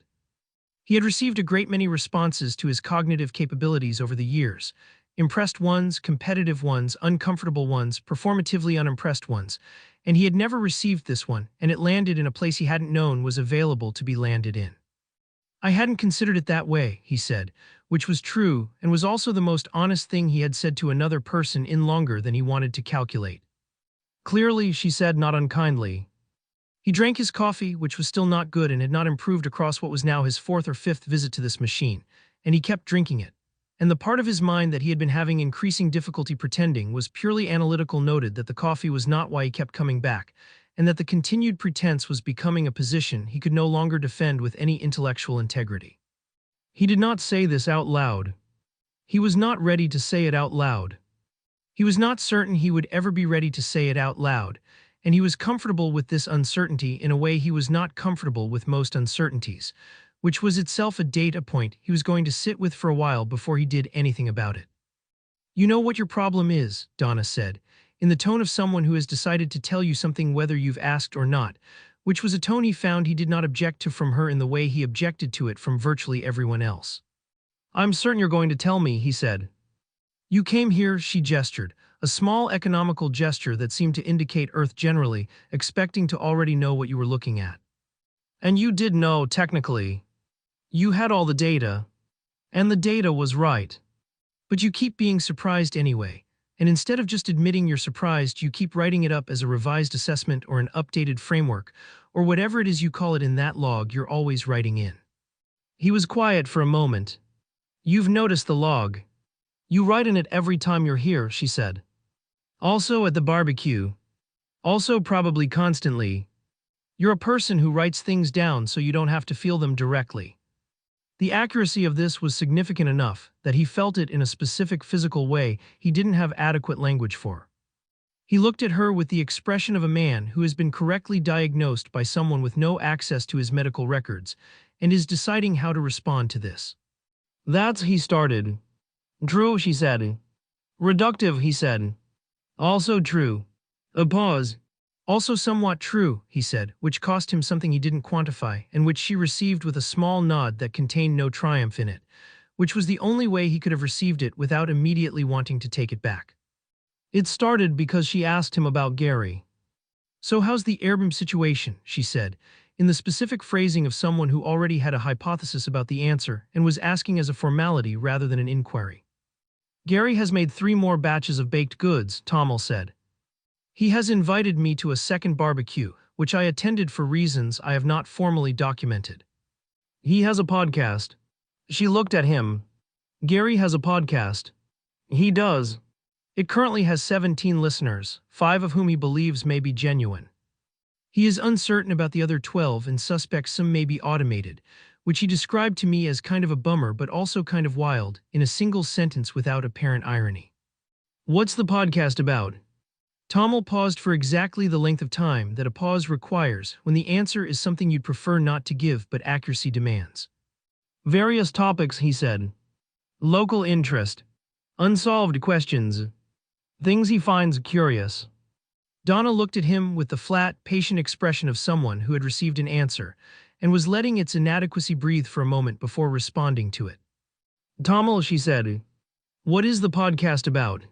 He had received a great many responses to his cognitive capabilities over the years. Impressed ones, competitive ones, uncomfortable ones, performatively unimpressed ones, and he had never received this one, and it landed in a place he hadn't known was available to be landed in. I hadn't considered it that way, he said, which was true and was also the most honest thing he had said to another person in longer than he wanted to calculate. Clearly, she said, not unkindly. He drank his coffee, which was still not good and had not improved across what was now his 4th or 5th visit to this machine, and he kept drinking it. And the part of his mind that he had been having increasing difficulty pretending was purely analytical, noted that the coffee was not why he kept coming back, and that the continued pretense was becoming a position he could no longer defend with any intellectual integrity. He did not say this out loud. He was not ready to say it out loud. He was not certain he would ever be ready to say it out loud, and he was comfortable with this uncertainty in a way he was not comfortable with most uncertainties, which was itself a data point he was going to sit with for a while before he did anything about it. You know what your problem is, Donna said, in the tone of someone who has decided to tell you something whether you've asked or not, which was a tone he found he did not object to from her in the way he objected to it from virtually everyone else. I'm certain you're going to tell me, he said. You came here, she gestured, a small economical gesture that seemed to indicate Earth generally, expecting to already know what you were looking at. And you did know, technically. You had all the data. And the data was right. But you keep being surprised anyway. And instead of just admitting you're surprised, you keep writing it up as a revised assessment or an updated framework, or whatever it is you call it in that log you're always writing in. He was quiet for a moment. You've noticed the log. You write in it every time you're here, she said. Also at the barbecue. Also probably constantly. You're a person who writes things down so you don't have to feel them directly. The accuracy of this was significant enough that he felt it in a specific physical way he didn't have adequate language for. He looked at her with the expression of a man who has been correctly diagnosed by someone with no access to his medical records and is deciding how to respond to this. That's, he started. True, she said. Reductive, he said. Also true. A pause. Also somewhat true, he said, which cost him something he didn't quantify, and which she received with a small nod that contained no triumph in it, which was the only way he could have received it without immediately wanting to take it back. It started because she asked him about Gary. So how's the Airbnb situation, she said, in the specific phrasing of someone who already had a hypothesis about the answer and was asking as a formality rather than an inquiry. Gary has made 3 more batches of baked goods, Tomil said. He has invited me to a second barbecue, which I attended for reasons I have not formally documented. He has a podcast. She looked at him. Gary has a podcast. He does. It currently has 17 listeners, 5 of whom he believes may be genuine. He is uncertain about the other 12 and suspects some may be automated, which he described to me as kind of a bummer but also kind of wild, in a single sentence without apparent irony. What's the podcast about? Tomil paused for exactly the length of time that a pause requires when the answer is something you'd prefer not to give but accuracy demands. Various topics, he said. Local interest. Unsolved questions. Things he finds curious. Donna looked at him with the flat, patient expression of someone who had received an answer and was letting its inadequacy breathe for a moment before responding to it. Tomil, she said. What is the podcast about?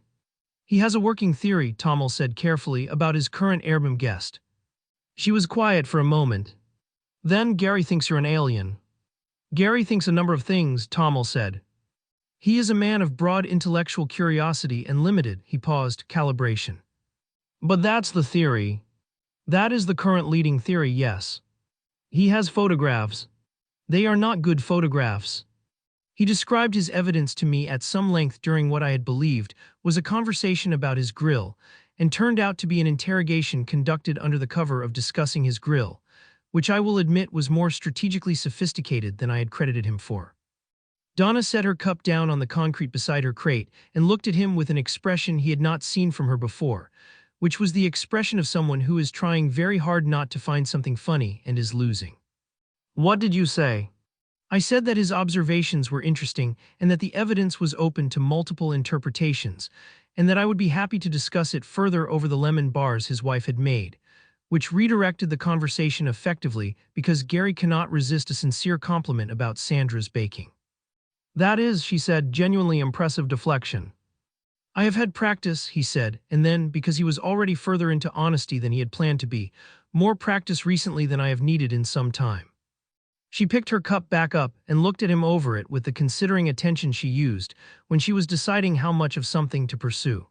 He has a working theory, Tomil said carefully, about his current Airbnb guest. She was quiet for a moment. Then Gary thinks you're an alien. Gary thinks a number of things, Tomil said. He is a man of broad intellectual curiosity and limited, he paused, calibration. But that's the theory. That is the current leading theory, yes. He has photographs. They are not good photographs. He described his evidence to me at some length during what I had believed was a conversation about his grill, and turned out to be an interrogation conducted under the cover of discussing his grill, which I will admit was more strategically sophisticated than I had credited him for. Donna set her cup down on the concrete beside her crate and looked at him with an expression he had not seen from her before, which was the expression of someone who is trying very hard not to find something funny and is losing. What did you say? I said that his observations were interesting and that the evidence was open to multiple interpretations, and that I would be happy to discuss it further over the lemon bars his wife had made, which redirected the conversation effectively because Gary cannot resist a sincere compliment about Sandra's baking. That is, she said, genuinely impressive deflection. I have had practice, he said, and then, because he was already further into honesty than he had planned to be, more practice recently than I have needed in some time. She picked her cup back up and looked at him over it with the considering attention she used when she was deciding how much of something to pursue.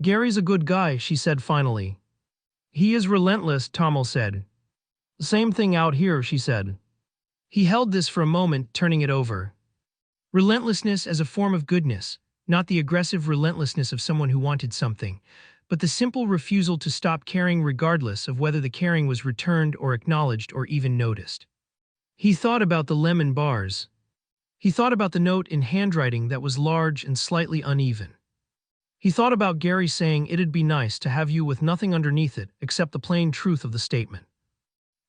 Gary's a good guy, she said finally. He is relentless, Tomil said. Same thing out here, she said. He held this for a moment, turning it over. Relentlessness as a form of goodness, not the aggressive relentlessness of someone who wanted something, but the simple refusal to stop caring regardless of whether the caring was returned or acknowledged or even noticed. He thought about the lemon bars. He thought about the note in handwriting that was large and slightly uneven. He thought about Gary saying it'd be nice to have you with nothing underneath it except the plain truth of the statement.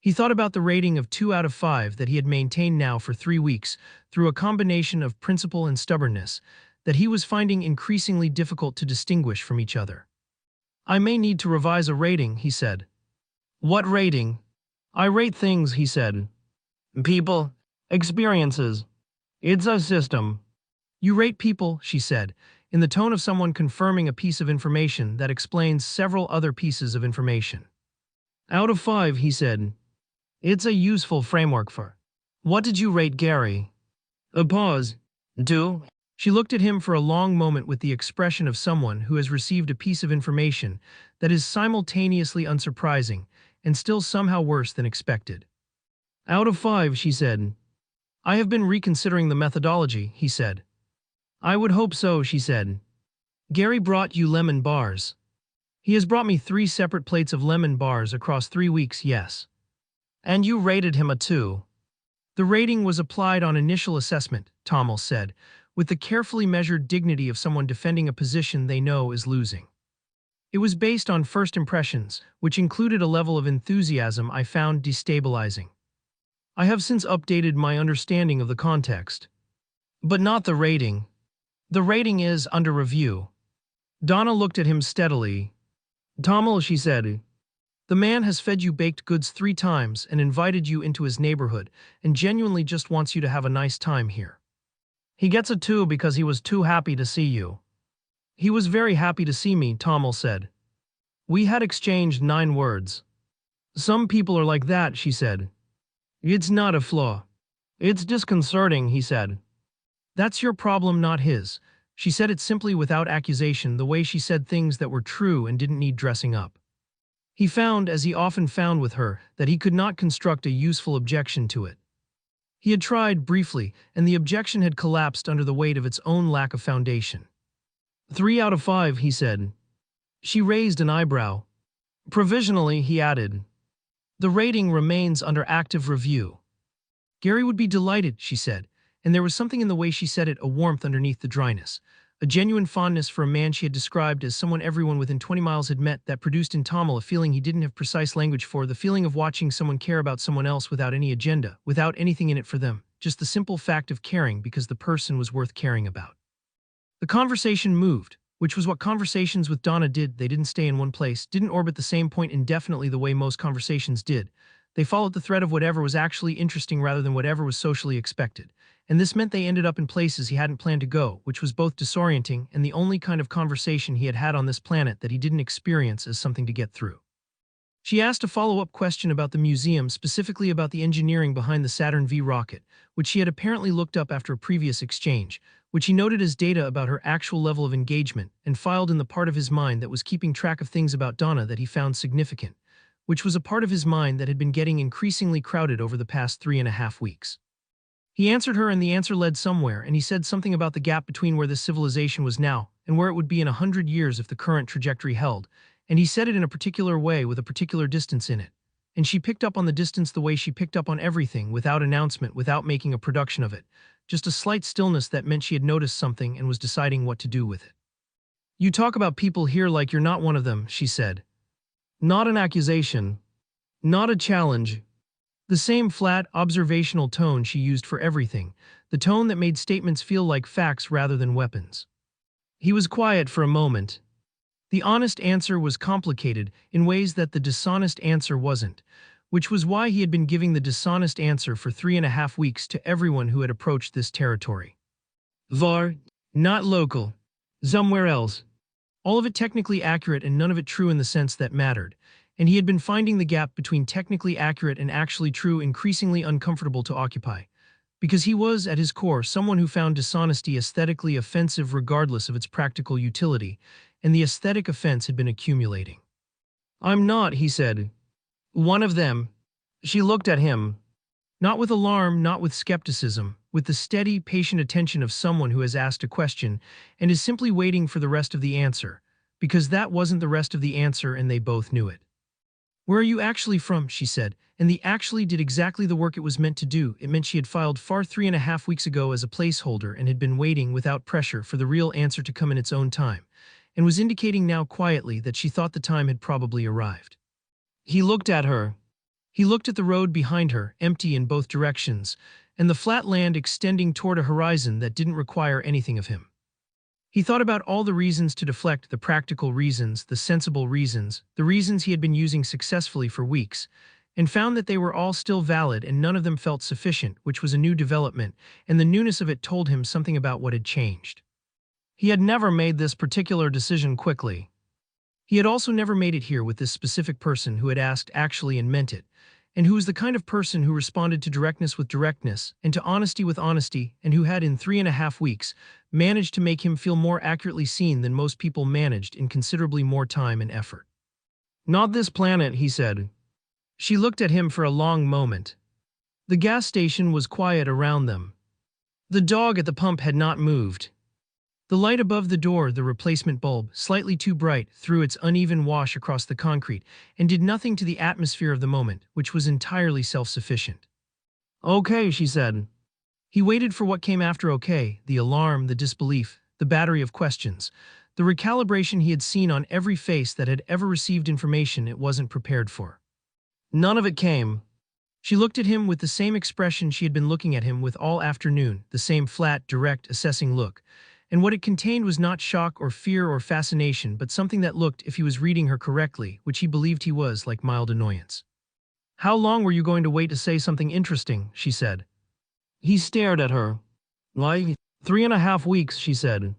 He thought about the rating of 2 out of 5 that he had maintained now for 3 weeks through a combination of principle and stubbornness that he was finding increasingly difficult to distinguish from each other. I may need to revise a rating, he said. What rating? I rate things, he said. People. Experiences. It's a system. You rate people, she said, in the tone of someone confirming a piece of information that explains several other pieces of information. Out of 5, he said. It's a useful framework for. What did you rate Gary? A pause. 2. She looked at him for a long moment with the expression of someone who has received a piece of information that is simultaneously unsurprising and still somehow worse than expected. Out of 5, she said. I have been reconsidering the methodology, he said. I would hope so, she said. Gary brought you lemon bars. He has brought me 3 separate plates of lemon bars across 3 weeks, yes. And you rated him a 2. The rating was applied on initial assessment, Tomil said, with the carefully measured dignity of someone defending a position they know is losing. It was based on first impressions, which included a level of enthusiasm I found destabilizing. I have since updated my understanding of the context. But not the rating. The rating is under review. Donna looked at him steadily. Tomil, she said, the man has fed you baked goods 3 times and invited you into his neighborhood and genuinely just wants you to have a nice time here. He gets a 2 because he was too happy to see you. He was very happy to see me, Tomil said. We had exchanged 9 words. Some people are like that, she said. It's not a flaw. It's disconcerting, he said. That's your problem, not his. She said it simply without accusation, the way she said things that were true and didn't need dressing up. He found, as he often found with her, that he could not construct a useful objection to it. He had tried briefly, and the objection had collapsed under the weight of its own lack of foundation. 3 out of 5, he said. She raised an eyebrow. Provisionally, he added. The rating remains under active review. Gary would be delighted, she said, and there was something in the way she said it, a warmth underneath the dryness, a genuine fondness for a man she had described as someone everyone within 20 miles had met that produced in Tomil a feeling he didn't have precise language for, the feeling of watching someone care about someone else without any agenda, without anything in it for them, just the simple fact of caring because the person was worth caring about. The conversation moved, which was what conversations with Donna did. They didn't stay in one place, didn't orbit the same point indefinitely the way most conversations did. They followed the thread of whatever was actually interesting rather than whatever was socially expected. And this meant they ended up in places he hadn't planned to go, which was both disorienting and the only kind of conversation he had had on this planet that he didn't experience as something to get through. She asked a follow-up question about the museum, specifically about the engineering behind the Saturn V rocket, which she had apparently looked up after a previous exchange, which he noted as data about her actual level of engagement and filed in the part of his mind that was keeping track of things about Donna that he found significant, which was a part of his mind that had been getting increasingly crowded over the past 3.5 weeks. He answered her and the answer led somewhere, and he said something about the gap between where this civilization was now and where it would be in 100 years if the current trajectory held, and he said it in a particular way with a particular distance in it. And she picked up on the distance the way she picked up on everything, without announcement, without making a production of it, just a slight stillness that meant she had noticed something and was deciding what to do with it. You talk about people here like you're not one of them, she said. Not an accusation. Not a challenge. The same flat, observational tone she used for everything, the tone that made statements feel like facts rather than weapons. He was quiet for a moment. The honest answer was complicated in ways that the dishonest answer wasn't, which was why he had been giving the dishonest answer for 3.5 weeks to everyone who had approached this territory. Var, not local. Somewhere else. All of it technically accurate and none of it true in the sense that mattered, and he had been finding the gap between technically accurate and actually true increasingly uncomfortable to occupy, because he was, at his core, someone who found dishonesty aesthetically offensive regardless of its practical utility, and the aesthetic offense had been accumulating. I'm not, he said. One of them. She looked at him. Not with alarm, not with skepticism, with the steady, patient attention of someone who has asked a question and is simply waiting for the rest of the answer, because that wasn't the rest of the answer and they both knew it. Where are you actually from, she said, and the actually did exactly the work it was meant to do. It meant she had filed far 3.5 weeks ago as a placeholder and had been waiting without pressure for the real answer to come in its own time, and was indicating now quietly that she thought the time had probably arrived. He looked at her. He looked at the road behind her, empty in both directions, and the flat land extending toward a horizon that didn't require anything of him. He thought about all the reasons to deflect, the practical reasons, the sensible reasons, the reasons he had been using successfully for weeks, and found that they were all still valid and none of them felt sufficient, which was a new development, and the newness of it told him something about what had changed. He had never made this particular decision quickly. He had also never made it here with this specific person who had asked actually and meant it, and who was the kind of person who responded to directness with directness and to honesty with honesty, and who had in 3.5 weeks managed to make him feel more accurately seen than most people managed in considerably more time and effort. "Not this planet," he said. She looked at him for a long moment. The gas station was quiet around them. The dog at the pump had not moved. The light above the door, the replacement bulb, slightly too bright, threw its uneven wash across the concrete and did nothing to the atmosphere of the moment, which was entirely self-sufficient. "Okay," she said. He waited for what came after okay, the alarm, the disbelief, the battery of questions, the recalibration he had seen on every face that had ever received information it wasn't prepared for. None of it came. She looked at him with the same expression she had been looking at him with all afternoon, the same flat, direct, assessing look. And what it contained was not shock or fear or fascination, but something that looked, if he was reading her correctly, which he believed he was, like mild annoyance. "How long were you going to wait to say something interesting?" she said. He stared at her. "Like 3.5 weeks, she said.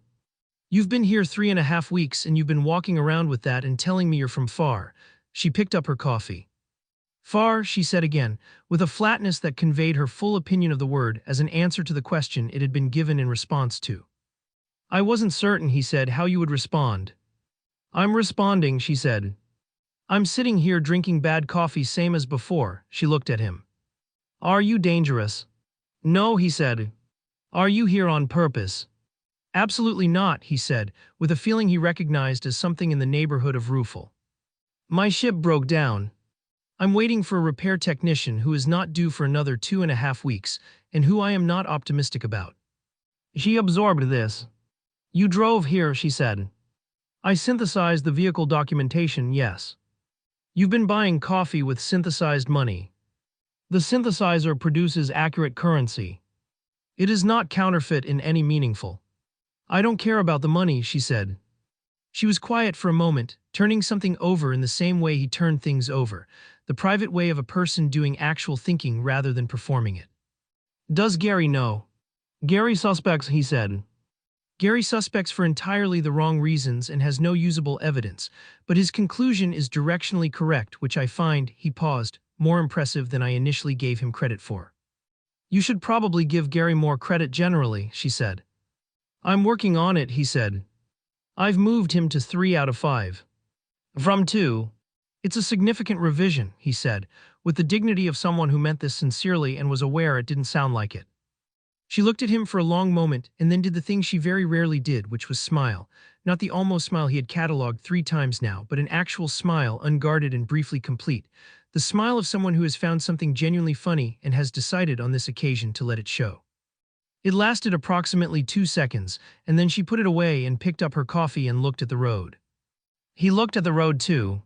"You've been here 3.5 weeks, and you've been walking around with that and telling me you're from far." She picked up her coffee. "Far," she said again, with a flatness that conveyed her full opinion of the word as an answer to the question it had been given in response to. "I wasn't certain," he said, "how you would respond." "I'm responding," she said. "I'm sitting here drinking bad coffee same as before." She looked at him. "Are you dangerous?" "No," he said. "Are you here on purpose?" "Absolutely not," he said, with a feeling he recognized as something in the neighborhood of rueful. "My ship broke down. I'm waiting for a repair technician who is not due for another 2.5 weeks, and who I am not optimistic about." She absorbed this. "You drove here," she said. "I synthesized the vehicle documentation, yes." "You've been buying coffee with synthesized money." "The synthesizer produces accurate currency. It is not counterfeit in any meaningful." "I don't care about the money," she said. She was quiet for a moment, turning something over in the same way he turned things over, the private way of a person doing actual thinking rather than performing it. "Does Gary know?" "Gary suspects," he said. "Gary suspects for entirely the wrong reasons and has no usable evidence, but his conclusion is directionally correct, which I find," he paused, "more impressive than I initially gave him credit for." "You should probably give Gary more credit generally," she said. "I'm working on it," he said. "I've moved him to 3 out of 5. From 2. It's a significant revision," he said, with the dignity of someone who meant this sincerely and was aware it didn't sound like it. She looked at him for a long moment and then did the thing she very rarely did, which was smile. Not the almost smile he had catalogued 3 times now, but an actual smile, unguarded and briefly complete. The smile of someone who has found something genuinely funny and has decided on this occasion to let it show. It lasted approximately 2 seconds, and then she put it away and picked up her coffee and looked at the road. He looked at the road too.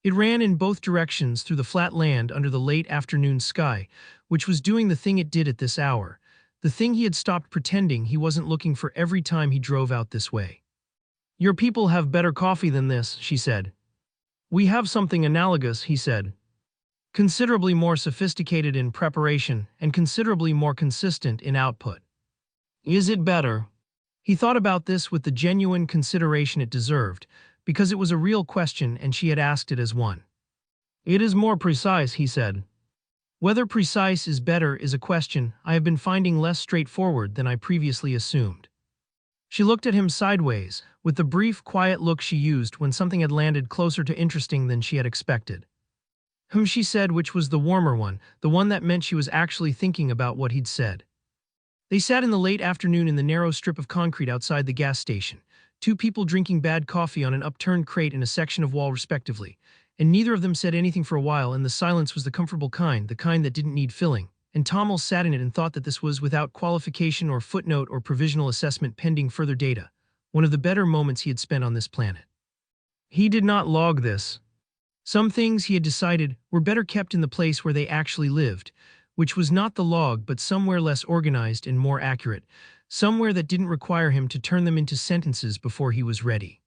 It ran in both directions through the flat land under the late afternoon sky, which was doing the thing it did at this hour. The thing he had stopped pretending he wasn't looking for every time he drove out this way. "Your people have better coffee than this," she said. "We have something analogous," he said. "Considerably more sophisticated in preparation and considerably more consistent in output." "Is it better?" He thought about this with the genuine consideration it deserved, because it was a real question and she had asked it as one. "It is more precise," he said. "Whether precise is better is a question I have been finding less straightforward than I previously assumed." She looked at him sideways, with the brief, quiet look she used when something had landed closer to interesting than she had expected. She said, which was the warmer one, the one that meant she was actually thinking about what he'd said. They sat in the late afternoon in the narrow strip of concrete outside the gas station, 2 people drinking bad coffee on an upturned crate in a section of wall respectively, and neither of them said anything for a while, and the silence was the comfortable kind, the kind that didn't need filling, and Tomil sat in it and thought that this was, without qualification or footnote or provisional assessment pending further data, one of the better moments he had spent on this planet. He did not log this. Some things, he had decided, were better kept in the place where they actually lived, which was not the log but somewhere less organized and more accurate, somewhere that didn't require him to turn them into sentences before he was ready.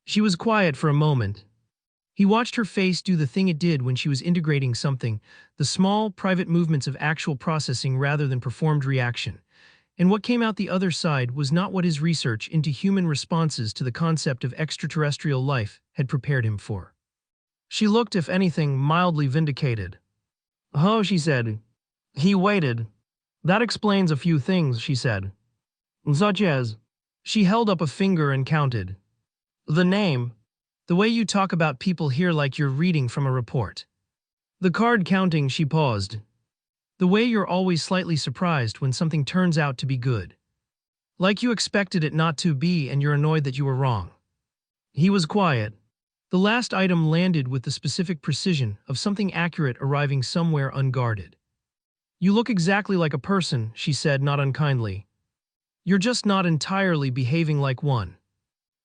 She was quiet for a moment. He watched her face do the thing it did when she was integrating something, the small, private movements of actual processing rather than performed reaction, And what came out the other side was not what his research into human responses to the concept of extraterrestrial life had prepared him for. She looked, if anything, mildly vindicated. "Oh," she said. "He waited. That explains a few things," she said. "Such as..." She held up a finger and counted. "The name. The way you talk about people here like you're reading from a report. The card counting," she paused. "The way you're always slightly surprised when something turns out to be good. Like you expected it not to be and you're annoyed that you were wrong." He was quiet. The last item landed with the specific precision of something accurate arriving somewhere unguarded. "You look exactly like a person," she said, not unkindly. "You're just not entirely behaving like one."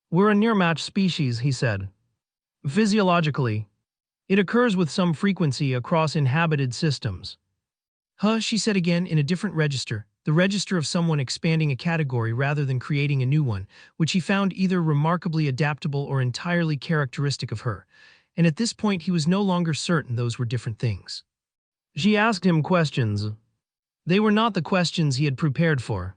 "We're a near-match species," he said. "Physiologically. It occurs with some frequency across inhabited systems." "Huh," she said again in a different register, the register of someone expanding a category rather than creating a new one, which he found either remarkably adaptable or entirely characteristic of her, and at this point he was no longer certain those were different things. She asked him questions. They were not the questions he had prepared for.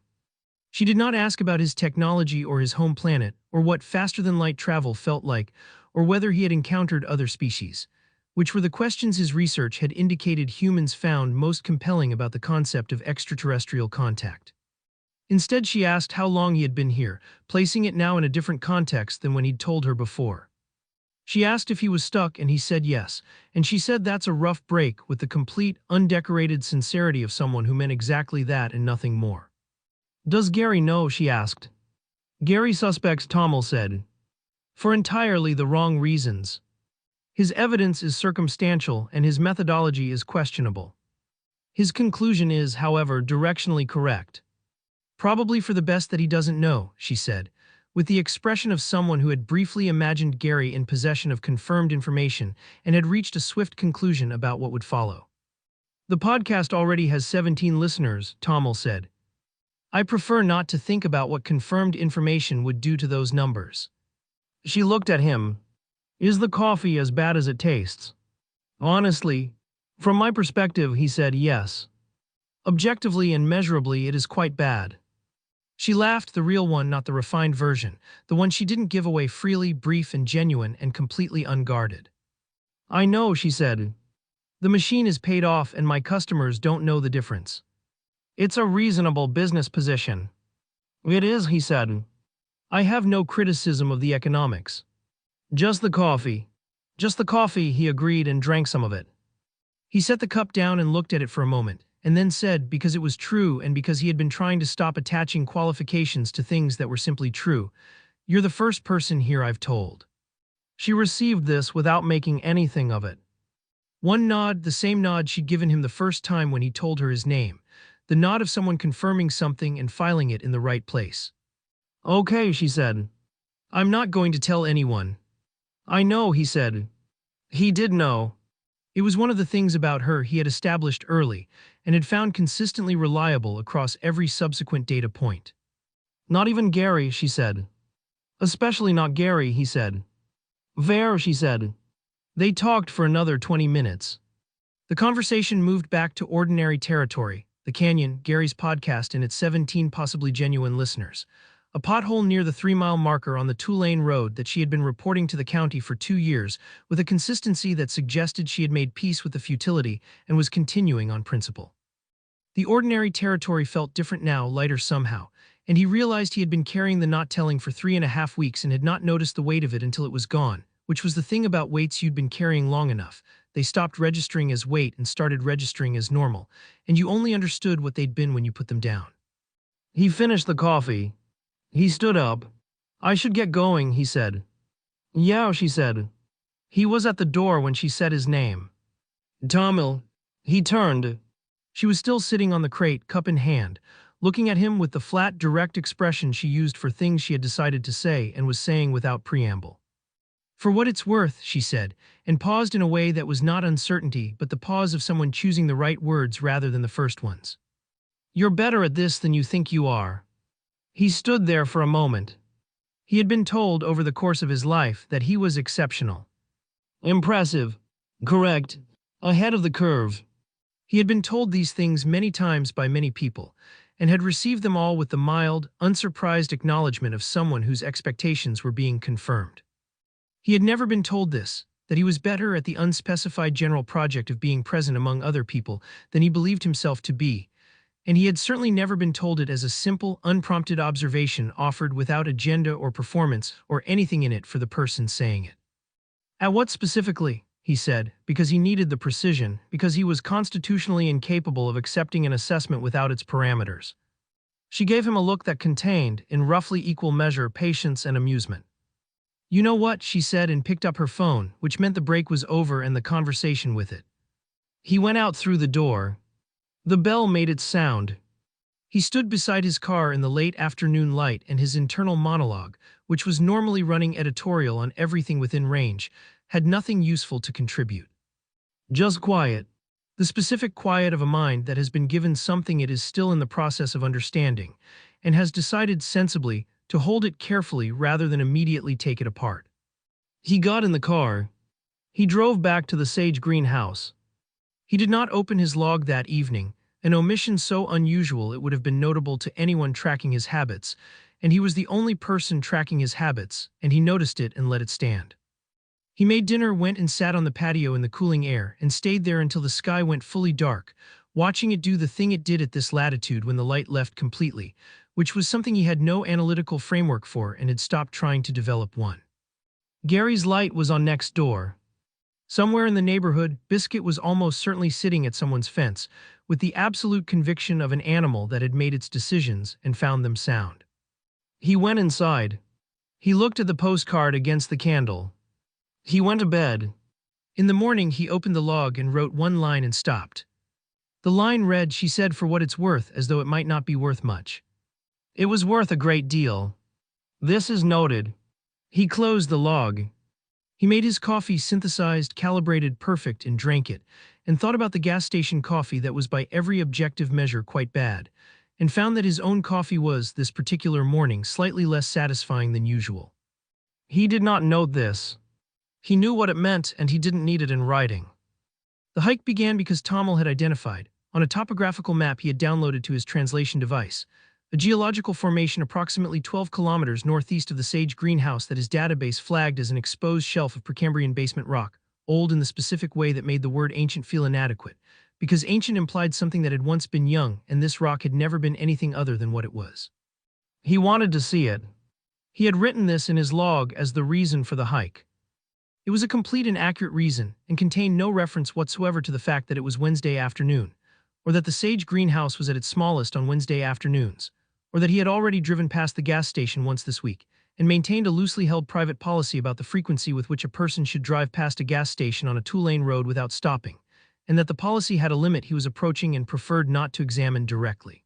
She did not ask about his technology or his home planet, or what faster-than-light travel felt like, or whether he had encountered other species, which were the questions his research had indicated humans found most compelling about the concept of extraterrestrial contact. Instead, she asked how long he had been here, placing it now in a different context than when he'd told her before. She asked if he was stuck, and he said yes, and she said that's a rough break with the complete, undecorated sincerity of someone who meant exactly that and nothing more. "Does Gary know?" she asked. "Gary suspects," Tomil said. "For entirely the wrong reasons. His evidence is circumstantial and his methodology is questionable. His conclusion is, however, directionally correct. Probably for the best that he doesn't know," she said, with the expression of someone who had briefly imagined Gary in possession of confirmed information and had reached a swift conclusion about what would follow. "The podcast already has 17 listeners," Tomil said. "I prefer not to think about what confirmed information would do to those numbers." She looked at him. "Is the coffee as bad as it tastes?" "Honestly, from my perspective," he said, "yes. Objectively and measurably, it is quite bad." She laughed, the real one, not the refined version, the one she didn't give away freely, brief and genuine and completely unguarded. "I know," she said. "The machine is paid off and my customers don't know the difference. It's a reasonable business position." "It is," he said. "I have no criticism of the economics. Just the coffee." "Just the coffee," he agreed and drank some of it. He set the cup down and looked at it for a moment, and then said, because it was true and because he had been trying to stop attaching qualifications to things that were simply true, "You're the first person here I've told." She received this without making anything of it. One nod, the same nod she'd given him the first time when he told her his name, the nod of someone confirming something and filing it in the right place. "Okay," she said. "I'm not going to tell anyone." "I know," he said. He did know. It was one of the things about her he had established early and had found consistently reliable across every subsequent data point. "Not even Gary," she said. "Especially not Gary," he said. "Fair," she said. They talked for another 20 minutes. The conversation moved back to ordinary territory, the canyon, Gary's podcast and its 17 possibly genuine listeners, a pothole near the 3-mile marker on the 2-lane road that she had been reporting to the county for 2 years with a consistency that suggested she had made peace with the futility and was continuing on principle. The ordinary territory felt different now, lighter somehow, and he realized he had been carrying the not-telling for 3.5 weeks and had not noticed the weight of it until it was gone, which was the thing about weights you'd been carrying long enough. They stopped registering as weight and started registering as normal, and you only understood what they'd been when you put them down. He finished the coffee. He stood up. "I should get going," he said. "Yeah," she said. He was at the door when she said his name. "Tomil." He turned. She was still sitting on the crate, cup in hand, looking at him with the flat, direct expression she used for things she had decided to say and was saying without preamble. "For what it's worth," she said, and paused in a way that was not uncertainty but the pause of someone choosing the right words rather than the first ones. "You're better at this than you think you are." He stood there for a moment. He had been told over the course of his life that he was exceptional. Impressive. Correct. Ahead of the curve. He had been told these things many times by many people, and had received them all with the mild, unsurprised acknowledgement of someone whose expectations were being confirmed. He had never been told this, that he was better at the unspecified general project of being present among other people than he believed himself to be, and he had certainly never been told it as a simple, unprompted observation offered without agenda or performance or anything in it for the person saying it. At what specifically? He said, because he needed the precision, because he was constitutionally incapable of accepting an assessment without its parameters. She gave him a look that contained, in roughly equal measure, patience and amusement. "You know what?" she said, and picked up her phone, which meant the break was over and the conversation with it. He went out through the door. The bell made its sound. He stood beside his car in the late afternoon light, and his internal monologue, which was normally running editorial on everything within range, had nothing useful to contribute. Just quiet. The specific quiet of a mind that has been given something it is still in the process of understanding, and has decided sensibly to hold it carefully rather than immediately take it apart. He got in the car. He drove back to the sage green house. He did not open his log that evening, an omission so unusual it would have been notable to anyone tracking his habits, and he was the only person tracking his habits, and he noticed it and let it stand. He made dinner, went and sat on the patio in the cooling air, and stayed there until the sky went fully dark, watching it do the thing it did at this latitude when the light left completely, which was something he had no analytical framework for and had stopped trying to develop one. Gary's light was on next door. Somewhere in the neighborhood, Biscuit was almost certainly sitting at someone's fence, with the absolute conviction of an animal that had made its decisions and found them sound. He went inside. He looked at the postcard against the candle. He went to bed. In the morning, he opened the log and wrote one line and stopped. The line read, "She said for what it's worth," as though it might not be worth much. It was worth a great deal. This is noted. He closed the log. He made his coffee, synthesized, calibrated, perfect, and drank it, and thought about the gas station coffee that was by every objective measure quite bad, and found that his own coffee was, this particular morning, slightly less satisfying than usual. He did not note this. He knew what it meant, and he didn't need it in writing. The hike began because Tomil had identified, on a topographical map he had downloaded to his translation device, a geological formation approximately 12 kilometers northeast of the Sage greenhouse that his database flagged as an exposed shelf of Precambrian basement rock, old in the specific way that made the word ancient feel inadequate, because ancient implied something that had once been young, and this rock had never been anything other than what it was. He wanted to see it. He had written this in his log as the reason for the hike. It was a complete and accurate reason, and contained no reference whatsoever to the fact that it was Wednesday afternoon, or that the Sage greenhouse was at its smallest on Wednesday afternoons, or that he had already driven past the gas station once this week, and maintained a loosely held private policy about the frequency with which a person should drive past a gas station on a two-lane road without stopping, and that the policy had a limit he was approaching and preferred not to examine directly.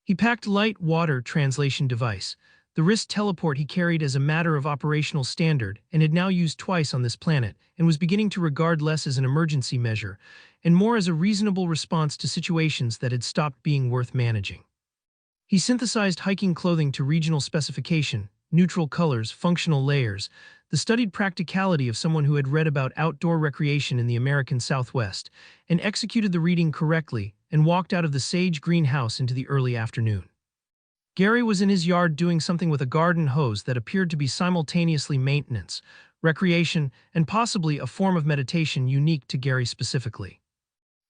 He packed light water translation device, the wrist teleport he carried as a matter of operational standard and had now used twice on this planet, and was beginning to regard less as an emergency measure and more as a reasonable response to situations that had stopped being worth managing. He synthesized hiking clothing to regional specification, neutral colors, functional layers, the studied practicality of someone who had read about outdoor recreation in the American Southwest, and executed the reading correctly and walked out of the Sage greenhouse into the early afternoon. Gary was in his yard doing something with a garden hose that appeared to be simultaneously maintenance, recreation, and possibly a form of meditation unique to Gary specifically.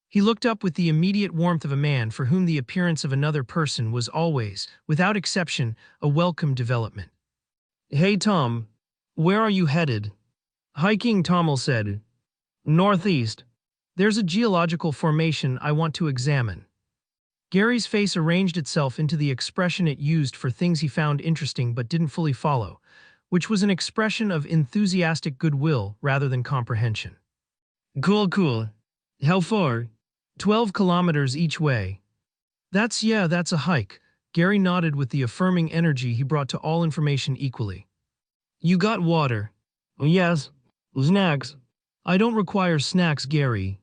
He looked up with the immediate warmth of a man for whom the appearance of another person was always, without exception, a welcome development. "Hey Tom, where are you headed?" "Hiking," Tomil said. "Northeast. There's a geological formation I want to examine." Gary's face arranged itself into the expression it used for things he found interesting but didn't fully follow, which was an expression of enthusiastic goodwill rather than comprehension. Cool. How far?" 12 kilometers each way." That's a hike." Gary nodded with the affirming energy he brought to all information equally. "You got water?" "Yes. Snacks?" "I don't require snacks, Gary."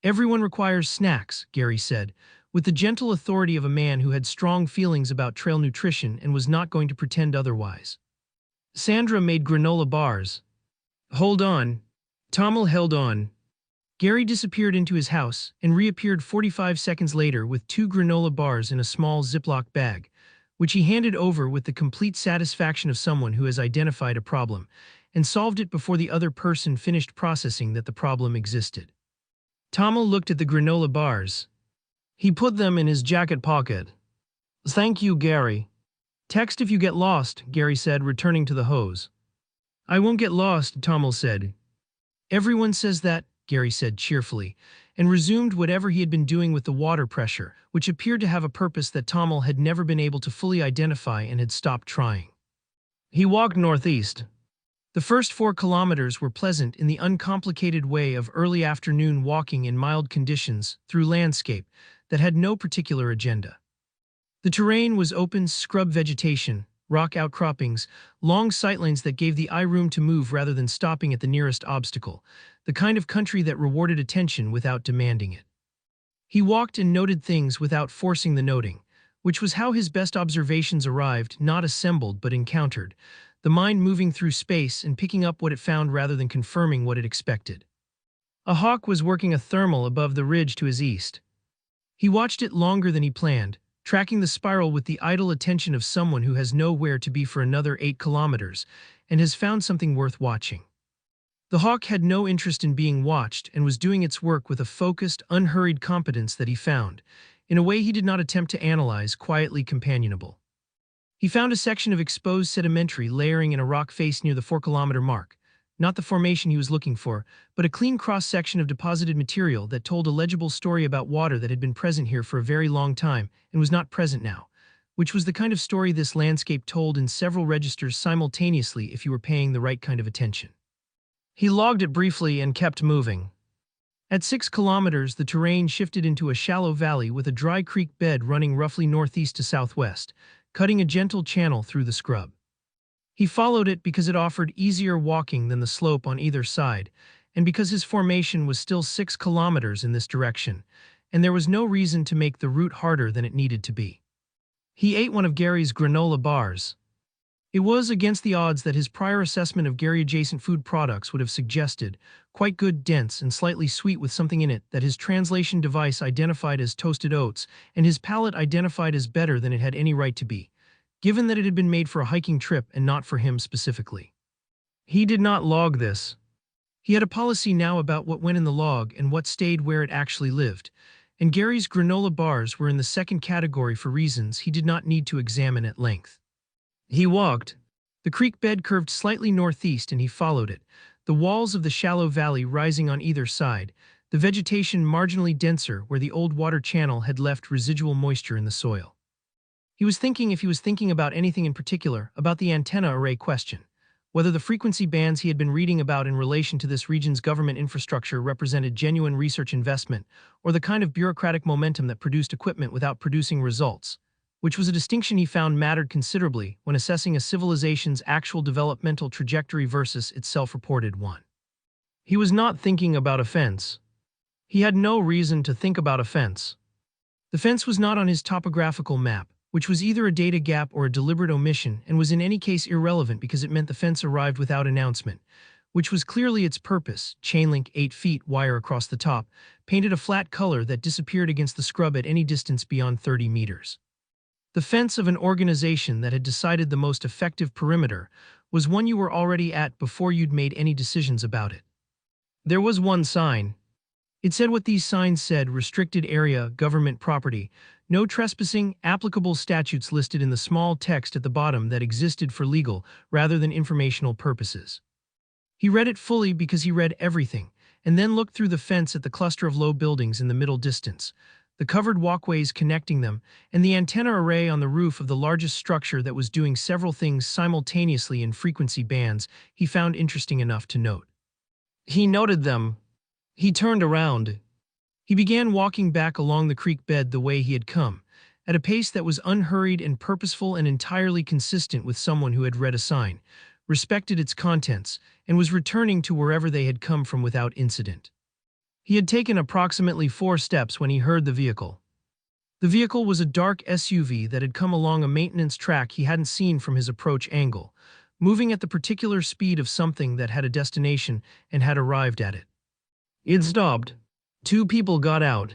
"Everyone requires snacks," Gary said, with the gentle authority of a man who had strong feelings about trail nutrition and was not going to pretend otherwise. "Sandra made granola bars." "Hold on." Tomil held on. Gary disappeared into his house and reappeared 45 seconds later with 2 granola bars in a small Ziploc bag, which he handed over with the complete satisfaction of someone who has identified a problem and solved it before the other person finished processing that the problem existed. Tomil looked at the granola bars. He put them in his jacket pocket. "Thank you, Gary." "Text if you get lost," Gary said, returning to the hose. "I won't get lost," Tomil said. "Everyone says that," Gary said cheerfully, and resumed whatever he had been doing with the water pressure, which appeared to have a purpose that Tomil had never been able to fully identify and had stopped trying. He walked northeast. The first 4 kilometers were pleasant in the uncomplicated way of early afternoon walking in mild conditions through landscape that had no particular agenda. The terrain was open scrub vegetation, rock outcroppings, long sightlines that gave the eye room to move rather than stopping at the nearest obstacle, the kind of country that rewarded attention without demanding it. He walked and noted things without forcing the noting, which was how his best observations arrived, not assembled but encountered, the mind moving through space and picking up what it found rather than confirming what it expected. A hawk was working a thermal above the ridge to his east. He watched it longer than he planned, tracking the spiral with the idle attention of someone who has nowhere to be for another 8 kilometers and has found something worth watching. The hawk had no interest in being watched and was doing its work with a focused, unhurried competence that he found, in a way he did not attempt to analyze, quietly companionable. He found a section of exposed sedimentary layering in a rock face near the 4-kilometer mark, not the formation he was looking for, but a clean cross-section of deposited material that told a legible story about water that had been present here for a very long time and was not present now, which was the kind of story this landscape told in several registers simultaneously if you were paying the right kind of attention. He logged it briefly and kept moving. At 6 kilometers, the terrain shifted into a shallow valley with a dry creek bed running roughly northeast to southwest, cutting a gentle channel through the scrub. He followed it because it offered easier walking than the slope on either side, and because his formation was still 6 kilometers in this direction, and there was no reason to make the route harder than it needed to be. He ate one of Gary's granola bars. It was against the odds that his prior assessment of Gary-adjacent food products would have suggested, quite good, dense, and slightly sweet with something in it that his translation device identified as toasted oats, and his palate identified as better than it had any right to be, given that it had been made for a hiking trip and not for him specifically. He did not log this. He had a policy now about what went in the log and what stayed where it actually lived, and Gary's granola bars were in the second category for reasons he did not need to examine at length. He walked. The creek bed curved slightly northeast and he followed it, the walls of the shallow valley rising on either side, the vegetation marginally denser where the old water channel had left residual moisture in the soil. He was thinking, if he was thinking about anything in particular, about the antenna array question, whether the frequency bands he had been reading about in relation to this region's government infrastructure represented genuine research investment or the kind of bureaucratic momentum that produced equipment without producing results, which was a distinction he found mattered considerably when assessing a civilization's actual developmental trajectory versus its self-reported one. He was not thinking about a fence. He had no reason to think about a fence. The fence was not on his topographical map, which was either a data gap or a deliberate omission and was in any case irrelevant because it meant the fence arrived without announcement, which was clearly its purpose. Chain link, 8 feet, wire across the top, painted a flat color that disappeared against the scrub at any distance beyond 30 meters. The fence of an organization that had decided the most effective perimeter was one you were already at before you'd made any decisions about it. There was one sign. It said what these signs said: restricted area, government property, no trespassing, applicable statutes listed in the small text at the bottom that existed for legal rather than informational purposes. He read it fully because he read everything, and then looked through the fence at the cluster of low buildings in the middle distance, the covered walkways connecting them, and the antenna array on the roof of the largest structure that was doing several things simultaneously in frequency bands he found interesting enough to note. He noted them. He turned around. He began walking back along the creek bed the way he had come, at a pace that was unhurried and purposeful and entirely consistent with someone who had read a sign, respected its contents, and was returning to wherever they had come from without incident. He had taken approximately 4 steps when he heard the vehicle. The vehicle was a dark SUV that had come along a maintenance track he hadn't seen from his approach angle, moving at the particular speed of something that had a destination and had arrived at it. It stopped. Two people got out.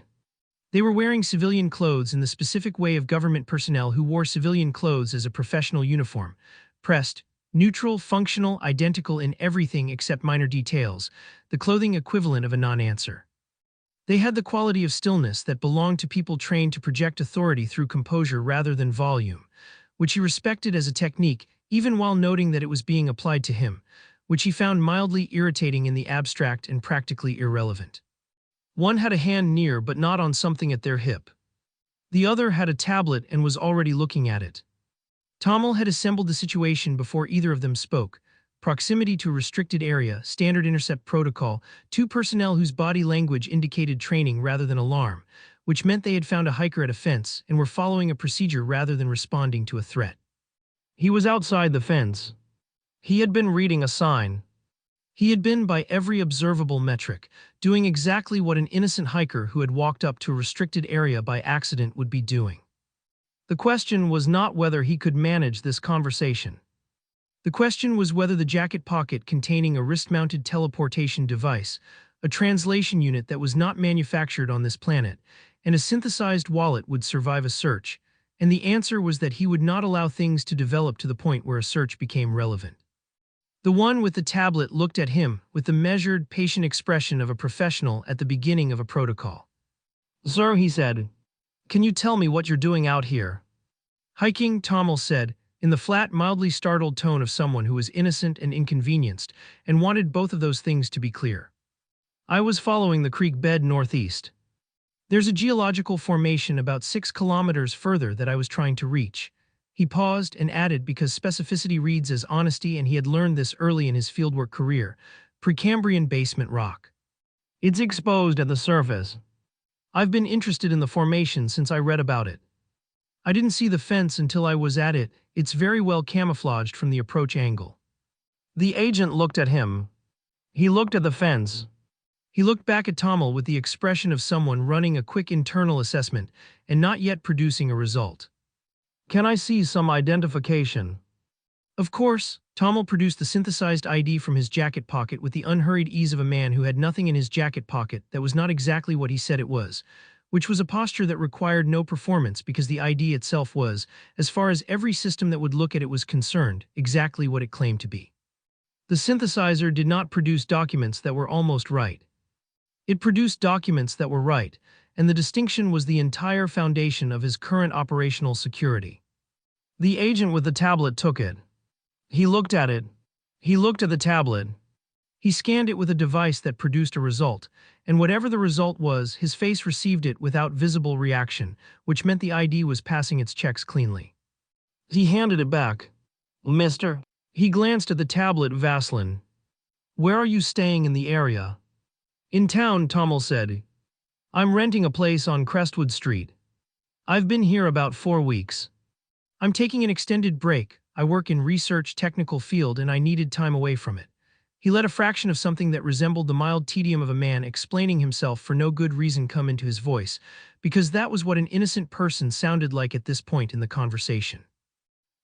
They were wearing civilian clothes in the specific way of government personnel who wore civilian clothes as a professional uniform. Pressed, neutral, functional, identical in everything except minor details, the clothing equivalent of a non-answer. They had the quality of stillness that belonged to people trained to project authority through composure rather than volume, which he respected as a technique even while noting that it was being applied to him, which he found mildly irritating in the abstract and practically irrelevant. One had a hand near but not on something at their hip. The other had a tablet and was already looking at it. Tomil had assembled the situation before either of them spoke. Proximity to a restricted area, standard intercept protocol, two personnel whose body language indicated training rather than alarm, which meant they had found a hiker at a fence and were following a procedure rather than responding to a threat. He was outside the fence. He had been reading a sign. He had been, by every observable metric, doing exactly what an innocent hiker who had walked up to a restricted area by accident would be doing. The question was not whether he could manage this conversation. The question was whether the jacket pocket containing a wrist-mounted teleportation device, a translation unit that was not manufactured on this planet, and a synthesized wallet would survive a search, and the answer was that he would not allow things to develop to the point where a search became relevant. The one with the tablet looked at him with the measured, patient expression of a professional at the beginning of a protocol. "Sir," he said, "can you tell me what you're doing out here?" "Hiking," Tomil said, in the flat, mildly startled tone of someone who was innocent and inconvenienced, and wanted both of those things to be clear. "I was following the creek bed northeast. There's a geological formation about 6 kilometers further that I was trying to reach." He paused and added, because specificity reads as honesty and he had learned this early in his fieldwork career, Precambrian basement rock. "It's exposed at the surface. I've been interested in the formation since I read about it. I didn't see the fence until I was at it. It's very well camouflaged from the approach angle." The agent looked at him. He looked at the fence. He looked back at Tomil with the expression of someone running a quick internal assessment and not yet producing a result. "Can I see some identification?" Of course, Tomil produced the synthesized ID from his jacket pocket with the unhurried ease of a man who had nothing in his jacket pocket that was not exactly what he said it was, which was a posture that required no performance because the ID itself was, as far as every system that would look at it was concerned, exactly what it claimed to be. The synthesizer did not produce documents that were almost right. It produced documents that were right, and the distinction was the entire foundation of his current operational security. The agent with the tablet took it. He looked at it. He looked at the tablet. He scanned it with a device that produced a result, and whatever the result was, his face received it without visible reaction, which meant the ID was passing its checks cleanly. He handed it back. "Mister?" He glanced at the tablet Vaseline. "Where are you staying in the area?" "In town," Tomil said. "I'm renting a place on Crestwood Street. I've been here about 4 weeks. I'm taking an extended break. I work in research technical field and I needed time away from it." He let a fraction of something that resembled the mild tedium of a man explaining himself for no good reason come into his voice, because that was what an innocent person sounded like at this point in the conversation.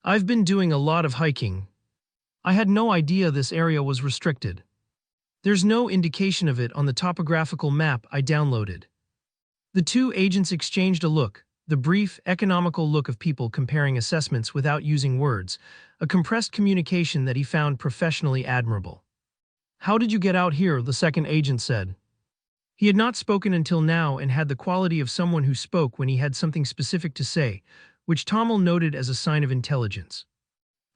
"I've been doing a lot of hiking. I had no idea this area was restricted. There's no indication of it on the topographical map I downloaded." The two agents exchanged a look, the brief, economical look of people comparing assessments without using words, a compressed communication that he found professionally admirable. "How did you get out here?" the second agent said. He had not spoken until now and had the quality of someone who spoke when he had something specific to say, which Tomil noted as a sign of intelligence.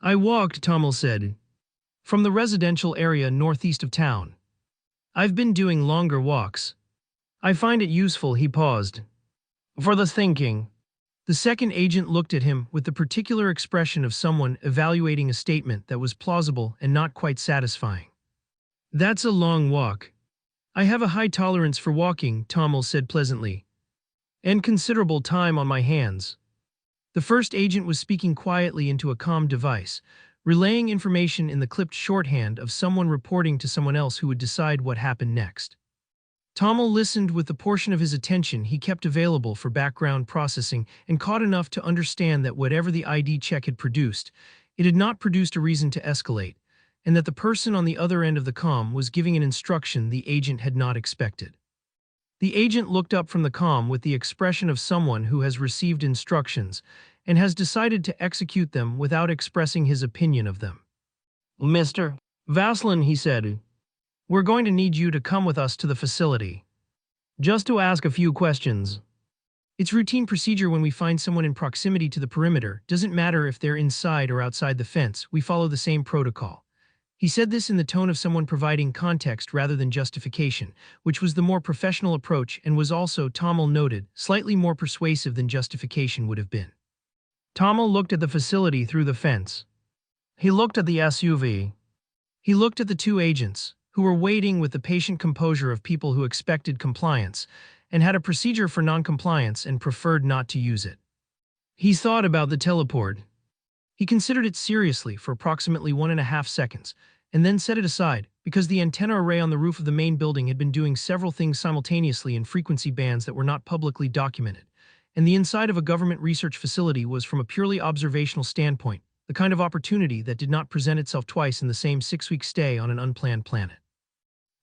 "I walked," Tomil said, "from the residential area northeast of town. I've been doing longer walks. I find it useful." He paused. "For the thinking." The second agent looked at him with the particular expression of someone evaluating a statement that was plausible and not quite satisfying. "That's a long walk." "I have a high tolerance for walking," Tomil said pleasantly, "and considerable time on my hands." The first agent was speaking quietly into a comm device, relaying information in the clipped shorthand of someone reporting to someone else who would decide what happened next. Tomil listened with the portion of his attention he kept available for background processing and caught enough to understand that whatever the ID check had produced, it had not produced a reason to escalate, and that the person on the other end of the comm was giving an instruction the agent had not expected. The agent looked up from the comm with the expression of someone who has received instructions and has decided to execute them without expressing his opinion of them. "Mr. Vaslin," he said, "we're going to need you to come with us to the facility, just to ask a few questions." It's routine procedure when we find someone in proximity to the perimeter. Doesn't matter if they're inside or outside the fence, we follow the same protocol. He said this in the tone of someone providing context rather than justification, which was the more professional approach and was also, Tomil noted, slightly more persuasive than justification would have been. Tomil looked at the facility through the fence. He looked at the SUV. He looked at the two agents, who were waiting with the patient composure of people who expected compliance and had a procedure for non-compliance and preferred not to use it. He thought about the teleport. He considered it seriously for approximately 1.5 seconds, and then set it aside, because the antenna array on the roof of the main building had been doing several things simultaneously in frequency bands that were not publicly documented, and the inside of a government research facility was, from a purely observational standpoint, the kind of opportunity that did not present itself twice in the same 6-week stay on an unplanned planet.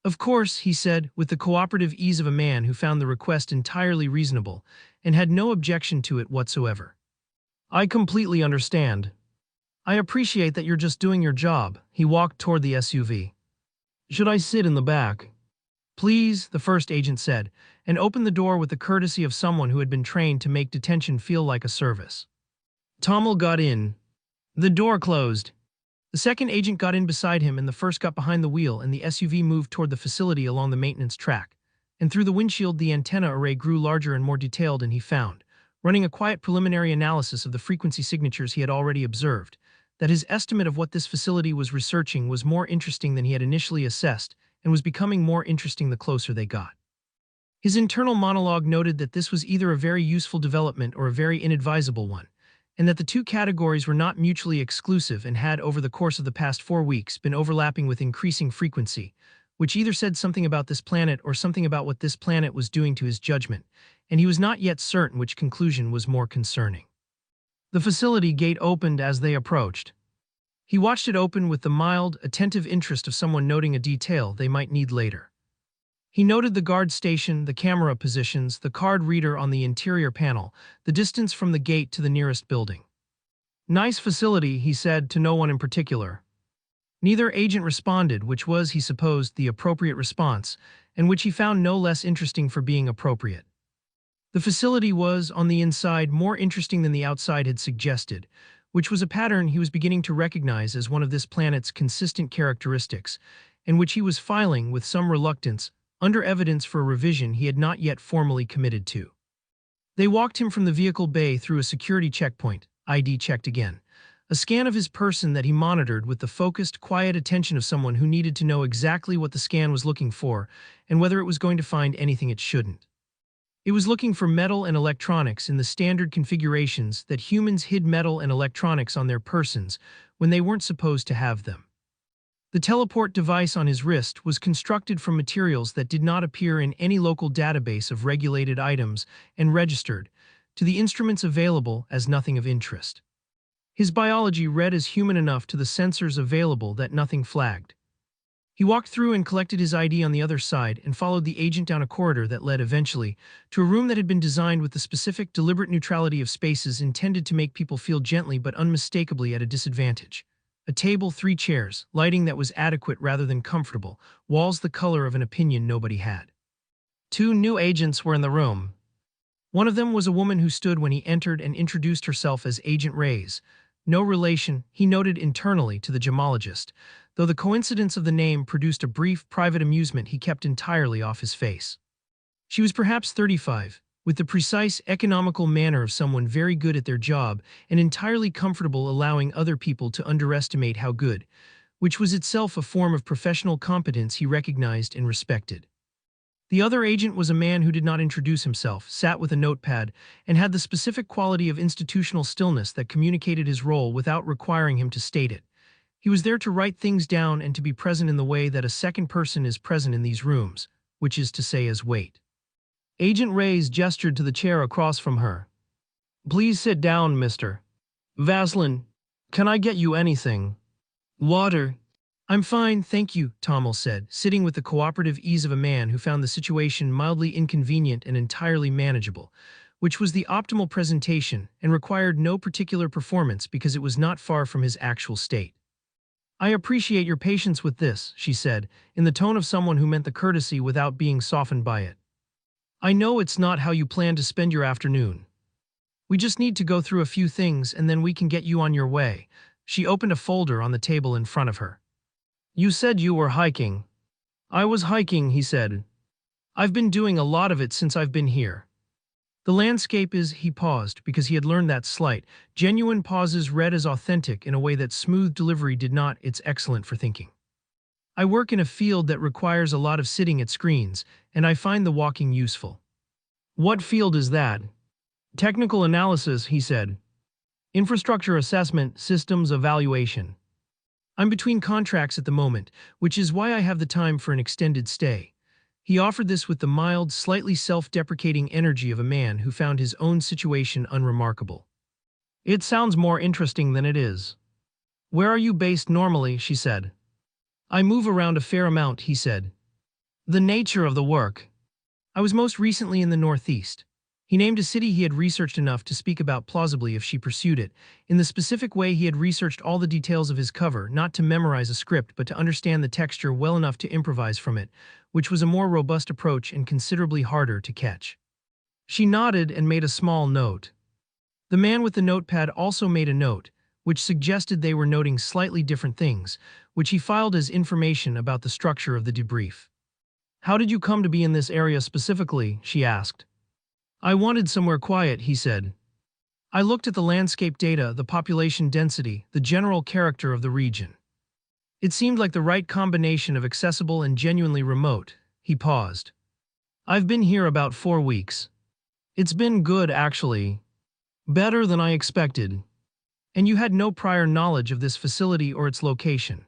"Of course," he said, with the cooperative ease of a man who found the request entirely reasonable and had no objection to it whatsoever. "I completely understand. I appreciate that you're just doing your job." He walked toward the SUV. "Should I sit in the back?" "Please," the first agent said, and opened the door with the courtesy of someone who had been trained to make detention feel like a service. Tomil got in. The door closed. The second agent got in beside him, and the first got behind the wheel, and the SUV moved toward the facility along the maintenance track. And through the windshield, the antenna array grew larger and more detailed, and he found, running a quiet preliminary analysis of the frequency signatures he had already observed, that his estimate of what this facility was researching was more interesting than he had initially assessed, and was becoming more interesting the closer they got. His internal monologue noted that this was either a very useful development or a very inadvisable one, and that the two categories were not mutually exclusive and had, over the course of the past 4 weeks, been overlapping with increasing frequency, which either said something about this planet or something about what this planet was doing to his judgment, and he was not yet certain which conclusion was more concerning. The facility gate opened as they approached. He watched it open with the mild, attentive interest of someone noting a detail they might need later. He noted the guard station, the camera positions, the card reader on the interior panel, the distance from the gate to the nearest building. "Nice facility," he said, to no one in particular. Neither agent responded, which was, he supposed, the appropriate response, and which he found no less interesting for being appropriate. The facility was, on the inside, more interesting than the outside had suggested, which was a pattern he was beginning to recognize as one of this planet's consistent characteristics, and which he was filing, with some reluctance, under evidence for a revision he had not yet formally committed to. They walked him from the vehicle bay through a security checkpoint, ID checked again, a scan of his person that he monitored with the focused, quiet attention of someone who needed to know exactly what the scan was looking for and whether it was going to find anything it shouldn't. It was looking for metal and electronics in the standard configurations that humans hid metal and electronics on their persons when they weren't supposed to have them. The teleport device on his wrist was constructed from materials that did not appear in any local database of regulated items and registered, to the instruments available, as nothing of interest. His biology read as human enough to the sensors available that nothing flagged. He walked through and collected his ID on the other side and followed the agent down a corridor that led eventually to a room that had been designed with the specific, deliberate neutrality of spaces intended to make people feel gently but unmistakably at a disadvantage. A table, 3 chairs, lighting that was adequate rather than comfortable, walls the color of an opinion nobody had. 2 new agents were in the room. One of them was a woman who stood when he entered and introduced herself as Agent Reyes. No relation, he noted internally, to the gemologist, though the coincidence of the name produced a brief, private amusement he kept entirely off his face. She was perhaps 35, with the precise, economical manner of someone very good at their job and entirely comfortable allowing other people to underestimate how good, which was itself a form of professional competence he recognized and respected. The other agent was a man who did not introduce himself, sat with a notepad, and had the specific quality of institutional stillness that communicated his role without requiring him to state it. He was there to write things down and to be present in the way that a second person is present in these rooms, which is to say as wait. Agent Reyes gestured to the chair across from her. "Please sit down, Mr. Vaslin. Can I get you anything? Water? I'm fine, thank you, Tomil said, sitting with the cooperative ease of a man who found the situation mildly inconvenient and entirely manageable, which was the optimal presentation and required no particular performance because it was not far from his actual state. I appreciate your patience with this, she said, in the tone of someone who meant the courtesy without being softened by it. I know it's not how you plan to spend your afternoon. We just need to go through a few things and then we can get you on your way. She opened a folder on the table in front of her. You said you were hiking. I was hiking, he said. I've been doing a lot of it since I've been here. The landscape is, he paused, because he had learned that slight, genuine pauses read as authentic in a way that smooth delivery did not. It's excellent for thinking. I work in a field that requires a lot of sitting at screens, and I find the walking useful. What field is that? Technical analysis, he said. Infrastructure assessment, systems evaluation. I'm between contracts at the moment, which is why I have the time for an extended stay. He offered this with the mild, slightly self-deprecating energy of a man who found his own situation unremarkable. It sounds more interesting than it is. Where are you based normally, she said. I move around a fair amount, he said. The nature of the work. I was most recently in the Northeast. He named a city he had researched enough to speak about plausibly if she pursued it. In the specific way he had researched all the details of his cover, not to memorize a script but to understand the texture well enough to improvise from it, which was a more robust approach and considerably harder to catch. She nodded and made a small note. The man with the notepad also made a note, which suggested they were noting slightly different things, which he filed as information about the structure of the debrief. How did you come to be in this area specifically? She asked. I wanted somewhere quiet, he said. I looked at the landscape data, the population density, the general character of the region. It seemed like the right combination of accessible and genuinely remote. He paused. I've been here about 4 weeks. It's been good, actually. Better than I expected. And you had no prior knowledge of this facility or its location?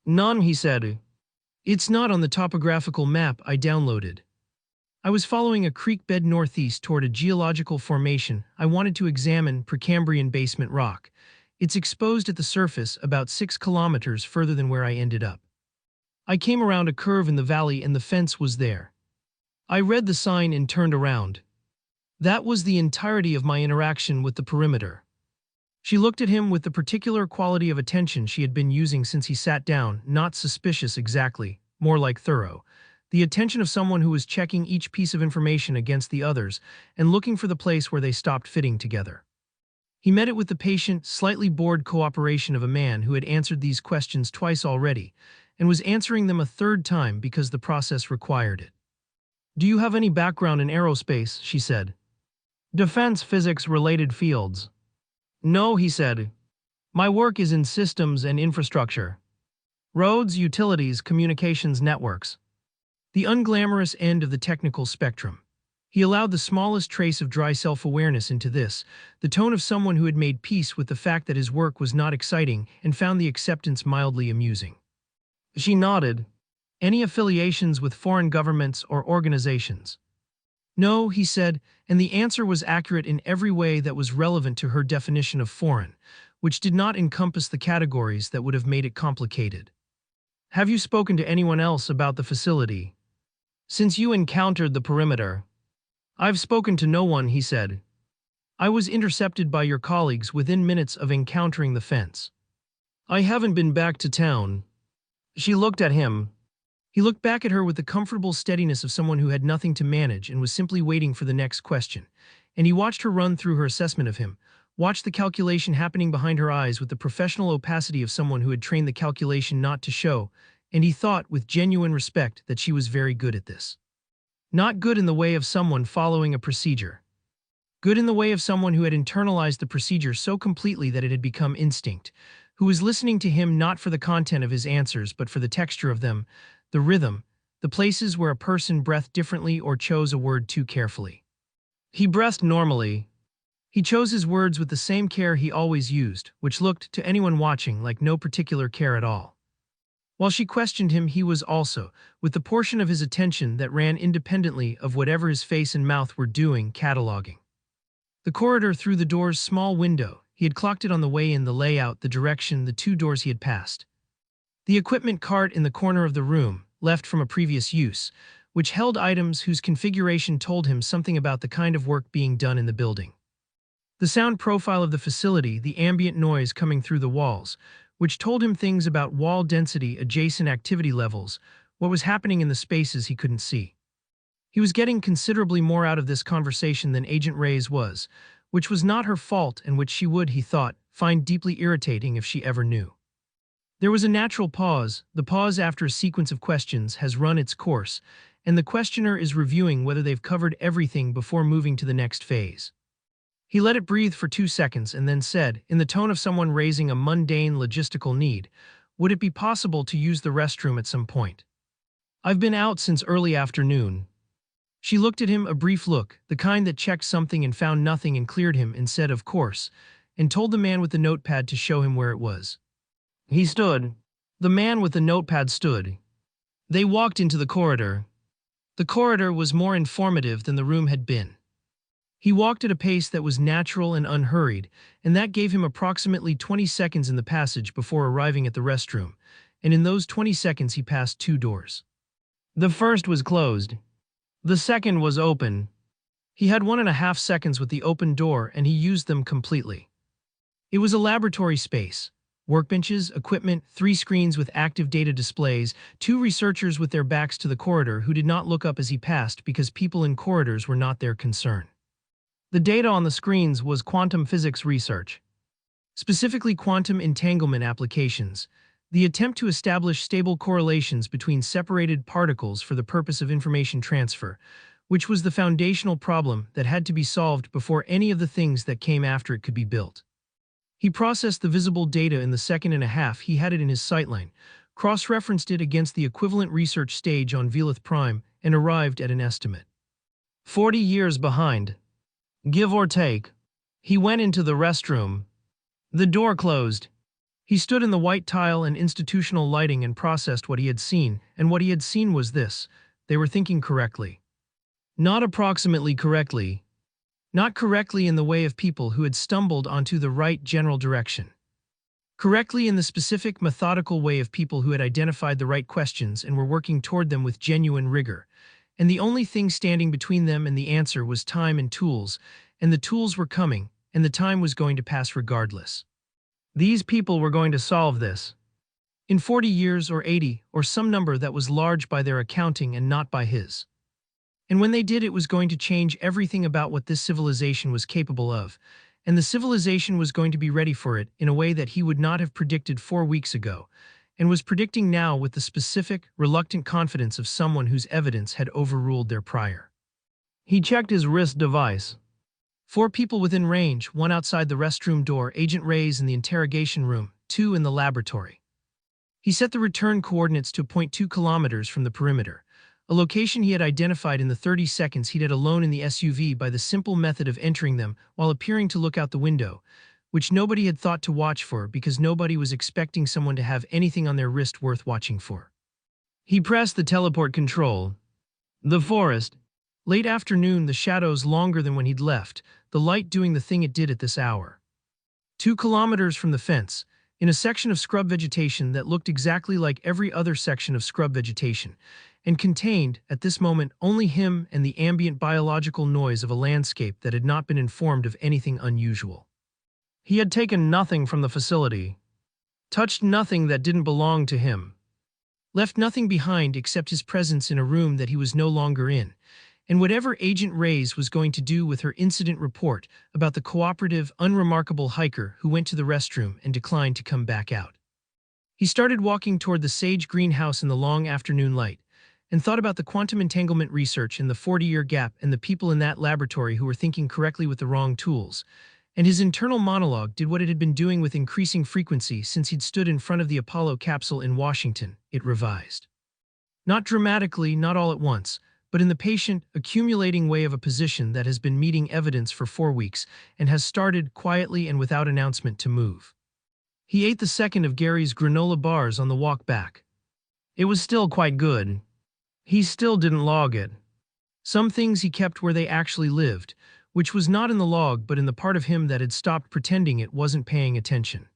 None, he said. It's not on the topographical map I downloaded. I was following a creek bed northeast toward a geological formation I wanted to examine, Precambrian basement rock. It's exposed at the surface about 6 kilometers further than where I ended up. I came around a curve in the valley and the fence was there. I read the sign and turned around. That was the entirety of my interaction with the perimeter. She looked at him with the particular quality of attention she had been using since he sat down, not suspicious exactly, more like thorough. The attention of someone who was checking each piece of information against the others and looking for the place where they stopped fitting together. He met it with the patient, slightly bored cooperation of a man who had answered these questions twice already and was answering them a third time because the process required it. Do you have any background in aerospace? She said. Defense physics-related fields. No, he said. My work is in systems and infrastructure. Roads, utilities, communications networks. The unglamorous end of the technical spectrum. He allowed the smallest trace of dry self-awareness into this, the tone of someone who had made peace with the fact that his work was not exciting and found the acceptance mildly amusing. She nodded. Any affiliations with foreign governments or organizations? No, he said, and the answer was accurate in every way that was relevant to her definition of foreign, which did not encompass the categories that would have made it complicated. Have you spoken to anyone else about the facility? Since you encountered the perimeter? I've spoken to no one, he said. I was intercepted by your colleagues within minutes of encountering the fence. I haven't been back to town. She looked at him. He looked back at her with the comfortable steadiness of someone who had nothing to manage and was simply waiting for the next question. And he watched her run through her assessment of him, watched the calculation happening behind her eyes with the professional opacity of someone who had trained the calculation not to show, and he thought with genuine respect that she was very good at this. Not good in the way of someone following a procedure. Good in the way of someone who had internalized the procedure so completely that it had become instinct, who was listening to him not for the content of his answers but for the texture of them, the rhythm, the places where a person breathed differently or chose a word too carefully. He breathed normally. He chose his words with the same care he always used, which looked, to anyone watching, like no particular care at all. While she questioned him, he was also, with the portion of his attention that ran independently of whatever his face and mouth were doing, cataloging. The corridor through the door's small window, he had clocked it on the way in, the layout, the direction, the 2 doors he had passed. The equipment cart in the corner of the room, left from a previous use, which held items whose configuration told him something about the kind of work being done in the building. The sound profile of the facility, the ambient noise coming through the walls, which told him things about wall density, adjacent activity levels, what was happening in the spaces he couldn't see. He was getting considerably more out of this conversation than Agent Reyes was, which was not her fault and which she would, he thought, find deeply irritating if she ever knew. There was a natural pause. The pause after a sequence of questions has run its course, and the questioner is reviewing whether they've covered everything before moving to the next phase. He let it breathe for 2 seconds and then said, in the tone of someone raising a mundane logistical need, "Would it be possible to use the restroom at some point? I've been out since early afternoon." She looked at him, a brief look, the kind that checked something and found nothing and cleared him and said, "Of course," and told the man with the notepad to show him where it was. He stood. The man with the notepad stood. They walked into the corridor. The corridor was more informative than the room had been. He walked at a pace that was natural and unhurried, and that gave him approximately 20 seconds in the passage before arriving at the restroom, and in those 20 seconds he passed 2 doors. The first was closed. The second was open. He had 1.5 seconds with the open door, and he used them completely. It was a laboratory space. Workbenches, equipment, 3 screens with active data displays, 2 researchers with their backs to the corridor who did not look up as he passed because people in corridors were not their concern. The data on the screens was quantum physics research, specifically quantum entanglement applications, the attempt to establish stable correlations between separated particles for the purpose of information transfer, which was the foundational problem that had to be solved before any of the things that came after it could be built. He processed the visible data in the 1.5 he had it in his sightline, cross-referenced it against the equivalent research stage on Velith Prime, and arrived at an estimate. 40 years behind. Give or take. He went into the restroom. The door closed. He stood in the white tile and institutional lighting and processed what he had seen, and what he had seen was this: they were thinking correctly. Not approximately correctly. Not correctly in the way of people who had stumbled onto the right general direction. Correctly in the specific, methodical way of people who had identified the right questions and were working toward them with genuine rigor. And the only thing standing between them and the answer was time and tools, and the tools were coming, and the time was going to pass regardless. These people were going to solve this. In 40 years or 80, or some number that was large by their accounting and not by his. And when they did, it was going to change everything about what this civilization was capable of, and the civilization was going to be ready for it in a way that he would not have predicted 4 weeks ago, and was predicting now with the specific, reluctant confidence of someone whose evidence had overruled their prior. He checked his wrist device. 4 people within range, 1 outside the restroom door, Agent Reyes in the interrogation room, 2 in the laboratory. He set the return coordinates to 0.2 kilometers from the perimeter, a location he had identified in the 30 seconds he'd had alone in the SUV by the simple method of entering them while appearing to look out the window, which nobody had thought to watch for because nobody was expecting someone to have anything on their wrist worth watching for. He pressed the teleport control. The forest. Late afternoon, the shadows longer than when he'd left, the light doing the thing it did at this hour. 2 kilometers from the fence, in a section of scrub vegetation that looked exactly like every other section of scrub vegetation, and contained, at this moment, only him and the ambient biological noise of a landscape that had not been informed of anything unusual. He had taken nothing from the facility, touched nothing that didn't belong to him, left nothing behind except his presence in a room that he was no longer in, and whatever Agent Reyes was going to do with her incident report about the cooperative, unremarkable hiker who went to the restroom and declined to come back out. He started walking toward the sage greenhouse in the long afternoon light, and thought about the quantum entanglement research and the 40-year gap and the people in that laboratory who were thinking correctly with the wrong tools, and his internal monologue did what it had been doing with increasing frequency since he'd stood in front of the Apollo capsule in Washington. It revised. Not dramatically, not all at once, but in the patient, accumulating way of a position that has been meeting evidence for 4 weeks and has started, quietly and without announcement, to move. He ate the second of Gary's granola bars on the walk back. It was still quite good. He still didn't log it. Some things he kept where they actually lived, which was not in the log but in the part of him that had stopped pretending it wasn't paying attention.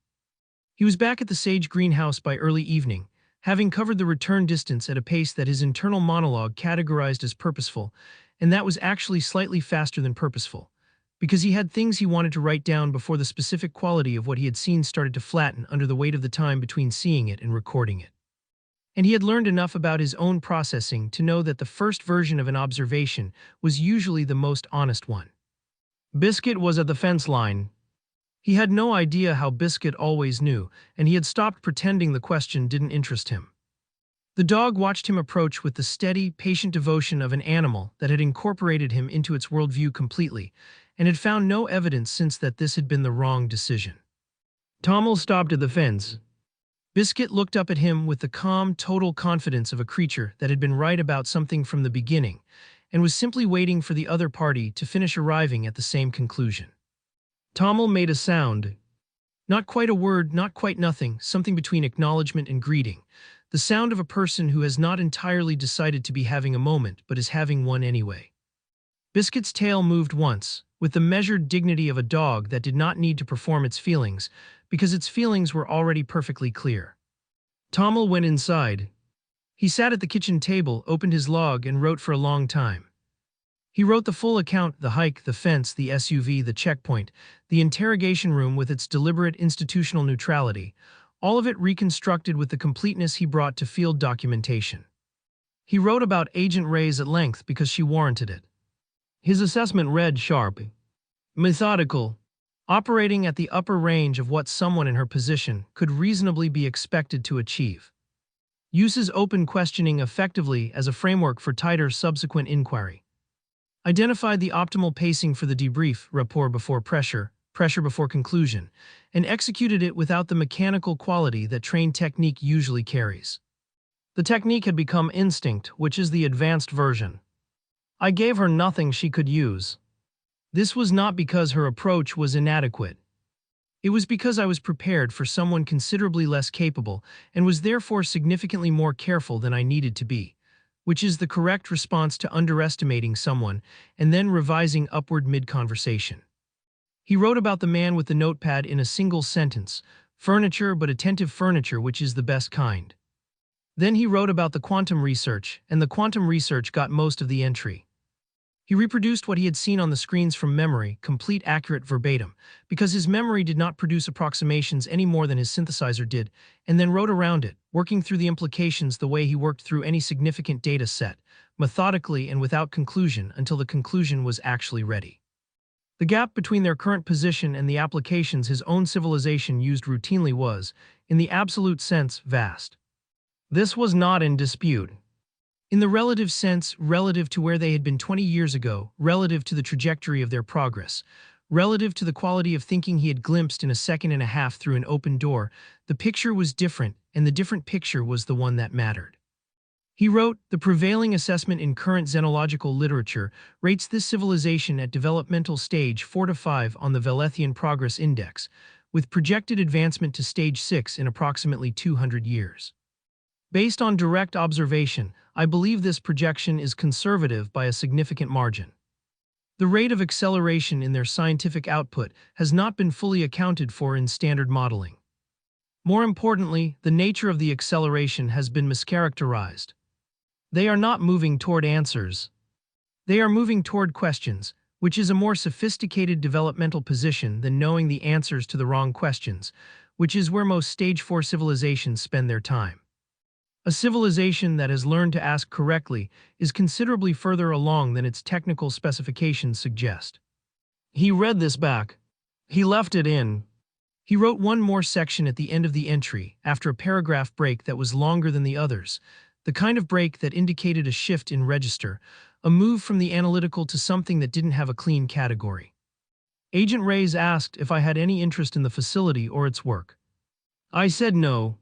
He was back at the sage greenhouse by early evening, having covered the return distance at a pace that his internal monologue categorized as purposeful, and that was actually slightly faster than purposeful, because he had things he wanted to write down before the specific quality of what he had seen started to flatten under the weight of the time between seeing it and recording it. And he had learned enough about his own processing to know that the first version of an observation was usually the most honest one. Biscuit was at the fence line. He had no idea how Biscuit always knew, and he had stopped pretending the question didn't interest him. The dog watched him approach with the steady, patient devotion of an animal that had incorporated him into its worldview completely, and had found no evidence since that this had been the wrong decision. Tomil stopped at the fence. Biscuit looked up at him with the calm, total confidence of a creature that had been right about something from the beginning, and was simply waiting for the other party to finish arriving at the same conclusion. Tomil made a sound. Not quite a word, not quite nothing, something between acknowledgement and greeting. The sound of a person who has not entirely decided to be having a moment, but is having one anyway. Biscuit's tail moved once, with the measured dignity of a dog that did not need to perform its feelings, because its feelings were already perfectly clear. Tomil went inside. He sat at the kitchen table, opened his log, and wrote for a long time. He wrote the full account, the hike, the fence, the SUV, the checkpoint, the interrogation room with its deliberate institutional neutrality, all of it reconstructed with the completeness he brought to field documentation. He wrote about Agent Reyes at length because she warranted it. His assessment read sharp, methodical, operating at the upper range of what someone in her position could reasonably be expected to achieve. Uses open questioning effectively as a framework for tighter subsequent inquiry. Identified the optimal pacing for the debrief, rapport before pressure, pressure before conclusion, and executed it without the mechanical quality that trained technique usually carries. The technique had become instinct, which is the advanced version. I gave her nothing she could use. This was not because her approach was inadequate. It was because I was prepared for someone considerably less capable and was therefore significantly more careful than I needed to be, which is the correct response to underestimating someone and then revising upward mid-conversation. He wrote about the man with the notepad in a single sentence, furniture but attentive furniture, which is the best kind. Then he wrote about the quantum research, and the quantum research got most of the entry. He reproduced what he had seen on the screens from memory, complete accurate verbatim, because his memory did not produce approximations any more than his synthesizer did, and then wrote around it, working through the implications the way he worked through any significant data set, methodically and without conclusion until the conclusion was actually ready. The gap between their current position and the applications his own civilization used routinely was, in the absolute sense, vast. This was not in dispute. In the relative sense, relative to where they had been 20 years ago, relative to the trajectory of their progress, relative to the quality of thinking he had glimpsed in a second and a half through an open door, the picture was different, and the different picture was the one that mattered. He wrote, the prevailing assessment in current xenological literature rates this civilization at developmental stage 4 to 5 on the Velethian Progress Index, with projected advancement to stage 6 in approximately 200 years. Based on direct observation, I believe this projection is conservative by a significant margin. The rate of acceleration in their scientific output has not been fully accounted for in standard modeling. More importantly, the nature of the acceleration has been mischaracterized. They are not moving toward answers. They are moving toward questions, which is a more sophisticated developmental position than knowing the answers to the wrong questions, which is where most stage 4 civilizations spend their time. A civilization that has learned to ask correctly is considerably further along than its technical specifications suggest. He read this back. He left it in. He wrote one more section at the end of the entry, after a paragraph break that was longer than the others, the kind of break that indicated a shift in register, a move from the analytical to something that didn't have a clean category. Agent Reyes asked if I had any interest in the facility or its work. I said no.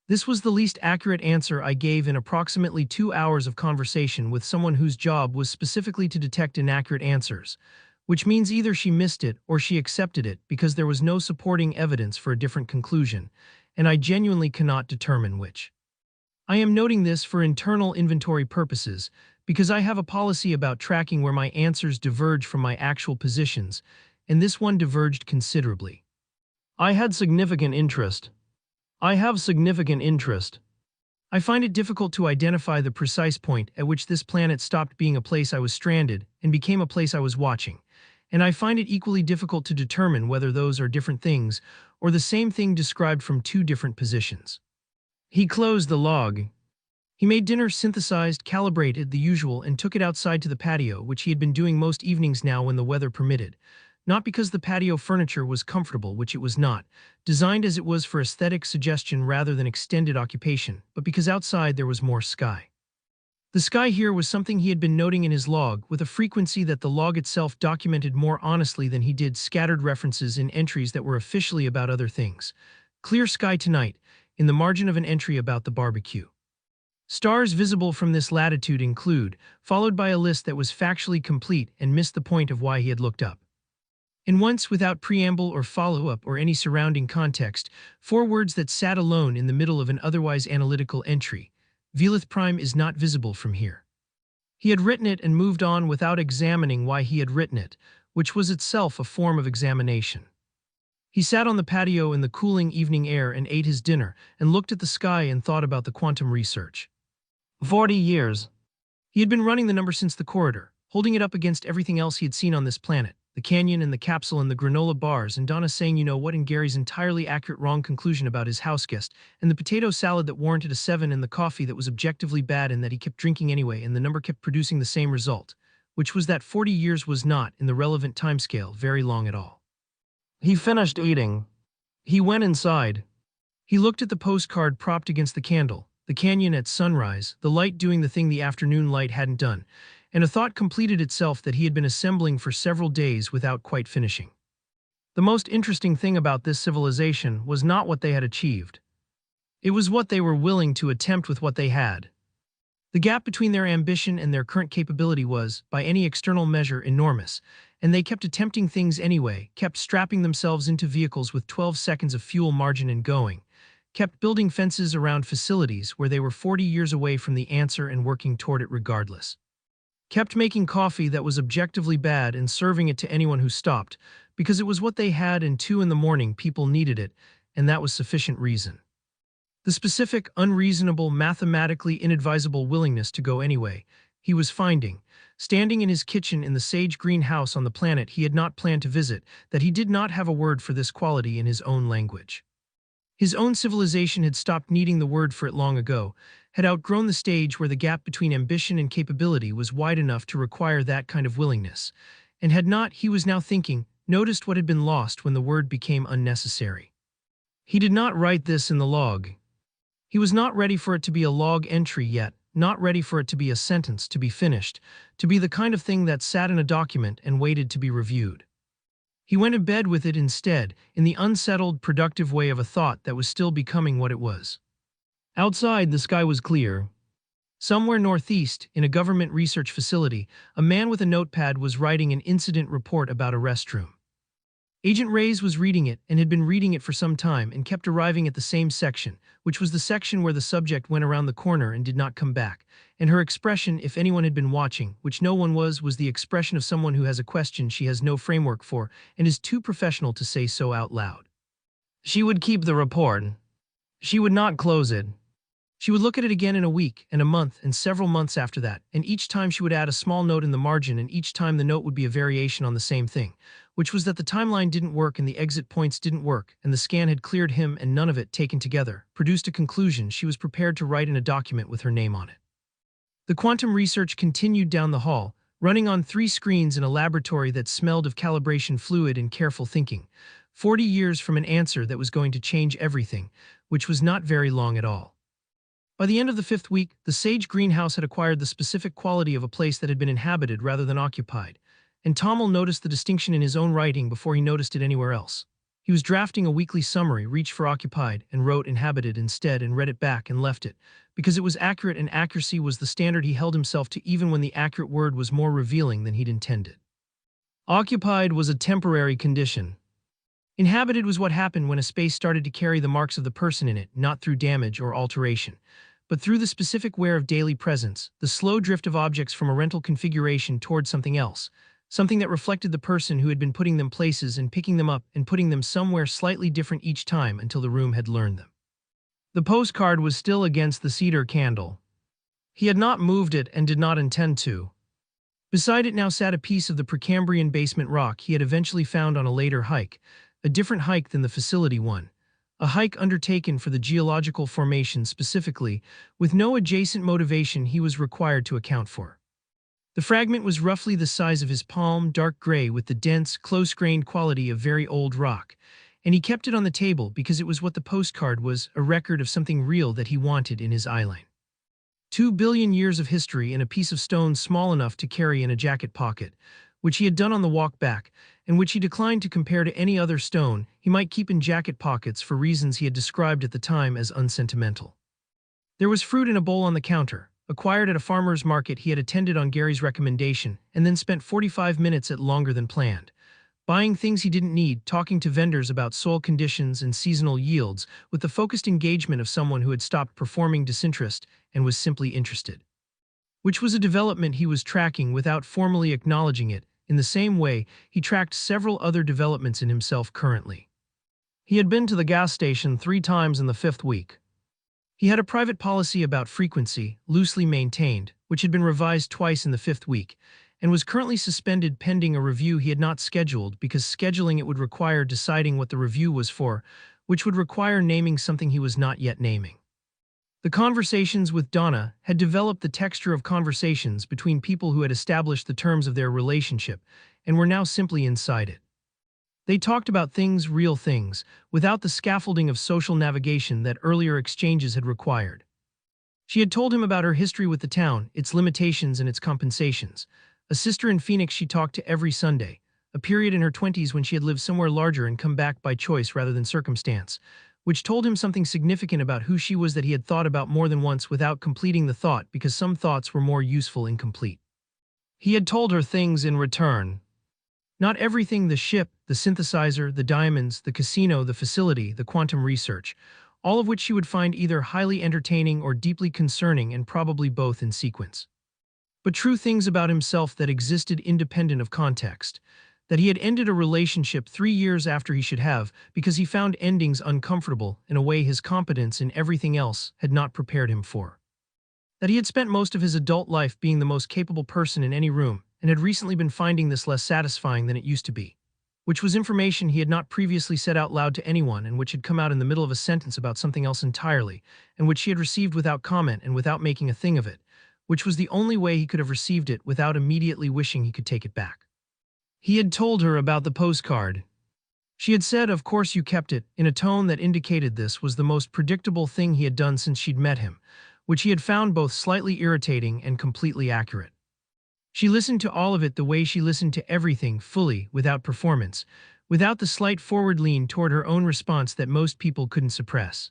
This was the least accurate answer I gave in approximately 2 hours of conversation with someone whose job was specifically to detect inaccurate answers, which means either she missed it or she accepted it because there was no supporting evidence for a different conclusion, and I genuinely cannot determine which. I am noting this for internal inventory purposes because I have a policy about tracking where my answers diverge from my actual positions, and this one diverged considerably. I have significant interest. I find it difficult to identify the precise point at which this planet stopped being a place I was stranded and became a place I was watching, and I find it equally difficult to determine whether those are different things or the same thing described from two different positions. He closed the log. He made dinner, synthesized, calibrated, the usual, and took it outside to the patio, which he had been doing most evenings now when the weather permitted. Not because the patio furniture was comfortable, which it was not, designed as it was for aesthetic suggestion rather than extended occupation, but because outside there was more sky. The sky here was something he had been noting in his log, with a frequency that the log itself documented more honestly than he did scattered references in entries that were officially about other things. Clear sky tonight, in the margin of an entry about the barbecue. Stars visible from this latitude include, followed by a list that was factually complete and missed the point of why he had looked up. And once, without preamble or follow-up or any surrounding context, 4 words that sat alone in the middle of an otherwise analytical entry. Velith Prime is not visible from here. He had written it and moved on without examining why he had written it, which was itself a form of examination. He sat on the patio in the cooling evening air and ate his dinner and looked at the sky and thought about the quantum research. 40 years. He had been running the number since the corridor, holding it up against everything else he had seen on this planet. The canyon and the capsule and the granola bars and Donna saying you know what and Gary's entirely accurate wrong conclusion about his houseguest and the potato salad that warranted a 7 and the coffee that was objectively bad and that he kept drinking anyway and the number kept producing the same result, which was that 40 years was not, in the relevant timescale, very long at all. He finished eating. He went inside. He looked at the postcard propped against the candle, the canyon at sunrise, the light doing the thing the afternoon light hadn't done, and a thought completed itself that he had been assembling for several days without quite finishing. The most interesting thing about this civilization was not what they had achieved. It was what they were willing to attempt with what they had. The gap between their ambition and their current capability was, by any external measure, enormous, and they kept attempting things anyway, kept strapping themselves into vehicles with 12 seconds of fuel margin and going, kept building fences around facilities where they were 40 years away from the answer and working toward it regardless. Kept making coffee that was objectively bad and serving it to anyone who stopped, because it was what they had and 2 in the morning people needed it, and that was sufficient reason. The specific, unreasonable, mathematically inadvisable willingness to go anyway, he was finding, standing in his kitchen in the sage green house on the planet he had not planned to visit, that he did not have a word for this quality in his own language. His own civilization had stopped needing the word for it long ago, had outgrown the stage where the gap between ambition and capability was wide enough to require that kind of willingness, and had not, he was now thinking, noticed what had been lost when the word became unnecessary. He did not write this in the log. He was not ready for it to be a log entry yet, not ready for it to be a sentence to be finished, to be the kind of thing that sat in a document and waited to be reviewed. He went to bed with it instead, in the unsettled, productive way of a thought that was still becoming what it was. Outside, the sky was clear. Somewhere northeast, in a government research facility, a man with a notepad was writing an incident report about a restroom. Agent Reyes was reading it and had been reading it for some time and kept arriving at the same section, which was the section where the subject went around the corner and did not come back, and her expression, if anyone had been watching, which no one was the expression of someone who has a question she has no framework for and is too professional to say so out loud. She would keep the report. She would not close it. She would look at it again in a week and a month and several months after that, and each time she would add a small note in the margin and each time the note would be a variation on the same thing, which was that the timeline didn't work and the exit points didn't work and the scan had cleared him and none of it taken together, produced a conclusion she was prepared to write in a document with her name on it. The quantum research continued down the hall, running on 3 screens in a laboratory that smelled of calibration fluid and careful thinking, 40 years from an answer that was going to change everything, which was not very long at all. By the end of the 5th week, the sage greenhouse had acquired the specific quality of a place that had been inhabited rather than occupied, and Tomil noticed the distinction in his own writing before he noticed it anywhere else. He was drafting a weekly summary, reached for occupied, and wrote inhabited instead and read it back and left it, because it was accurate and accuracy was the standard he held himself to even when the accurate word was more revealing than he'd intended. Occupied was a temporary condition. Inhabited was what happened when a space started to carry the marks of the person in it, not through damage or alteration, but through the specific wear of daily presence, the slow drift of objects from a rental configuration toward something else, something that reflected the person who had been putting them places and picking them up and putting them somewhere slightly different each time until the room had learned them. The postcard was still against the cedar candle. He had not moved it and did not intend to. Beside it now sat a piece of the Precambrian basement rock he had eventually found on a later hike, a different hike than the facility one. A hike undertaken for the geological formation specifically, with no adjacent motivation he was required to account for. The fragment was roughly the size of his palm, dark gray with the dense, close-grained quality of very old rock, and he kept it on the table because it was what the postcard was, a record of something real that he wanted in his eyeline. 2 billion years of history in a piece of stone small enough to carry in a jacket pocket, which he had done on the walk back, and which he declined to compare to any other stone he might keep in jacket pockets for reasons he had described at the time as unsentimental. There was fruit in a bowl on the counter, acquired at a farmer's market he had attended on Gary's recommendation, and then spent 45 minutes at longer than planned, buying things he didn't need, talking to vendors about soil conditions and seasonal yields, with the focused engagement of someone who had stopped performing disinterest and was simply interested. Which was a development he was tracking without formally acknowledging it, in the same way he tracked several other developments in himself currently. He had been to the gas station 3 times in the 5th week. He had a private policy about frequency, loosely maintained, which had been revised twice in the 5th week, and was currently suspended pending a review he had not scheduled because scheduling it would require deciding what the review was for, which would require naming something he was not yet naming. The conversations with Donna had developed the texture of conversations between people who had established the terms of their relationship and were now simply inside it. They talked about things, real things, without the scaffolding of social navigation that earlier exchanges had required. She had told him about her history with the town, its limitations and its compensations. A sister in Phoenix she talked to every Sunday, a period in her 20s when she had lived somewhere larger and come back by choice rather than circumstance, which told him something significant about who she was that he had thought about more than once without completing the thought because some thoughts were more useful incomplete. He had told her things in return. Not everything: the ship, the synthesizer, the diamonds, the casino, the facility, the quantum research, all of which she would find either highly entertaining or deeply concerning, and probably both in sequence. But true things about himself that existed independent of context. That he had ended a relationship 3 years after he should have because he found endings uncomfortable in a way his competence in everything else had not prepared him for. That he had spent most of his adult life being the most capable person in any room and had recently been finding this less satisfying than it used to be, which was information he had not previously said out loud to anyone and which had come out in the middle of a sentence about something else entirely, and which he had received without comment and without making a thing of it, which was the only way he could have received it without immediately wishing he could take it back. He had told her about the postcard. She had said, "Of course you kept it," in a tone that indicated this was the most predictable thing he had done since she'd met him, which he had found both slightly irritating and completely accurate. She listened to all of it the way she listened to everything, fully, without performance, without the slight forward lean toward her own response that most people couldn't suppress.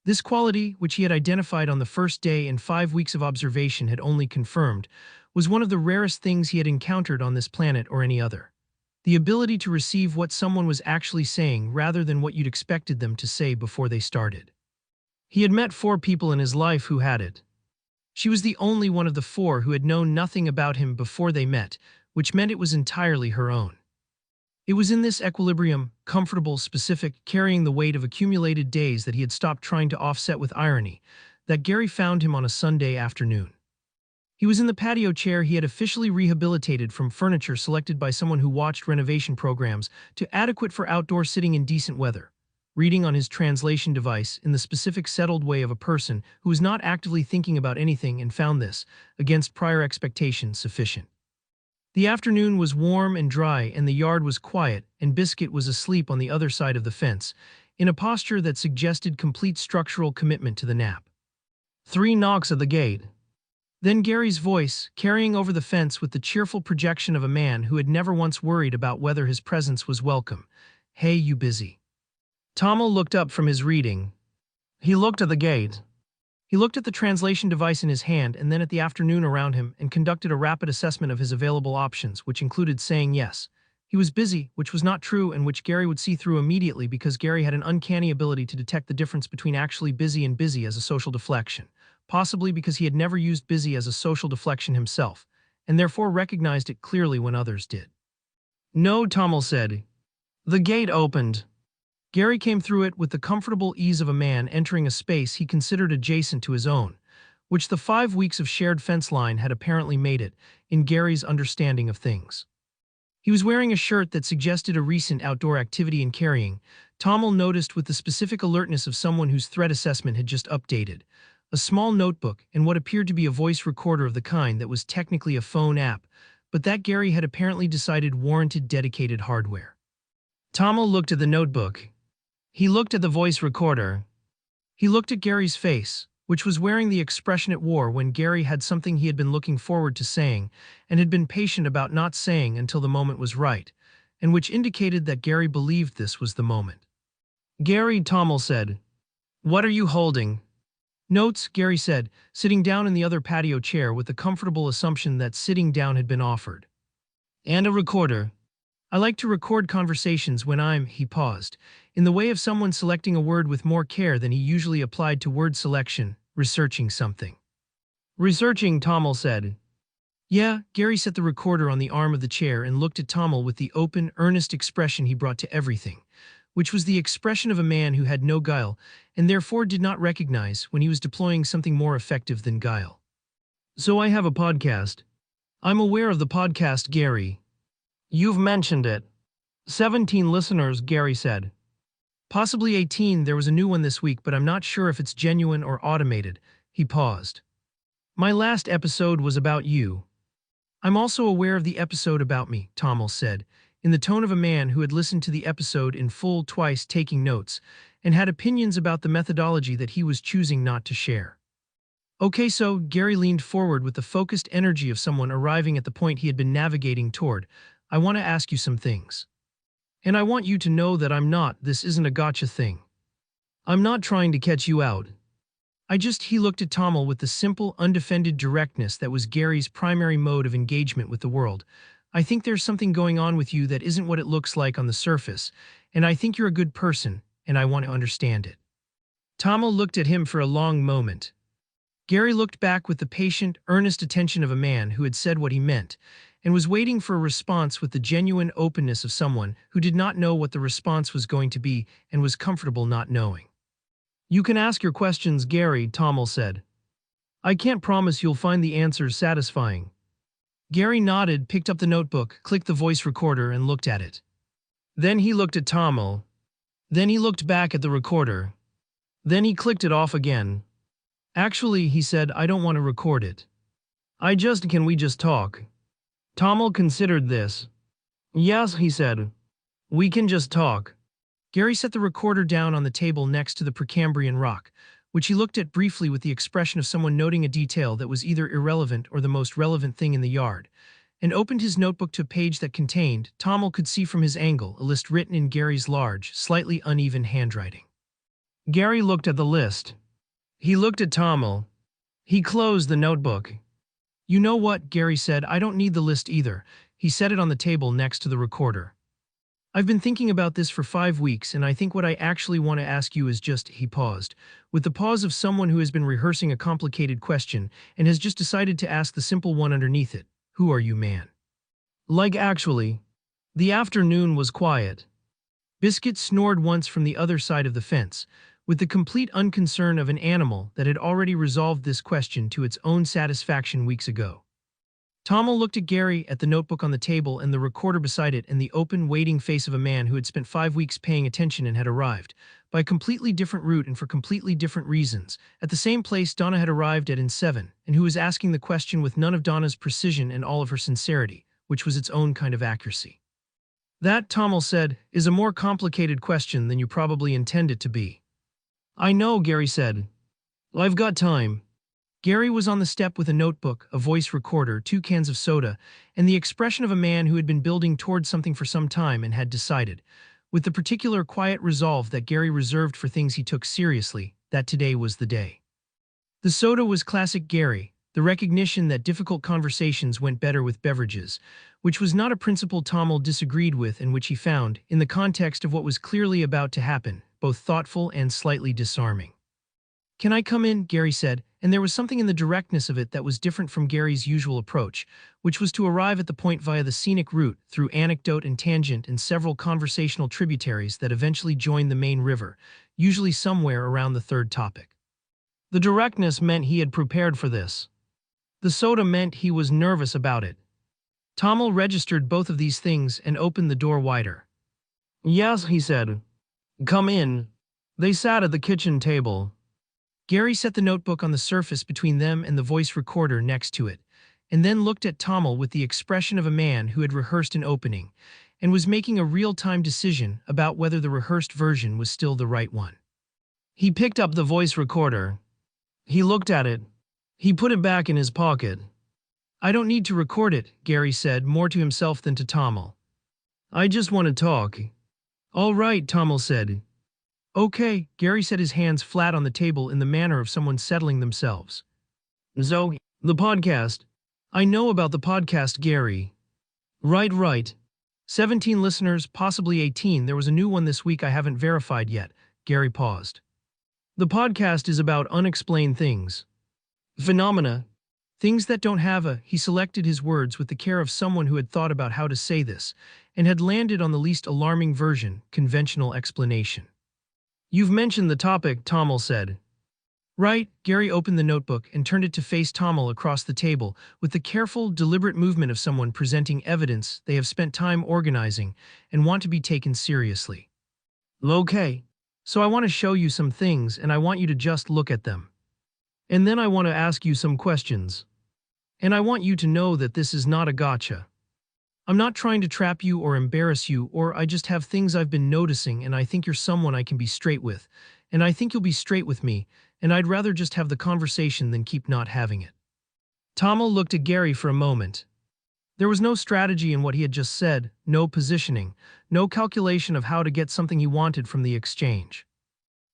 This quality, which he had identified on the first day and 5 weeks of observation had only confirmed, was one of the rarest things he had encountered on this planet or any other. The ability to receive what someone was actually saying rather than what you'd expected them to say before they started. He had met 4 people in his life who had it. She was the only one of the 4 who had known nothing about him before they met, which meant it was entirely her own. It was in this equilibrium, comfortable, specific, carrying the weight of accumulated days that he had stopped trying to offset with irony, that Gary found him on a Sunday afternoon. He was in the patio chair he had officially rehabilitated from furniture selected by someone who watched renovation programs to adequate for outdoor sitting in decent weather, reading on his translation device in the specific settled way of a person who was not actively thinking about anything and found this, against prior expectation, sufficient. The afternoon was warm and dry and the yard was quiet, and Biscuit was asleep on the other side of the fence, in a posture that suggested complete structural commitment to the nap. 3 knocks at the gate. Then Gary's voice, carrying over the fence with the cheerful projection of a man who had never once worried about whether his presence was welcome. "Hey, you busy?" Tomil looked up from his reading. He looked at the gate. He looked at the translation device in his hand and then at the afternoon around him and conducted a rapid assessment of his available options, which included saying yes. He was busy, which was not true and which Gary would see through immediately because Gary had an uncanny ability to detect the difference between actually busy and busy as a social deflection, possibly because he had never used busy as a social deflection himself, and therefore recognized it clearly when others did. "No," Tomil said. The gate opened. Gary came through it with the comfortable ease of a man entering a space he considered adjacent to his own, which the 5 weeks of shared fence line had apparently made it, in Gary's understanding of things. He was wearing a shirt that suggested a recent outdoor activity in carrying, Tomil noticed with the specific alertness of someone whose threat assessment had just updated. A small notebook and what appeared to be a voice recorder of the kind that was technically a phone app, but that Gary had apparently decided warranted dedicated hardware. Tomil looked at the notebook. He looked at the voice recorder. He looked at Gary's face, which was wearing the expression it wore when Gary had something he had been looking forward to saying and had been patient about not saying until the moment was right, and which indicated that Gary believed this was the moment. Gary, Tomil said. What are you holding? Notes, Gary said, sitting down in the other patio chair with the comfortable assumption that sitting down had been offered. And a recorder. I like to record conversations when he paused, in the way of someone selecting a word with more care than he usually applied to word selection, researching something. Researching, Tomil said. Yeah, Gary set the recorder on the arm of the chair and looked at Tomil with the open, earnest expression he brought to everything, which was the expression of a man who had no guile and therefore did not recognize when he was deploying something more effective than guile. So I have a podcast. I'm aware of the podcast, Gary. You've mentioned it. 17 listeners, Gary said. Possibly 18, there was a new one this week, but I'm not sure if it's genuine or automated. He paused. My last episode was about you. I'm also aware of the episode about me, Tomil said, in the tone of a man who had listened to the episode in full twice, taking notes, and had opinions about the methodology that he was choosing not to share. Okay, so Gary leaned forward with the focused energy of someone arriving at the point he had been navigating toward. I want to ask you some things. And I want you to know that this isn't a gotcha thing. I'm not trying to catch you out. He looked at Tomil with the simple, undefended directness that was Gary's primary mode of engagement with the world. I think there's something going on with you that isn't what it looks like on the surface, and I think you're a good person, and I want to understand it. Tomil looked at him for a long moment. Gary looked back with the patient, earnest attention of a man who had said what he meant, and was waiting for a response with the genuine openness of someone who did not know what the response was going to be and was comfortable not knowing. You can ask your questions, Gary, Tomil said. I can't promise you'll find the answers satisfying. Gary nodded, picked up the notebook, clicked the voice recorder, and looked at it. Then he looked at Tomil. Then he looked back at the recorder. Then he clicked it off again. Actually, he said, I don't want to record it. Can we just talk? Tomil considered this. Yes, he said. We can just talk. Gary set the recorder down on the table next to the Precambrian rock, which he looked at briefly with the expression of someone noting a detail that was either irrelevant or the most relevant thing in the yard, and opened his notebook to a page that contained, Tomil could see from his angle, a list written in Gary's large, slightly uneven handwriting. Gary looked at the list. He looked at Tomil. He closed the notebook. You know what, Gary said, I don't need the list either. He set it on the table next to the recorder. I've been thinking about this for 5 weeks, and I think what I actually want to ask you is he paused, with the pause of someone who has been rehearsing a complicated question and has just decided to ask the simple one underneath it. Who are you, man? Actually. The afternoon was quiet. Biscuit snored once from the other side of the fence, with the complete unconcern of an animal that had already resolved this question to its own satisfaction weeks ago. Tomil looked at Gary, at the notebook on the table and the recorder beside it, and the open, waiting face of a man who had spent 5 weeks paying attention and had arrived, by a completely different route and for completely different reasons, at the same place Donna had arrived at in 7, and who was asking the question with none of Donna's precision and all of her sincerity, which was its own kind of accuracy. That, Tomil said, is a more complicated question than you probably intend it to be. I know, Gary said. I've got time. Gary was on the step with a notebook, a voice recorder, 2 cans of soda, and the expression of a man who had been building towards something for some time and had decided, with the particular quiet resolve that Gary reserved for things he took seriously, that today was the day. The soda was classic Gary, the recognition that difficult conversations went better with beverages, which was not a principle Tomil disagreed with and which he found, in the context of what was clearly about to happen, both thoughtful and slightly disarming. Can I come in? Gary said, and there was something in the directness of it that was different from Gary's usual approach, which was to arrive at the point via the scenic route, through anecdote and tangent and several conversational tributaries that eventually joined the main river, usually somewhere around the third topic. The directness meant he had prepared for this. The soda meant he was nervous about it. Tomil registered both of these things and opened the door wider. "Yes," he said. "Come in." They sat at the kitchen table. Gary set the notebook on the surface between them and the voice recorder next to it, and then looked at Tomil with the expression of a man who had rehearsed an opening and was making a real-time decision about whether the rehearsed version was still the right one. He picked up the voice recorder. He looked at it. He put it back in his pocket. "I don't need to record it," Gary said, more to himself than to Tomil. "I just want to talk." "All right," Tomil said. "Okay," Gary set his hands flat on the table in the manner of someone settling themselves. "So, the podcast. I know about the podcast, Gary." Right. 17 listeners, possibly 18. There was a new one this week I haven't verified yet." Gary paused. "The podcast is about unexplained things. Phenomena. Things that don't have a..." He selected his words with the care of someone who had thought about how to say this, and had landed on the least alarming version, conventional explanation. "You've mentioned the topic," Tomil said. "Right." Gary opened the notebook and turned it to face Tomil across the table, with the careful, deliberate movement of someone presenting evidence they have spent time organizing and want to be taken seriously. "Okay. So I want to show you some things and I want you to just look at them. And then I want to ask you some questions. And I want you to know that this is not a gotcha. I'm not trying to trap you or embarrass you, or I just have things I've been noticing and I think you're someone I can be straight with, and I think you'll be straight with me, and I'd rather just have the conversation than keep not having it." Tomil looked at Gary for a moment. There was no strategy in what he had just said, no positioning, no calculation of how to get something he wanted from the exchange.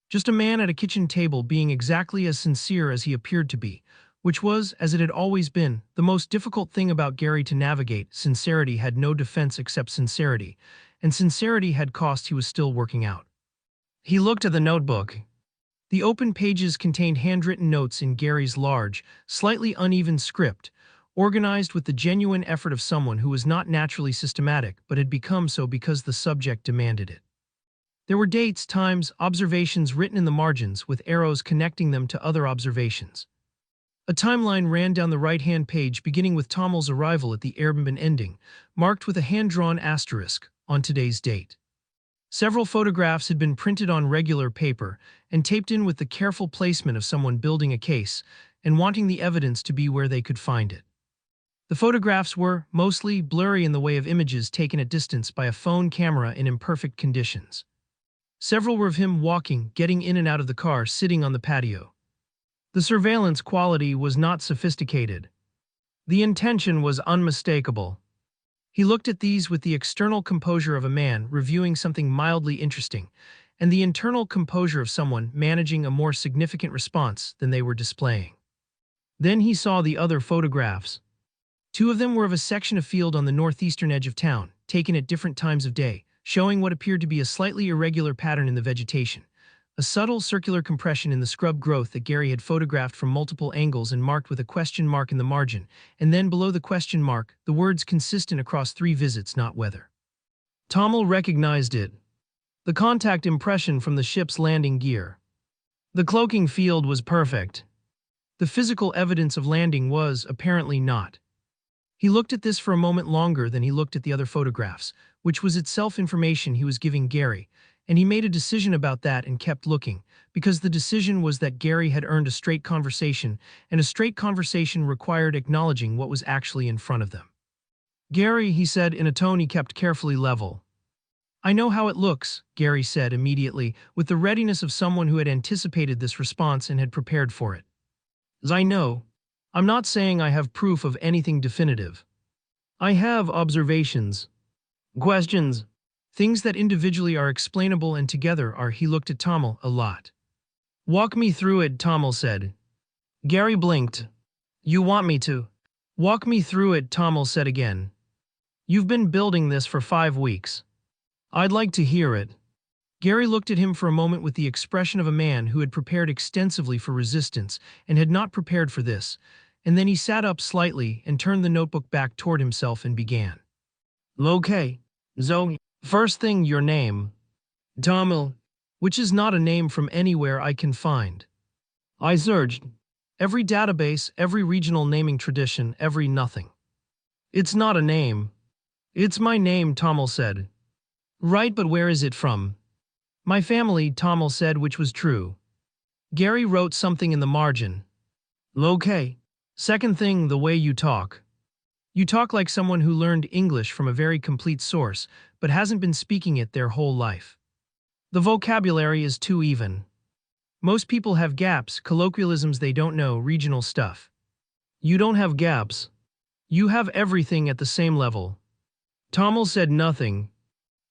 Just a man at a kitchen table being exactly as sincere as he appeared to be, which was, as it had always been, the most difficult thing about Gary to navigate. Sincerity had no defense except sincerity, and sincerity had cost he was still working out. He looked at the notebook. The open pages contained handwritten notes in Gary's large, slightly uneven script, organized with the genuine effort of someone who was not naturally systematic but had become so because the subject demanded it. There were dates, times, observations written in the margins with arrows connecting them to other observations. A timeline ran down the right-hand page beginning with Tomil's arrival at the Airbnb ending, marked with a hand-drawn asterisk on today's date. Several photographs had been printed on regular paper and taped in with the careful placement of someone building a case and wanting the evidence to be where they could find it. The photographs were, mostly, blurry in the way of images taken at distance by a phone camera in imperfect conditions. Several were of him walking, getting in and out of the car, sitting on the patio. The surveillance quality was not sophisticated. The intention was unmistakable. He looked at these with the external composure of a man reviewing something mildly interesting, and the internal composure of someone managing a more significant response than they were displaying. Then he saw the other photographs. Two of them were of a section of field on the northeastern edge of town, taken at different times of day, showing what appeared to be a slightly irregular pattern in the vegetation, a subtle circular compression in the scrub growth that Gary had photographed from multiple angles and marked with a question mark in the margin, and then below the question mark, the words consistent across 3 visits, not weather. Tomil recognized it. The contact impression from the ship's landing gear. The cloaking field was perfect. The physical evidence of landing was, apparently, not. He looked at this for a moment longer than he looked at the other photographs, which was itself information he was giving Gary, and he made a decision about that and kept looking, because the decision was that Gary had earned a straight conversation, and a straight conversation required acknowledging what was actually in front of them. "Gary," he said in a tone he kept carefully level. "I know how it looks," Gary said immediately, with the readiness of someone who had anticipated this response and had prepared for it. "As I know. I'm not saying I have proof of anything definitive. I have observations. Questions. Things that individually are explainable and together are." He looked at Tomil a lot. "Walk me through it," Tomil said. Gary blinked. "You want me to?" "Walk me through it," Tomil said again. "You've been building this for 5 weeks. I'd like to hear it." Gary looked at him for a moment with the expression of a man who had prepared extensively for resistance and had not prepared for this, and then he sat up slightly and turned the notebook back toward himself and began. Okay, so, first thing, your name. Tomil, which is not a name from anywhere I can find. I searched every database, every regional naming tradition, every nothing. It's not a name. It's my name, Tomil said. Right, but where is it from? My family, Tomil said, which was true. Gary wrote something in the margin. Okay. Second thing, the way you talk. You talk like someone who learned English from a very complete source, but hasn't been speaking it their whole life. The vocabulary is too even. Most people have gaps, colloquialisms they don't know, regional stuff. You don't have gaps. You have everything at the same level. Tomil said nothing.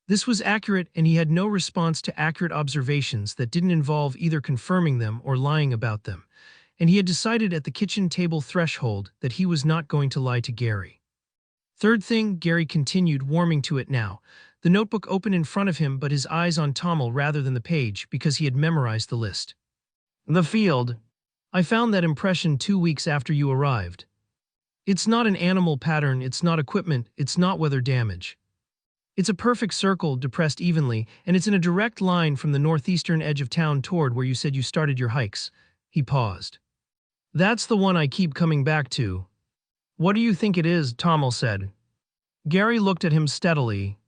This was accurate, and he had no response to accurate observations that didn't involve either confirming them or lying about them, and he had decided at the kitchen table threshold that he was not going to lie to Gary. Third thing, Gary continued, warming to it now, the notebook open in front of him but his eyes on Tomil rather than the page because he had memorized the list. The field. I found that impression 2 weeks after you arrived. It's not an animal pattern, it's not equipment, it's not weather damage. It's a perfect circle, depressed evenly, and it's in a direct line from the northeastern edge of town toward where you said you started your hikes. He paused. That's the one I keep coming back to. What do you think it is? Tomil said. Gary looked at him steadily.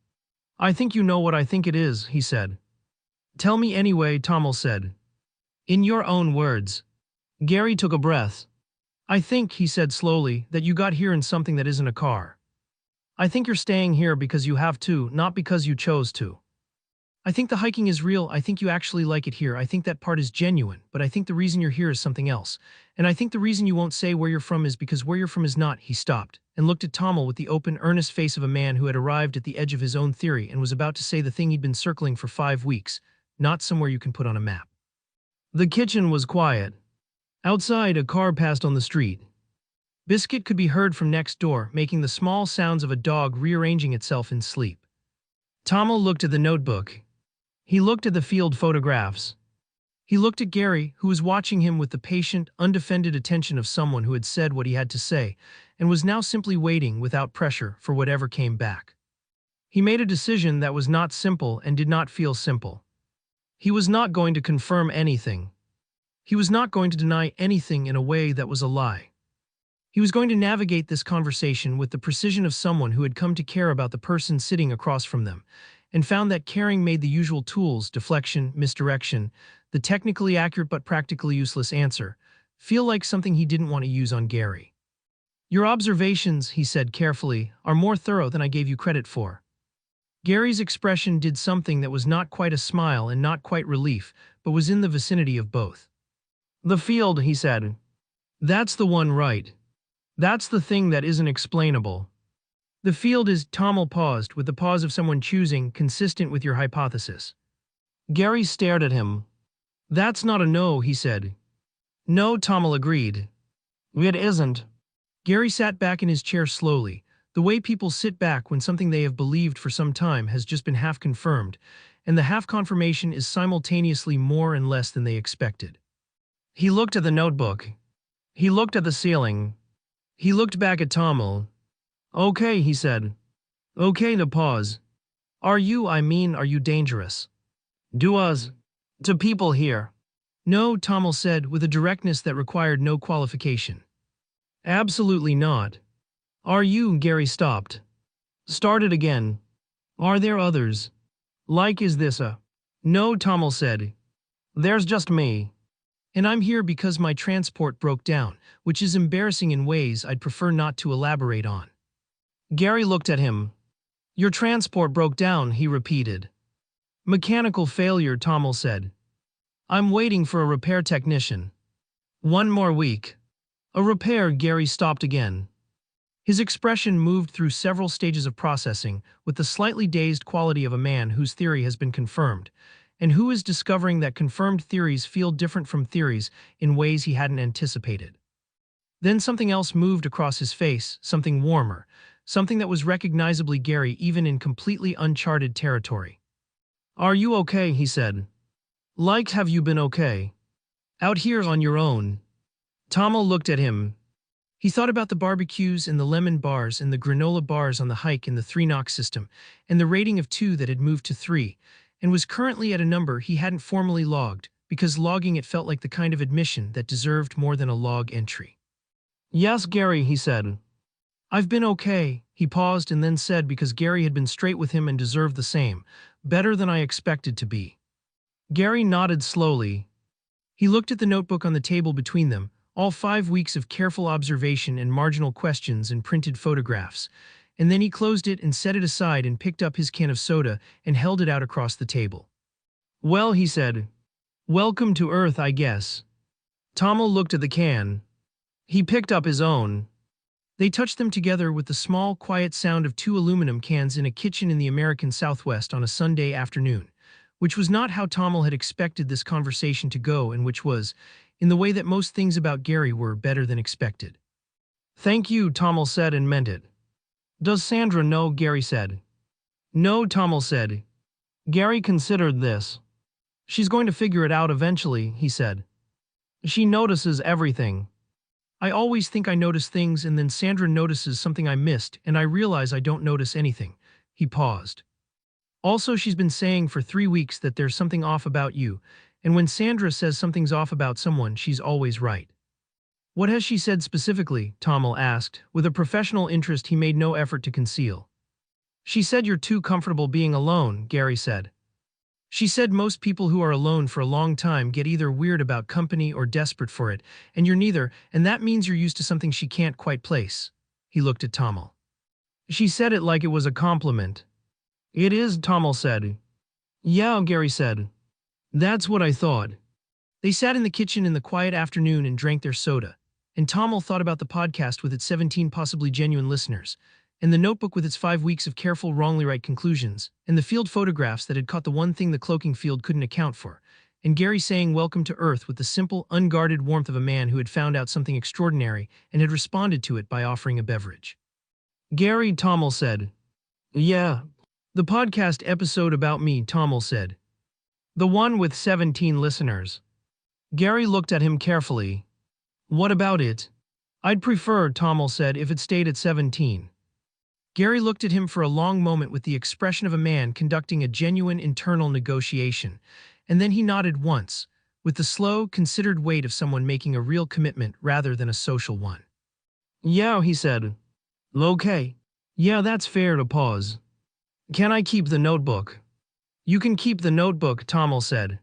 I think you know what I think it is, he said. Tell me anyway, Tomil said. In your own words. Gary took a breath. I think, he said slowly, that you got here in something that isn't a car. I think you're staying here because you have to, not because you chose to. I think the hiking is real, I think you actually like it here, I think that part is genuine, but I think the reason you're here is something else. And I think the reason you won't say where you're from is because where you're from is not. He stopped, and looked at Tomil with the open, earnest face of a man who had arrived at the edge of his own theory and was about to say the thing he'd been circling for 5 weeks, not somewhere you can put on a map. The kitchen was quiet. Outside, a car passed on the street. Biscuit could be heard from next door, making the small sounds of a dog rearranging itself in sleep. Tomil looked at the notebook. He looked at the field photographs. He looked at Gary, who was watching him with the patient, undefended attention of someone who had said what he had to say, and was now simply waiting without pressure for whatever came back. He made a decision that was not simple and did not feel simple. He was not going to confirm anything. He was not going to deny anything in a way that was a lie. He was going to navigate this conversation with the precision of someone who had come to care about the person sitting across from them, and found that caring made the usual tools, deflection, misdirection, the technically accurate but practically useless answer, feel like something he didn't want to use on Gary. Your observations, he said carefully, are more thorough than I gave you credit for. Gary's expression did something that was not quite a smile and not quite relief, but was in the vicinity of both. The field, he said. That's the one, right? That's the thing that isn't explainable. The field is, Tomil paused, with the pause of someone choosing, consistent with your hypothesis. Gary stared at him. That's not a no, he said. No, Tomil agreed. It isn't. Gary sat back in his chair slowly, the way people sit back when something they have believed for some time has just been half confirmed, and the half confirmation is simultaneously more and less than they expected. He looked at the notebook. He looked at the ceiling. He looked back at Tomil. Okay, he said. Okay, to pause. Are you dangerous? To us. To people here. No, Tomil said with a directness that required no qualification. Absolutely not. Are you? Gary stopped. Started again. Are there others? Like, is this a... No, Tomil said. There's just me. And I'm here because my transport broke down, which is embarrassing in ways I'd prefer not to elaborate on. Gary looked at him. Your transport broke down, he repeated. Mechanical failure, Tomil said. I'm waiting for a repair technician. 1 more week. A repair. Gary stopped again. His expression moved through several stages of processing with the slightly dazed quality of a man whose theory has been confirmed, and who is discovering that confirmed theories feel different from theories in ways he hadn't anticipated. Then something else moved across his face, something warmer, something that was recognizably Gary even in completely uncharted territory. Are you okay? He said. Like, have you been okay? Out here on your own? Tomil looked at him. He thought about the barbecues and the lemon bars and the granola bars on the hike in the 3-knock system, and the rating of 2 that had moved to 3, and was currently at a number he hadn't formally logged, because logging it felt like the kind of admission that deserved more than a log entry. Yes, Gary, he said. I've been okay, he paused and then said because Gary had been straight with him and deserved the same, better than I expected to be. Gary nodded slowly. He looked at the notebook on the table between them, all 5 weeks of careful observation and marginal questions and printed photographs, and then he closed it and set it aside and picked up his can of soda and held it out across the table. Well, he said, welcome to Earth, I guess. Tomil looked at the can. He picked up his own. They touched them together with the small, quiet sound of 2 aluminum cans in a kitchen in the American Southwest on a Sunday afternoon, which was not how Tomil had expected this conversation to go and which was, in the way that most things about Gary were, better than expected. Thank you, Tomil said and meant it. Does Sandra know? Gary said. No, Tomil said. Gary considered this. She's going to figure it out eventually, he said. She notices everything. I always think I notice things and then Sandra notices something I missed and I realize I don't notice anything. He paused. Also, she's been saying for 3 weeks that there's something off about you, and when Sandra says something's off about someone, she's always right. What has she said specifically? Tomil asked, with a professional interest he made no effort to conceal. She said you're too comfortable being alone, Gary said. She said most people who are alone for a long time get either weird about company or desperate for it, and you're neither, and that means you're used to something she can't quite place. He looked at Tomil. She said it like it was a compliment. It is, Tomil said. Yeah, Gary said. That's what I thought. They sat in the kitchen in the quiet afternoon and drank their soda, and Tomil thought about the podcast with its 17 possibly genuine listeners, and the notebook with its 5 weeks of careful wrongly right conclusions, and the field photographs that had caught the one thing the cloaking field couldn't account for, and Gary saying welcome to Earth with the simple, unguarded warmth of a man who had found out something extraordinary and had responded to it by offering a beverage. Gary, Tomil said. Yeah. The podcast episode about me, Tomil said. The one with 17 listeners. Gary looked at him carefully. What about it? I'd prefer, Tomil said, if it stayed at 17. Gary looked at him for a long moment with the expression of a man conducting a genuine internal negotiation, and then he nodded once, with the slow, considered weight of someone making a real commitment rather than a social one. Yeah, he said. Okay. Yeah, that's fair to pause. Can I keep the notebook? You can keep the notebook, Tomil said.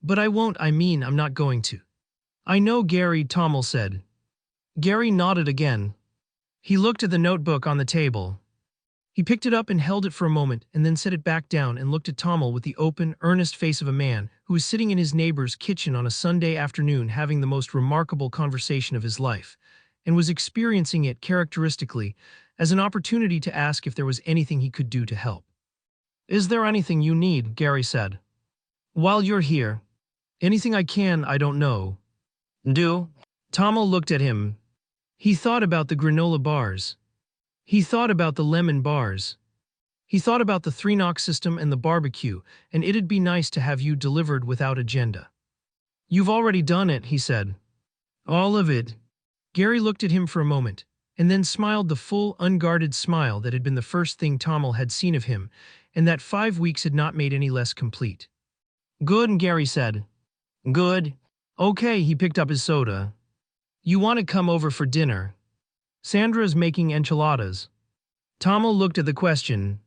But I won't, I'm not going to. I know, Gary, Tomil said. Gary nodded again. He looked at the notebook on the table. He picked it up and held it for a moment and then set it back down and looked at Tomil with the open, earnest face of a man who was sitting in his neighbor's kitchen on a Sunday afternoon having the most remarkable conversation of his life, and was experiencing it characteristically as an opportunity to ask if there was anything he could do to help. Is there anything you need? Gary said. While you're here. Anything I can, I don't know. Do? Tomil looked at him. He thought about the granola bars. He thought about the lemon bars. He thought about the 3-knock system and the barbecue, and it'd be nice to have you delivered without agenda. You've already done it, he said. All of it. Gary looked at him for a moment, and then smiled the full, unguarded smile that had been the first thing Tomil had seen of him, and that 5 weeks had not made any less complete. Good, Gary said. Good. Okay, he picked up his soda. You want to come over for dinner? Sandra's making enchiladas. Tomil looked at the question.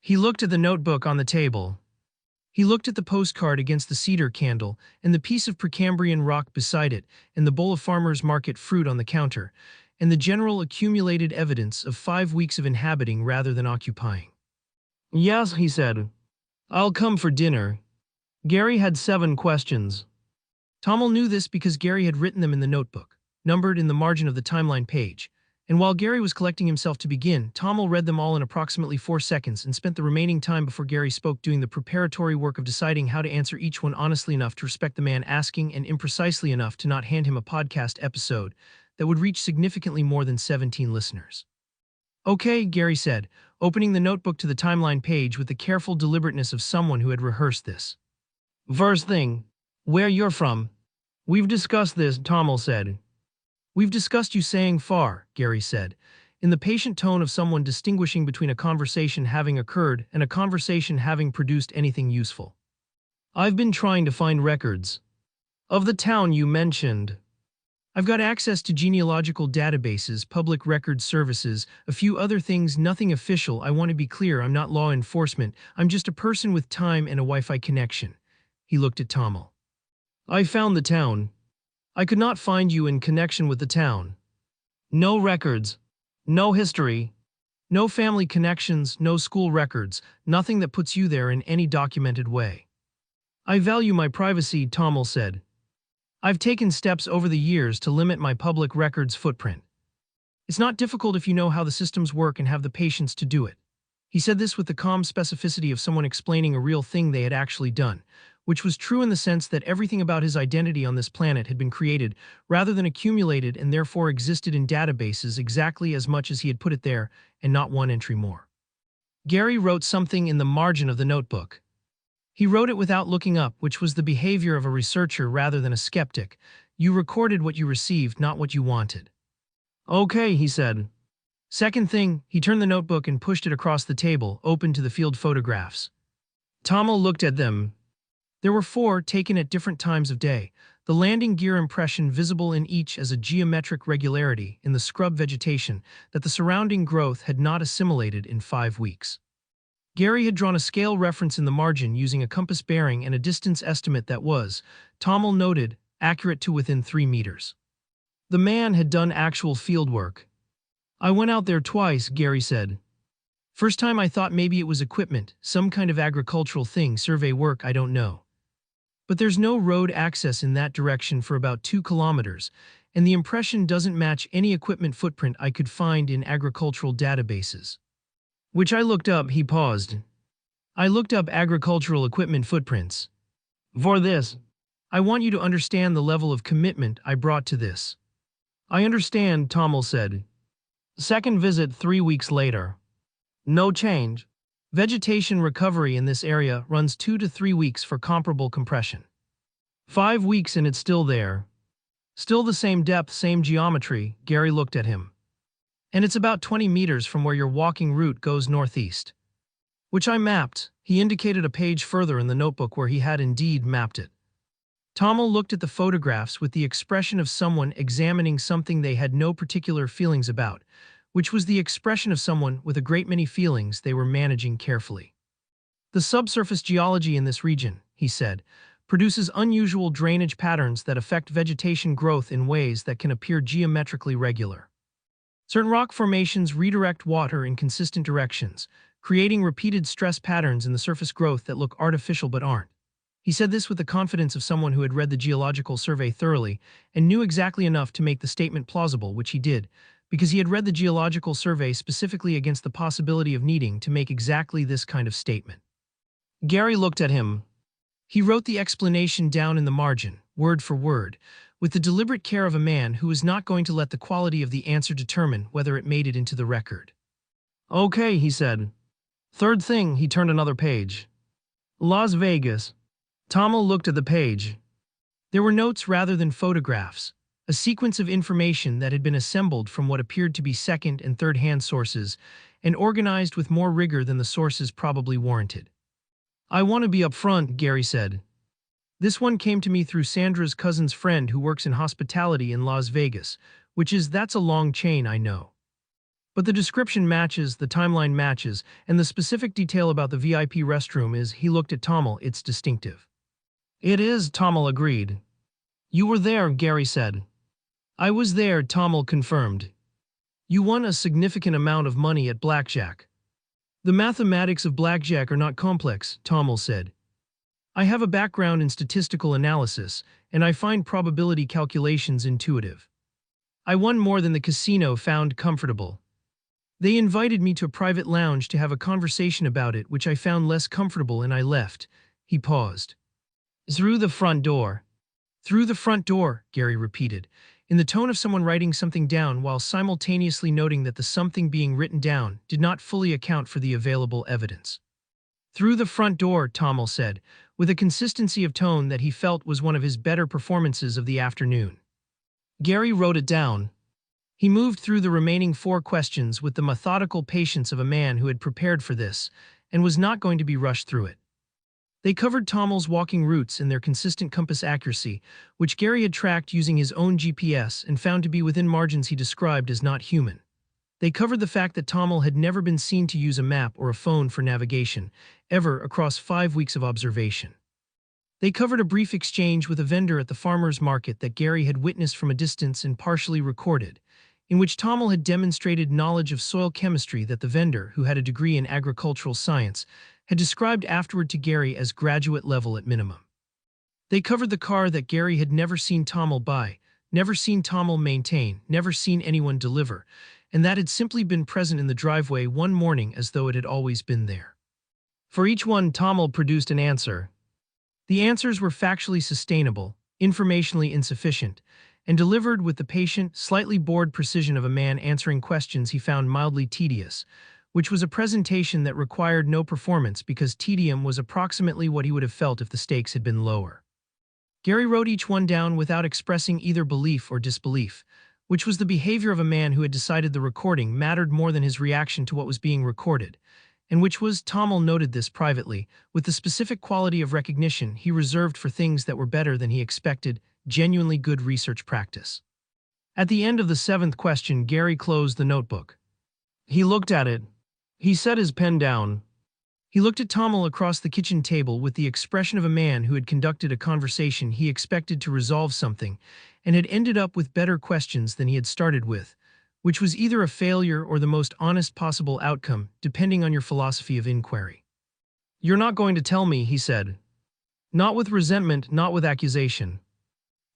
He looked at the notebook on the table. He looked at the postcard against the cedar candle, and the piece of Precambrian rock beside it, and the bowl of farmer's market fruit on the counter, and the general accumulated evidence of 5 weeks of inhabiting rather than occupying. Yes, he said. I'll come for dinner. Gary had 7 questions. Tomil knew this because Gary had written them in the notebook, numbered in the margin of the timeline page, and while Gary was collecting himself to begin, Tomil read them all in approximately 4 seconds and spent the remaining time before Gary spoke doing the preparatory work of deciding how to answer each one honestly enough to respect the man asking and imprecisely enough to not hand him a podcast episode that would reach significantly more than 17 listeners. Okay, Gary said, opening the notebook to the timeline page with the careful deliberateness of someone who had rehearsed this. First thing, where you're from. We've discussed this, Tomil said. We've discussed you saying far, Gary said, in the patient tone of someone distinguishing between a conversation having occurred and a conversation having produced anything useful. I've been trying to find records of the town you mentioned. I've got access to genealogical databases, public records services, a few other things, nothing official. I want to be clear, I'm not law enforcement. I'm just a person with time and a Wi-Fi connection. He looked at Tomil. I found the town. I could not find you in connection with the town. No records. No history. No family connections, no school records, nothing that puts you there in any documented way. I value my privacy, Tomil said. I've taken steps over the years to limit my public records footprint. It's not difficult if you know how the systems work and have the patience to do it. He said this with the calm specificity of someone explaining a real thing they had actually done, which was true in the sense that everything about his identity on this planet had been created rather than accumulated and therefore existed in databases exactly as much as he had put it there and not one entry more. Gary wrote something in the margin of the notebook. He wrote it without looking up, which was the behavior of a researcher rather than a skeptic. You recorded what you received, not what you wanted. Okay, he said. Second thing, he turned the notebook and pushed it across the table, open to the field photographs. Tomil looked at them. There were 4 taken at different times of day, the landing gear impression visible in each as a geometric regularity in the scrub vegetation that the surrounding growth had not assimilated in 5 weeks. Gary had drawn a scale reference in the margin using a compass bearing and a distance estimate that was, Tomil noted, accurate to within 3 meters. The man had done actual field work. I went out there twice, Gary said. First time I thought maybe it was equipment, some kind of agricultural thing, survey work, I don't know. But there's no road access in that direction for about 2 kilometers, and the impression doesn't match any equipment footprint I could find in agricultural databases. Which I looked up, he paused. I looked up agricultural equipment footprints. For this, I want you to understand the level of commitment I brought to this. I understand, Tomil said. Second visit 3 weeks later. No change. Vegetation recovery in this area runs 2 to 3 weeks for comparable compression. 5 weeks and it's still there. Still the same depth, same geometry, Gary looked at him. And it's about 20 meters from where your walking route goes northeast. Which I mapped, he indicated a page further in the notebook where he had indeed mapped it. Tomil looked at the photographs with the expression of someone examining something they had no particular feelings about, which was the expression of someone with a great many feelings they were managing carefully. The subsurface geology in this region, he said, produces unusual drainage patterns that affect vegetation growth in ways that can appear geometrically regular. Certain rock formations redirect water in consistent directions, creating repeated stress patterns in the surface growth that look artificial but aren't. He said this with the confidence of someone who had read the geological survey thoroughly and knew exactly enough to make the statement plausible, which he did, because he had read the geological survey specifically against the possibility of needing to make exactly this kind of statement. Gary looked at him. He wrote the explanation down in the margin, word for word, with the deliberate care of a man who was not going to let the quality of the answer determine whether it made it into the record. Okay, he said. Third thing, he turned another page. Las Vegas. Tomil looked at the page. There were notes rather than photographs, a sequence of information that had been assembled from what appeared to be second- and third-hand sources and organized with more rigor than the sources probably warranted. I want to be upfront, Gary said. This one came to me through Sandra's cousin's friend who works in hospitality in Las Vegas, that's a long chain, I know. But the description matches, the timeline matches, and the specific detail about the VIP restroom is, he looked at Tomil, it's distinctive. It is, Tomil agreed. You were there, Gary said. I was there, Tomil confirmed. You won a significant amount of money at blackjack. The mathematics of blackjack are not complex, Tomil said. I have a background in statistical analysis, and I find probability calculations intuitive. I won more than the casino found comfortable. They invited me to a private lounge to have a conversation about it, which I found less comfortable, and I left. He paused. Through the front door. Through the front door, Gary repeated, in the tone of someone writing something down while simultaneously noting that the something being written down did not fully account for the available evidence. "Through the front door," Tomil said, with a consistency of tone that he felt was one of his better performances of the afternoon. Gary wrote it down. He moved through the remaining 4 questions with the methodical patience of a man who had prepared for this and was not going to be rushed through it. They covered Tomil's walking routes and their consistent compass accuracy, which Gary had tracked using his own GPS and found to be within margins he described as not human. They covered the fact that Tomil had never been seen to use a map or a phone for navigation, ever across 5 weeks of observation. They covered a brief exchange with a vendor at the farmer's market that Gary had witnessed from a distance and partially recorded, in which Tomil had demonstrated knowledge of soil chemistry that the vendor, who had a degree in agricultural science, had described afterward to Gary as graduate level at minimum. They covered the car that Gary had never seen Tomil buy, never seen Tomil maintain, never seen anyone deliver, and that had simply been present in the driveway one morning as though it had always been there. For each one, Tomil produced an answer. The answers were factually sustainable, informationally insufficient, and delivered with the patient, slightly bored precision of a man answering questions he found mildly tedious, which was a presentation that required no performance because tedium was approximately what he would have felt if the stakes had been lower. Gary wrote each one down without expressing either belief or disbelief, which was the behavior of a man who had decided the recording mattered more than his reaction to what was being recorded, and which was, Tomil noted this privately, with the specific quality of recognition he reserved for things that were better than he expected, genuinely good research practice. At the end of the 7th question, Gary closed the notebook. He looked at it. He set his pen down. He looked at Tomil across the kitchen table with the expression of a man who had conducted a conversation he expected to resolve something and had ended up with better questions than he had started with, which was either a failure or the most honest possible outcome, depending on your philosophy of inquiry. "You're not going to tell me," he said. Not with resentment, not with accusation.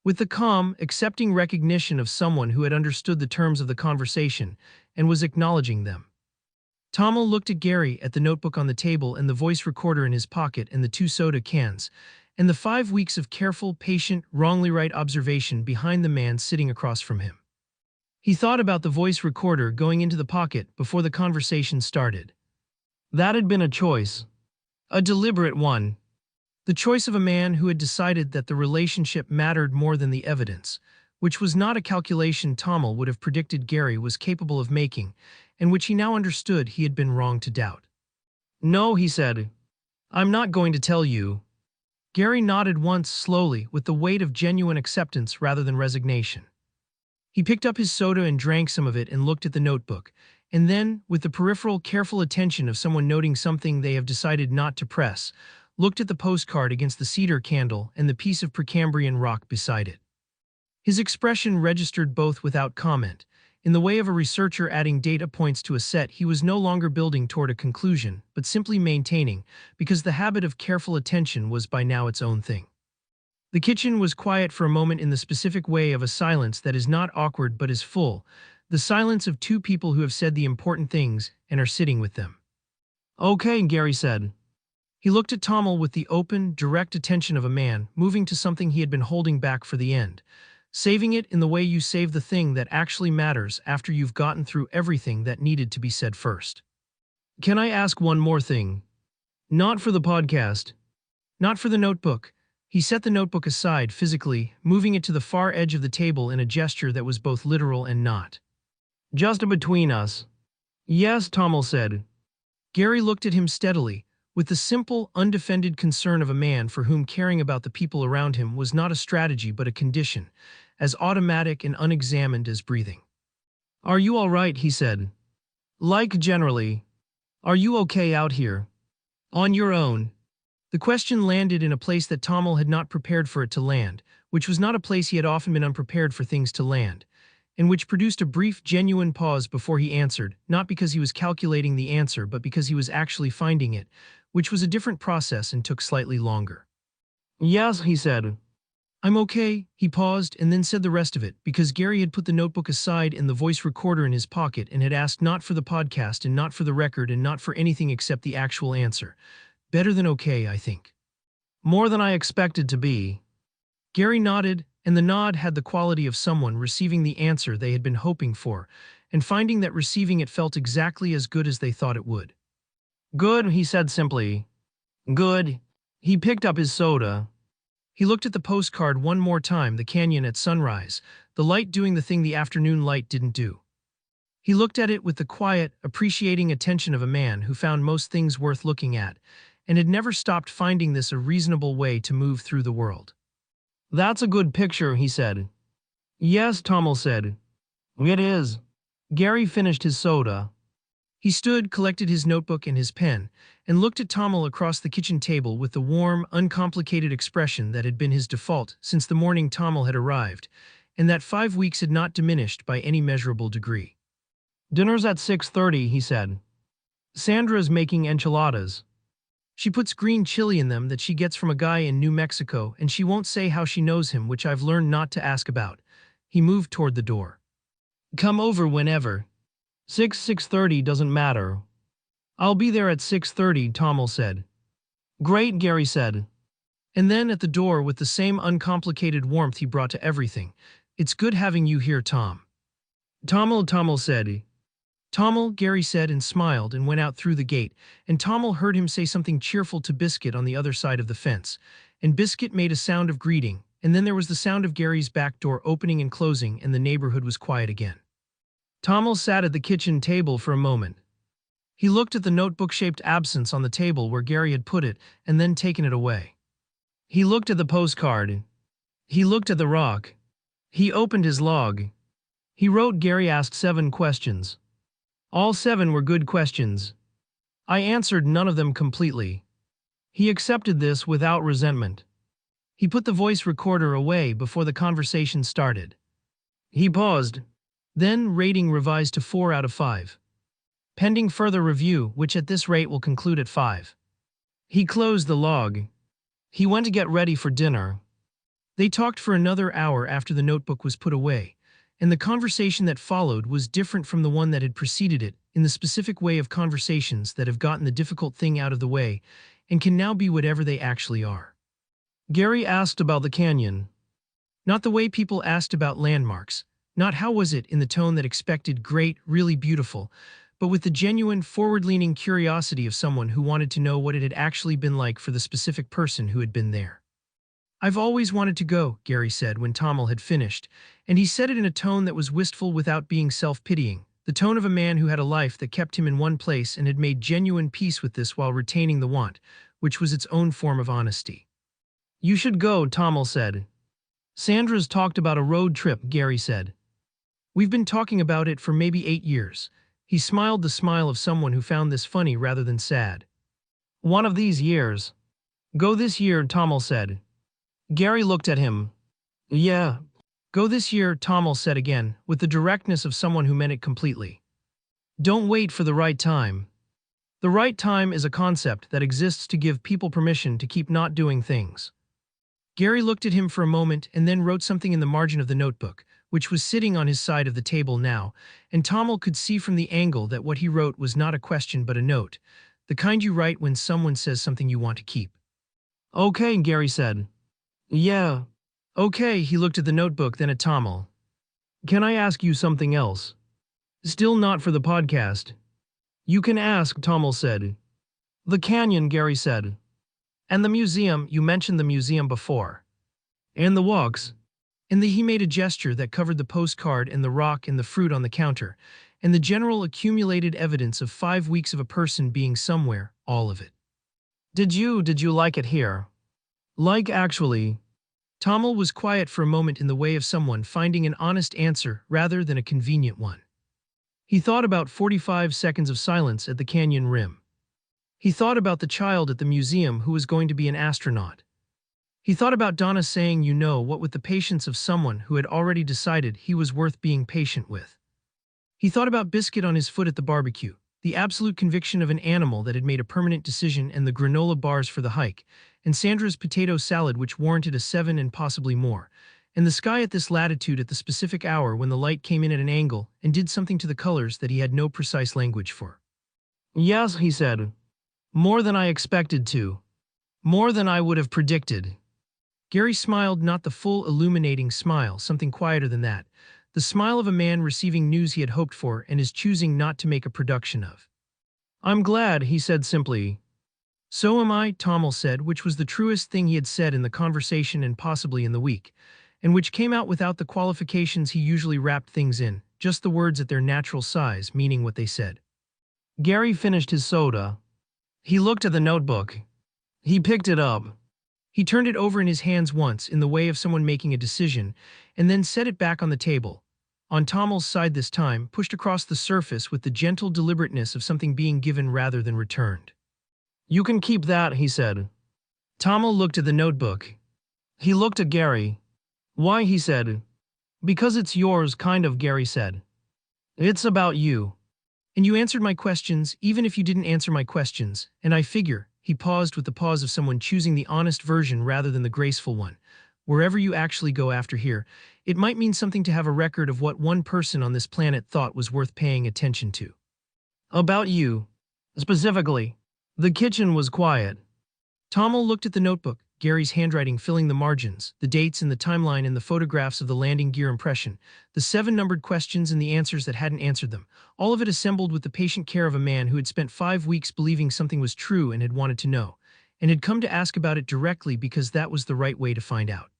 With the calm, accepting recognition of someone who had understood the terms of the conversation and was acknowledging them. Tomil looked at Gary, at the notebook on the table and the voice recorder in his pocket and the 2 soda cans, and the 5 weeks of careful, patient, wrongly right observation behind the man sitting across from him. He thought about the voice recorder going into the pocket before the conversation started. That had been a choice. A deliberate one. The choice of a man who had decided that the relationship mattered more than the evidence, which was not a calculation Tomil would have predicted Gary was capable of making, and which he now understood he had been wrong to doubt. "No," he said. "I'm not going to tell you." Gary nodded once slowly, with the weight of genuine acceptance rather than resignation. He picked up his soda and drank some of it and looked at the notebook, and then, with the peripheral, careful attention of someone noting something they have decided not to press, looked at the postcard against the cedar candle and the piece of Precambrian rock beside it. His expression registered both without comment. In the way of a researcher adding data points to a set, he was no longer building toward a conclusion, but simply maintaining, because the habit of careful attention was by now its own thing. The kitchen was quiet for a moment in the specific way of a silence that is not awkward but is full, the silence of 2 people who have said the important things and are sitting with them. "Okay," Gary said. He looked at Tomil with the open, direct attention of a man moving to something he had been holding back for the end, saving it in the way you save the thing that actually matters after you've gotten through everything that needed to be said first. "Can I ask one more thing? Not for the podcast. Not for the notebook." He set the notebook aside physically, moving it to the far edge of the table in a gesture that was both literal and not. "Just between us." "Yes," Tomil said. Gary looked at him steadily, with the simple, undefended concern of a man for whom caring about the people around him was not a strategy but a condition, as automatic and unexamined as breathing. "Are you all right?" he said. "Like generally. Are you okay out here? On your own?" The question landed in a place that Tomil had not prepared for it to land, which was not a place he had often been unprepared for things to land, and which produced a brief, genuine pause before he answered, not because he was calculating the answer but because he was actually finding it, which was a different process and took slightly longer. "Yes," he said. "I'm okay." He paused and then said the rest of it, because Gary had put the notebook aside and the voice recorder in his pocket and had asked not for the podcast and not for the record and not for anything except the actual answer. "Better than okay, I think." "More than I expected to be." Gary nodded, and the nod had the quality of someone receiving the answer they had been hoping for, and finding that receiving it felt exactly as good as they thought it would. "Good," he said simply. "Good." He picked up his soda. He looked at the postcard one more time, the canyon at sunrise, the light doing the thing the afternoon light didn't do. He looked at it with the quiet, appreciating attention of a man who found most things worth looking at, and had never stopped finding this a reasonable way to move through the world. "That's a good picture," he said. "Yes," Tomil said. "It is." Gary finished his soda. He stood, collected his notebook and his pen, and looked at Tomil across the kitchen table with the warm, uncomplicated expression that had been his default since the morning Tomil had arrived, and that 5 weeks had not diminished by any measurable degree. "Dinner's at 6:30, he said. "Sandra's making enchiladas. She puts green chili in them that she gets from a guy in New Mexico, and she won't say how she knows him, which I've learned not to ask about." He moved toward the door. "Come over whenever. 6:30 doesn't matter." "I'll be there at 6:30, Tomil said. "Great," Gary said. And then at the door, with the same uncomplicated warmth he brought to everything, "It's good having you here, Tom." Tomil said. "Tomil," Gary said and smiled and went out through the gate, and Tomil heard him say something cheerful to Biscuit on the other side of the fence, and Biscuit made a sound of greeting, and then there was the sound of Gary's back door opening and closing, and the neighborhood was quiet again. Tomil sat at the kitchen table for a moment. He looked at the notebook-shaped absence on the table where Gary had put it and then taken it away. He looked at the postcard. He looked at the rock. He opened his log. He wrote, "Gary asked 7 questions. All 7 were good questions. I answered none of them completely." He accepted this without resentment. He put the voice recorder away before the conversation started. He paused. Then, rating revised to 4 out of 5. Pending further review, which at this rate will conclude at 5. He closed the log. He went to get ready for dinner. They talked for another hour after the notebook was put away, and the conversation that followed was different from the one that had preceded it, in the specific way of conversations that have gotten the difficult thing out of the way and can now be whatever they actually are. Gary asked about the canyon. Not the way people asked about landmarks, not how was it in the tone that expected great, really beautiful, but with the genuine, forward-leaning curiosity of someone who wanted to know what it had actually been like for the specific person who had been there. "I've always wanted to go," Gary said when Tomil had finished, and he said it in a tone that was wistful without being self-pitying, the tone of a man who had a life that kept him in one place and had made genuine peace with this while retaining the want, which was its own form of honesty. "You should go," Tomil said. "Sandra's talked about a road trip," Gary said. "We've been talking about it for maybe 8 years. He smiled the smile of someone who found this funny rather than sad. "One of these years." "Go this year," Tomil said. Gary looked at him. "Yeah. Go this year," Tomil said again, with the directness of someone who meant it completely. "Don't wait for the right time. The right time is a concept that exists to give people permission to keep not doing things." Gary looked at him for a moment and then wrote something in the margin of the notebook, which was sitting on his side of the table now, and Tomil could see from the angle that what he wrote was not a question but a note, the kind you write when someone says something you want to keep. "Okay," Gary said. "Yeah. Okay," he looked at the notebook, then at Tomil. "Can I ask you something else? Still not for the podcast." "You can ask," Tomil said. "The canyon," Gary said. "And the museum, you mentioned the museum before. And the walks." He made a gesture that covered the postcard and the rock and the fruit on the counter, and the general accumulated evidence of 5 weeks of a person being somewhere, all of it. Did you like it here?" "Like actually." Tomil was quiet for a moment in the way of someone finding an honest answer rather than a convenient one. He thought about 45 seconds of silence at the canyon rim. He thought about the child at the museum who was going to be an astronaut. He thought about Donna saying what with the patience of someone who had already decided he was worth being patient with. He thought about Biscuit on his foot at the barbecue, the absolute conviction of an animal that had made a permanent decision, and the granola bars for the hike, and Sandra's potato salad which warranted a 7 and possibly more, and the sky at this latitude at the specific hour when the light came in at an angle and did something to the colors that he had no precise language for. "Yes," he said. "More than I expected to. More than I would have predicted." Gary smiled, not the full illuminating smile, something quieter than that. The smile of a man receiving news he had hoped for and is choosing not to make a production of. "I'm glad," he said simply. "So am I," Tomil said, which was the truest thing he had said in the conversation and possibly in the week, and which came out without the qualifications he usually wrapped things in, just the words at their natural size, meaning what they said. Gary finished his soda. He looked at the notebook. He picked it up. He turned it over in his hands once, in the way of someone making a decision, and then set it back on the table. On Tomil's side this time, pushed across the surface with the gentle deliberateness of something being given rather than returned. "You can keep that," he said. Tomil looked at the notebook. He looked at Gary. "Why?" he said. "Because it's yours, kind of," Gary said. "It's about you. And you answered my questions, even if you didn't answer my questions, and I figure," he paused with the pause of someone choosing the honest version rather than the graceful one, "wherever you actually go after here, it might mean something to have a record of what one person on this planet thought was worth paying attention to. About you. Specifically." The kitchen was quiet. Tomil looked at the notebook, Gary's handwriting filling the margins, the dates and the timeline and the photographs of the landing gear impression, the 7 numbered questions and the answers that hadn't answered them, all of it assembled with the patient care of a man who had spent 5 weeks believing something was true and had wanted to know, and had come to ask about it directly because that was the right way to find out.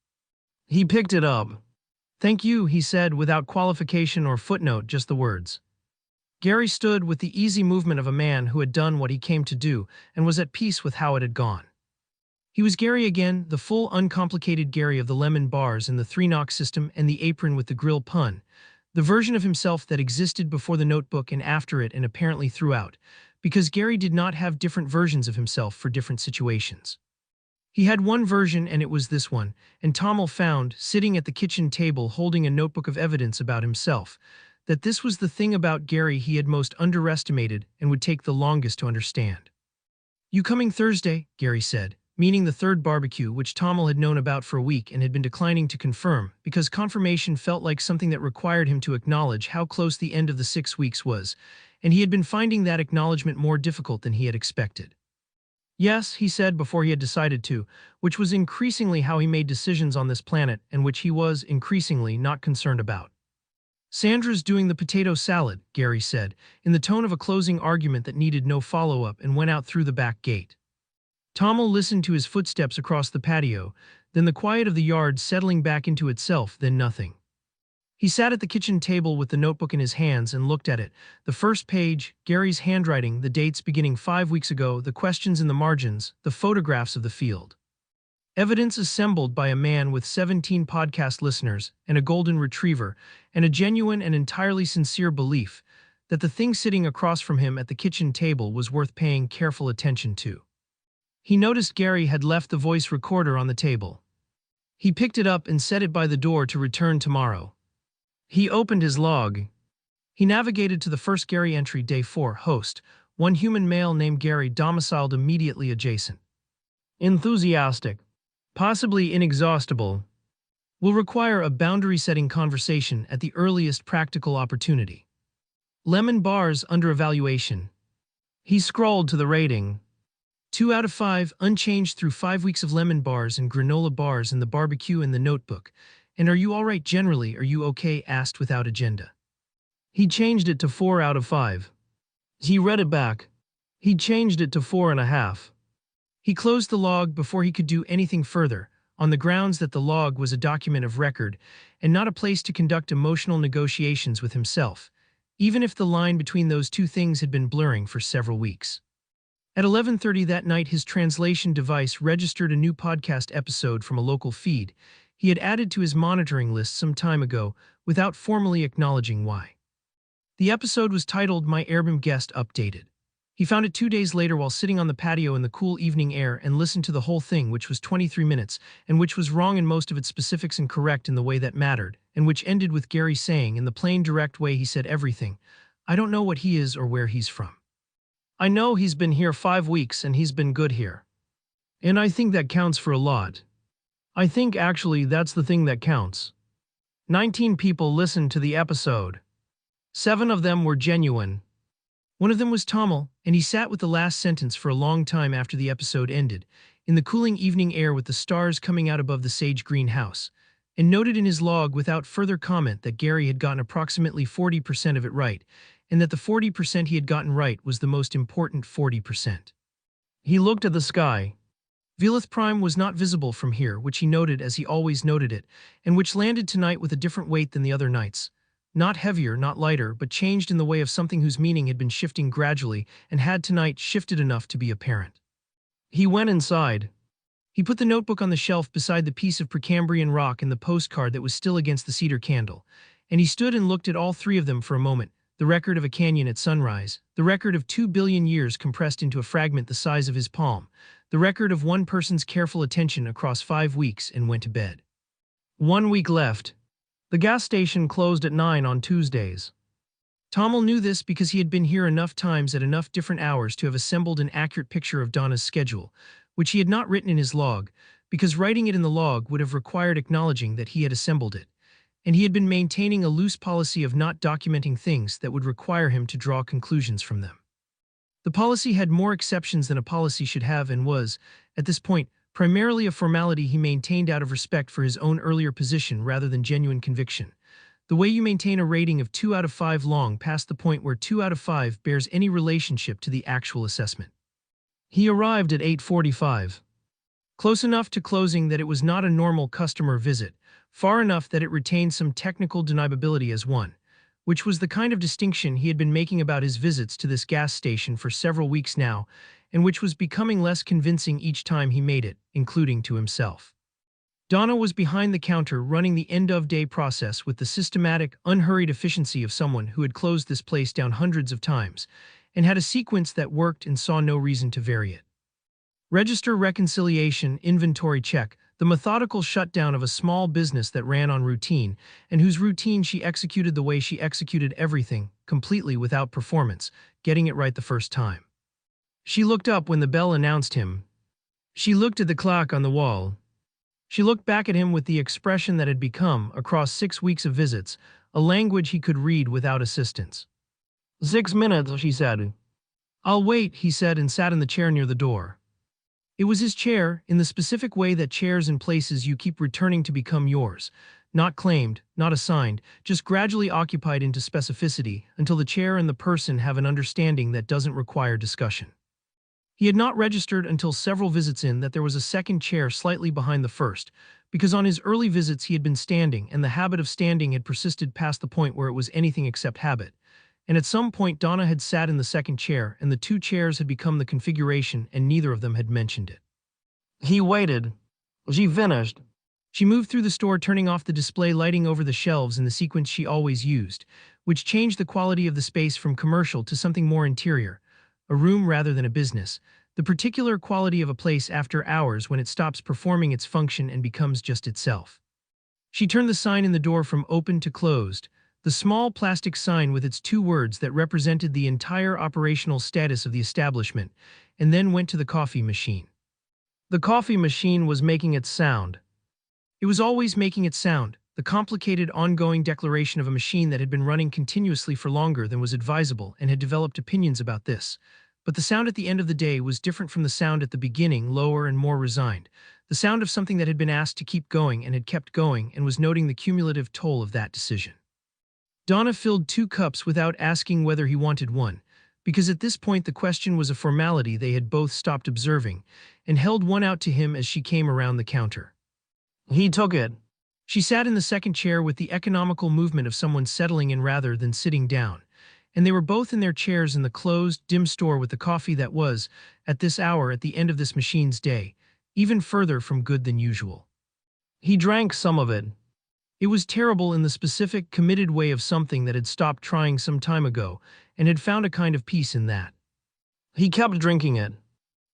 He picked it up. "Thank you," he said, without qualification or footnote, just the words. Gary stood with the easy movement of a man who had done what he came to do and was at peace with how it had gone. He was Gary again, the full, uncomplicated Gary of the lemon bars and the 3-knock system and the apron with the grill pun, the version of himself that existed before the notebook and after it and apparently throughout, because Gary did not have different versions of himself for different situations. He had one version, and it was this one, and Tomil found, sitting at the kitchen table holding a notebook of evidence about himself, that this was the thing about Gary he had most underestimated and would take the longest to understand. "You coming Thursday?" Gary said, meaning the third barbecue, which Tomil had known about for a week and had been declining to confirm, because confirmation felt like something that required him to acknowledge how close the end of the 6 weeks was, and he had been finding that acknowledgement more difficult than he had expected. "Yes," he said before he had decided to, which was increasingly how he made decisions on this planet and which he was, increasingly, not concerned about. "Sandra's doing the potato salad," Gary said, in the tone of a closing argument that needed no follow-up, and went out through the back gate. Tomil listened to his footsteps across the patio, then the quiet of the yard settling back into itself, then nothing. He sat at the kitchen table with the notebook in his hands and looked at it. The first page, Gary's handwriting, the dates beginning 5 weeks ago, the questions in the margins, the photographs of the field. Evidence assembled by a man with 17 podcast listeners and a golden retriever, and a genuine and entirely sincere belief that the thing sitting across from him at the kitchen table was worth paying careful attention to. He noticed Gary had left the voice recorder on the table. He picked it up and set it by the door to return tomorrow. He opened his log. He navigated to the first Gary entry, day 4, host, one human male named Gary domiciled immediately adjacent. Enthusiastic, possibly inexhaustible, will require a boundary-setting conversation at the earliest practical opportunity. Lemon bars under evaluation. He scrolled to the rating. 2 out of 5, unchanged through 5 weeks of lemon bars and granola bars and the barbecue in the notebook. And "Are you all right generally? Are you okay?" asked without agenda. He changed it to 4 out of 5. He read it back. He changed it to 4.5. He closed the log before he could do anything further, on the grounds that the log was a document of record and not a place to conduct emotional negotiations with himself, even if the line between those two things had been blurring for several weeks. At 11:30 that night, his translation device registered a new podcast episode from a local feed he had added to his monitoring list some time ago without formally acknowledging why. The episode was titled "My Airbnb Guest Updated." He found it 2 days later while sitting on the patio in the cool evening air and listened to the whole thing, which was 23 minutes, and which was wrong in most of its specifics and correct in the way that mattered, and which ended with Gary saying, in the plain, direct way he said everything, "I don't know what he is or where he's from. I know he's been here 5 weeks and he's been good here. And I think that counts for a lot. I think actually that's the thing that counts." 19 people listened to the episode. 7 of them were genuine. One of them was Tomil, and he sat with the last sentence for a long time after the episode ended, in the cooling evening air with the stars coming out above the sage-green house, and noted in his log without further comment that Gary had gotten approximately 40% of it right, and that the 40% he had gotten right was the most important 40%. He looked at the sky. Velith Prime was not visible from here, which he noted as he always noted it, and which landed tonight with a different weight than the other nights. Not heavier, not lighter, but changed in the way of something whose meaning had been shifting gradually and had tonight shifted enough to be apparent. He went inside. He put the notebook on the shelf beside the piece of Precambrian rock and the postcard that was still against the cedar candle, and he stood and looked at all three of them for a moment, the record of a canyon at sunrise, the record of 2 billion years compressed into a fragment the size of his palm, the record of one person's careful attention across 5 weeks, and went to bed. 1 week left. The gas station closed at 9 on Tuesdays. Tomil knew this because he had been here enough times at enough different hours to have assembled an accurate picture of Donna's schedule, which he had not written in his log, because writing it in the log would have required acknowledging that he had assembled it, and he had been maintaining a loose policy of not documenting things that would require him to draw conclusions from them. The policy had more exceptions than a policy should have and was, at this point, primarily a formality he maintained out of respect for his own earlier position rather than genuine conviction. The way you maintain a rating of 2 out of 5 long past the point where 2 out of 5 bears any relationship to the actual assessment. He arrived at 8:45. Close enough to closing that it was not a normal customer visit, far enough that it retained some technical deniability as one, which was the kind of distinction he had been making about his visits to this gas station for several weeks now, and which was becoming less convincing each time he made it, including to himself. Donna was behind the counter running the end-of-day process with the systematic, unhurried efficiency of someone who had closed this place down hundreds of times, and had a sequence that worked and saw no reason to vary it. Register reconciliation, inventory check, the methodical shutdown of a small business that ran on routine, and whose routine she executed the way she executed everything, completely without performance, getting it right the first time. She looked up when the bell announced him. She looked at the clock on the wall. She looked back at him with the expression that had become, across 6 weeks of visits, a language he could read without assistance. 6 minutes, she said. I'll wait, he said, and sat in the chair near the door. It was his chair, in the specific way that chairs in places you keep returning to become yours, not claimed, not assigned, just gradually occupied into specificity until the chair and the person have an understanding that doesn't require discussion. He had not registered until several visits in that there was a second chair slightly behind the first, because on his early visits he had been standing, and the habit of standing had persisted past the point where it was anything except habit. And at some point Donna had sat in the second chair, and the 2 chairs had become the configuration, and neither of them had mentioned it. He waited. She finished. She moved through the store, turning off the display lighting over the shelves in the sequence she always used, which changed the quality of the space from commercial to something more interior, a room rather than a business, the particular quality of a place after hours when it stops performing its function and becomes just itself. She turned the sign in the door from open to closed, the small plastic sign with its 2 words that represented the entire operational status of the establishment, and then went to the coffee machine. The coffee machine was making its sound. It was always making its sound, the complicated ongoing declaration of a machine that had been running continuously for longer than was advisable and had developed opinions about this. But the sound at the end of the day was different from the sound at the beginning, lower and more resigned, the sound of something that had been asked to keep going and had kept going and was noting the cumulative toll of that decision. Donna filled 2 cups without asking whether he wanted one, because at this point the question was a formality they had both stopped observing, and held one out to him as she came around the counter. He took it. She sat in the second chair with the economical movement of someone settling in rather than sitting down, and they were both in their chairs in the closed, dim store with the coffee that was, at this hour at the end of this machine's day, even further from good than usual. He drank some of it. It was terrible in the specific, committed way of something that had stopped trying some time ago, and had found a kind of peace in that. He kept drinking it.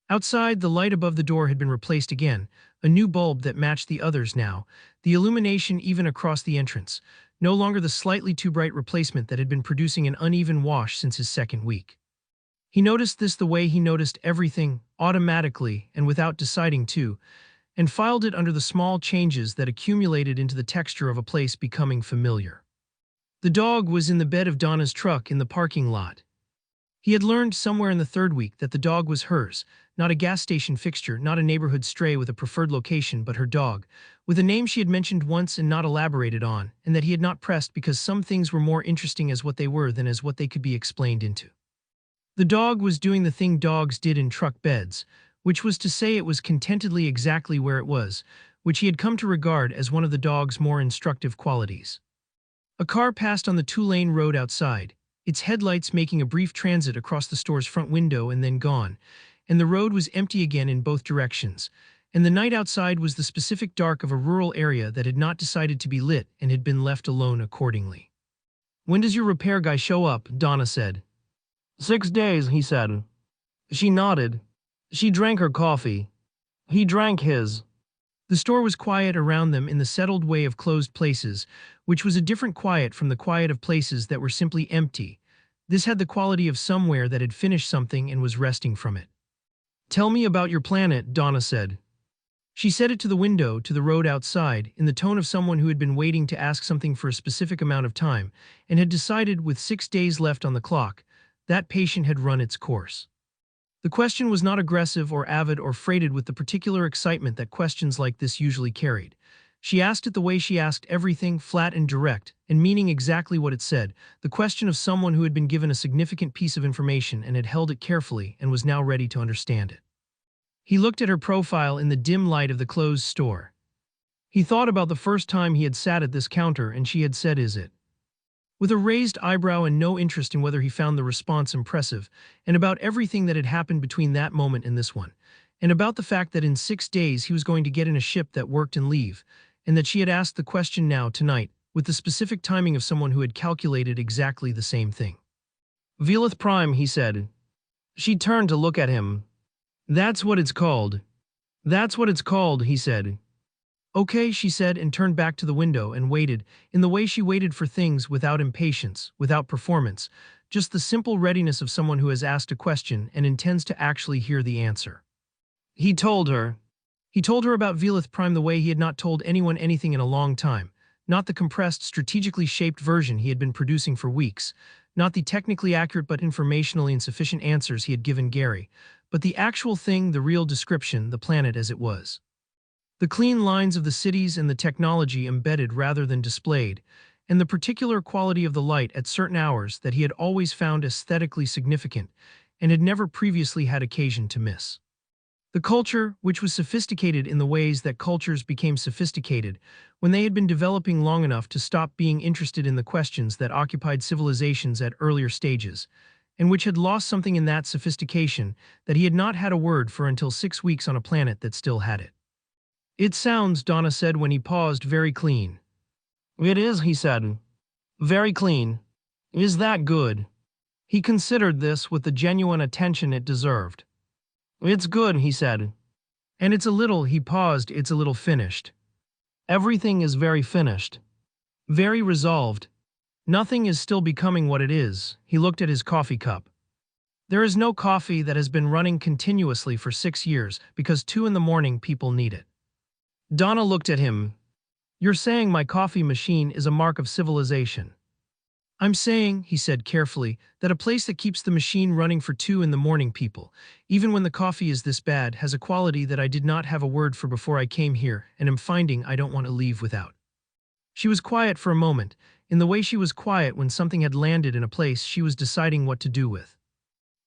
Outside, the light above the door had been replaced again, a new bulb that matched the others now, the illumination even across the entrance, no longer the slightly too bright replacement that had been producing an uneven wash since his second week. He noticed this the way he noticed everything, automatically and without deciding to, and filed it under the small changes that accumulated into the texture of a place becoming familiar. The dog was in the bed of Donna's truck in the parking lot. He had learned somewhere in the third week that the dog was hers, not a gas station fixture, not a neighborhood stray with a preferred location, but her dog, with a name she had mentioned once and not elaborated on, and that he had not pressed because some things were more interesting as what they were than as what they could be explained into. The dog was doing the thing dogs did in truck beds, which was to say it was contentedly exactly where it was, which he had come to regard as one of the dog's more instructive qualities. A car passed on the two-lane road outside, its headlights making a brief transit across the store's front window and then gone, and the road was empty again in both directions, and the night outside was the specific dark of a rural area that had not decided to be lit and had been left alone accordingly. "When does your repair guy show up?" Donna said. "6 days," he said. She nodded. She drank her coffee. He drank his. The store was quiet around them in the settled way of closed places, which was a different quiet from the quiet of places that were simply empty. This had the quality of somewhere that had finished something and was resting from it. "Tell me about your planet," Donna said. She said it to the window, to the road outside, in the tone of someone who had been waiting to ask something for a specific amount of time, and had decided, with 6 days left on the clock, that patient had run its course. The question was not aggressive or avid or freighted with the particular excitement that questions like this usually carried. She asked it the way she asked everything, flat and direct, and meaning exactly what it said, the question of someone who had been given a significant piece of information and had held it carefully and was now ready to understand it. He looked at her profile in the dim light of the closed store. He thought about the first time he had sat at this counter and she had said, "Is it?" with a raised eyebrow and no interest in whether he found the response impressive, and about everything that had happened between that moment and this one, and about the fact that in 6 days he was going to get in a ship that worked and leave, and that she had asked the question now, tonight, with the specific timing of someone who had calculated exactly the same thing. "Velith Prime," he said. She turned to look at him. "That's what it's called." "That's what it's called," he said. "Okay," she said, and turned back to the window and waited, in the way she waited for things, without impatience, without performance, just the simple readiness of someone who has asked a question and intends to actually hear the answer. He told her. He told her about Velith Prime the way he had not told anyone anything in a long time, not the compressed, strategically shaped version he had been producing for weeks, not the technically accurate but informationally insufficient answers he had given Gary, but the actual thing, the real description, the planet as it was. The clean lines of the cities and the technology embedded rather than displayed, and the particular quality of the light at certain hours that he had always found aesthetically significant and had never previously had occasion to miss. The culture, which was sophisticated in the ways that cultures became sophisticated when they had been developing long enough to stop being interested in the questions that occupied civilizations at earlier stages, and which had lost something in that sophistication that he had not had a word for until 6 weeks on a planet that still had it. "It sounds," Donna said when he paused, "very clean." "It is," he said. "Very clean. Is that good?" He considered this with the genuine attention it deserved. "It's good," he said. "And it's a little," he paused, "it's a little finished." "Everything is very finished. Very resolved. Nothing is still becoming what it is." He looked at his coffee cup. "There is no coffee that has been running continuously for 6 years because 2 in the morning people need it." Donna looked at him. "You're saying my coffee machine is a mark of civilization?" "I'm saying," he said carefully, "that a place that keeps the machine running for 2 in the morning people, even when the coffee is this bad, has a quality that I did not have a word for before I came here and am finding I don't want to leave without." She was quiet for a moment, in the way she was quiet when something had landed in a place she was deciding what to do with.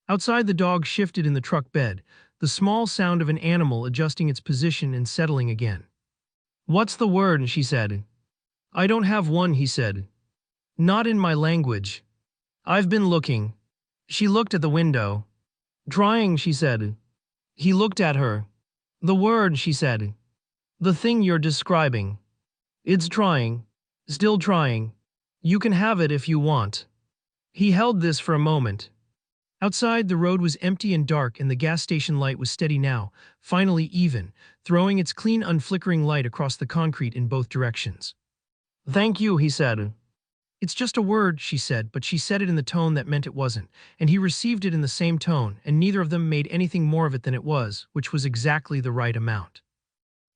Outside, the dog shifted in the truck bed, the small sound of an animal adjusting its position and settling again. "What's the word?" she said. "I don't have one," he said. "Not in my language. I've been looking." She looked at the window. "Trying," she said. He looked at her. "The word," she said. "The thing you're describing. It's trying. Still trying. You can have it if you want." He held this for a moment. Outside, the road was empty and dark, and the gas station light was steady now, finally even, throwing its clean, unflickering light across the concrete in both directions. "Thank you," he said. "It's just a word," she said, but she said it in the tone that meant it wasn't, and he received it in the same tone, and neither of them made anything more of it than it was, which was exactly the right amount.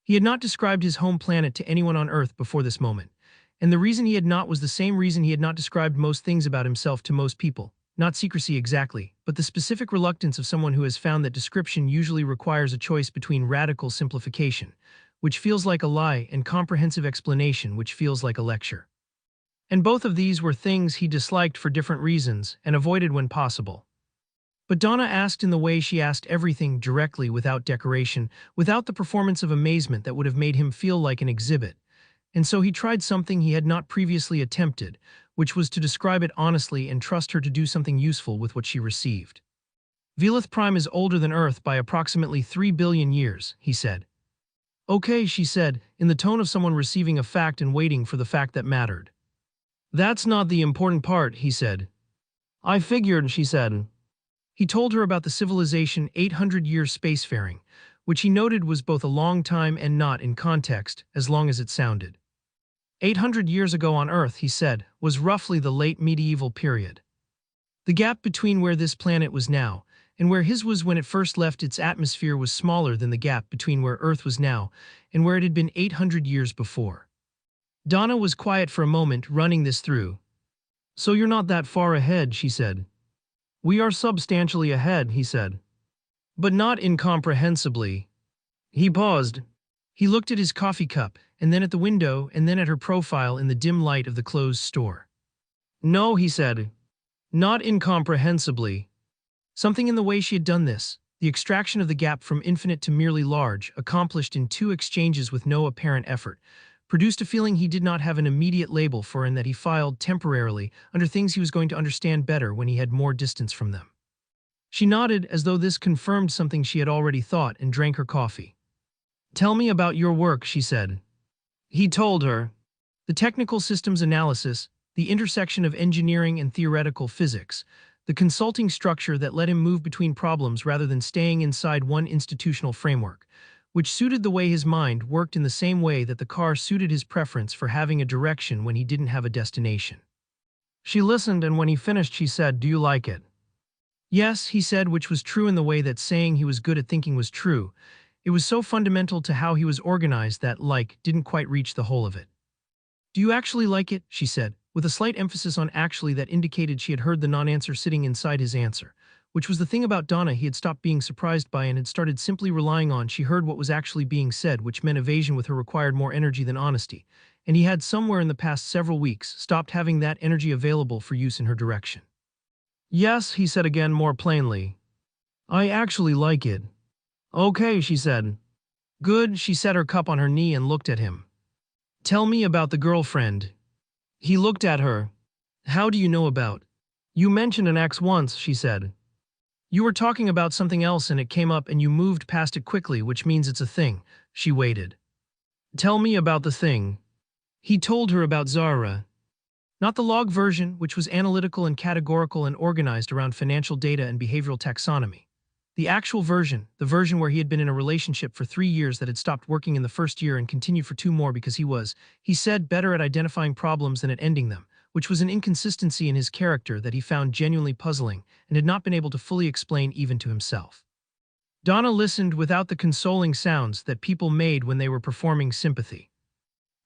He had not described his home planet to anyone on Earth before this moment, and the reason he had not was the same reason he had not described most things about himself to most people, not secrecy exactly, but the specific reluctance of someone who has found that description usually requires a choice between radical simplification, which feels like a lie, and comprehensive explanation, which feels like a lecture. And both of these were things he disliked for different reasons and avoided when possible. But Donna asked in the way she asked everything, directly, without decoration, without the performance of amazement that would have made him feel like an exhibit. And so he tried something he had not previously attempted, which was to describe it honestly and trust her to do something useful with what she received. Velith Prime is older than Earth by approximately 3 billion years, he said. Okay, she said, in the tone of someone receiving a fact and waiting for the fact that mattered. That's not the important part, he said. I figured, she said. He told her about the civilization 800-year spacefaring, which he noted was both a long time and not in context, as long as it sounded. 800 years ago on Earth, he said, was roughly the late medieval period. The gap between where this planet was now and where his was when it first left its atmosphere was smaller than the gap between where Earth was now and where it had been 800 years before. Donna was quiet for a moment, running this through. So you're not that far ahead, she said. We are substantially ahead, he said. But not incomprehensibly. He paused. He looked at his coffee cup, and then at the window, and then at her profile in the dim light of the closed store. No, he said. Not incomprehensibly. Something in the way she had done this, the extraction of the gap from infinite to merely large, accomplished in 2 exchanges with no apparent effort, produced a feeling he did not have an immediate label for and that he filed temporarily under things he was going to understand better when he had more distance from them. She nodded as though this confirmed something she had already thought and drank her coffee. Tell me about your work, she said. He told her. The technical systems analysis, the intersection of engineering and theoretical physics, the consulting structure that let him move between problems rather than staying inside one institutional framework, which suited the way his mind worked in the same way that the car suited his preference for having a direction when he didn't have a destination. She listened, and when he finished she said, "Do you like it?" Yes, he said, which was true in the way that saying he was good at thinking was true. It was so fundamental to how he was organized that like didn't quite reach the whole of it. Do you actually like it? She said, with a slight emphasis on actually that indicated she had heard the non-answer sitting inside his answer, which was the thing about Donna he had stopped being surprised by and had started simply relying on. She heard what was actually being said, which meant evasion with her required more energy than honesty, and he had somewhere in the past several weeks stopped having that energy available for use in her direction. Yes, he said again more plainly. I actually like it. Okay, she said. Good, she set her cup on her knee and looked at him. Tell me about the girlfriend. He looked at her. How do you know about? You mentioned an ex once, she said. You were talking about something else and it came up and you moved past it quickly, which means it's a thing. She waited. Tell me about the thing. He told her about Zara. Not the log version, which was analytical and categorical and organized around financial data and behavioral taxonomy. The actual version, the version where he had been in a relationship for 3 years that had stopped working in the first year and continued for 2 more because he said, better at identifying problems than at ending them, which was an inconsistency in his character that he found genuinely puzzling and had not been able to fully explain even to himself. Donna listened without the consoling sounds that people made when they were performing sympathy.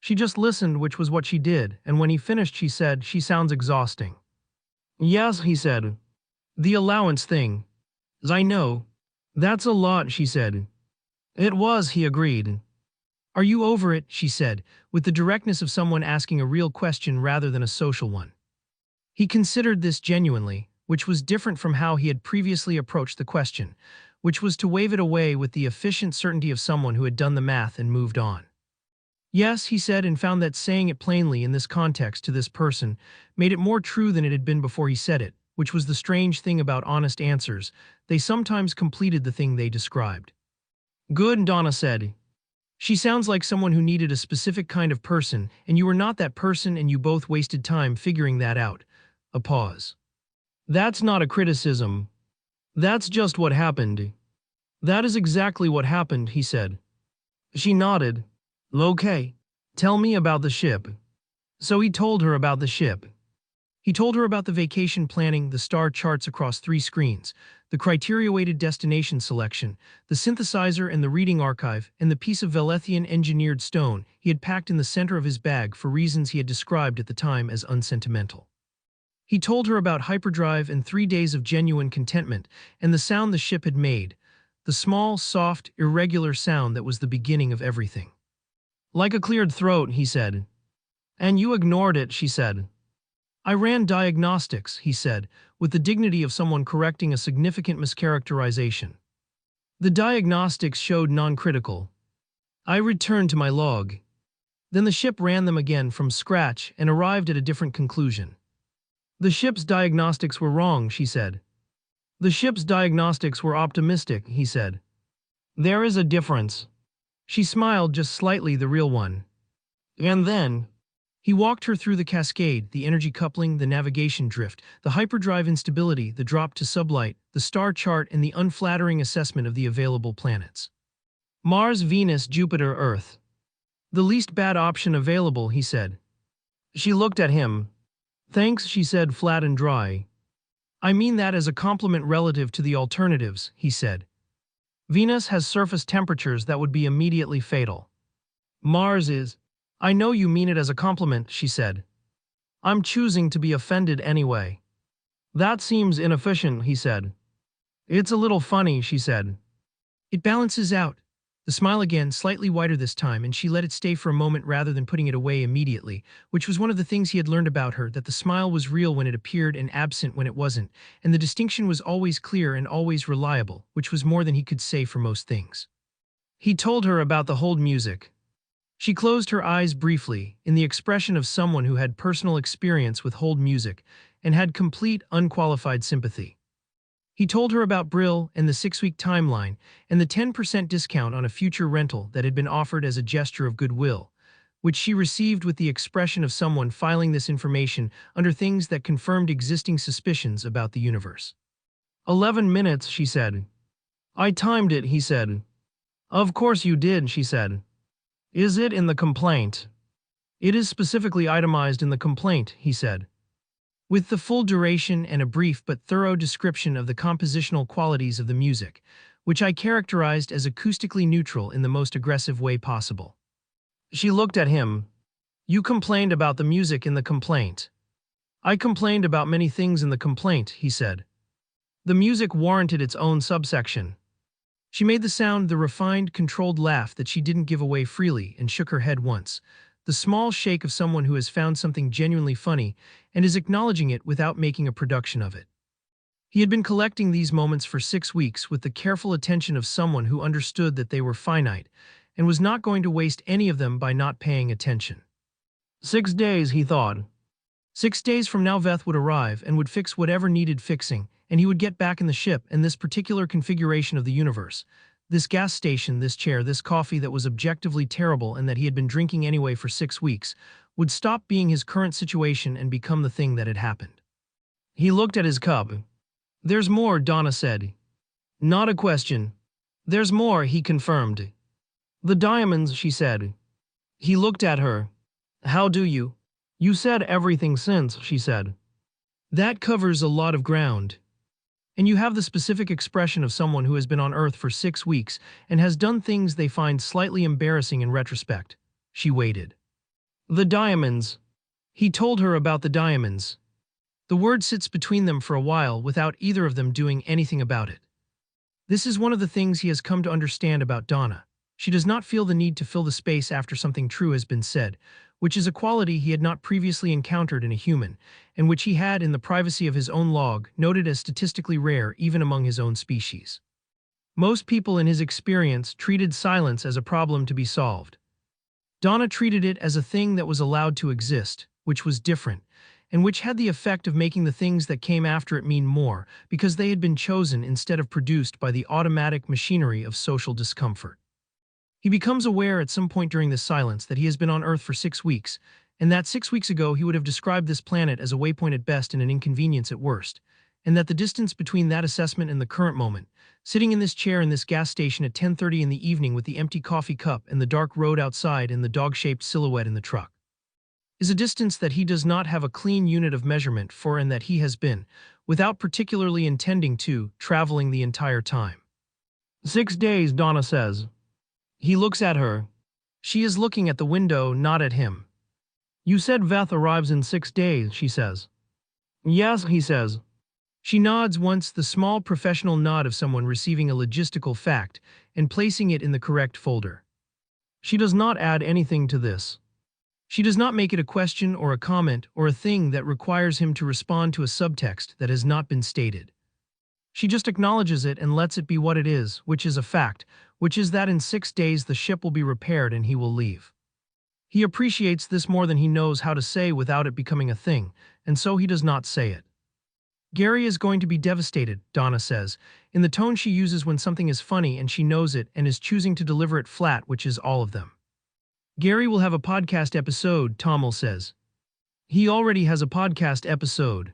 She just listened, which was what she did, and when he finished she said, "She sounds exhausting." Yes, he said. The allowance thing. I know. That's a lot, she said. It was, he agreed. Are you over it, she said, with the directness of someone asking a real question rather than a social one. He considered this genuinely, which was different from how he had previously approached the question, which was to wave it away with the efficient certainty of someone who had done the math and moved on. Yes, he said, and found that saying it plainly in this context to this person made it more true than it had been before he said it, which was the strange thing about honest answers. They sometimes completed the thing they described. Good, Donna said. She sounds like someone who needed a specific kind of person, and you were not that person and you both wasted time figuring that out. A pause. That's not a criticism. That's just what happened. That is exactly what happened, he said. She nodded. Okay. Tell me about the ship. So he told her about the ship. He told her about the vacation planning, the star charts across 3 screens, the criteria-weighted destination selection, the synthesizer and the reading archive, and the piece of Velethian-engineered stone he had packed in the center of his bag for reasons he had described at the time as unsentimental. He told her about hyperdrive and 3 days of genuine contentment and the sound the ship had made, the small, soft, irregular sound that was the beginning of everything. Like a cleared throat, he said. And you ignored it, she said. I ran diagnostics, he said, with the dignity of someone correcting a significant mischaracterization. The diagnostics showed non-critical. I returned to my log. Then the ship ran them again from scratch and arrived at a different conclusion. The ship's diagnostics were wrong, she said. The ship's diagnostics were optimistic, he said. There is a difference. She smiled just slightly, the real one. And then, he walked her through the cascade, the energy coupling, the navigation drift, the hyperdrive instability, the drop to sublight, the star chart, and the unflattering assessment of the available planets. Mars, Venus, Jupiter, Earth. The least bad option available, he said. She looked at him. Thanks, she said, flat and dry. I mean that as a compliment relative to the alternatives, he said. Venus has surface temperatures that would be immediately fatal. Mars is. I know you mean it as a compliment, she said. I'm choosing to be offended anyway. That seems inefficient, he said. It's a little funny, she said. It balances out. The smile again, slightly wider this time, and she let it stay for a moment rather than putting it away immediately, which was one of the things he had learned about her, that the smile was real when it appeared and absent when it wasn't, and the distinction was always clear and always reliable, which was more than he could say for most things. He told her about the hold music. She closed her eyes briefly, in the expression of someone who had personal experience with hold music and had complete, unqualified sympathy. He told her about Brill and the 6-week timeline and the 10% discount on a future rental that had been offered as a gesture of goodwill, which she received with the expression of someone filing this information under things that confirmed existing suspicions about the universe. 11 minutes, she said. I timed it, he said. Of course you did, she said. Is it in the complaint? It is specifically itemized in the complaint, he said. With the full duration and a brief but thorough description of the compositional qualities of the music, which I characterized as acoustically neutral in the most aggressive way possible. She looked at him. You complained about the music in the complaint. I complained about many things in the complaint, he said. The music warranted its own subsection. She made the refined, controlled laugh that she didn't give away freely, and shook her head once, the small shake of someone who has found something genuinely funny and is acknowledging it without making a production of it. He had been collecting these moments for 6 weeks with the careful attention of someone who understood that they were finite and was not going to waste any of them by not paying attention. 6 days, he thought. 6 days from now Veth would arrive and would fix whatever needed fixing, and he would get back in the ship and this particular configuration of the universe, this gas station, this chair, this coffee that was objectively terrible and that he had been drinking anyway for 6 weeks, would stop being his current situation and become the thing that had happened. He looked at his cup. There's more, Donna said. Not a question. There's more, he confirmed. The diamonds, she said. He looked at her. How do you? You said everything since, she said. That covers a lot of ground. And you have the specific expression of someone who has been on Earth for 6 weeks and has done things they find slightly embarrassing in retrospect. She waited. The diamonds. He told her about the diamonds. The word sits between them for a while without either of them doing anything about it. This is one of the things he has come to understand about Donna. She does not feel the need to fill the space after something true has been said, which is a quality he had not previously encountered in a human, and which he had in the privacy of his own log noted as statistically rare even among his own species. Most people in his experience treated silence as a problem to be solved. Donna treated it as a thing that was allowed to exist, which was different, and which had the effect of making the things that came after it mean more, because they had been chosen instead of produced by the automatic machinery of social discomfort. He becomes aware at some point during this silence that he has been on Earth for 6 weeks, and that 6 weeks ago he would have described this planet as a waypoint at best and an inconvenience at worst, and that the distance between that assessment and the current moment, sitting in this chair in this gas station at 10:30 in the evening with the empty coffee cup and the dark road outside and the dog-shaped silhouette in the truck, is a distance that he does not have a clean unit of measurement for and that he has been, without particularly intending to, traveling the entire time. 6 days, Donna says. He looks at her. She is looking at the window, not at him. You said Veth arrives in 6 days, she says. Yes, he says. She nods once, the small professional nod of someone receiving a logistical fact and placing it in the correct folder. She does not add anything to this. She does not make it a question or a comment or a thing that requires him to respond to a subtext that has not been stated. She just acknowledges it and lets it be what it is, which is a fact, which is that in 6 days the ship will be repaired and he will leave. He appreciates this more than he knows how to say without it becoming a thing, and so he does not say it. Gary is going to be devastated, Donna says, in the tone she uses when something is funny and she knows it and is choosing to deliver it flat, which is all of them. Gary will have a podcast episode, Tomil says. He already has a podcast episode.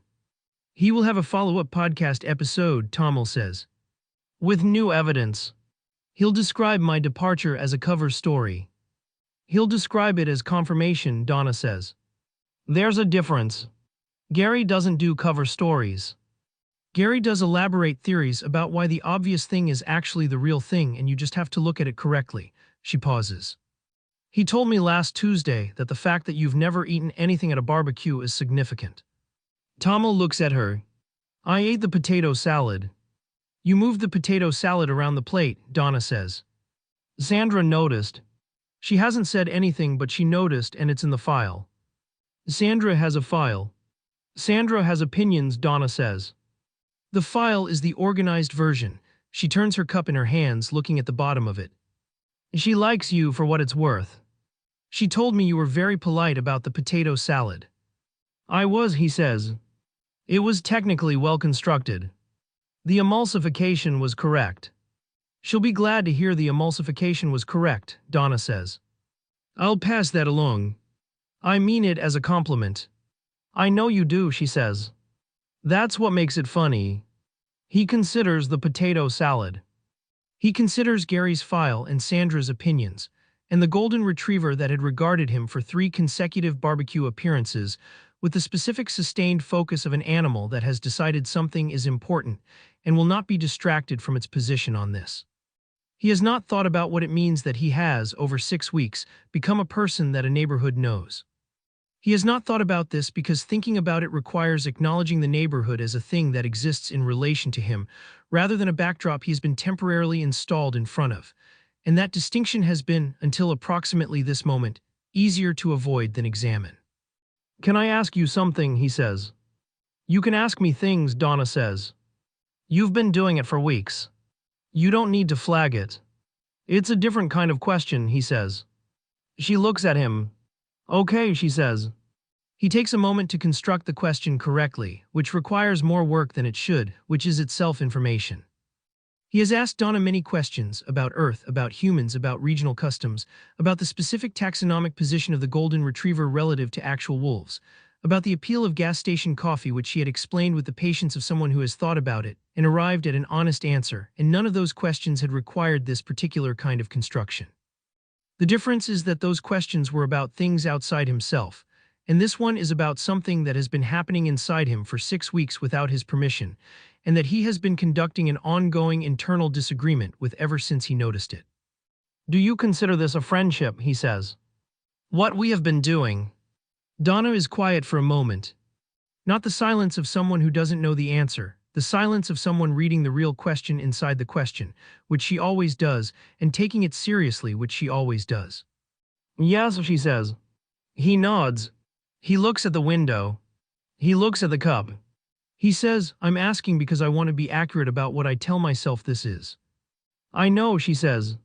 He will have a follow-up podcast episode, Tomil says. With new evidence. He'll describe my departure as a cover story. He'll describe it as confirmation, Donna says. There's a difference. Gary doesn't do cover stories. Gary does elaborate theories about why the obvious thing is actually the real thing and you just have to look at it correctly. She pauses. He told me last Tuesday that the fact that you've never eaten anything at a barbecue is significant. Tomil looks at her. I ate the potato salad. You moved the potato salad around the plate, Donna says. Sandra noticed. She hasn't said anything but she noticed and it's in the file. Sandra has a file. Sandra has opinions, Donna says. The file is the organized version. She turns her cup in her hands, looking at the bottom of it. She likes you for what it's worth. She told me you were very polite about the potato salad. I was, he says. It was technically well constructed. The emulsification was correct. She'll be glad to hear the emulsification was correct, Donna says. I'll pass that along. I mean it as a compliment. I know you do, she says. That's what makes it funny. He considers the potato salad. He considers Gary's file and Sandra's opinions, and the golden retriever that had regarded him for 3 consecutive barbecue appearances, with the specific sustained focus of an animal that has decided something is important and will not be distracted from its position on this. He has not thought about what it means that he has, over 6 weeks, become a person that a neighborhood knows. He has not thought about this because thinking about it requires acknowledging the neighborhood as a thing that exists in relation to him, rather than a backdrop he has been temporarily installed in front of. And that distinction has been, until approximately this moment, easier to avoid than examine. Can I ask you something, he says. You can ask me things, Donna says. You've been doing it for weeks. You don't need to flag it. It's a different kind of question, he says. She looks at him. Okay, she says. He takes a moment to construct the question correctly, which requires more work than it should, which is itself information. He has asked Donna many questions about Earth, about humans, about regional customs, about the specific taxonomic position of the golden retriever relative to actual wolves, about the appeal of gas station coffee, which she had explained with the patience of someone who has thought about it and arrived at an honest answer, and none of those questions had required this particular kind of construction. The difference is that those questions were about things outside himself, and this one is about something that has been happening inside him for 6 weeks without his permission, and that he has been conducting an ongoing internal disagreement with ever since he noticed it. Do you consider this a friendship, he says. What we have been doing. Donna is quiet for a moment. Not the silence of someone who doesn't know the answer, the silence of someone reading the real question inside the question, which she always does, and taking it seriously, which she always does. Yes, she says. He nods. He looks at the window. He looks at the cup. He says, I'm asking because I want to be accurate about what I tell myself this is. I know, she says.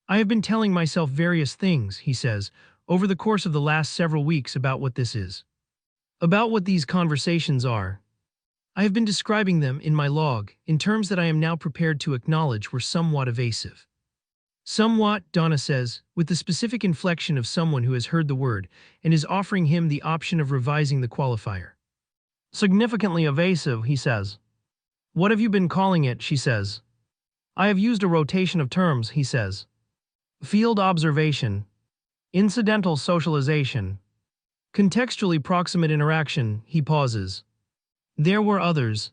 I have been telling myself various things, he says, over the course of the last several weeks about what this is. About what these conversations are. I have been describing them in my log, in terms that I am now prepared to acknowledge were somewhat evasive. Somewhat, Donna says, with the specific inflection of someone who has heard the word and is offering him the option of revising the qualifier. Significantly evasive, he says. What have you been calling it, she says. I have used a rotation of terms, he says. Field observation. Incidental socialization. Contextually proximate interaction, he pauses. There were others.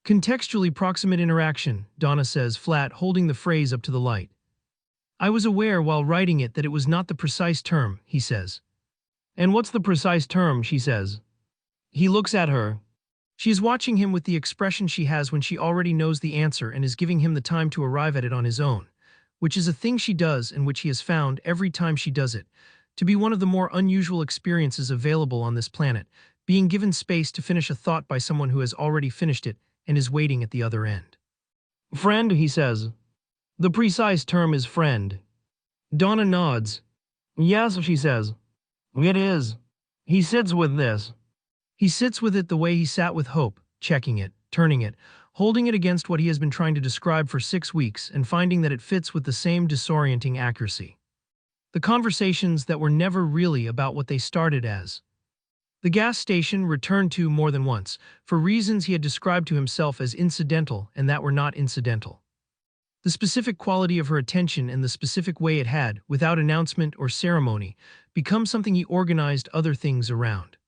Contextually proximate interaction, Donna says flat, holding the phrase up to the light. I was aware while writing it that it was not the precise term, he says. And what's the precise term, she says. He looks at her. She is watching him with the expression she has when she already knows the answer and is giving him the time to arrive at it on his own, which is a thing she does and which he has found every time she does it to be one of the more unusual experiences available on this planet, being given space to finish a thought by someone who has already finished it and is waiting at the other end. "Friend," he says. The precise term is friend. Donna nods. "Yes," she says. "It is." He sits with this. He sits with it the way he sat with hope, checking it, turning it, holding it against what he has been trying to describe for 6 weeks and finding that it fits with the same disorienting accuracy. The conversations that were never really about what they started as. The gas station returned to more than once, for reasons he had described to himself as incidental and that were not incidental. The specific quality of her attention and the specific way it had, without announcement or ceremony, become something he organized other things around.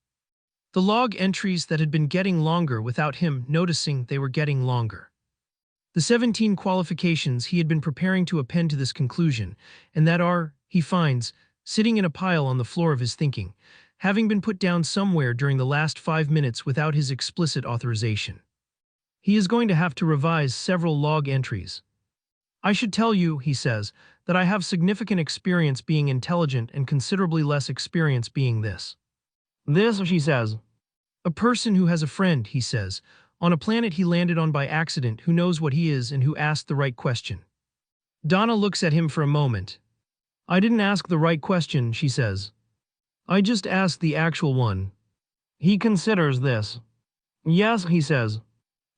The log entries that had been getting longer without him noticing they were getting longer. The 17 qualifications he had been preparing to append to this conclusion, and that are, he finds, sitting in a pile on the floor of his thinking, having been put down somewhere during the last 5 minutes without his explicit authorization. He is going to have to revise several log entries. "I should tell you," he says, "that I have significant experience being intelligent and considerably less experience being this." "This," she says. "A person who has a friend," he says, "on a planet he landed on by accident, who knows what he is and who asked the right question." Donna looks at him for a moment. "I didn't ask the right question," she says. "I just asked the actual one." He considers this. "Yes," he says.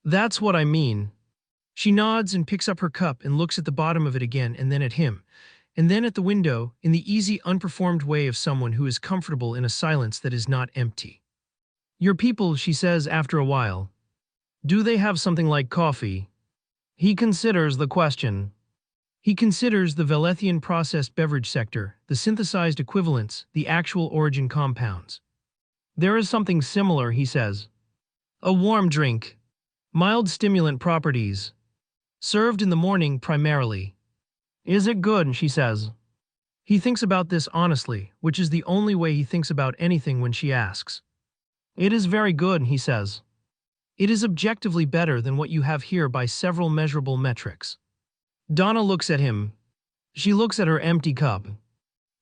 "That's what I mean." She nods and picks up her cup and looks at the bottom of it again and then at him, and then at the window, in the easy, unperformed way of someone who is comfortable in a silence that is not empty. "Your people," she says after a while. "Do they have something like coffee?" He considers the question. He considers the Velethian processed beverage sector, the synthesized equivalents, the actual origin compounds. "There is something similar," he says. "A warm drink. Mild stimulant properties. Served in the morning primarily." "Is it good?" she says. He thinks about this honestly, which is the only way he thinks about anything when she asks. "It is very good," he says. "It is objectively better than what you have here by several measurable metrics." Donna looks at him. She looks at her empty cup.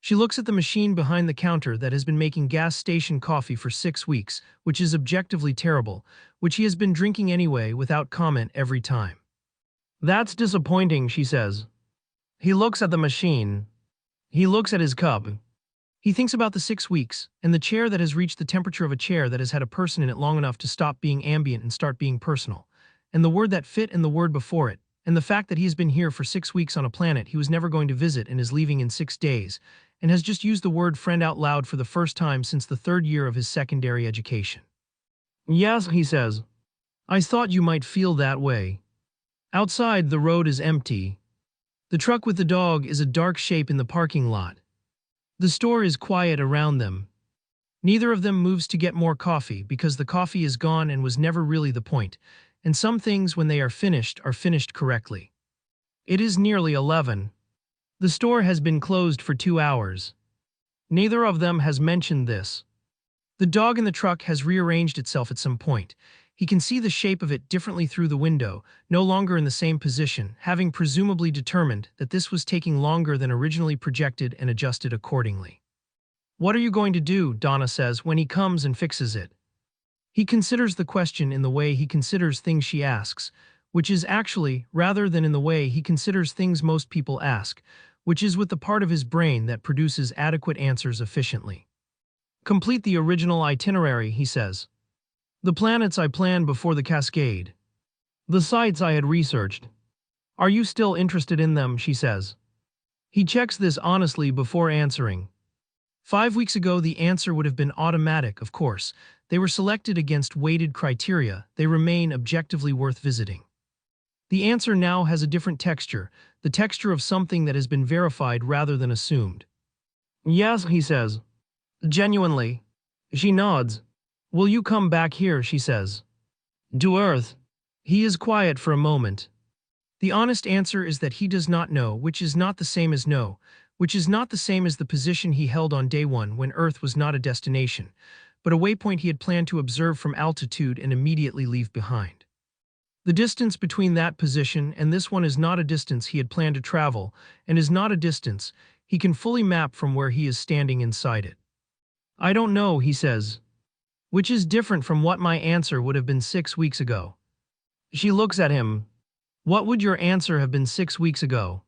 She looks at the machine behind the counter that has been making gas station coffee for 6 weeks, which is objectively terrible, which he has been drinking anyway without comment every time. "That's disappointing," she says. He looks at the machine. He looks at his cup. He thinks about the 6 weeks, and the chair that has reached the temperature of a chair that has had a person in it long enough to stop being ambient and start being personal, and the word that fit and the word before it, and the fact that he has been here for 6 weeks on a planet he was never going to visit and is leaving in 6 days, and has just used the word friend out loud for the first time since the 3rd year of his secondary education. "Yes," he says. "I thought you might feel that way." Outside, the road is empty. The truck with the dog is a dark shape in the parking lot. The store is quiet around them. Neither of them moves to get more coffee because the coffee is gone and was never really the point, and some things when they are finished correctly. It is nearly 11. The store has been closed for 2 hours. Neither of them has mentioned this. The dog in the truck has rearranged itself at some point. He can see the shape of it differently through the window, no longer in the same position, having presumably determined that this was taking longer than originally projected and adjusted accordingly. "What are you going to do," Donna says, "when he comes and fixes it?" He considers the question in the way he considers things she asks, which is actually, rather than in the way he considers things most people ask, which is with the part of his brain that produces adequate answers efficiently. "Complete the original itinerary," he says. "The planets I planned before the cascade. The sites I had researched. Are you still interested in them?" she says. He checks this honestly before answering. 5 weeks ago the answer would have been automatic, of course. They were selected against weighted criteria. They remain objectively worth visiting. The answer now has a different texture, the texture of something that has been verified rather than assumed. "Yes," he says. "Genuinely." She nods. "Will you come back here?" she says. "To Earth?" He is quiet for a moment. The honest answer is that he does not know, which is not the same as no, which is not the same as the position he held on day 1 when Earth was not a destination, but a waypoint he had planned to observe from altitude and immediately leave behind. The distance between that position and this one is not a distance he had planned to travel, and is not a distance he can fully map from where he is standing inside it. "I don't know," he says, which is different from what my answer would have been 6 weeks ago. She looks at him. "What would your answer have been 6 weeks ago?"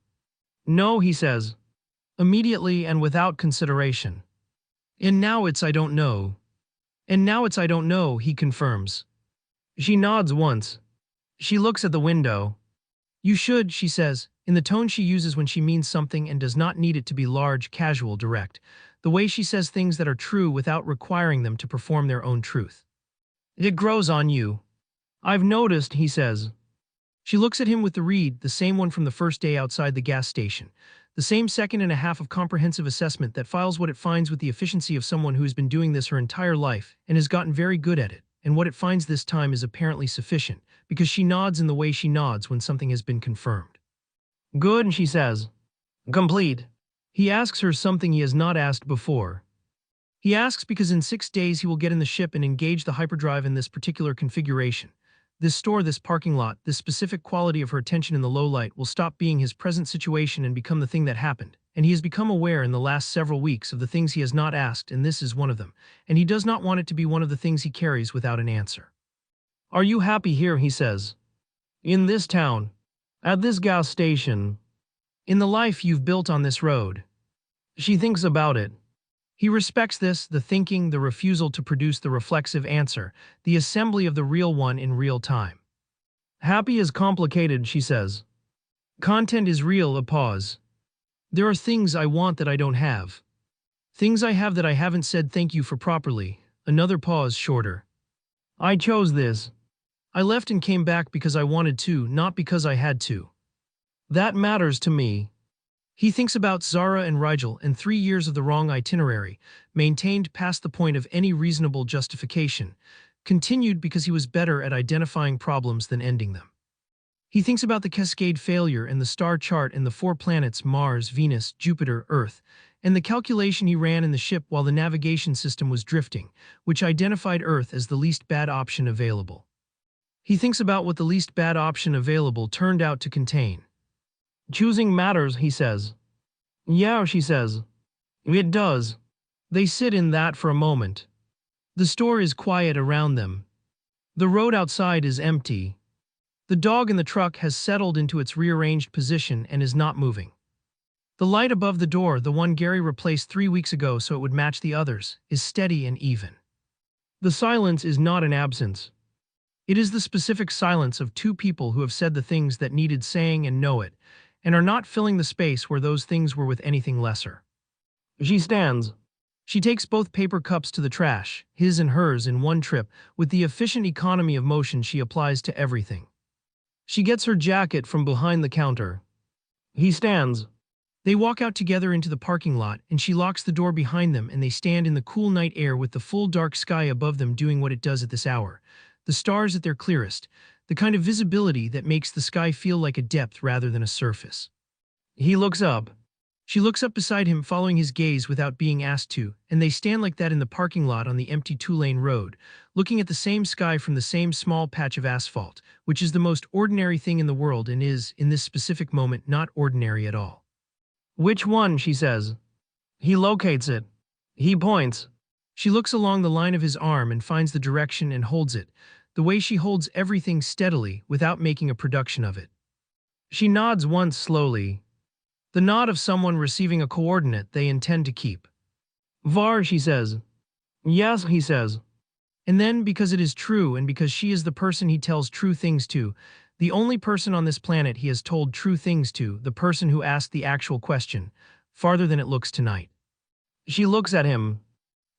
"No," he says, immediately and without consideration. "And now it's I don't know." "And now it's I don't know," he confirms. She nods once. She looks at the window. "You should," she says, in the tone she uses when she means something and does not need it to be large, casual, direct, the way she says things that are true without requiring them to perform their own truth. "It grows on you." "I've noticed," he says. She looks at him with the read, the same one from the first day outside the gas station, the same second and a half of comprehensive assessment that files what it finds with the efficiency of someone who has been doing this her entire life and has gotten very good at it, and what it finds this time is apparently sufficient, because she nods in the way she nods when something has been confirmed. "Good," she says. "Complete." He asks her something he has not asked before. He asks because in 6 days he will get in the ship and engage the hyperdrive in this particular configuration. This store, this parking lot, this specific quality of her attention in the low light will stop being his present situation and become the thing that happened, and he has become aware in the last several weeks of the things he has not asked, and this is one of them, and he does not want it to be one of the things he carries without an answer. "Are you happy here?" he says. "In this town? At this gas station? In the life you've built on this road?" She thinks about it. He respects this, the thinking, the refusal to produce the reflexive answer, the assembly of the real one in real time. "Happy is complicated," she says. "Content is real." A pause. "There are things I want that I don't have. Things I have that I haven't said thank you for properly." Another pause, shorter. "I chose this. I left and came back because I wanted to, not because I had to. That matters to me." He thinks about Zara and Rigel and 3 years of the wrong itinerary, maintained past the point of any reasonable justification, continued because he was better at identifying problems than ending them. He thinks about the cascade failure and the star chart and the 4 planets Mars, Venus, Jupiter, Earth, and the calculation he ran in the ship while the navigation system was drifting, which identified Earth as the least bad option available. He thinks about what the least bad option available turned out to contain. "Choosing matters," he says. "Yeah," she says. "It does." They sit in that for a moment. The store is quiet around them. The road outside is empty. The dog in the truck has settled into its rearranged position and is not moving. The light above the door, the one Gary replaced 3 weeks ago so it would match the others, is steady and even. The silence is not an absence. It is the specific silence of 2 people who have said the things that needed saying and know it, and are not filling the space where those things were with anything lesser. She stands. She takes both paper cups to the trash, his and hers in one trip, with the efficient economy of motion she applies to everything. She gets her jacket from behind the counter. He stands. They walk out together into the parking lot, and she locks the door behind them, and they stand in the cool night air with the full dark sky above them doing what it does at this hour, the stars at their clearest, the kind of visibility that makes the sky feel like a depth rather than a surface. He looks up. She looks up beside him, following his gaze without being asked to, and they stand like that in the parking lot on the empty 2-lane road, looking at the same sky from the same small patch of asphalt, which is the most ordinary thing in the world and is, in this specific moment, not ordinary at all. "Which one?" she says. He locates it. He points. She looks along the line of his arm and finds the direction and holds it, the way she holds everything steadily without making a production of it. She nods once slowly. The nod of someone receiving a coordinate they intend to keep. "Var," she says. "Yes," he says. And then, because it is true and because she is the person he tells true things to, the only person on this planet he has told true things to, the person who asked the actual question, farther than it looks tonight. She looks at him.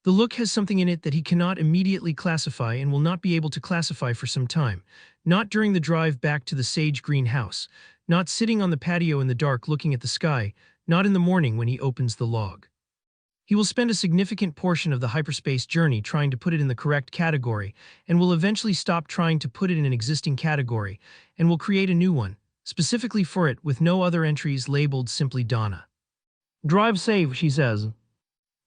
The look has something in it that he cannot immediately classify and will not be able to classify for some time, not during the drive back to the sage green house, not sitting on the patio in the dark looking at the sky, not in the morning when he opens the log. He will spend a significant portion of the hyperspace journey trying to put it in the correct category, and will eventually stop trying to put it in an existing category, and will create a new one, specifically for it with no other entries labeled simply Donna. "Drive safe," she says.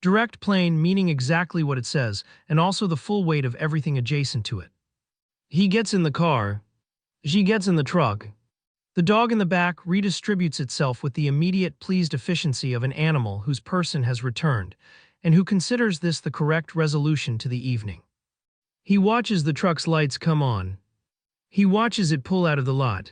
Direct, plain, meaning exactly what it says, and also the full weight of everything adjacent to it. He gets in the car. She gets in the truck. The dog in the back redistributes itself with the immediate pleased efficiency of an animal whose person has returned, and who considers this the correct resolution to the evening. He watches the truck's lights come on. He watches it pull out of the lot.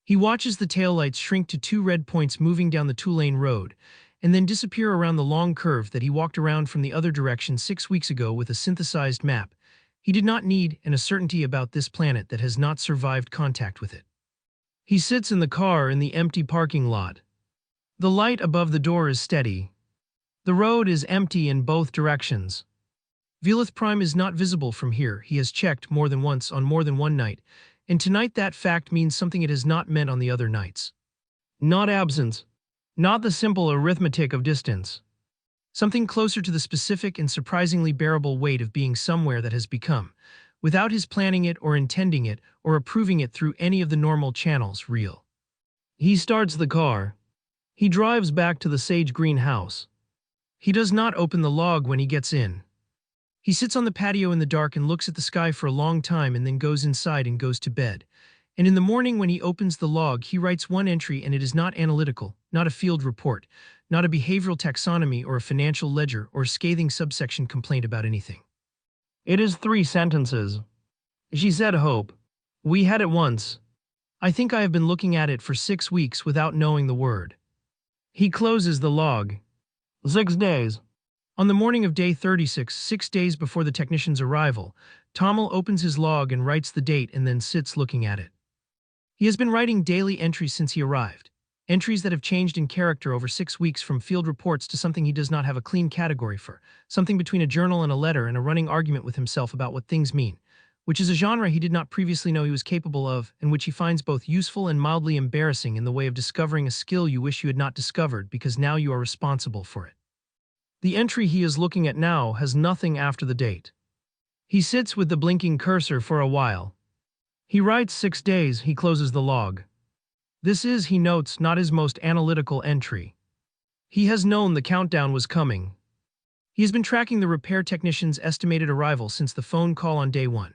He watches the taillights shrink to two red points moving down the two-lane road, and then disappear around the long curve that he walked around from the other direction 6 weeks ago with a synthesized map. He did not need an certainty about this planet that has not survived contact with it. He sits in the car in the empty parking lot. The light above the door is steady. The road is empty in both directions. Velith Prime is not visible from here. He has checked more than once on more than one night, and tonight that fact means something it has not meant on the other nights. Not absence. Not the simple arithmetic of distance. Something closer to the specific and surprisingly bearable weight of being somewhere that has become, without his planning it or intending it or approving it through any of the normal channels, real. He starts the car. He drives back to the sage green house. He does not open the log when he gets in. He sits on the patio in the dark and looks at the sky for a long time and then goes inside and goes to bed. And in the morning when he opens the log, he writes one entry and it is not analytical, not a field report, not a behavioral taxonomy or a financial ledger or a scathing subsection complaint about anything. It is 3 sentences. She said, "Hope. We had it once. I think I have been looking at it for 6 weeks without knowing the word." He closes the log. 6 days. On the morning of day 36, 6 days before the technician's arrival, Tomil opens his log and writes the date and then sits looking at it. He has been writing daily entries since he arrived, entries that have changed in character over 6 weeks from field reports to something he does not have a clean category for, something between a journal and a letter and a running argument with himself about what things mean, which is a genre he did not previously know he was capable of and which he finds both useful and mildly embarrassing in the way of discovering a skill you wish you had not discovered because now you are responsible for it. The entry he is looking at now has nothing after the date. He sits with the blinking cursor for a while. He writes 6 days, he closes the log. This is, he notes, not his most analytical entry. He has known the countdown was coming. He has been tracking the repair technician's estimated arrival since the phone call on day 1.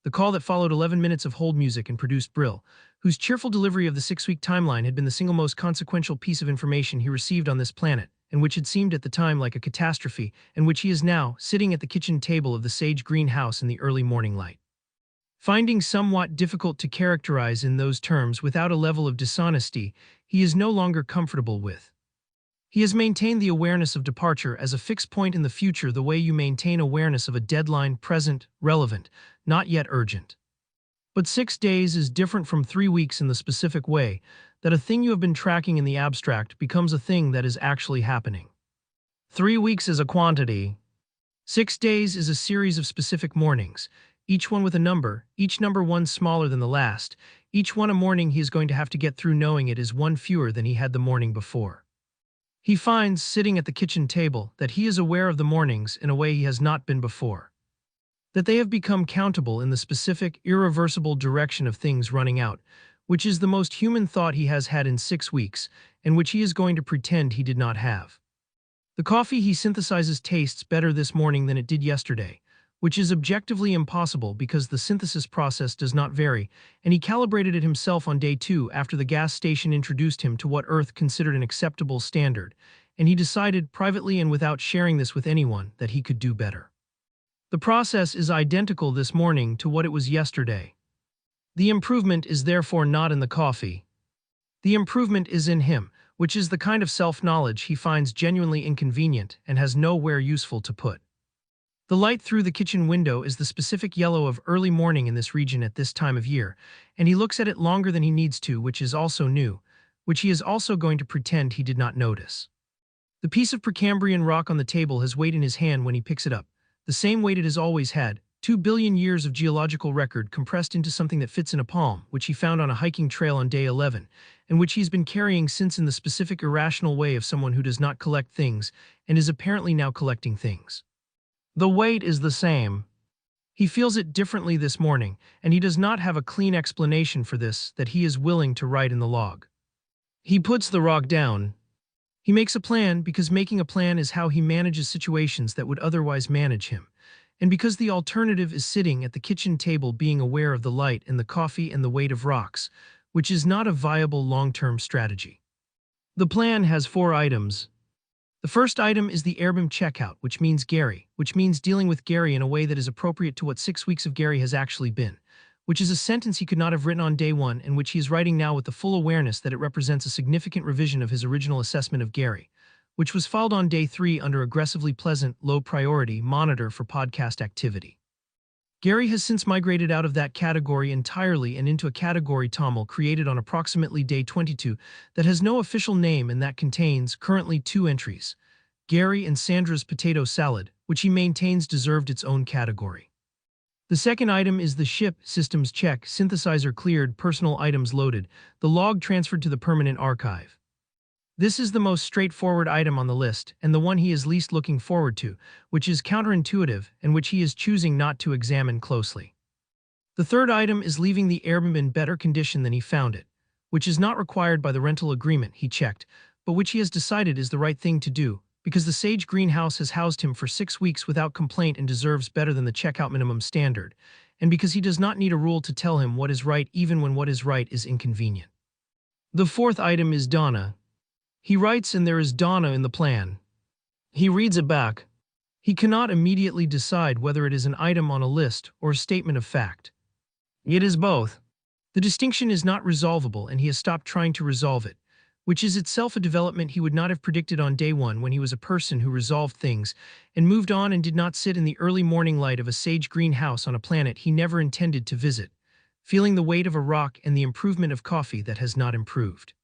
The call that followed 11 minutes of hold music and produced Brill, whose cheerful delivery of the 6-week timeline had been the single most consequential piece of information he received on this planet, and which had seemed at the time like a catastrophe, and which he is now, sitting at the kitchen table of the sage green house in the early morning light, finding somewhat difficult to characterize in those terms without a level of dishonesty he is no longer comfortable with. He has maintained the awareness of departure as a fixed point in the future the way you maintain awareness of a deadline present, relevant, not yet urgent. But 6 days is different from 3 weeks in the specific way that a thing you have been tracking in the abstract becomes a thing that is actually happening. 3 weeks is a quantity. 6 days is a series of specific mornings, each one with a number, each number one smaller than the last, each one a morning he is going to have to get through knowing it is one fewer than he had the morning before. He finds, sitting at the kitchen table, that he is aware of the mornings in a way he has not been before. That they have become countable in the specific, irreversible direction of things running out, which is the most human thought he has had in 6 weeks, and which he is going to pretend he did not have. The coffee he synthesizes tastes better this morning than it did yesterday, which is objectively impossible because the synthesis process does not vary, and he calibrated it himself on day 2 after the gas station introduced him to what Earth considered an acceptable standard, and he decided, privately and without sharing this with anyone, that he could do better. The process is identical this morning to what it was yesterday. The improvement is therefore not in the coffee. The improvement is in him, which is the kind of self-knowledge he finds genuinely inconvenient and has nowhere useful to put. The light through the kitchen window is the specific yellow of early morning in this region at this time of year, and he looks at it longer than he needs to, which is also new, which he is also going to pretend he did not notice. The piece of Precambrian rock on the table has weight in his hand when he picks it up, the same weight it has always had, 2 billion years of geological record compressed into something that fits in a palm, which he found on a hiking trail on day 11, and which he's been carrying since in the specific irrational way of someone who does not collect things and is apparently now collecting things. The weight is the same. He feels it differently this morning, and he does not have a clean explanation for this that he is willing to write in the log. He puts the rock down. He makes a plan because making a plan is how he manages situations that would otherwise manage him, and because the alternative is sitting at the kitchen table being aware of the light and the coffee and the weight of rocks, which is not a viable long-term strategy. The plan has 4 items. The first item is the Airbnb checkout, which means Gary, which means dealing with Gary in a way that is appropriate to what 6 weeks of Gary has actually been, which is a sentence he could not have written on day 1 and which he is writing now with the full awareness that it represents a significant revision of his original assessment of Gary, which was filed on day 3 under aggressively pleasant, low priority, monitor for podcast activity. Gary has since migrated out of that category entirely and into a category Tomil created on approximately day 22 that has no official name and that contains currently 2 entries, Gary and Sandra's potato salad, which he maintains deserved its own category. The second item is the ship, systems check, synthesizer cleared, personal items loaded, the log transferred to the permanent archive. This is the most straightforward item on the list, and the one he is least looking forward to, which is counterintuitive and which he is choosing not to examine closely. The third item is leaving the Airbnb in better condition than he found it, which is not required by the rental agreement he checked, but which he has decided is the right thing to do, because the Sage greenhouse has housed him for 6 weeks without complaint and deserves better than the checkout minimum standard, and because he does not need a rule to tell him what is right even when what is right is inconvenient. The fourth item is Donna. He writes and there is Donna in the plan. He reads it back. He cannot immediately decide whether it is an item on a list or a statement of fact. It is both. The distinction is not resolvable and he has stopped trying to resolve it, which is itself a development he would not have predicted on day 1 when he was a person who resolved things and moved on and did not sit in the early morning light of a sage greenhouse on a planet he never intended to visit, feeling the weight of a rock and the improvement of coffee that has not improved.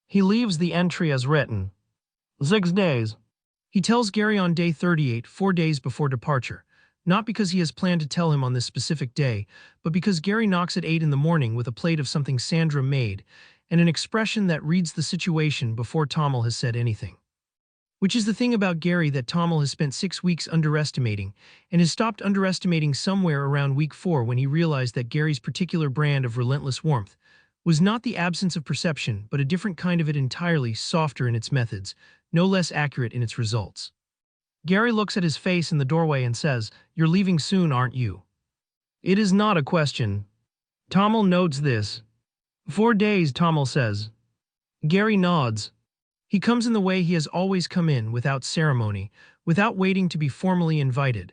He leaves the entry as written. 6 days. He tells Gary on day 38, 4 days before departure, not because he has planned to tell him on this specific day, but because Gary knocks at 8 in the morning with a plate of something Sandra made, and an expression that reads the situation before Tomil has said anything. Which is the thing about Gary that Tomil has spent 6 weeks underestimating, and has stopped underestimating somewhere around week 4 when he realized that Gary's particular brand of relentless warmth was not the absence of perception, but a different kind of it entirely, softer in its methods, no less accurate in its results. Gary looks at his face in the doorway and says, "You're leaving soon, aren't you?" It is not a question. Tomil notes this. 4 days, Tomil says. Gary nods. He comes in the way he has always come in, without ceremony, without waiting to be formally invited,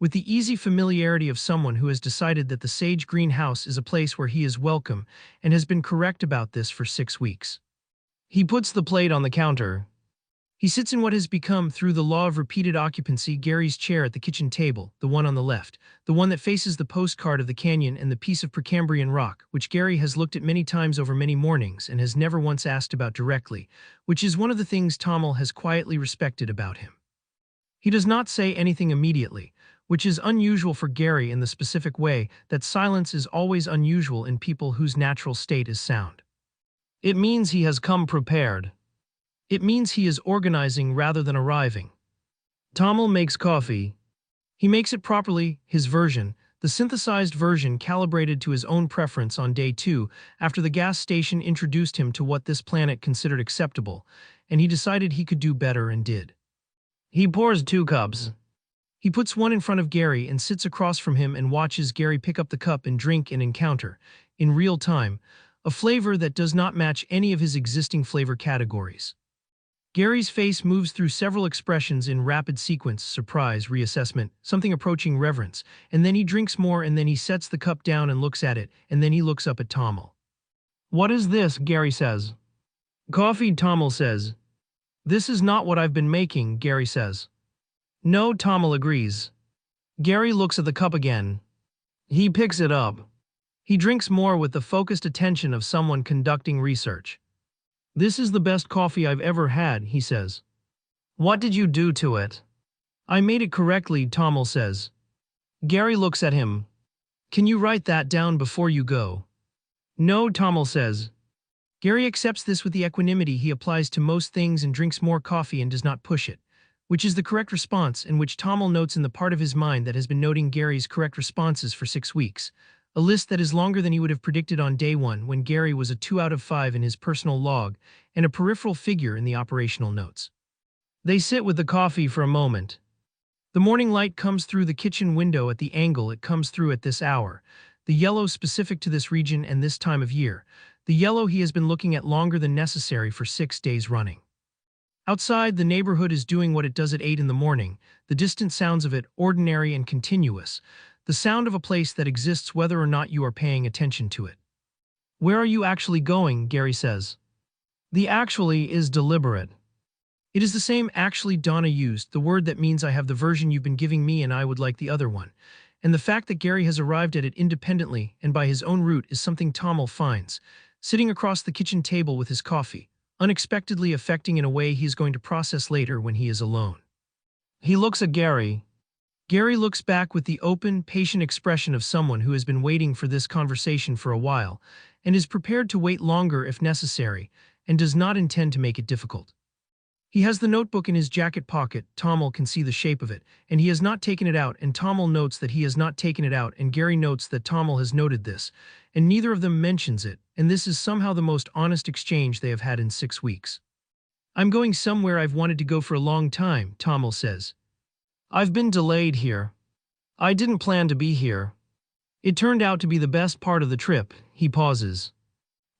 with the easy familiarity of someone who has decided that the Sage greenhouse is a place where he is welcome and has been correct about this for 6 weeks. He puts the plate on the counter. He sits in what has become, through the law of repeated occupancy, Gary's chair at the kitchen table, the one on the left, the one that faces the postcard of the canyon and the piece of Precambrian rock, which Gary has looked at many times over many mornings and has never once asked about directly, which is one of the things Tomil has quietly respected about him. He does not say anything immediately, which is unusual for Gary in the specific way that silence is always unusual in people whose natural state is sound. It means he has come prepared. It means he is organizing rather than arriving. Tomil makes coffee. He makes it properly, his version, the synthesized version calibrated to his own preference on day 2 after the gas station introduced him to what this planet considered acceptable, and he decided he could do better and did. He pours 2 cups. He puts one in front of Gary and sits across from him and watches Gary pick up the cup and drink and encounter, in real time, a flavor that does not match any of his existing flavor categories. Gary's face moves through several expressions in rapid sequence: surprise, reassessment, something approaching reverence, and then he drinks more and then he sets the cup down and looks at it, and then he looks up at Tomil. "What is this?" Gary says. "Coffee," Tomil says. "This is not what I've been making," Gary says. "No," Tomil agrees. Gary looks at the cup again. He picks it up. He drinks more with the focused attention of someone conducting research. "This is the best coffee I've ever had," he says. "What did you do to it?" "I made it correctly," Tomil says. Gary looks at him. "Can you write that down before you go?" "No," Tomil says. Gary accepts this with the equanimity he applies to most things and drinks more coffee and does not push it, which is the correct response and which Tomil notes in the part of his mind that has been noting Gary's correct responses for 6 weeks, a list that is longer than he would have predicted on day one when Gary was a 2 out of 5 in his personal log and a peripheral figure in the operational notes. They sit with the coffee for a moment. The morning light comes through the kitchen window at the angle it comes through at this hour, the yellow specific to this region and this time of year, the yellow he has been looking at longer than necessary for 6 days running. Outside, the neighborhood is doing what it does at 8 in the morning, the distant sounds of it ordinary and continuous, the sound of a place that exists whether or not you are paying attention to it. Where are you actually going, Gary says. The actually is deliberate. It is the same actually Donna used, the word that means I have the version you've been giving me and I would like the other one. And the fact that Gary has arrived at it independently and by his own route is something Tomil finds, sitting across the kitchen table with his coffee, unexpectedly affecting in a way he is going to process later when he is alone. He looks at Gary. Gary looks back with the open, patient expression of someone who has been waiting for this conversation for a while and is prepared to wait longer if necessary and does not intend to make it difficult. He has the notebook in his jacket pocket, Tomil can see the shape of it, and he has not taken it out, and Tomil notes that he has not taken it out, and Gary notes that Tomil has noted this, and neither of them mentions it, and this is somehow the most honest exchange they have had in 6 weeks. I'm going somewhere I've wanted to go for a long time, Tomil says. I've been delayed here. I didn't plan to be here. It turned out to be the best part of the trip. He pauses.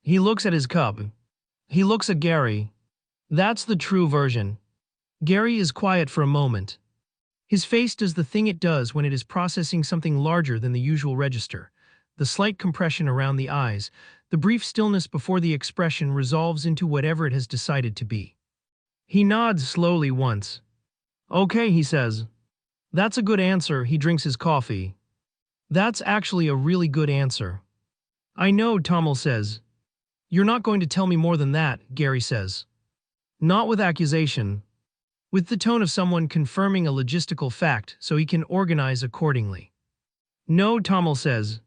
He looks at his cup. He looks at Gary. That's the true version. Gary is quiet for a moment. His face does the thing it does when it is processing something larger than the usual register. The slight compression around the eyes, the brief stillness before the expression resolves into whatever it has decided to be. He nods slowly once. Okay, he says. That's a good answer. He drinks his coffee. That's actually a really good answer. I know, Tomil says. You're not going to tell me more than that, Gary says. Not with accusation. With the tone of someone confirming a logistical fact so he can organize accordingly. No, Tomil says.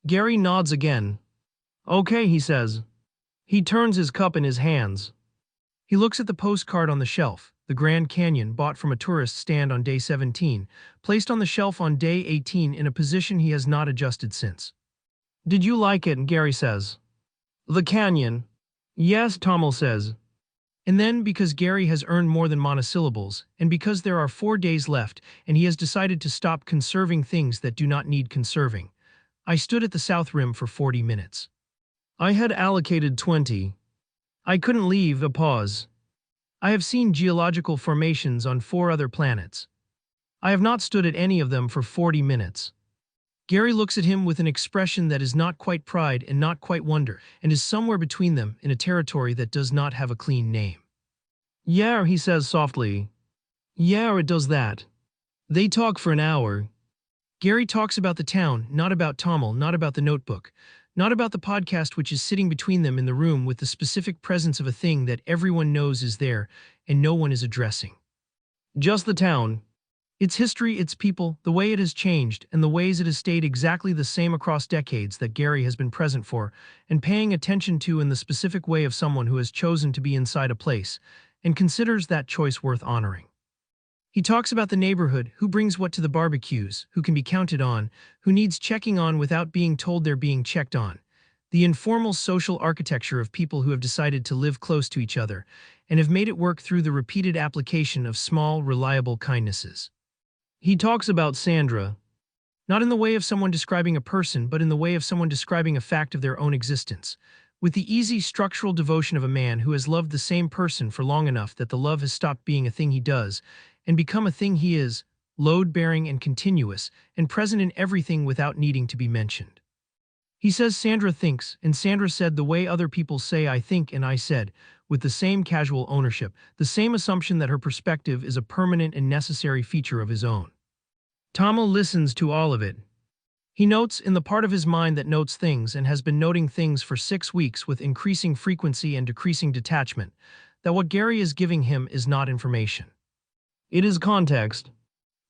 Gary nods again. Okay, he says. He turns his cup in his hands. He looks at the postcard on the shelf, the Grand Canyon bought from a tourist stand on day 17, placed on the shelf on day 18 in a position he has not adjusted since. Did you like it? Gary says. The canyon. Yes, Tomil says. And then, because Gary has earned more than monosyllables, and because there are 4 days left, and he has decided to stop conserving things that do not need conserving, I stood at the south rim for 40 minutes. I had allocated 20. I couldn't leave. A pause. I have seen geological formations on 4 other planets. I have not stood at any of them for 40 minutes. Gary looks at him with an expression that is not quite pride and not quite wonder, and is somewhere between them in a territory that does not have a clean name. Yeah, he says softly. Yeah, it does that. They talk for an hour. Gary talks about the town, not about Tomil, not about the notebook, not about the podcast which is sitting between them in the room with the specific presence of a thing that everyone knows is there and no one is addressing. Just the town. Its history, its people, the way it has changed, and the ways it has stayed exactly the same across decades that Gary has been present for and paying attention to in the specific way of someone who has chosen to be inside a place and considers that choice worth honoring. He talks about the neighborhood, who brings what to the barbecues, who can be counted on, who needs checking on without being told they're being checked on, the informal social architecture of people who have decided to live close to each other and have made it work through the repeated application of small, reliable kindnesses. He talks about Sandra, not in the way of someone describing a person, but in the way of someone describing a fact of their own existence, with the easy structural devotion of a man who has loved the same person for long enough that the love has stopped being a thing he does and become a thing he is, load-bearing and continuous, and present in everything without needing to be mentioned. He says Sandra thinks, and Sandra said the way other people say I think and I said, with the same casual ownership, the same assumption that her perspective is a permanent and necessary feature of his own. Tomil listens to all of it. He notes in the part of his mind that notes things and has been noting things for 6 weeks with increasing frequency and decreasing detachment, that what Gary is giving him is not information. It is context.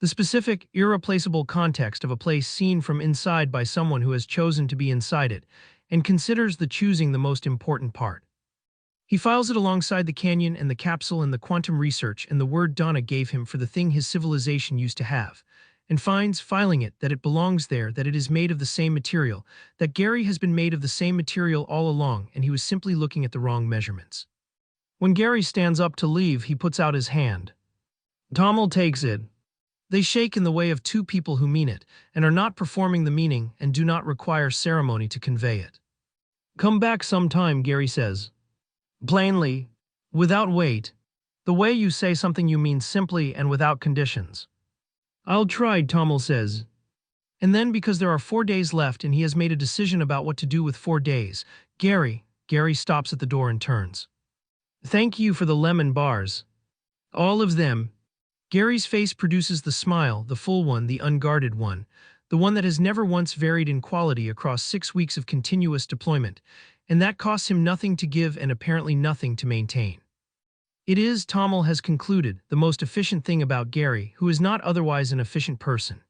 The specific, irreplaceable context of a place seen from inside by someone who has chosen to be inside it and considers the choosing the most important part. He files it alongside the canyon and the capsule and the quantum research and the word Donna gave him for the thing his civilization used to have, and finds, filing it, that it belongs there, that it is made of the same material, that Gary has been made of the same material all along and he was simply looking at the wrong measurements. When Gary stands up to leave, he puts out his hand. Tomil takes it. They shake in the way of two people who mean it, and are not performing the meaning and do not require ceremony to convey it. Come back sometime, Gary says. Plainly, without weight, the way you say something you mean simply and without conditions. I'll try, Tomil says. And then, because there are 4 days left and he has made a decision about what to do with 4 days, Gary stops at the door and turns. Thank you for the lemon bars. All of them. Gary's face produces the smile, the full one, the unguarded one, the one that has never once varied in quality across 6 weeks of continuous deployment, and that costs him nothing to give and apparently nothing to maintain. It is, Tomil has concluded, the most efficient thing about Gary, who is not otherwise an efficient person.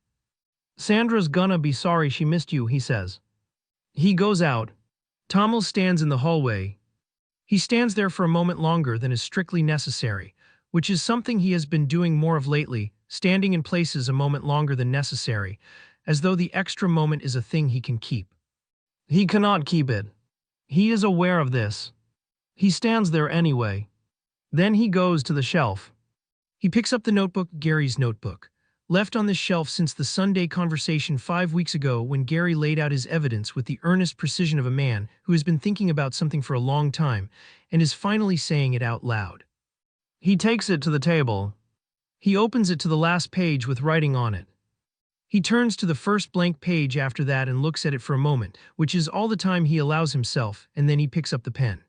Sandra's gonna be sorry she missed you, he says. He goes out. Tomil stands in the hallway. He stands there for a moment longer than is strictly necessary, which is something he has been doing more of lately, standing in places a moment longer than necessary, as though the extra moment is a thing he can keep. He cannot keep it. He is aware of this. He stands there anyway. Then he goes to the shelf. He picks up the notebook, Gary's notebook, left on this shelf since the Sunday conversation 5 weeks ago when Gary laid out his evidence with the earnest precision of a man who has been thinking about something for a long time and is finally saying it out loud. He takes it to the table. He opens it to the last page with writing on it. He turns to the first blank page after that and looks at it for a moment, which is all the time he allows himself, and then he picks up the pen.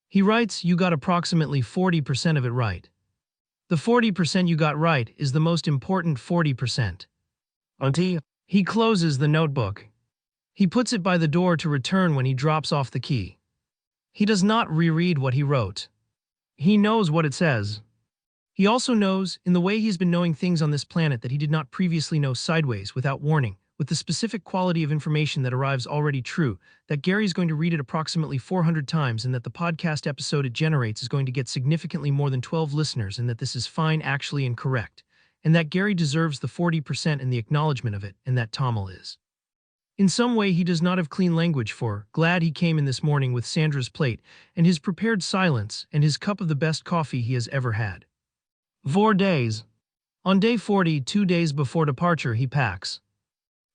He writes, "You got approximately 40% of it right. The 40% you got right is the most important 40%. Auntie." He closes the notebook. He puts it by the door to return when he drops off the key. He does not reread what he wrote. He knows what it says. He also knows, in the way he's been knowing things on this planet that he did not previously know sideways, without warning, with the specific quality of information that arrives already true, that Gary's going to read it approximately 400 times and that the podcast episode it generates is going to get significantly more than 12 listeners and that this is fine, actually, and correct, and that Gary deserves the 40% and the acknowledgement of it, and that Tomil is. In some way he does not have clean language for, glad he came in this morning with Sandra's plate and his prepared silence and his cup of the best coffee he has ever had. 4 days. On day 40, 2 days before departure, he packs.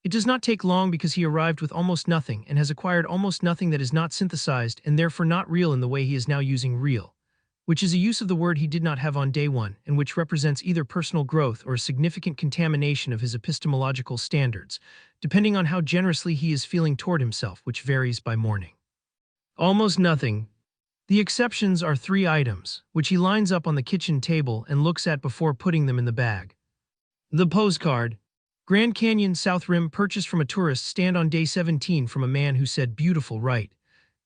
It does not take long because he arrived with almost nothing and has acquired almost nothing that is not synthesized and therefore not real in the way he is now using real, which is a use of the word he did not have on day 1 and which represents either personal growth or a significant contamination of his epistemological standards, depending on how generously he is feeling toward himself, which varies by morning. Almost nothing. The exceptions are 3 items, which he lines up on the kitchen table and looks at before putting them in the bag. The postcard, Grand Canyon South Rim, purchased from a tourist stand on day 17 from a man who said "beautiful, right?"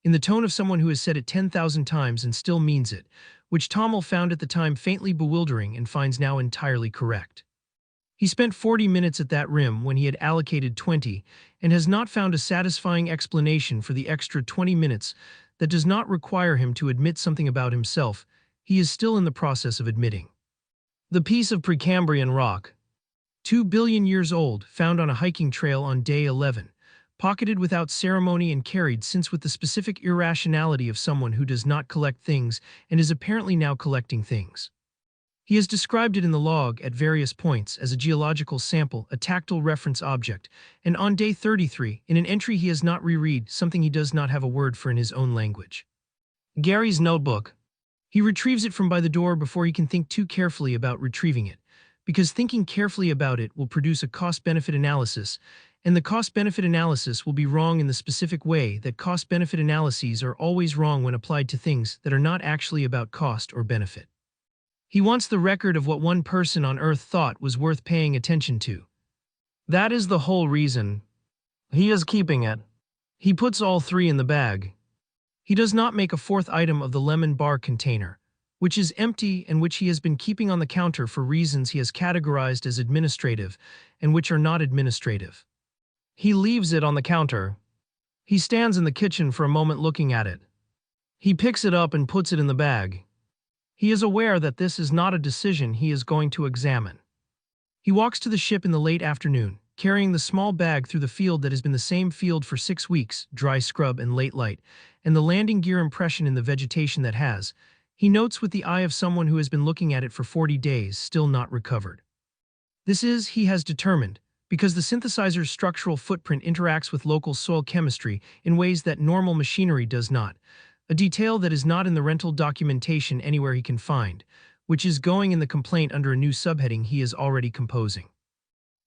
in the tone of someone who has said it 10,000 times and still means it, which Tomil found at the time faintly bewildering and finds now entirely correct. He spent 40 minutes at that rim when he had allocated 20 and has not found a satisfying explanation for the extra 20 minutes that does not require him to admit something about himself he is still in the process of admitting. The piece of Precambrian rock, 2 billion years old, found on a hiking trail on day 11, pocketed without ceremony and carried since with the specific irrationality of someone who does not collect things and is apparently now collecting things. He has described it in the log at various points as a geological sample, a tactile reference object, and on day 33, in an entry he has not reread, something he does not have a word for in his own language. Gary's notebook. He retrieves it from by the door before he can think too carefully about retrieving it, because thinking carefully about it will produce a cost-benefit analysis, and the cost-benefit analysis will be wrong in the specific way that cost-benefit analyses are always wrong when applied to things that are not actually about cost or benefit. He wants the record of what one person on Earth thought was worth paying attention to. That is the whole reason. He is keeping it. He puts all 3 in the bag. He does not make a 4th item of the lemon bar container, which is empty and which he has been keeping on the counter for reasons he has categorized as administrative and which are not administrative. He leaves it on the counter. He stands in the kitchen for a moment looking at it. He picks it up and puts it in the bag. He is aware that this is not a decision he is going to examine. He walks to the ship in the late afternoon, carrying the small bag through the field that has been the same field for 6 weeks, dry scrub and late light, and the landing gear impression in the vegetation that has, he notes with the eye of someone who has been looking at it for 40 days, still not recovered. This is, he has determined, because the synthesizer's structural footprint interacts with local soil chemistry in ways that normal machinery does not, a detail that is not in the rental documentation anywhere he can find, which is going in the complaint under a new subheading he is already composing.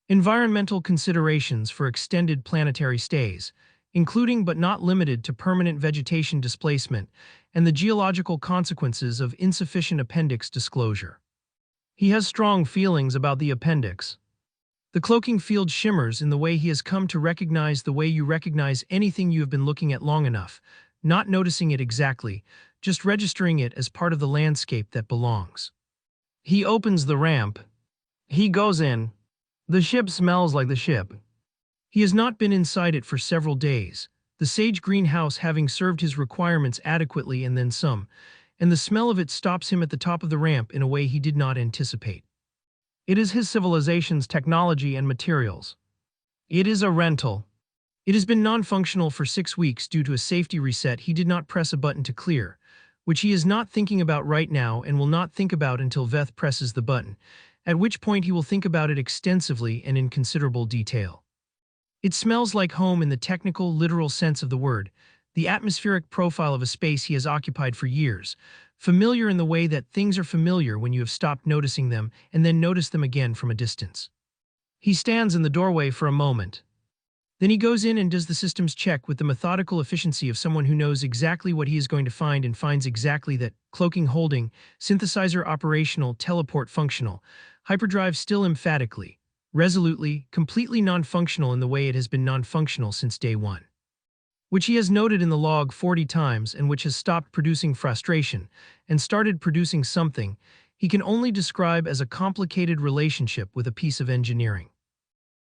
Environmental considerations for extended planetary stays, including but not limited to permanent vegetation displacement and the geological consequences of insufficient appendix disclosure. He has strong feelings about the appendix. The cloaking field shimmers in the way he has come to recognize the way you recognize anything you have been looking at long enough, not noticing it exactly, just registering it as part of the landscape that belongs. He opens the ramp. He goes in. The ship smells like the ship. He has not been inside it for several days, the sage greenhouse having served his requirements adequately and then some, and the smell of it stops him at the top of the ramp in a way he did not anticipate. It is his civilization's technology and materials. It is a rental. It has been non-functional for 6 weeks due to a safety reset he did not press a button to clear, which he is not thinking about right now and will not think about until Veth presses the button, at which point he will think about it extensively and in considerable detail. It smells like home in the technical, literal sense of the word, the atmospheric profile of a space he has occupied for years, familiar in the way that things are familiar when you have stopped noticing them and then notice them again from a distance. He stands in the doorway for a moment. Then he goes in and does the systems check with the methodical efficiency of someone who knows exactly what he is going to find and finds exactly that: cloaking holding, synthesizer operational, teleport functional, hyperdrive still emphatically, resolutely, completely non-functional in the way it has been non-functional since day one. Which he has noted in the log 40 times and which has stopped producing frustration and started producing something he can only describe as a complicated relationship with a piece of engineering.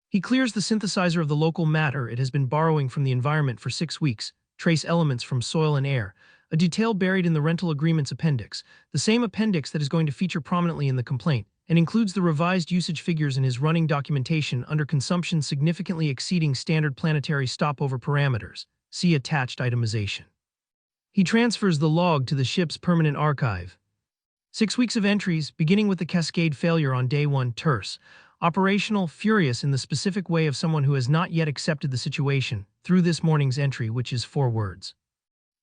He clears the synthesizer of the local matter it has been borrowing from the environment for 6 weeks, trace elements from soil and air, a detail buried in the rental agreement's appendix, the same appendix that is going to feature prominently in the complaint, and includes the revised usage figures in his running documentation under consumption significantly exceeding standard planetary stopover parameters. See attached itemization. He transfers the log to the ship's permanent archive. 6 weeks of entries, beginning with the cascade failure on day 1, terse, operational, furious in the specific way of someone who has not yet accepted the situation, through this morning's entry, which is 4 words.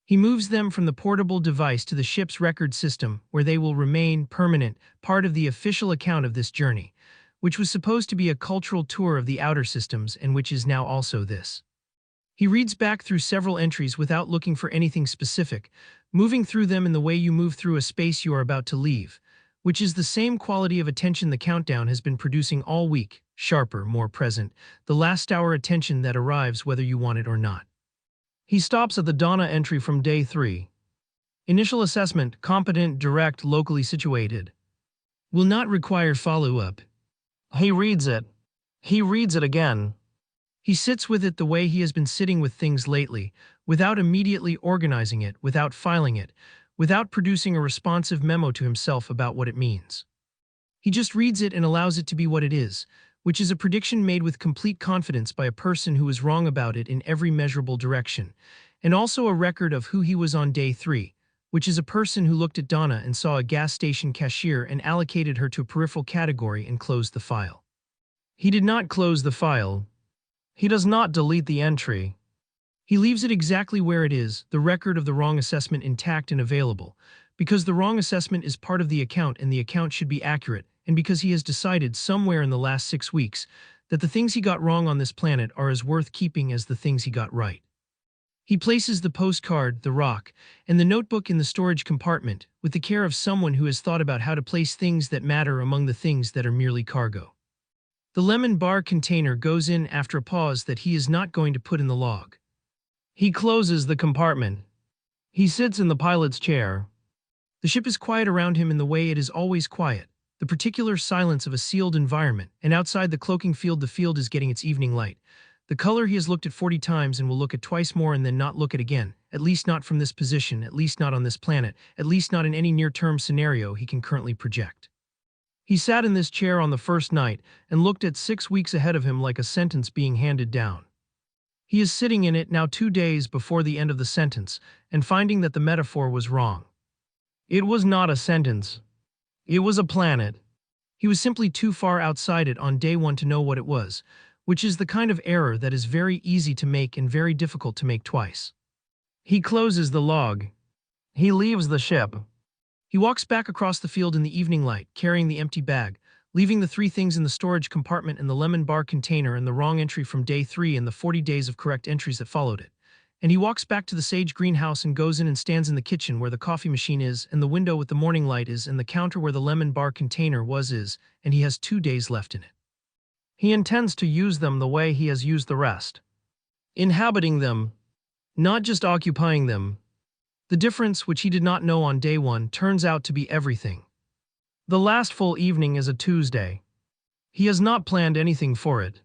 He moves them from the portable device to the ship's record system, where they will remain permanent, part of the official account of this journey, which was supposed to be a cultural tour of the outer systems and which is now also this. He reads back through several entries without looking for anything specific, moving through them in the way you move through a space you are about to leave, which is the same quality of attention the countdown has been producing all week, sharper, more present, the last hour attention that arrives whether you want it or not. He stops at the Donna entry from day 3. Initial assessment, competent, direct, locally situated. Will not require follow-up. He reads it. He reads it again. He sits with it the way he has been sitting with things lately, without immediately organizing it, without filing it, without producing a responsive memo to himself about what it means. He just reads it and allows it to be what it is, which is a prediction made with complete confidence by a person who was wrong about it in every measurable direction, and also a record of who he was on day 3, which is a person who looked at Donna and saw a gas station cashier and allocated her to a peripheral category and closed the file. He did not close the file. He does not delete the entry. He leaves it exactly where it is, the record of the wrong assessment intact and available, because the wrong assessment is part of the account and the account should be accurate, and because he has decided somewhere in the last 6 weeks that the things he got wrong on this planet are as worth keeping as the things he got right. He places the postcard, the rock, and the notebook in the storage compartment with the care of someone who has thought about how to place things that matter among the things that are merely cargo. The lemon bar container goes in after a pause that he is not going to put in the log. He closes the compartment. He sits in the pilot's chair. The ship is quiet around him in the way it is always quiet, the particular silence of a sealed environment, and outside the cloaking field the field is getting its evening light. The color he has looked at 40 times and will look at twice more and then not look at again, at least not from this position, at least not on this planet, at least not in any near-term scenario he can currently project. He sat in this chair on the first night and looked at 6 weeks ahead of him like a sentence being handed down. He is sitting in it now 2 days before the end of the sentence and finding that the metaphor was wrong. It was not a sentence. It was a planet. He was simply too far outside it on day one to know what it was, which is the kind of error that is very easy to make and very difficult to make twice. He closes the log. He leaves the ship. He walks back across the field in the evening light, carrying the empty bag, leaving the 3 things in the storage compartment and the lemon bar container and the wrong entry from day 3 and the 40 days of correct entries that followed it. And he walks back to the sage greenhouse and goes in and stands in the kitchen where the coffee machine is and the window with the morning light is and the counter where the lemon bar container was is, and he has 2 days left in it. He intends to use them the way he has used the rest. Inhabiting them, not just occupying them. The difference, which he did not know on day 1, turns out to be everything. The last full evening is a Tuesday. He has not planned anything for it.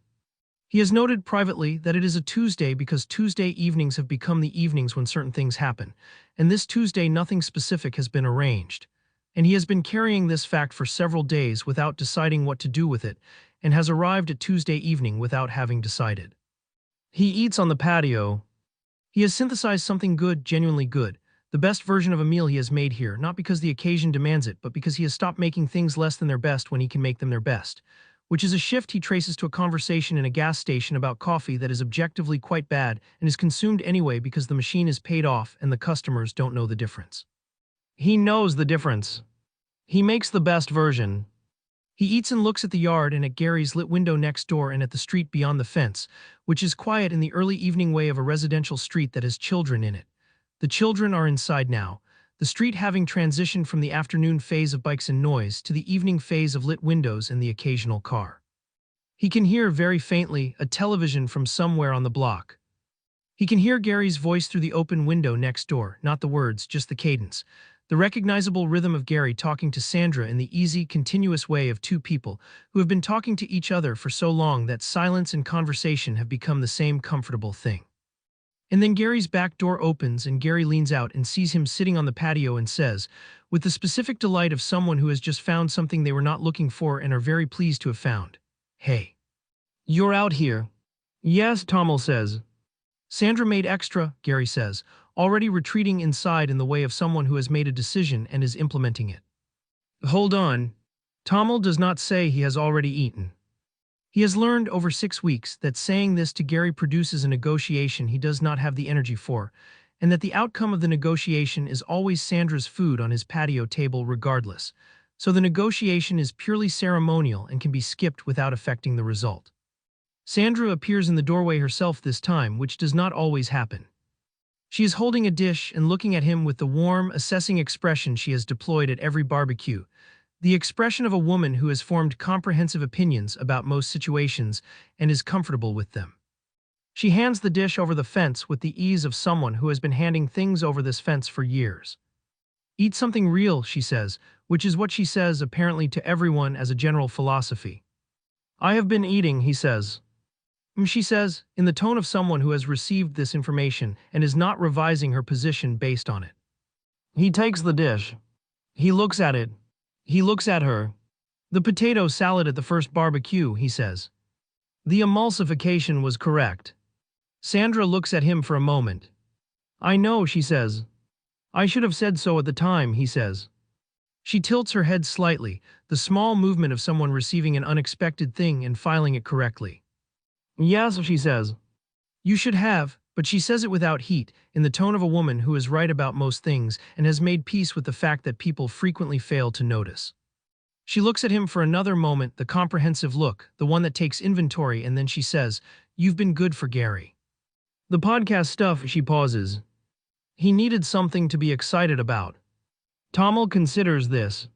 He has noted privately that it is a Tuesday because Tuesday evenings have become the evenings when certain things happen, and this Tuesday nothing specific has been arranged. And he has been carrying this fact for several days without deciding what to do with it, and has arrived at Tuesday evening without having decided. He eats on the patio. He has synthesized something good, genuinely good. The best version of a meal he has made here, not because the occasion demands it, but because he has stopped making things less than their best when he can make them their best, which is a shift he traces to a conversation in a gas station about coffee that is objectively quite bad and is consumed anyway because the machine is paid off and the customers don't know the difference. He knows the difference. He makes the best version. He eats and looks at the yard and at Gary's lit window next door and at the street beyond the fence, which is quiet in the early evening way of a residential street that has children in it. The children are inside now, the street having transitioned from the afternoon phase of bikes and noise to the evening phase of lit windows and the occasional car. He can hear very faintly a television from somewhere on the block. He can hear Gary's voice through the open window next door, not the words, just the cadence, the recognizable rhythm of Gary talking to Sandra in the easy, continuous way of 2 people who have been talking to each other for so long that silence and conversation have become the same comfortable thing. And then Gary's back door opens and Gary leans out and sees him sitting on the patio and says, with the specific delight of someone who has just found something they were not looking for and are very pleased to have found, "Hey. You're out here." "Yes," Tomil says. "Sandra made extra," Gary says, already retreating inside in the way of someone who has made a decision and is implementing it. "Hold on." Tomil does not say he has already eaten. He has learned over 6 weeks that saying this to Gary produces a negotiation he does not have the energy for, and that the outcome of the negotiation is always Sandra's food on his patio table regardless, so the negotiation is purely ceremonial and can be skipped without affecting the result. Sandra appears in the doorway herself this time, which does not always happen. She is holding a dish and looking at him with the warm, assessing expression she has deployed at every barbecue, the expression of a woman who has formed comprehensive opinions about most situations and is comfortable with them. She hands the dish over the fence with the ease of someone who has been handing things over this fence for years. "Eat something real," she says, which is what she says apparently to everyone as a general philosophy. "I have been eating," he says. She says, in the tone of someone who has received this information and is not revising her position based on it. He takes the dish. He looks at it. He looks at her. "The potato salad at the first barbecue," he says. "The emulsification was correct." Sandra looks at him for a moment. "I know," she says. "I should have said so at the time," he says. She tilts her head slightly, the small movement of someone receiving an unexpected thing and filing it correctly. "Yes," she says. "You should have," but she says it without heat, in the tone of a woman who is right about most things and has made peace with the fact that people frequently fail to notice. She looks at him for another moment, the comprehensive look, the one that takes inventory, and then she says, "You've been good for Gary." "The podcast stuff," she pauses. "He needed something to be excited about." Tomil considers this.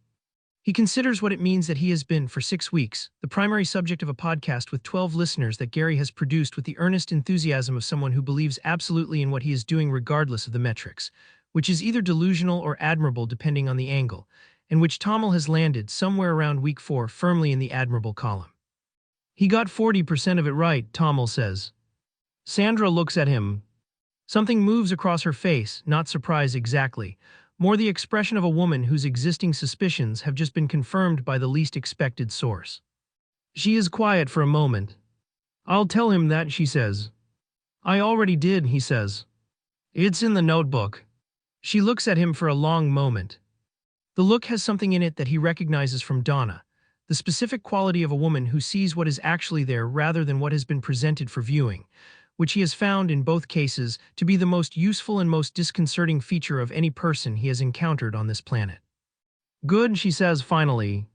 He considers what it means that he has been, for 6 weeks, the primary subject of a podcast with 12 listeners that Gary has produced with the earnest enthusiasm of someone who believes absolutely in what he is doing regardless of the metrics, which is either delusional or admirable depending on the angle, and which Tomil has landed somewhere around week 4 firmly in the admirable column. "He got 40% of it right," Tomil says. Sandra looks at him. Something moves across her face, not surprise exactly, more the expression of a woman whose existing suspicions have just been confirmed by the least expected source. She is quiet for a moment. "I'll tell him that," she says. "I already did," he says. "It's in the notebook." She looks at him for a long moment. The look has something in it that he recognizes from Donna, the specific quality of a woman who sees what is actually there rather than what has been presented for viewing, which he has found in both cases to be the most useful and most disconcerting feature of any person he has encountered on this planet. "Good," she says finally.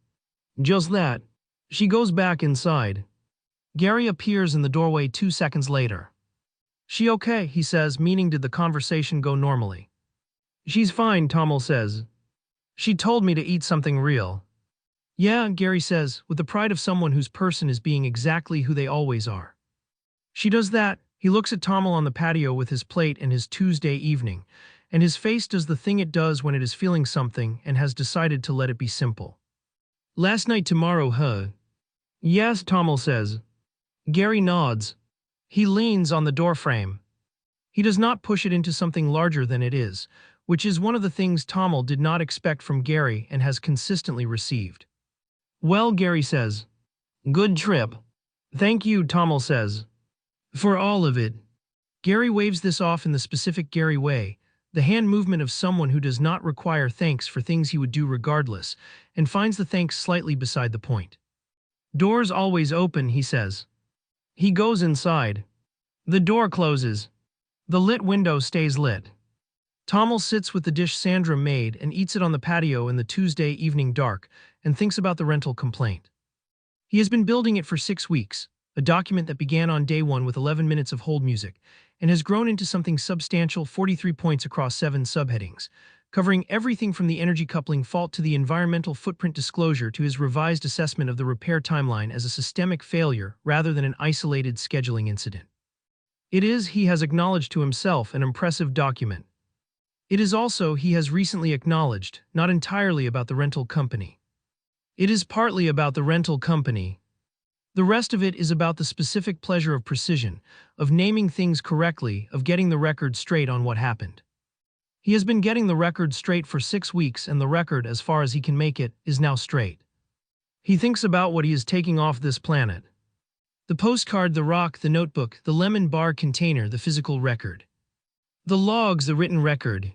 "Just that." She goes back inside. Gary appears in the doorway 2 seconds later. "She okay?" he says, meaning did the conversation go normally. "She's fine," Tomil says. "She told me to eat something real." "Yeah," Gary says, with the pride of someone whose person is being exactly who they always are. "She does that." He looks at Tomil on the patio with his plate and his Tuesday evening, and his face does the thing it does when it is feeling something and has decided to let it be simple. "Last night tomorrow, huh?" "Yes," Tomil says. Gary nods. He leans on the doorframe. He does not push it into something larger than it is, which is one of the things Tomil did not expect from Gary and has consistently received. "Well," Gary says. "Good trip." "Thank you," Tomil says. "For all of it." Gary waves this off in the specific Gary way, the hand movement of someone who does not require thanks for things he would do regardless, and finds the thanks slightly beside the point. "Doors always open," he says. He goes inside. The door closes. The lit window stays lit. Tomil sits with the dish Sandra made and eats it on the patio in the Tuesday evening dark and thinks about the rental complaint. He has been building it for 6 weeks, a document that began on day 1 with 11 minutes of hold music, and has grown into something substantial, 43 points across 7 subheadings, covering everything from the energy coupling fault to the environmental footprint disclosure to his revised assessment of the repair timeline as a systemic failure rather than an isolated scheduling incident. It is, he has acknowledged to himself, an impressive document. It is also, he has recently acknowledged, not entirely about the rental company. It is partly about the rental company. The rest of it is about the specific pleasure of precision, of naming things correctly, of getting the record straight on what happened. He has been getting the record straight for 6 weeks, and the record, as far as he can make it, is now straight. He thinks about what he is taking off this planet. The postcard, the rock, the notebook, the lemon bar container, the physical record. The logs, the written record.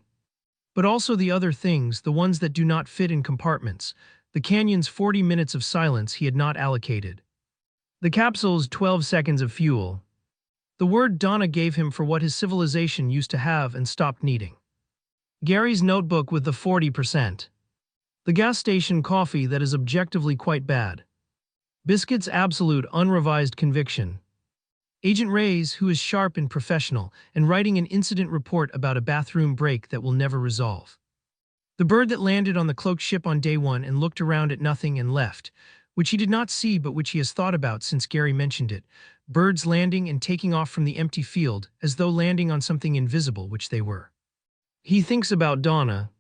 But also the other things, the ones that do not fit in compartments, the canyon's 40 minutes of silence he had not allocated. The capsule's 12 seconds of fuel. The word Donna gave him for what his civilization used to have and stopped needing. Gary's notebook with the 40%. The gas station coffee that is objectively quite bad. Biscuit's absolute unrevised conviction. Agent Ray's, who is sharp and professional, and writing an incident report about a bathroom break that will never resolve. The bird that landed on the cloaked ship on day 1 and looked around at nothing and left, which he did not see but which he has thought about since Gary mentioned it. Birds landing and taking off from the empty field, as though landing on something invisible, which they were. He thinks about Donna.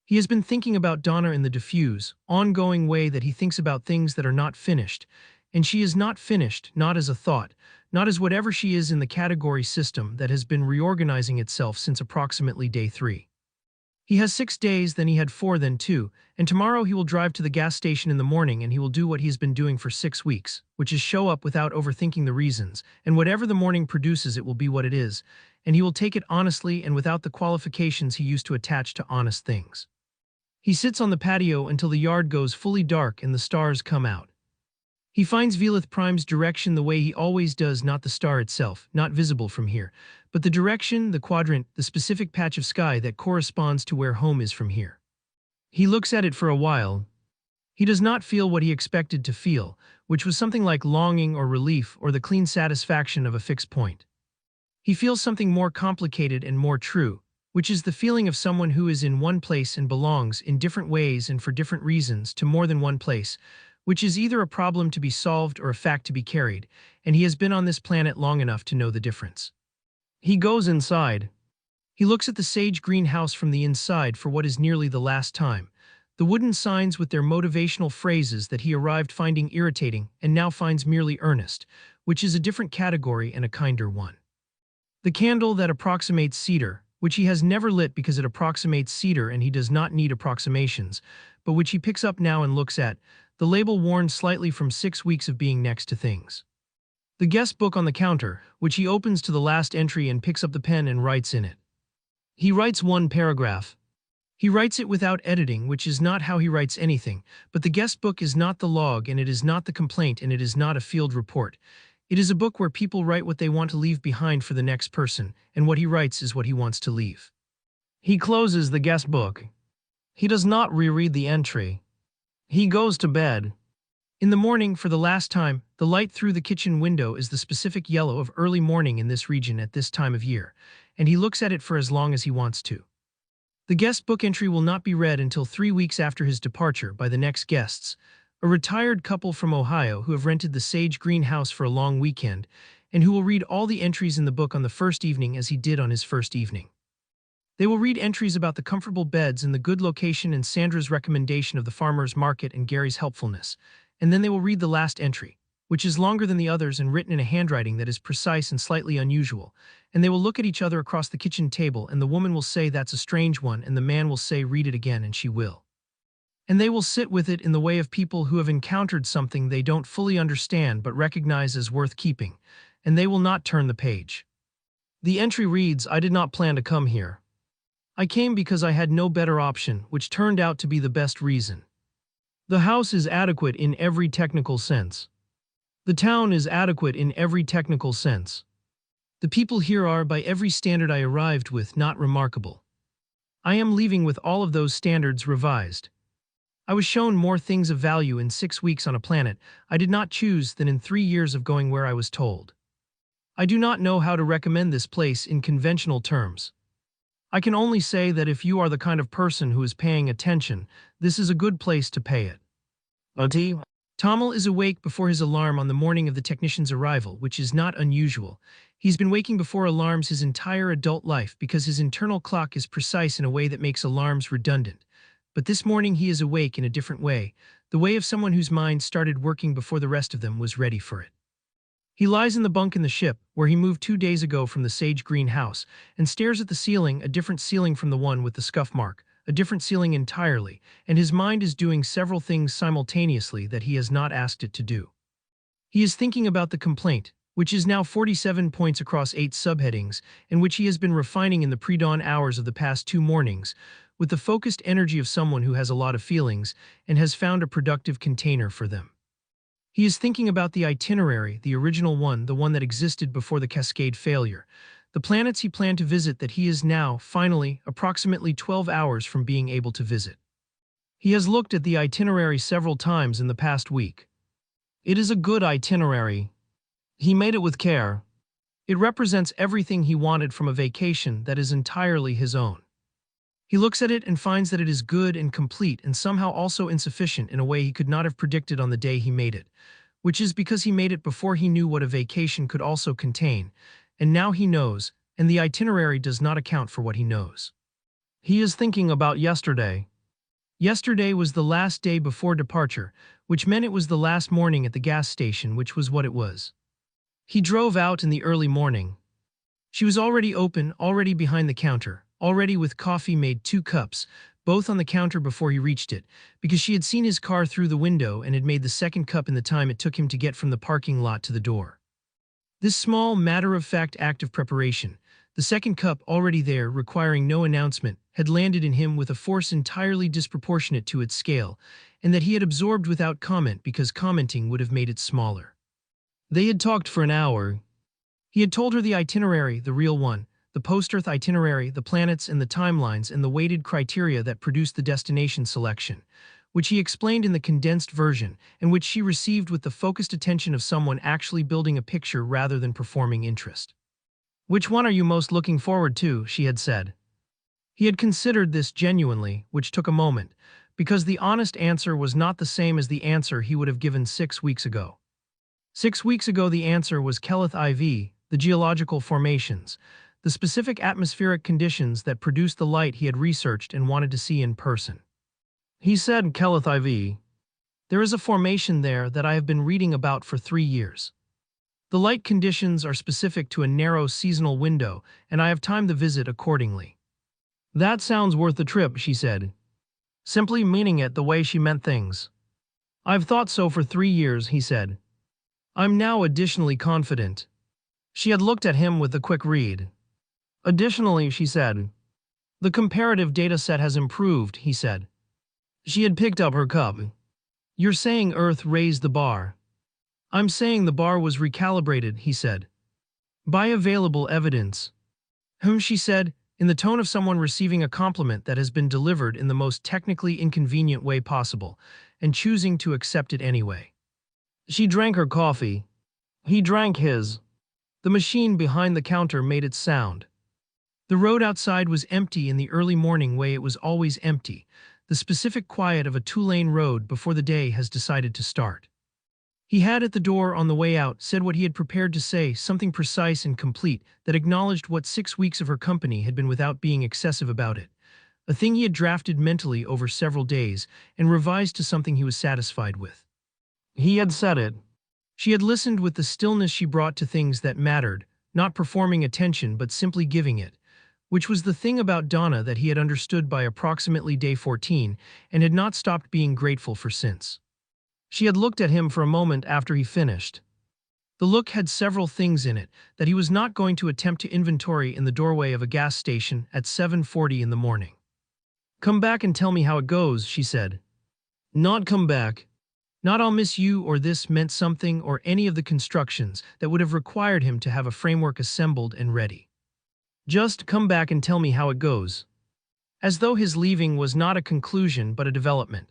He has been thinking about Donna in the diffuse, ongoing way that he thinks about things that are not finished, and she is not finished, not as a thought, not as whatever she is in the category system that has been reorganizing itself since approximately day 3. He has 6 days, then he had 4, then 2, and tomorrow he will drive to the gas station in the morning and he will do what he has been doing for 6 weeks, which is show up without overthinking the reasons, and whatever the morning produces it will be what it is, and he will take it honestly and without the qualifications he used to attach to honest things. He sits on the patio until the yard goes fully dark and the stars come out. He finds Velith Prime's direction the way he always does, not the star itself, not visible from here, but the direction, the quadrant, the specific patch of sky that corresponds to where home is from here. He looks at it for a while. He does not feel what he expected to feel, which was something like longing or relief or the clean satisfaction of a fixed point. He feels something more complicated and more true, which is the feeling of someone who is in one place and belongs in different ways and for different reasons to more than one place, which is either a problem to be solved or a fact to be carried, and he has been on this planet long enough to know the difference. He goes inside. He looks at the sage green house from the inside for what is nearly the last time, the wooden signs with their motivational phrases that he arrived finding irritating and now finds merely earnest, which is a different category and a kinder one. The candle that approximates cedar, which he has never lit because it approximates cedar and he does not need approximations, but which he picks up now and looks at, the label worn slightly from 6 weeks of being next to things. The guest book on the counter, which he opens to the last entry and picks up the pen and writes in it. He writes one paragraph. He writes it without editing, which is not how he writes anything, but the guest book is not the log and it is not the complaint and it is not a field report. It is a book where people write what they want to leave behind for the next person, and what he writes is what he wants to leave. He closes the guest book. He does not reread the entry. He goes to bed. In the morning, for the last time, the light through the kitchen window is the specific yellow of early morning in this region at this time of year, and he looks at it for as long as he wants to. The guest book entry will not be read until 3 weeks after his departure by the next guests, a retired couple from Ohio who have rented the Sage Green house for a long weekend, and who will read all the entries in the book on the first evening as he did on his first evening. They will read entries about the comfortable beds and the good location and Sandra's recommendation of the farmer's market and Gary's helpfulness, and then they will read the last entry, which is longer than the others and written in a handwriting that is precise and slightly unusual, and they will look at each other across the kitchen table and the woman will say that's a strange one and the man will say read it again and she will. And they will sit with it in the way of people who have encountered something they don't fully understand but recognize as worth keeping, and they will not turn the page. The entry reads, "I did not plan to come here. I came because I had no better option, which turned out to be the best reason. The house is adequate in every technical sense. The town is adequate in every technical sense. The people here are, by every standard I arrived with, not remarkable. I am leaving with all of those standards revised. I was shown more things of value in 6 weeks on a planet I did not choose than in 3 years of going where I was told. I do not know how to recommend this place in conventional terms. I can only say that if you are the kind of person who is paying attention, this is a good place to pay it." Tomil is awake before his alarm on the morning of the technician's arrival, which is not unusual. He's been waking before alarms his entire adult life because his internal clock is precise in a way that makes alarms redundant. But this morning he is awake in a different way, the way of someone whose mind started working before the rest of them was ready for it. He lies in the bunk in the ship, where he moved 2 days ago from the Sage Green house, and stares at the ceiling, a different ceiling from the one with the scuff mark, a different ceiling entirely, and his mind is doing several things simultaneously that he has not asked it to do. He is thinking about the complaint, which is now 47 points across 8 subheadings, and which he has been refining in the pre-dawn hours of the past 2 mornings, with the focused energy of someone who has a lot of feelings and has found a productive container for them. He is thinking about the itinerary, the original one, the one that existed before the Cascade failure, the planets he planned to visit that he is now, finally, approximately 12 hours from being able to visit. He has looked at the itinerary several times in the past week. It is a good itinerary. He made it with care. It represents everything he wanted from a vacation that is entirely his own. He looks at it and finds that it is good and complete and somehow also insufficient in a way he could not have predicted on the day he made it, which is because he made it before he knew what a vacation could also contain, and now he knows, and the itinerary does not account for what he knows. He is thinking about yesterday. Yesterday was the last day before departure, which meant it was the last morning at the gas station, which was what it was. He drove out in the early morning. She was already open, already behind the counter, already with coffee made 2 cups, both on the counter before he reached it, because she had seen his car through the window and had made the second cup in the time it took him to get from the parking lot to the door. This small, matter-of-fact act of preparation, the second cup already there, requiring no announcement, had landed in him with a force entirely disproportionate to its scale, and that he had absorbed without comment because commenting would have made it smaller. They had talked for an hour. He had told her the itinerary, the real one, the post-Earth itinerary, the planets and the timelines and the weighted criteria that produced the destination selection, which he explained in the condensed version and which she received with the focused attention of someone actually building a picture rather than performing interest. "Which one are you most looking forward to?" she had said. He had considered this genuinely, which took a moment, because the honest answer was not the same as the answer he would have given 6 weeks ago. 6 weeks ago the answer was Keleth IV, the geological formations, the specific atmospheric conditions that produced the light he had researched and wanted to see in person. He said, "Keleth IV. There is a formation there that I have been reading about for 3 years. The light conditions are specific to a narrow seasonal window, and I have timed the visit accordingly. That sounds worth the trip, she said, simply meaning it the way she meant things. I've thought so for 3 years, he said. I'm now additionally confident. She had looked at him with a quick read. Additionally, she said. The comparative data set has improved, he said. She had picked up her cup. You're saying Earth raised the bar. I'm saying the bar was recalibrated, he said. By available evidence. She said, in the tone of someone receiving a compliment that has been delivered in the most technically inconvenient way possible, and choosing to accept it anyway. She drank her coffee. He drank his. The machine behind the counter made its sound. The road outside was empty in the early morning way it was always empty, the specific quiet of a two-lane road before the day has decided to start. He had at the door on the way out said what he had prepared to say, something precise and complete that acknowledged what 6 weeks of her company had been without being excessive about it, a thing he had drafted mentally over several days and revised to something he was satisfied with. He had said it. She had listened with the stillness she brought to things that mattered, not performing attention but simply giving it, which was the thing about Donna that he had understood by approximately day 14 and had not stopped being grateful for since. She had looked at him for a moment after he finished. The look had several things in it that he was not going to attempt to inventory in the doorway of a gas station at 7:40 in the morning. Come back and tell me how it goes, she said. Not come back. Not I'll miss you or this meant something or any of the constructions that would have required him to have a framework assembled and ready. Just come back and tell me how it goes. As though his leaving was not a conclusion but a development.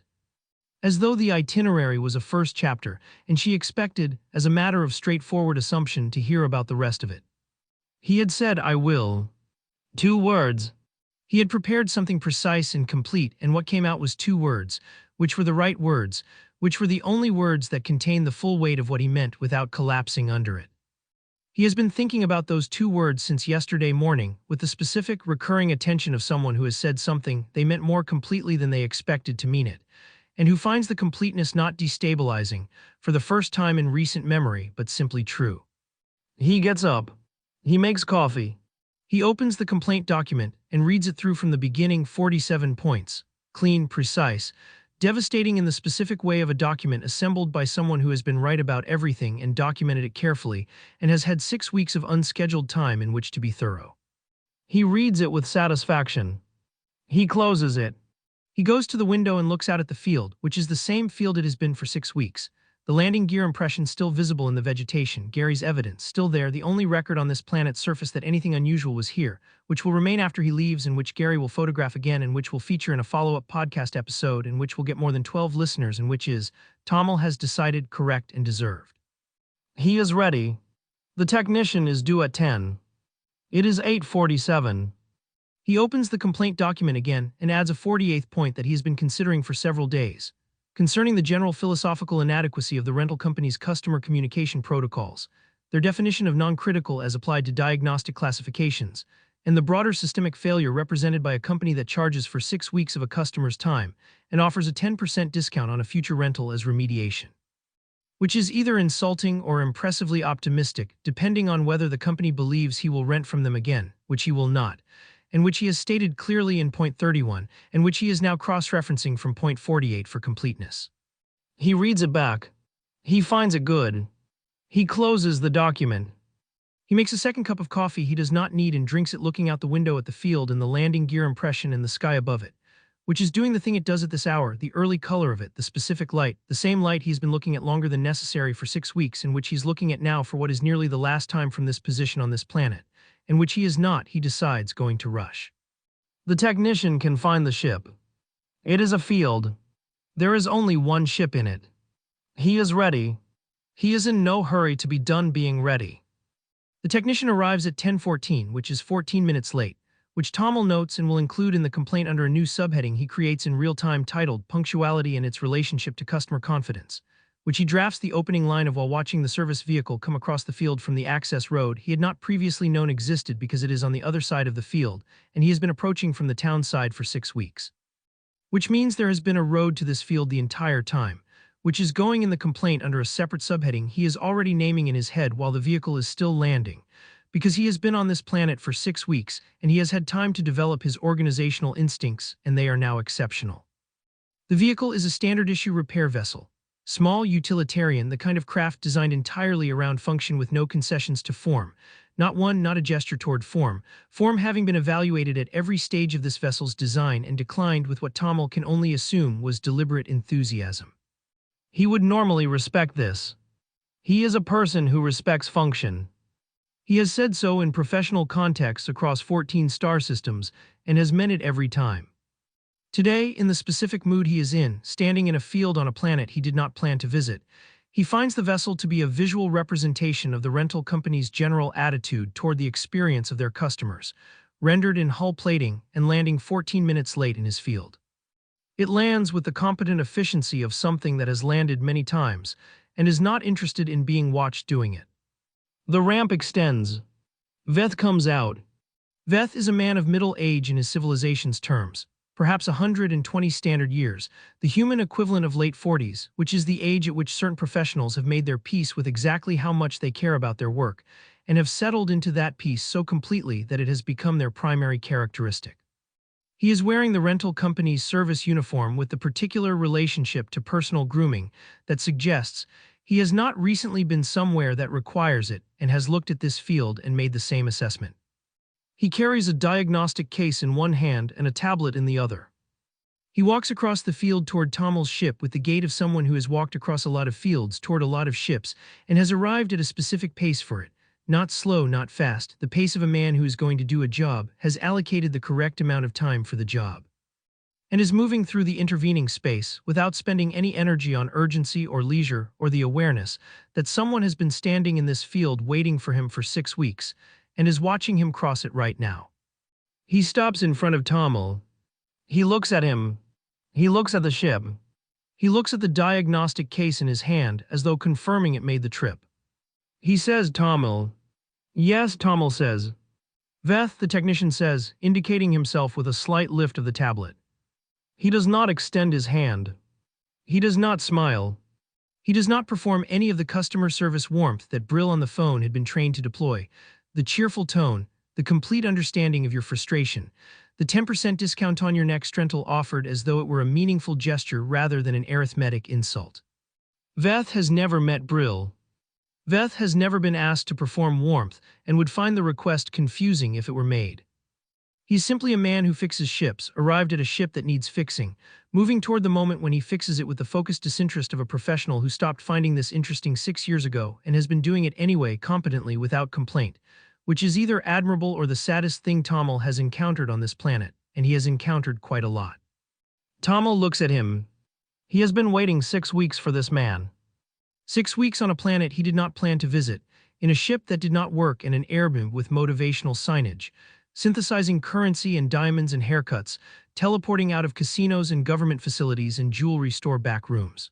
As though the itinerary was a first chapter, and she expected, as a matter of straightforward assumption, to hear about the rest of it. He had said, I will. 2 words. He had prepared something precise and complete, and what came out was 2 words, which were the right words, which were the only words that contained the full weight of what he meant without collapsing under it. He has been thinking about those 2 words since yesterday morning, with the specific, recurring attention of someone who has said something they meant more completely than they expected to mean it, and who finds the completeness not destabilizing, for the first time in recent memory, but simply true. He gets up. He makes coffee. He opens the complaint document and reads it through from the beginning. 47 points. Clean, precise, devastating in the specific way of a document assembled by someone who has been right about everything and documented it carefully and has had 6 weeks of unscheduled time in which to be thorough. He reads it with satisfaction. He closes it. He goes to the window and looks out at the field, which is the same field it has been for 6 weeks. The landing gear impression still visible in the vegetation, Gary's evidence still there, the only record on this planet's surface that anything unusual was here, which will remain after he leaves and which Gary will photograph again and which will feature in a follow-up podcast episode and which will get more than 12 listeners and which is, Tomil has decided, correct and deserved. He is ready. The technician is due at 10. It is 8:47. He opens the complaint document again and adds a 48th point that he has been considering for several days, concerning the general philosophical inadequacy of the rental company's customer communication protocols, their definition of non-critical as applied to diagnostic classifications, and the broader systemic failure represented by a company that charges for 6 weeks of a customer's time and offers a 10% discount on a future rental as remediation. Which is either insulting or impressively optimistic, depending on whether the company believes he will rent from them again, which he will not, and which he has stated clearly in point 31, and which he is now cross-referencing from point 48 for completeness. He reads it back. He finds it good. He closes the document. He makes a second cup of coffee he does not need and drinks it looking out the window at the field and the landing gear impression and the sky above it, which is doing the thing it does at this hour, the early color of it, the specific light, the same light he's been looking at longer than necessary for 6 weeks and which he's looking at now for what is nearly the last time from this position on this planet, and which he is not, he decides, going to rush. The technician can find the ship. It is a field. There is only one ship in it. He is ready. He is in no hurry to be done being ready. The technician arrives at 10:14, which is 14 minutes late, which Tomil notes and will include in the complaint under a new subheading he creates in real time titled Punctuality and its Relationship to Customer Confidence, which he drafts the opening line of while watching the service vehicle come across the field from the access road he had not previously known existed because it is on the other side of the field, and he has been approaching from the town side for 6 weeks. Which means there has been a road to this field the entire time, which is going in the complaint under a separate subheading he is already naming in his head while the vehicle is still landing, because he has been on this planet for 6 weeks and he has had time to develop his organizational instincts, and they are now exceptional. The vehicle is a standard-issue repair vessel. Small, utilitarian, the kind of craft designed entirely around function with no concessions to form. Not a gesture toward form. Form having been evaluated at every stage of this vessel's design and declined with what Tomil can only assume was deliberate enthusiasm. He would normally respect this. He is a person who respects function. He has said so in professional contexts across 14 star systems and has meant it every time. Today, in the specific mood he is in, standing in a field on a planet he did not plan to visit, he finds the vessel to be a visual representation of the rental company's general attitude toward the experience of their customers, rendered in hull plating and landing 14 minutes late in his field. It lands with the competent efficiency of something that has landed many times and is not interested in being watched doing it. The ramp extends. Veth comes out. Veth is a man of middle age in his civilization's terms. Perhaps 120 standard years, the human equivalent of late 40s, which is the age at which certain professionals have made their peace with exactly how much they care about their work, and have settled into that peace so completely that it has become their primary characteristic. He is wearing the rental company's service uniform with the particular relationship to personal grooming that suggests he has not recently been somewhere that requires it and has looked at this field and made the same assessment. He carries a diagnostic case in one hand and a tablet in the other. He walks across the field toward Tomil's ship with the gait of someone who has walked across a lot of fields toward a lot of ships and has arrived at a specific pace for it. Not slow, not fast, the pace of a man who is going to do a job, has allocated the correct amount of time for the job, and is moving through the intervening space without spending any energy on urgency or leisure or the awareness that someone has been standing in this field waiting for him for 6 weeks, and is watching him cross it right now. He stops in front of Tomil. He looks at him. He looks at the ship. He looks at the diagnostic case in his hand as though confirming it made the trip. He says, "Tomil." "Yes," Tomil says. "Veth," the technician says, indicating himself with a slight lift of the tablet. He does not extend his hand. He does not smile. He does not perform any of the customer service warmth that Brill on the phone had been trained to deploy. The cheerful tone, the complete understanding of your frustration, the 10% discount on your next rental offered as though it were a meaningful gesture rather than an arithmetic insult. Veth has never met Brill. Veth has never been asked to perform warmth and would find the request confusing if it were made. He's simply a man who fixes ships, arrived at a ship that needs fixing, moving toward the moment when he fixes it with the focused disinterest of a professional who stopped finding this interesting 6 years ago and has been doing it anyway competently without complaint, which is either admirable or the saddest thing Tomil has encountered on this planet, and he has encountered quite a lot. Tomil looks at him. He has been waiting 6 weeks for this man. 6 weeks on a planet he did not plan to visit, in a ship that did not work, in an airbeam with motivational signage, synthesizing currency and diamonds and haircuts, teleporting out of casinos and government facilities and jewelry store back rooms.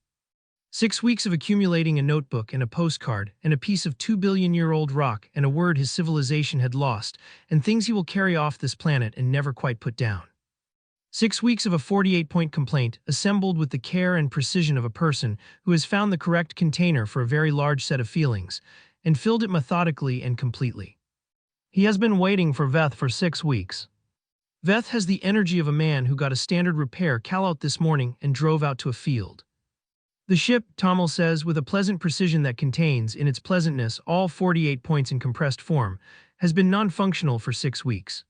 6 weeks of accumulating a notebook and a postcard and a piece of 2 billion-year-old rock and a word his civilization had lost and things he will carry off this planet and never quite put down. 6 weeks of a 48-point complaint assembled with the care and precision of a person who has found the correct container for a very large set of feelings and filled it methodically and completely. He has been waiting for Veth for 6 weeks. Veth has the energy of a man who got a standard repair call-out this morning and drove out to a field. The ship, Tomil says with a pleasant precision that contains, in its pleasantness, all 48 points in compressed form, has been non-functional for 6 weeks.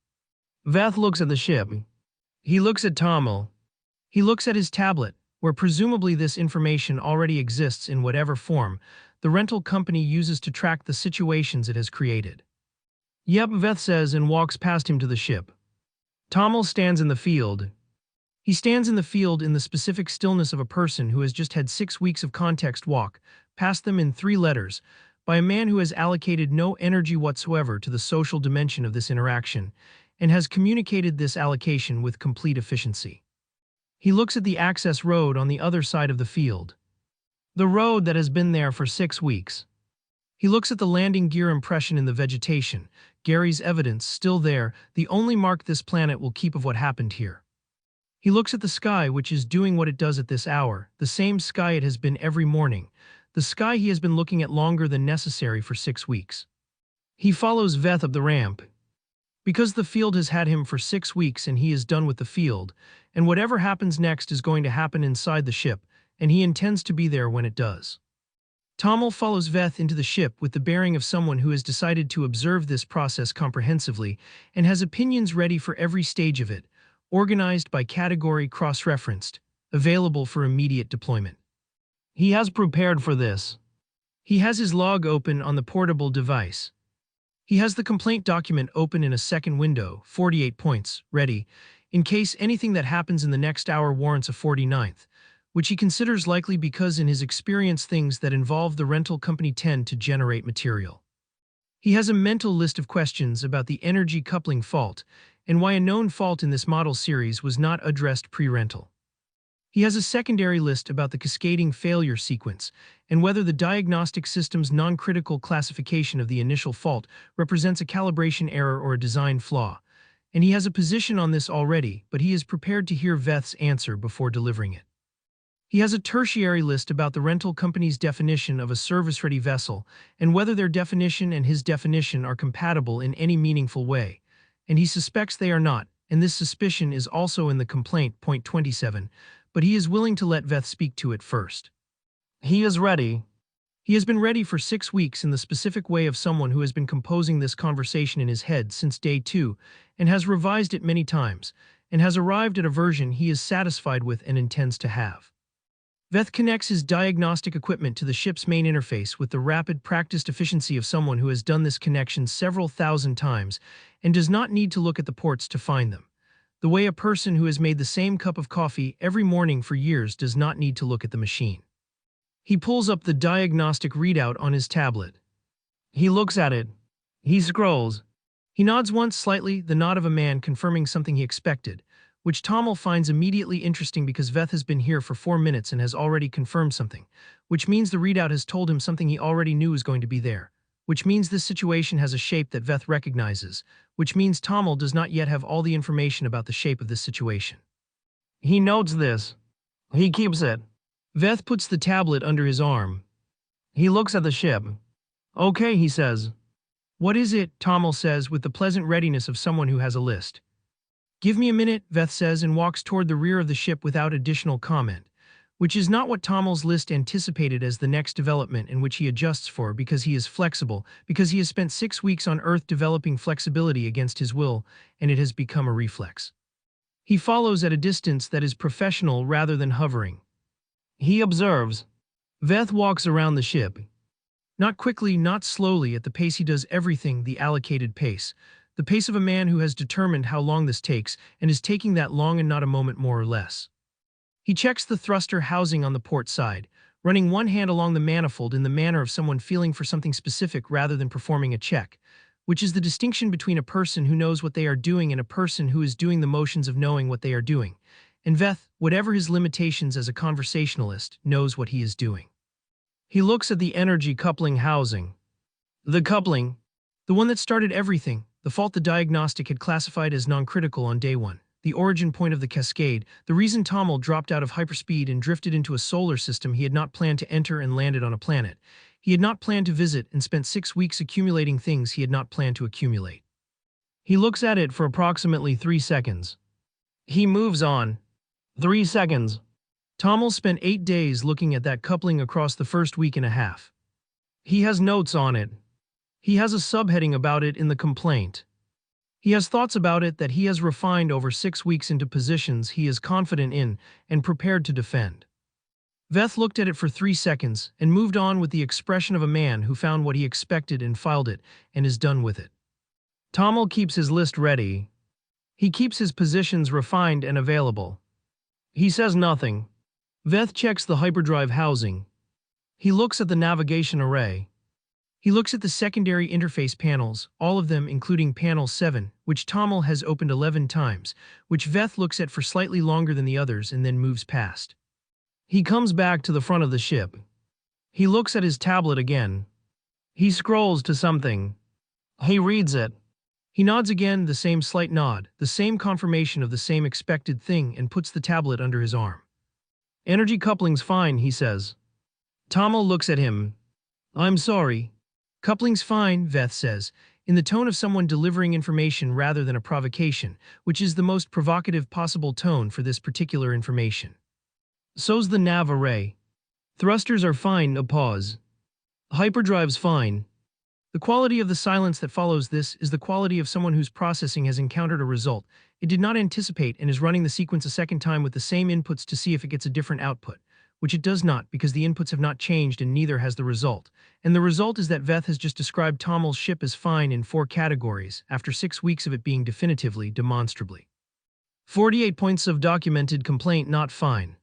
Veth looks at the ship. He looks at Tomil. He looks at his tablet, where presumably this information already exists in whatever form the rental company uses to track the situations it has created. "Yep," Veth says and walks past him to the ship. Tomil stands in the field. He stands in the field in the specific stillness of a person who has just had 6 weeks of context walk past them in 3 letters by a man who has allocated no energy whatsoever to the social dimension of this interaction and has communicated this allocation with complete efficiency. He looks at the access road on the other side of the field. The road that has been there for 6 weeks. He looks at the landing gear impression in the vegetation, Gary's evidence still there, the only mark this planet will keep of what happened here. He looks at the sky, which is doing what it does at this hour, the same sky it has been every morning, the sky he has been looking at longer than necessary for 6 weeks. He follows Veth up the ramp. Because the field has had him for 6 weeks and he is done with the field, and whatever happens next is going to happen inside the ship, and he intends to be there when it does. Tomil follows Veth into the ship with the bearing of someone who has decided to observe this process comprehensively and has opinions ready for every stage of it, organized by category cross-referenced, available for immediate deployment. He has prepared for this. He has his log open on the portable device. He has the complaint document open in a second window, 48 points, ready, in case anything that happens in the next hour warrants a 49th, which he considers likely because in his experience things that involve the rental company tend to generate material. He has a mental list of questions about the energy coupling fault and why a known fault in this model series was not addressed pre-rental. He has a secondary list about the cascading failure sequence and whether the diagnostic system's non-critical classification of the initial fault represents a calibration error or a design flaw, and he has a position on this already, but he is prepared to hear Veth's answer before delivering it. He has a tertiary list about the rental company's definition of a service-ready vessel and whether their definition and his definition are compatible in any meaningful way, and he suspects they are not, and this suspicion is also in the complaint, point 27, but he is willing to let Veth speak to it first. He is ready. He has been ready for 6 weeks in the specific way of someone who has been composing this conversation in his head since day 2 and has revised it many times and has arrived at a version he is satisfied with and intends to have. Veth connects his diagnostic equipment to the ship's main interface with the rapid, practiced efficiency of someone who has done this connection several thousand times and does not need to look at the ports to find them, the way a person who has made the same cup of coffee every morning for years does not need to look at the machine. He pulls up the diagnostic readout on his tablet. He looks at it. He scrolls. He nods once slightly, the nod of a man confirming something he expected, which Tomil finds immediately interesting because Veth has been here for 4 minutes and has already confirmed something, which means the readout has told him something he already knew was going to be there, which means this situation has a shape that Veth recognizes, which means Tomil does not yet have all the information about the shape of this situation. He notes this. He keeps it. Veth puts the tablet under his arm. He looks at the ship. Okay, he says. What is it? Tomil says with the pleasant readiness of someone who has a list. Give me a minute, Veth says and walks toward the rear of the ship without additional comment, which is not what Tomil's list anticipated as the next development in which he adjusts for because he is flexible, because he has spent 6 weeks on Earth developing flexibility against his will, and it has become a reflex. He follows at a distance that is professional rather than hovering. He observes. Veth walks around the ship. Not quickly, not slowly, at the pace he does everything, the allocated pace. The pace of a man who has determined how long this takes and is taking that long and not a moment more or less. He checks the thruster housing on the port side, running one hand along the manifold in the manner of someone feeling for something specific rather than performing a check, which is the distinction between a person who knows what they are doing and a person who is doing the motions of knowing what they are doing. And Veth, whatever his limitations as a conversationalist, knows what he is doing. He looks at the energy coupling housing. The coupling, the one that started everything, the fault the diagnostic had classified as non-critical on day 1, the origin point of the cascade, the reason Tomil dropped out of hyperspeed and drifted into a solar system he had not planned to enter and landed on a planet. He had not planned to visit and spent 6 weeks accumulating things he had not planned to accumulate. He looks at it for approximately 3 seconds. He moves on. 3 seconds. Tomil spent 8 days looking at that coupling across the first week and a half. He has notes on it. He has a subheading about it in the complaint. He has thoughts about it that he has refined over 6 weeks into positions he is confident in and prepared to defend. Veth looked at it for 3 seconds and moved on with the expression of a man who found what he expected and filed it and is done with it. Tomil keeps his list ready. He keeps his positions refined and available. He says nothing. Veth checks the hyperdrive housing. He looks at the navigation array. He looks at the secondary interface panels, all of them including panel 7, which Tomil has opened 11 times, which Veth looks at for slightly longer than the others and then moves past. He comes back to the front of the ship. He looks at his tablet again. He scrolls to something. He reads it. He nods again, the same slight nod, the same confirmation of the same expected thing, and puts the tablet under his arm. Energy coupling's fine, he says. Tomil looks at him. I'm sorry. Coupling's fine, Veth says, in the tone of someone delivering information rather than a provocation, which is the most provocative possible tone for this particular information. So's the nav array. Thrusters are fine, a pause. Hyperdrive's fine. The quality of the silence that follows this is the quality of someone whose processing has encountered a result it did not anticipate and is running the sequence a second time with the same inputs to see if it gets a different output, which it does not because the inputs have not changed and neither has the result. And the result is that Veth has just described Tomil's ship as fine in 4 categories, after 6 weeks of it being definitively, demonstrably. 48 points of documented complaint not fine.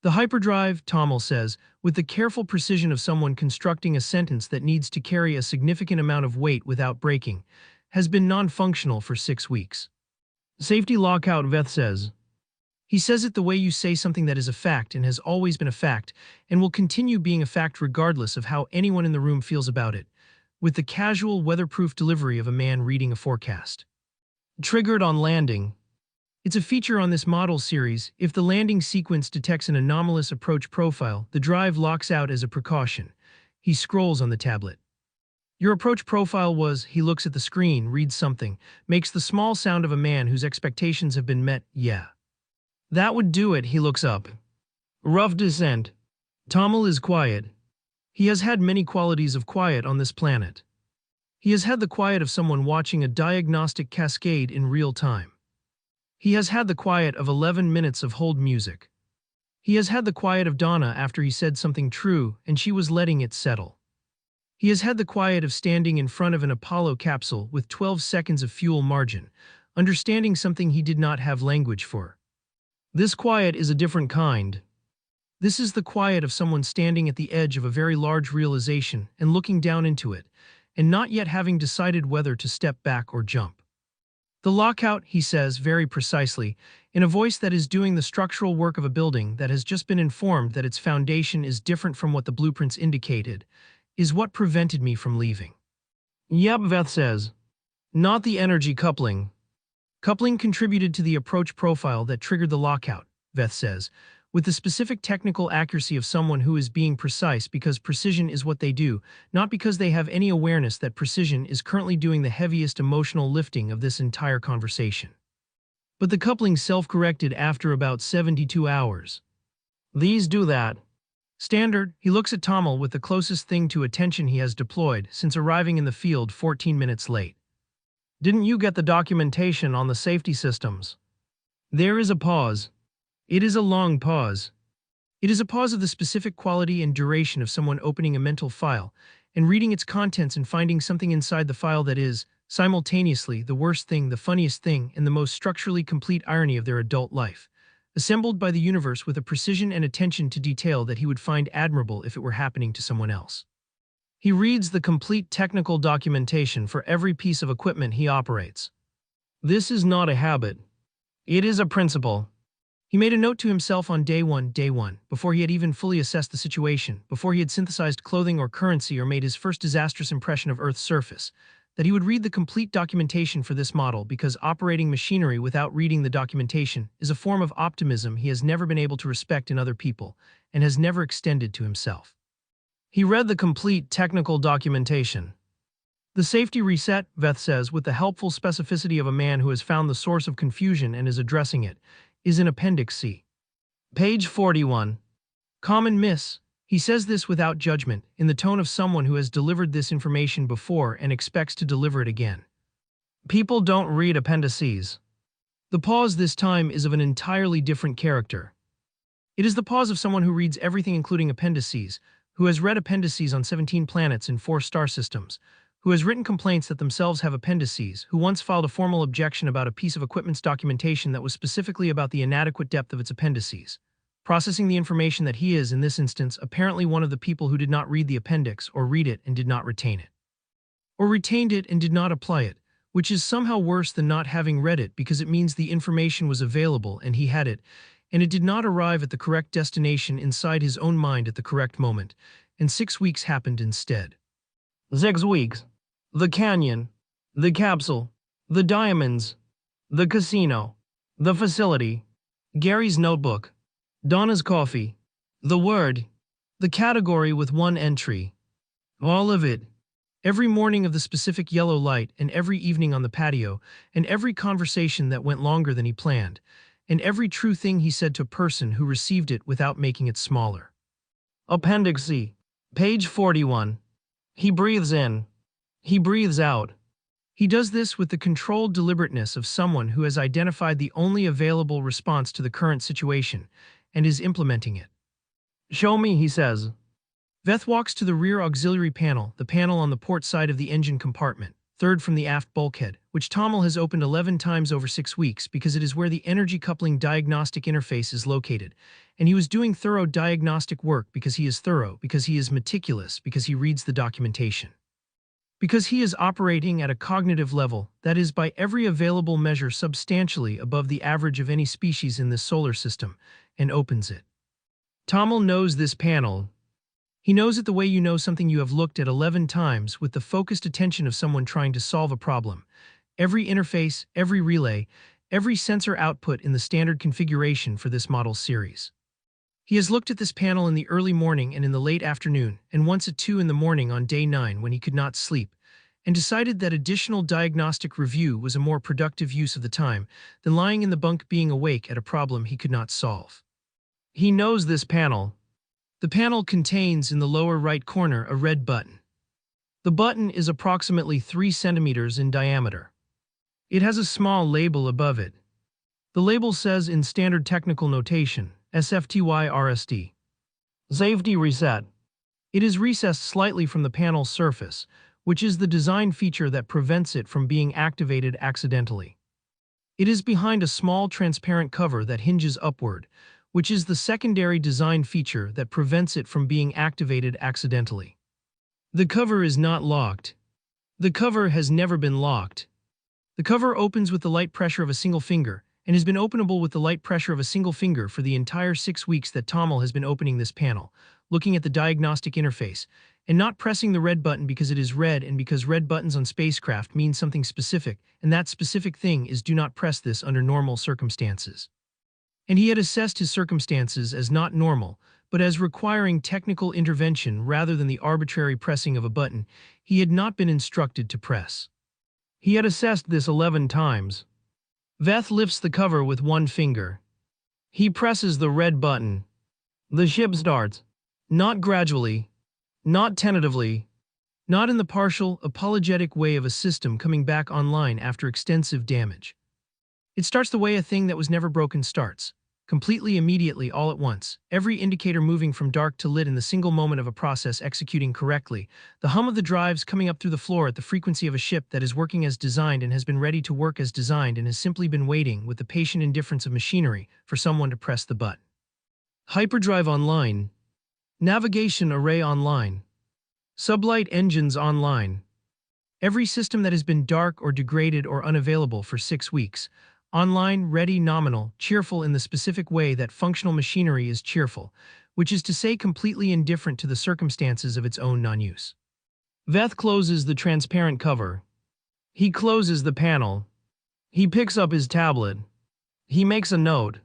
The hyperdrive, Tomil says, with the careful precision of someone constructing a sentence that needs to carry a significant amount of weight without breaking, has been non-functional for 6 weeks. Safety lockout, Veth says. He says it the way you say something that is a fact and has always been a fact and will continue being a fact regardless of how anyone in the room feels about it, with the casual, weatherproof delivery of a man reading a forecast. Triggered on landing. It's a feature on this model series. If the landing sequence detects an anomalous approach profile, the drive locks out as a precaution. He scrolls on the tablet. Your approach profile was, he looks at the screen, reads something, makes the small sound of a man whose expectations have been met, yeah. That would do it, he looks up. Rough descent. Tomil is quiet. He has had many qualities of quiet on this planet. He has had the quiet of someone watching a diagnostic cascade in real time. He has had the quiet of 11 minutes of hold music. He has had the quiet of Donna after he said something true and she was letting it settle. He has had the quiet of standing in front of an Apollo capsule with 12 seconds of fuel margin, understanding something he did not have language for. This quiet is a different kind. This is the quiet of someone standing at the edge of a very large realization and looking down into it, and not yet having decided whether to step back or jump. The lockout, he says very precisely, in a voice that is doing the structural work of a building that has just been informed that its foundation is different from what the blueprints indicated, is what prevented me from leaving. Yep, Veth says. Not the energy coupling. Coupling contributed to the approach profile that triggered the lockout, Veth says, with the specific technical accuracy of someone who is being precise because precision is what they do, not because they have any awareness that precision is currently doing the heaviest emotional lifting of this entire conversation. But the coupling self-corrected after about 72 hours. These do that. Standard, he looks at Tomil with the closest thing to attention he has deployed since arriving in the field 14 minutes late. Didn't you get the documentation on the safety systems? There is a pause. It is a long pause. It is a pause of the specific quality and duration of someone opening a mental file and reading its contents and finding something inside the file that is, simultaneously, the worst thing, the funniest thing, and the most structurally complete irony of their adult life, assembled by the universe with a precision and attention to detail that he would find admirable if it were happening to someone else. He reads the complete technical documentation for every piece of equipment he operates. This is not a habit. It is a principle. He made a note to himself on day one, before he had even fully assessed the situation, before he had synthesized clothing or currency or made his first disastrous impression of Earth's surface, that he would read the complete documentation for this model because operating machinery without reading the documentation is a form of optimism he has never been able to respect in other people and has never extended to himself. He read the complete technical documentation. The safety reset, Veth says, with the helpful specificity of a man who has found the source of confusion and is addressing it, is in Appendix C. Page 41. Common miss. He says this without judgment, in the tone of someone who has delivered this information before and expects to deliver it again. People don't read appendices. The pause this time is of an entirely different character. It is the pause of someone who reads everything including appendices, who has read appendices on 17 planets in 4 star systems, who has written complaints that themselves have appendices, who once filed a formal objection about a piece of equipment's documentation that was specifically about the inadequate depth of its appendices, processing the information that he is, in this instance, apparently one of the people who did not read the appendix or read it and did not retain it. Or retained it and did not apply it, which is somehow worse than not having read it because it means the information was available and he had it, and it did not arrive at the correct destination inside his own mind at the correct moment, and 6 weeks happened instead. 6 weeks. The canyon. The capsule. The diamonds, the casino, the facility, Gary's notebook, Donna's coffee, the word, the category with one entry. All of it. Every morning of the specific yellow light, and every evening on the patio, and every conversation that went longer than he planned, and every true thing he said to a person who received it without making it smaller. Appendix C. Page 41. He breathes in. He breathes out. He does this with the controlled deliberateness of someone who has identified the only available response to the current situation and is implementing it. Show me, he says. Veth walks to the rear auxiliary panel, the panel on the port side of the engine compartment, third from the aft bulkhead, which Tomil has opened 11 times over 6 weeks because it is where the energy coupling diagnostic interface is located, and he was doing thorough diagnostic work because he is thorough, because he is meticulous, because he reads the documentation. Because he is operating at a cognitive level that is by every available measure substantially above the average of any species in this solar system, and opens it. Tomil knows this panel. He knows it the way you know something you have looked at 11 times with the focused attention of someone trying to solve a problem. Every interface, every relay, every sensor output in the standard configuration for this model series. He has looked at this panel in the early morning and in the late afternoon, and once at 2 in the morning on day 9 when he could not sleep, and decided that additional diagnostic review was a more productive use of the time than lying in the bunk being awake at a problem he could not solve. He knows this panel. The panel contains in the lower right corner a red button. The button is approximately 3 centimeters in diameter. It has a small label above it. The label says in standard technical notation, SFTY-RSD. Safety reset. It is recessed slightly from the panel's surface, which is the design feature that prevents it from being activated accidentally. It is behind a small transparent cover that hinges upward, which is the secondary design feature that prevents it from being activated accidentally. The cover is not locked. The cover has never been locked. The cover opens with the light pressure of a single finger, and has been openable with the light pressure of a single finger for the entire 6 weeks that Tomil has been opening this panel, looking at the diagnostic interface, and not pressing the red button because it is red and because red buttons on spacecraft mean something specific, and that specific thing is do not press this under normal circumstances. And he had assessed his circumstances as not normal, but as requiring technical intervention rather than the arbitrary pressing of a button he had not been instructed to press. He had assessed this 11 times. Veth lifts the cover with one finger. He presses the red button. The ship starts. Not gradually, not tentatively, not in the partial, apologetic way of a system coming back online after extensive damage. It starts the way a thing that was never broken starts. Completely immediately all at once, every indicator moving from dark to lit in the single moment of a process executing correctly, the hum of the drives coming up through the floor at the frequency of a ship that is working as designed and has been ready to work as designed and has simply been waiting with the patient indifference of machinery for someone to press the button. Hyperdrive online. Navigation array online. Sublight engines online. Every system that has been dark or degraded or unavailable for 6 weeks, online, ready, nominal, cheerful in the specific way that functional machinery is cheerful, which is to say completely indifferent to the circumstances of its own non-use. Veth closes the transparent cover. He closes the panel. He picks up his tablet. He makes a note.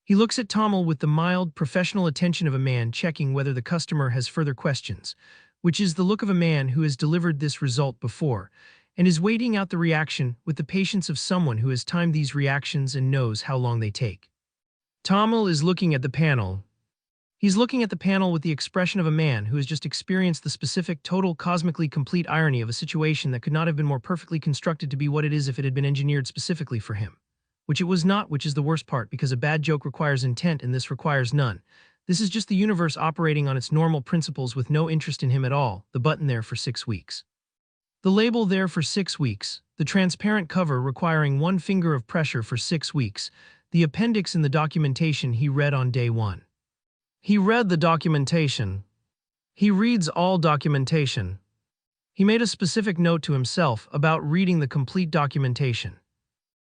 He looks at Tomil with the mild, professional attention of a man checking whether the customer has further questions, which is the look of a man who has delivered this result before, and is waiting out the reaction with the patience of someone who has timed these reactions and knows how long they take. Tomil is looking at the panel. He's looking at the panel with the expression of a man who has just experienced the specific, total, cosmically complete irony of a situation that could not have been more perfectly constructed to be what it is if it had been engineered specifically for him. Which it was not, which is the worst part, because a bad joke requires intent and this requires none. This is just the universe operating on its normal principles with no interest in him at all, the button there for 6 weeks. The label there for 6 weeks, the transparent cover requiring one finger of pressure for 6 weeks, the appendix in the documentation he read on day 1. He read the documentation. He reads all documentation. He made a specific note to himself about reading the complete documentation.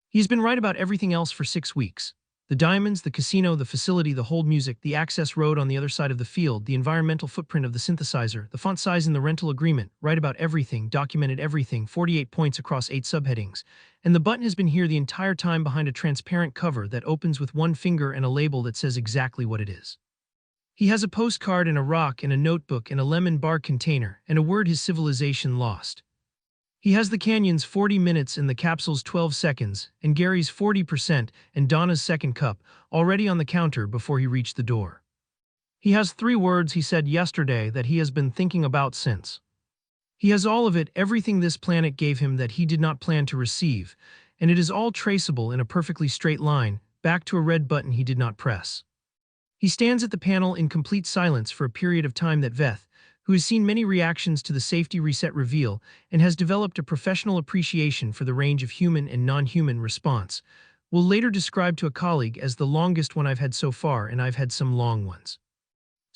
He's been right about everything else for 6 weeks. The diamonds, the casino, the facility, the hold music, the access road on the other side of the field, the environmental footprint of the synthesizer, the font size in the rental agreement, right about everything, documented everything, 48 points across 8 subheadings, and the button has been here the entire time behind a transparent cover that opens with one finger and a label that says exactly what it is. He has a postcard and a rock and a notebook and a lemon bar container and a word his civilization lost. He has the canyon's 40 minutes and the capsule's 12 seconds, and Gary's 40% and Donna's second cup already on the counter before he reached the door. He has 3 words he said yesterday that he has been thinking about since. He has all of it, everything this planet gave him that he did not plan to receive, and it is all traceable in a perfectly straight line, back to a red button he did not press. He stands at the panel in complete silence for a period of time that Veth, who has seen many reactions to the safety reset reveal and has developed a professional appreciation for the range of human and non-human response, will later describe to a colleague as the longest one I've had so far, and I've had some long ones.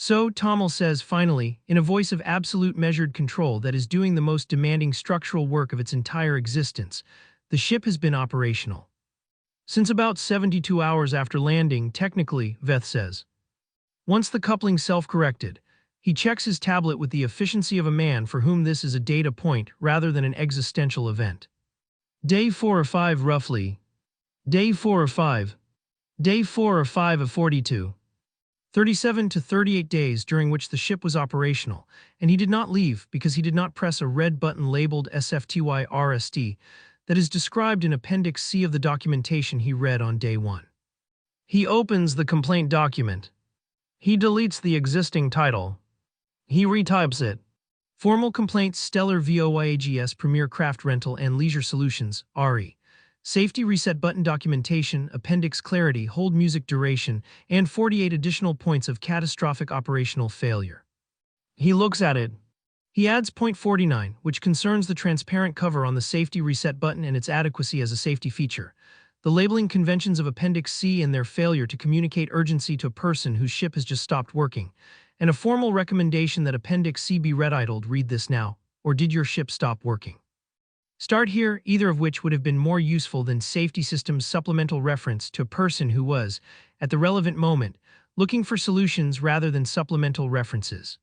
So, Tomil says finally, in a voice of absolute measured control that is doing the most demanding structural work of its entire existence, the ship has been operational. Since about 72 hours after landing, technically, Veth says. Once the coupling self-corrected, he checks his tablet with the efficiency of a man for whom this is a data point rather than an existential event. Day 4 or 5 roughly. Day 4 or 5. Day 4 or 5 of 42. 37 to 38 days during which the ship was operational, and he did not leave because he did not press a red button labeled SFTYRSD that is described in Appendix C of the documentation he read on day 1. He opens the complaint document. He deletes the existing title. He retypes it. Formal complaints Stellar Voyages Premier Craft Rental and Leisure Solutions, RE. Safety reset button documentation, appendix clarity, hold music duration, and 48 additional points of catastrophic operational failure. He looks at it. He adds point 49, which concerns the transparent cover on the safety reset button and its adequacy as a safety feature, the labeling conventions of Appendix C and their failure to communicate urgency to a person whose ship has just stopped working, and a formal recommendation that Appendix C be red-idled. Read this now, or did your ship stop working? Start here, either of which would have been more useful than safety system's supplemental reference to a person who was, at the relevant moment, looking for solutions rather than supplemental references.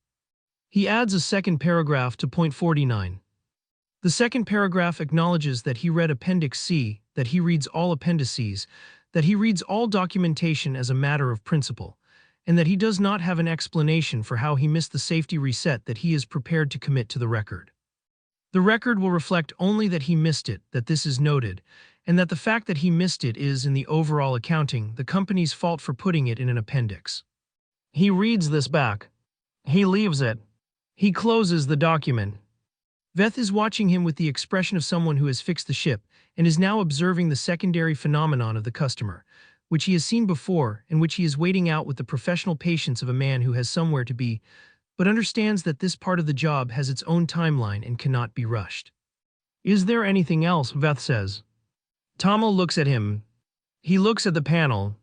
He adds a second paragraph to point 49. The second paragraph acknowledges that he read Appendix C, that he reads all appendices, that he reads all documentation as a matter of principle, and that he does not have an explanation for how he missed the safety reset that he is prepared to commit to the record. The record will reflect only that he missed it, that this is noted, and that the fact that he missed it is, in the overall accounting, the company's fault for putting it in an appendix. He reads this back. He leaves it. He closes the document. Veth is watching him with the expression of someone who has fixed the ship and is now observing the secondary phenomenon of the customer, which he has seen before and which he is waiting out with the professional patience of a man who has somewhere to be, but understands that this part of the job has its own timeline and cannot be rushed. Is there anything else? Veth says. Tomil looks at him. He looks at the panel.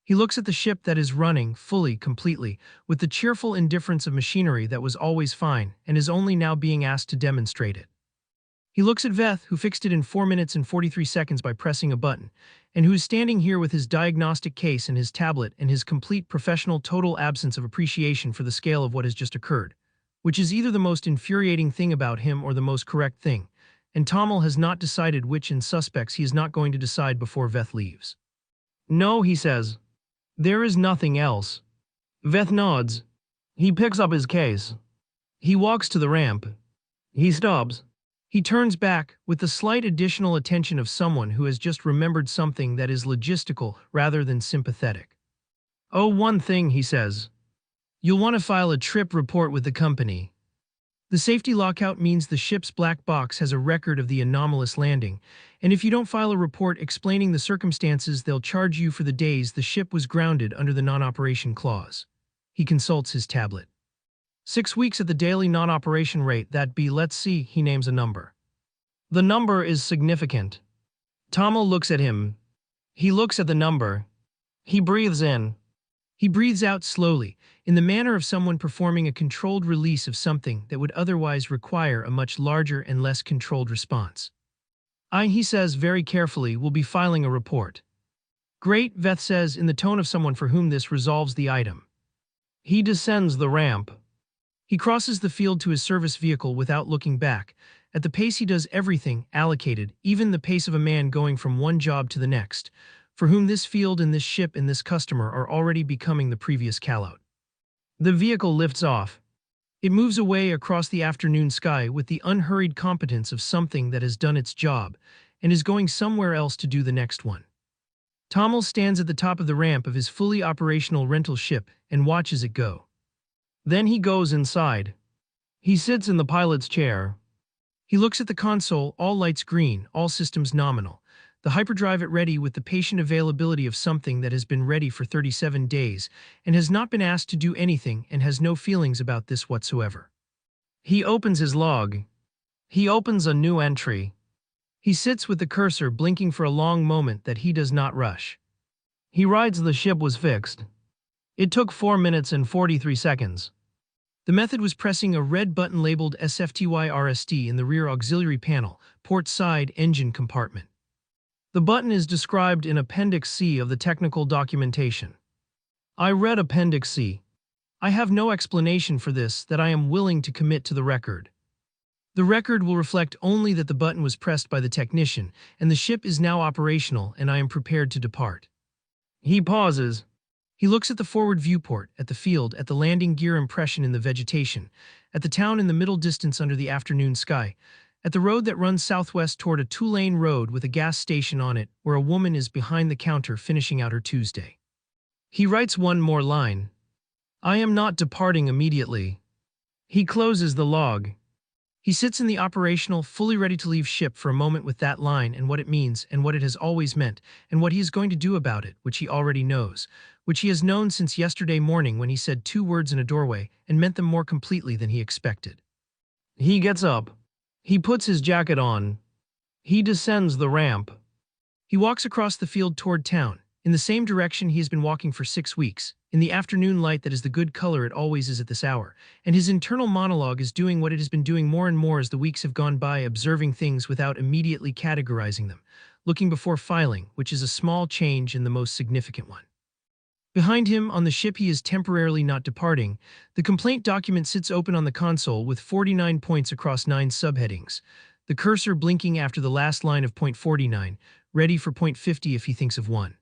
He looks at the ship that is running, fully, completely, with the cheerful indifference of machinery that was always fine and is only now being asked to demonstrate it. He looks at Veth, who fixed it in 4 minutes and 43 seconds by pressing a button, and who is standing here with his diagnostic case and his tablet and his complete professional total absence of appreciation for the scale of what has just occurred, which is either the most infuriating thing about him or the most correct thing, and Tomil has not decided which, and suspects he is not going to decide before Veth leaves. No, he says. There is nothing else. Veth nods. He picks up his case. He walks to the ramp. He stops. He turns back, with the slight additional attention of someone who has just remembered something that is logistical rather than sympathetic. Oh, one thing, he says. You'll want to file a trip report with the company. The safety lockout means the ship's black box has a record of the anomalous landing, and if you don't file a report explaining the circumstances, they'll charge you for the days the ship was grounded under the non-operation clause. He consults his tablet. 6 weeks at the daily non-operation rate, that'd be, let's see, he names a number. The number is significant. Tomil looks at him. He looks at the number. He breathes in. He breathes out slowly, in the manner of someone performing a controlled release of something that would otherwise require a much larger and less controlled response. He says very carefully, will be filing a report. Great, Veth says in the tone of someone for whom this resolves the item. He descends the ramp. He crosses the field to his service vehicle without looking back, At the pace he does everything allocated, even the pace of a man going from one job to the next, for whom this field and this ship and this customer are already becoming the previous callout. The vehicle lifts off. It moves away across the afternoon sky with the unhurried competence of something that has done its job and is going somewhere else to do the next one. Tomil stands at the top of the ramp of his fully operational rental ship and watches it go. Then he goes inside. He sits in the pilot's chair. He looks at the console, all lights green, all systems nominal. The hyperdrive at ready with the patient availability of something that has been ready for 37 days and has not been asked to do anything and has no feelings about this whatsoever. He opens his log. He opens a new entry. He sits with the cursor blinking for a long moment that he does not rush. He writes the ship was fixed. It took 4 minutes and 43 seconds. The method was pressing a red button labeled SFTYRST in the rear auxiliary panel, port side engine compartment. The button is described in Appendix C of the technical documentation. I read Appendix C. I have no explanation for this that I am willing to commit to the record. The record will reflect only that the button was pressed by the technician, and the ship is now operational, and I am prepared to depart. He pauses. He looks at the forward viewport, at the field, at the landing gear impression in the vegetation, at the town in the middle distance under the afternoon sky, at the road that runs southwest toward a 2-lane road with a gas station on it where a woman is behind the counter finishing out her Tuesday. He writes one more line. I am not departing immediately. He closes the log. He sits in the operational, fully ready to leave ship for a moment with that line and what it means and what it has always meant and what he is going to do about it, which he already knows, which he has known since yesterday morning when he said 2 words in a doorway and meant them more completely than he expected. He gets up. He puts his jacket on. He descends the ramp. He walks across the field toward town, in the same direction he has been walking for 6 weeks, in the afternoon light that is the good color it always is at this hour, and his internal monologue is doing what it has been doing more and more as the weeks have gone by, observing things without immediately categorizing them, looking before filing, which is a small change and the most significant one. Behind him, on the ship he is temporarily not departing, the complaint document sits open on the console with 49 points across 9 subheadings, the cursor blinking after the last line of point 49, ready for point 50 if he thinks of one.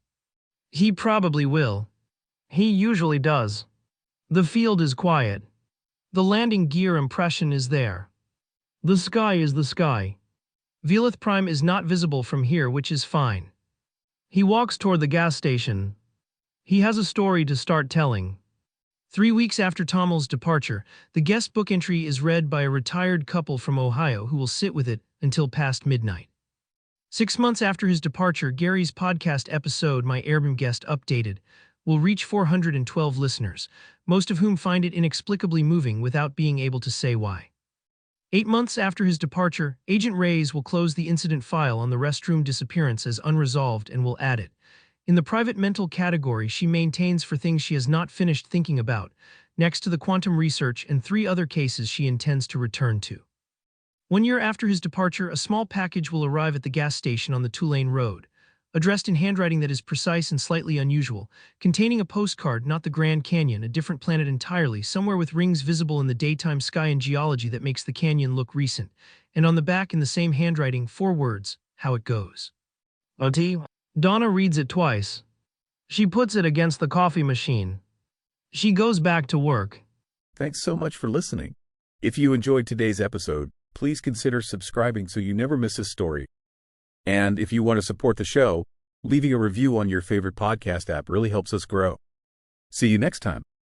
He probably will. He usually does. The field is quiet. The landing gear impression is there. The sky is the sky. Velith Prime is not visible from here, which is fine. He walks toward the gas station. He has a story to start telling. 3 weeks after Tomil's departure, the guest book entry is read by a retired couple from Ohio who will sit with it until past midnight. 6 months after his departure, Gary's podcast episode, My Airborne Guest Updated, will reach 412 listeners, most of whom find it inexplicably moving without being able to say why. 8 months after his departure, Agent Reyes will close the incident file on the restroom disappearance as unresolved and will add it. In the private mental category she maintains for things she has not finished thinking about, next to the quantum research and 3 other cases she intends to return to. 1 year after his departure, a small package will arrive at the gas station on the 2-lane road, addressed in handwriting that is precise and slightly unusual, containing a postcard, not the Grand Canyon, a different planet entirely, somewhere with rings visible in the daytime sky and geology that makes the canyon look recent, and on the back in the same handwriting 4 words, how it goes. Oti. Donna reads it twice. She puts it against the coffee machine. She goes back to work. Thanks so much for listening. If you enjoyed today's episode, please consider subscribing so you never miss a story. And if you want to support the show, leaving a review on your favorite podcast app really helps us grow. See you next time.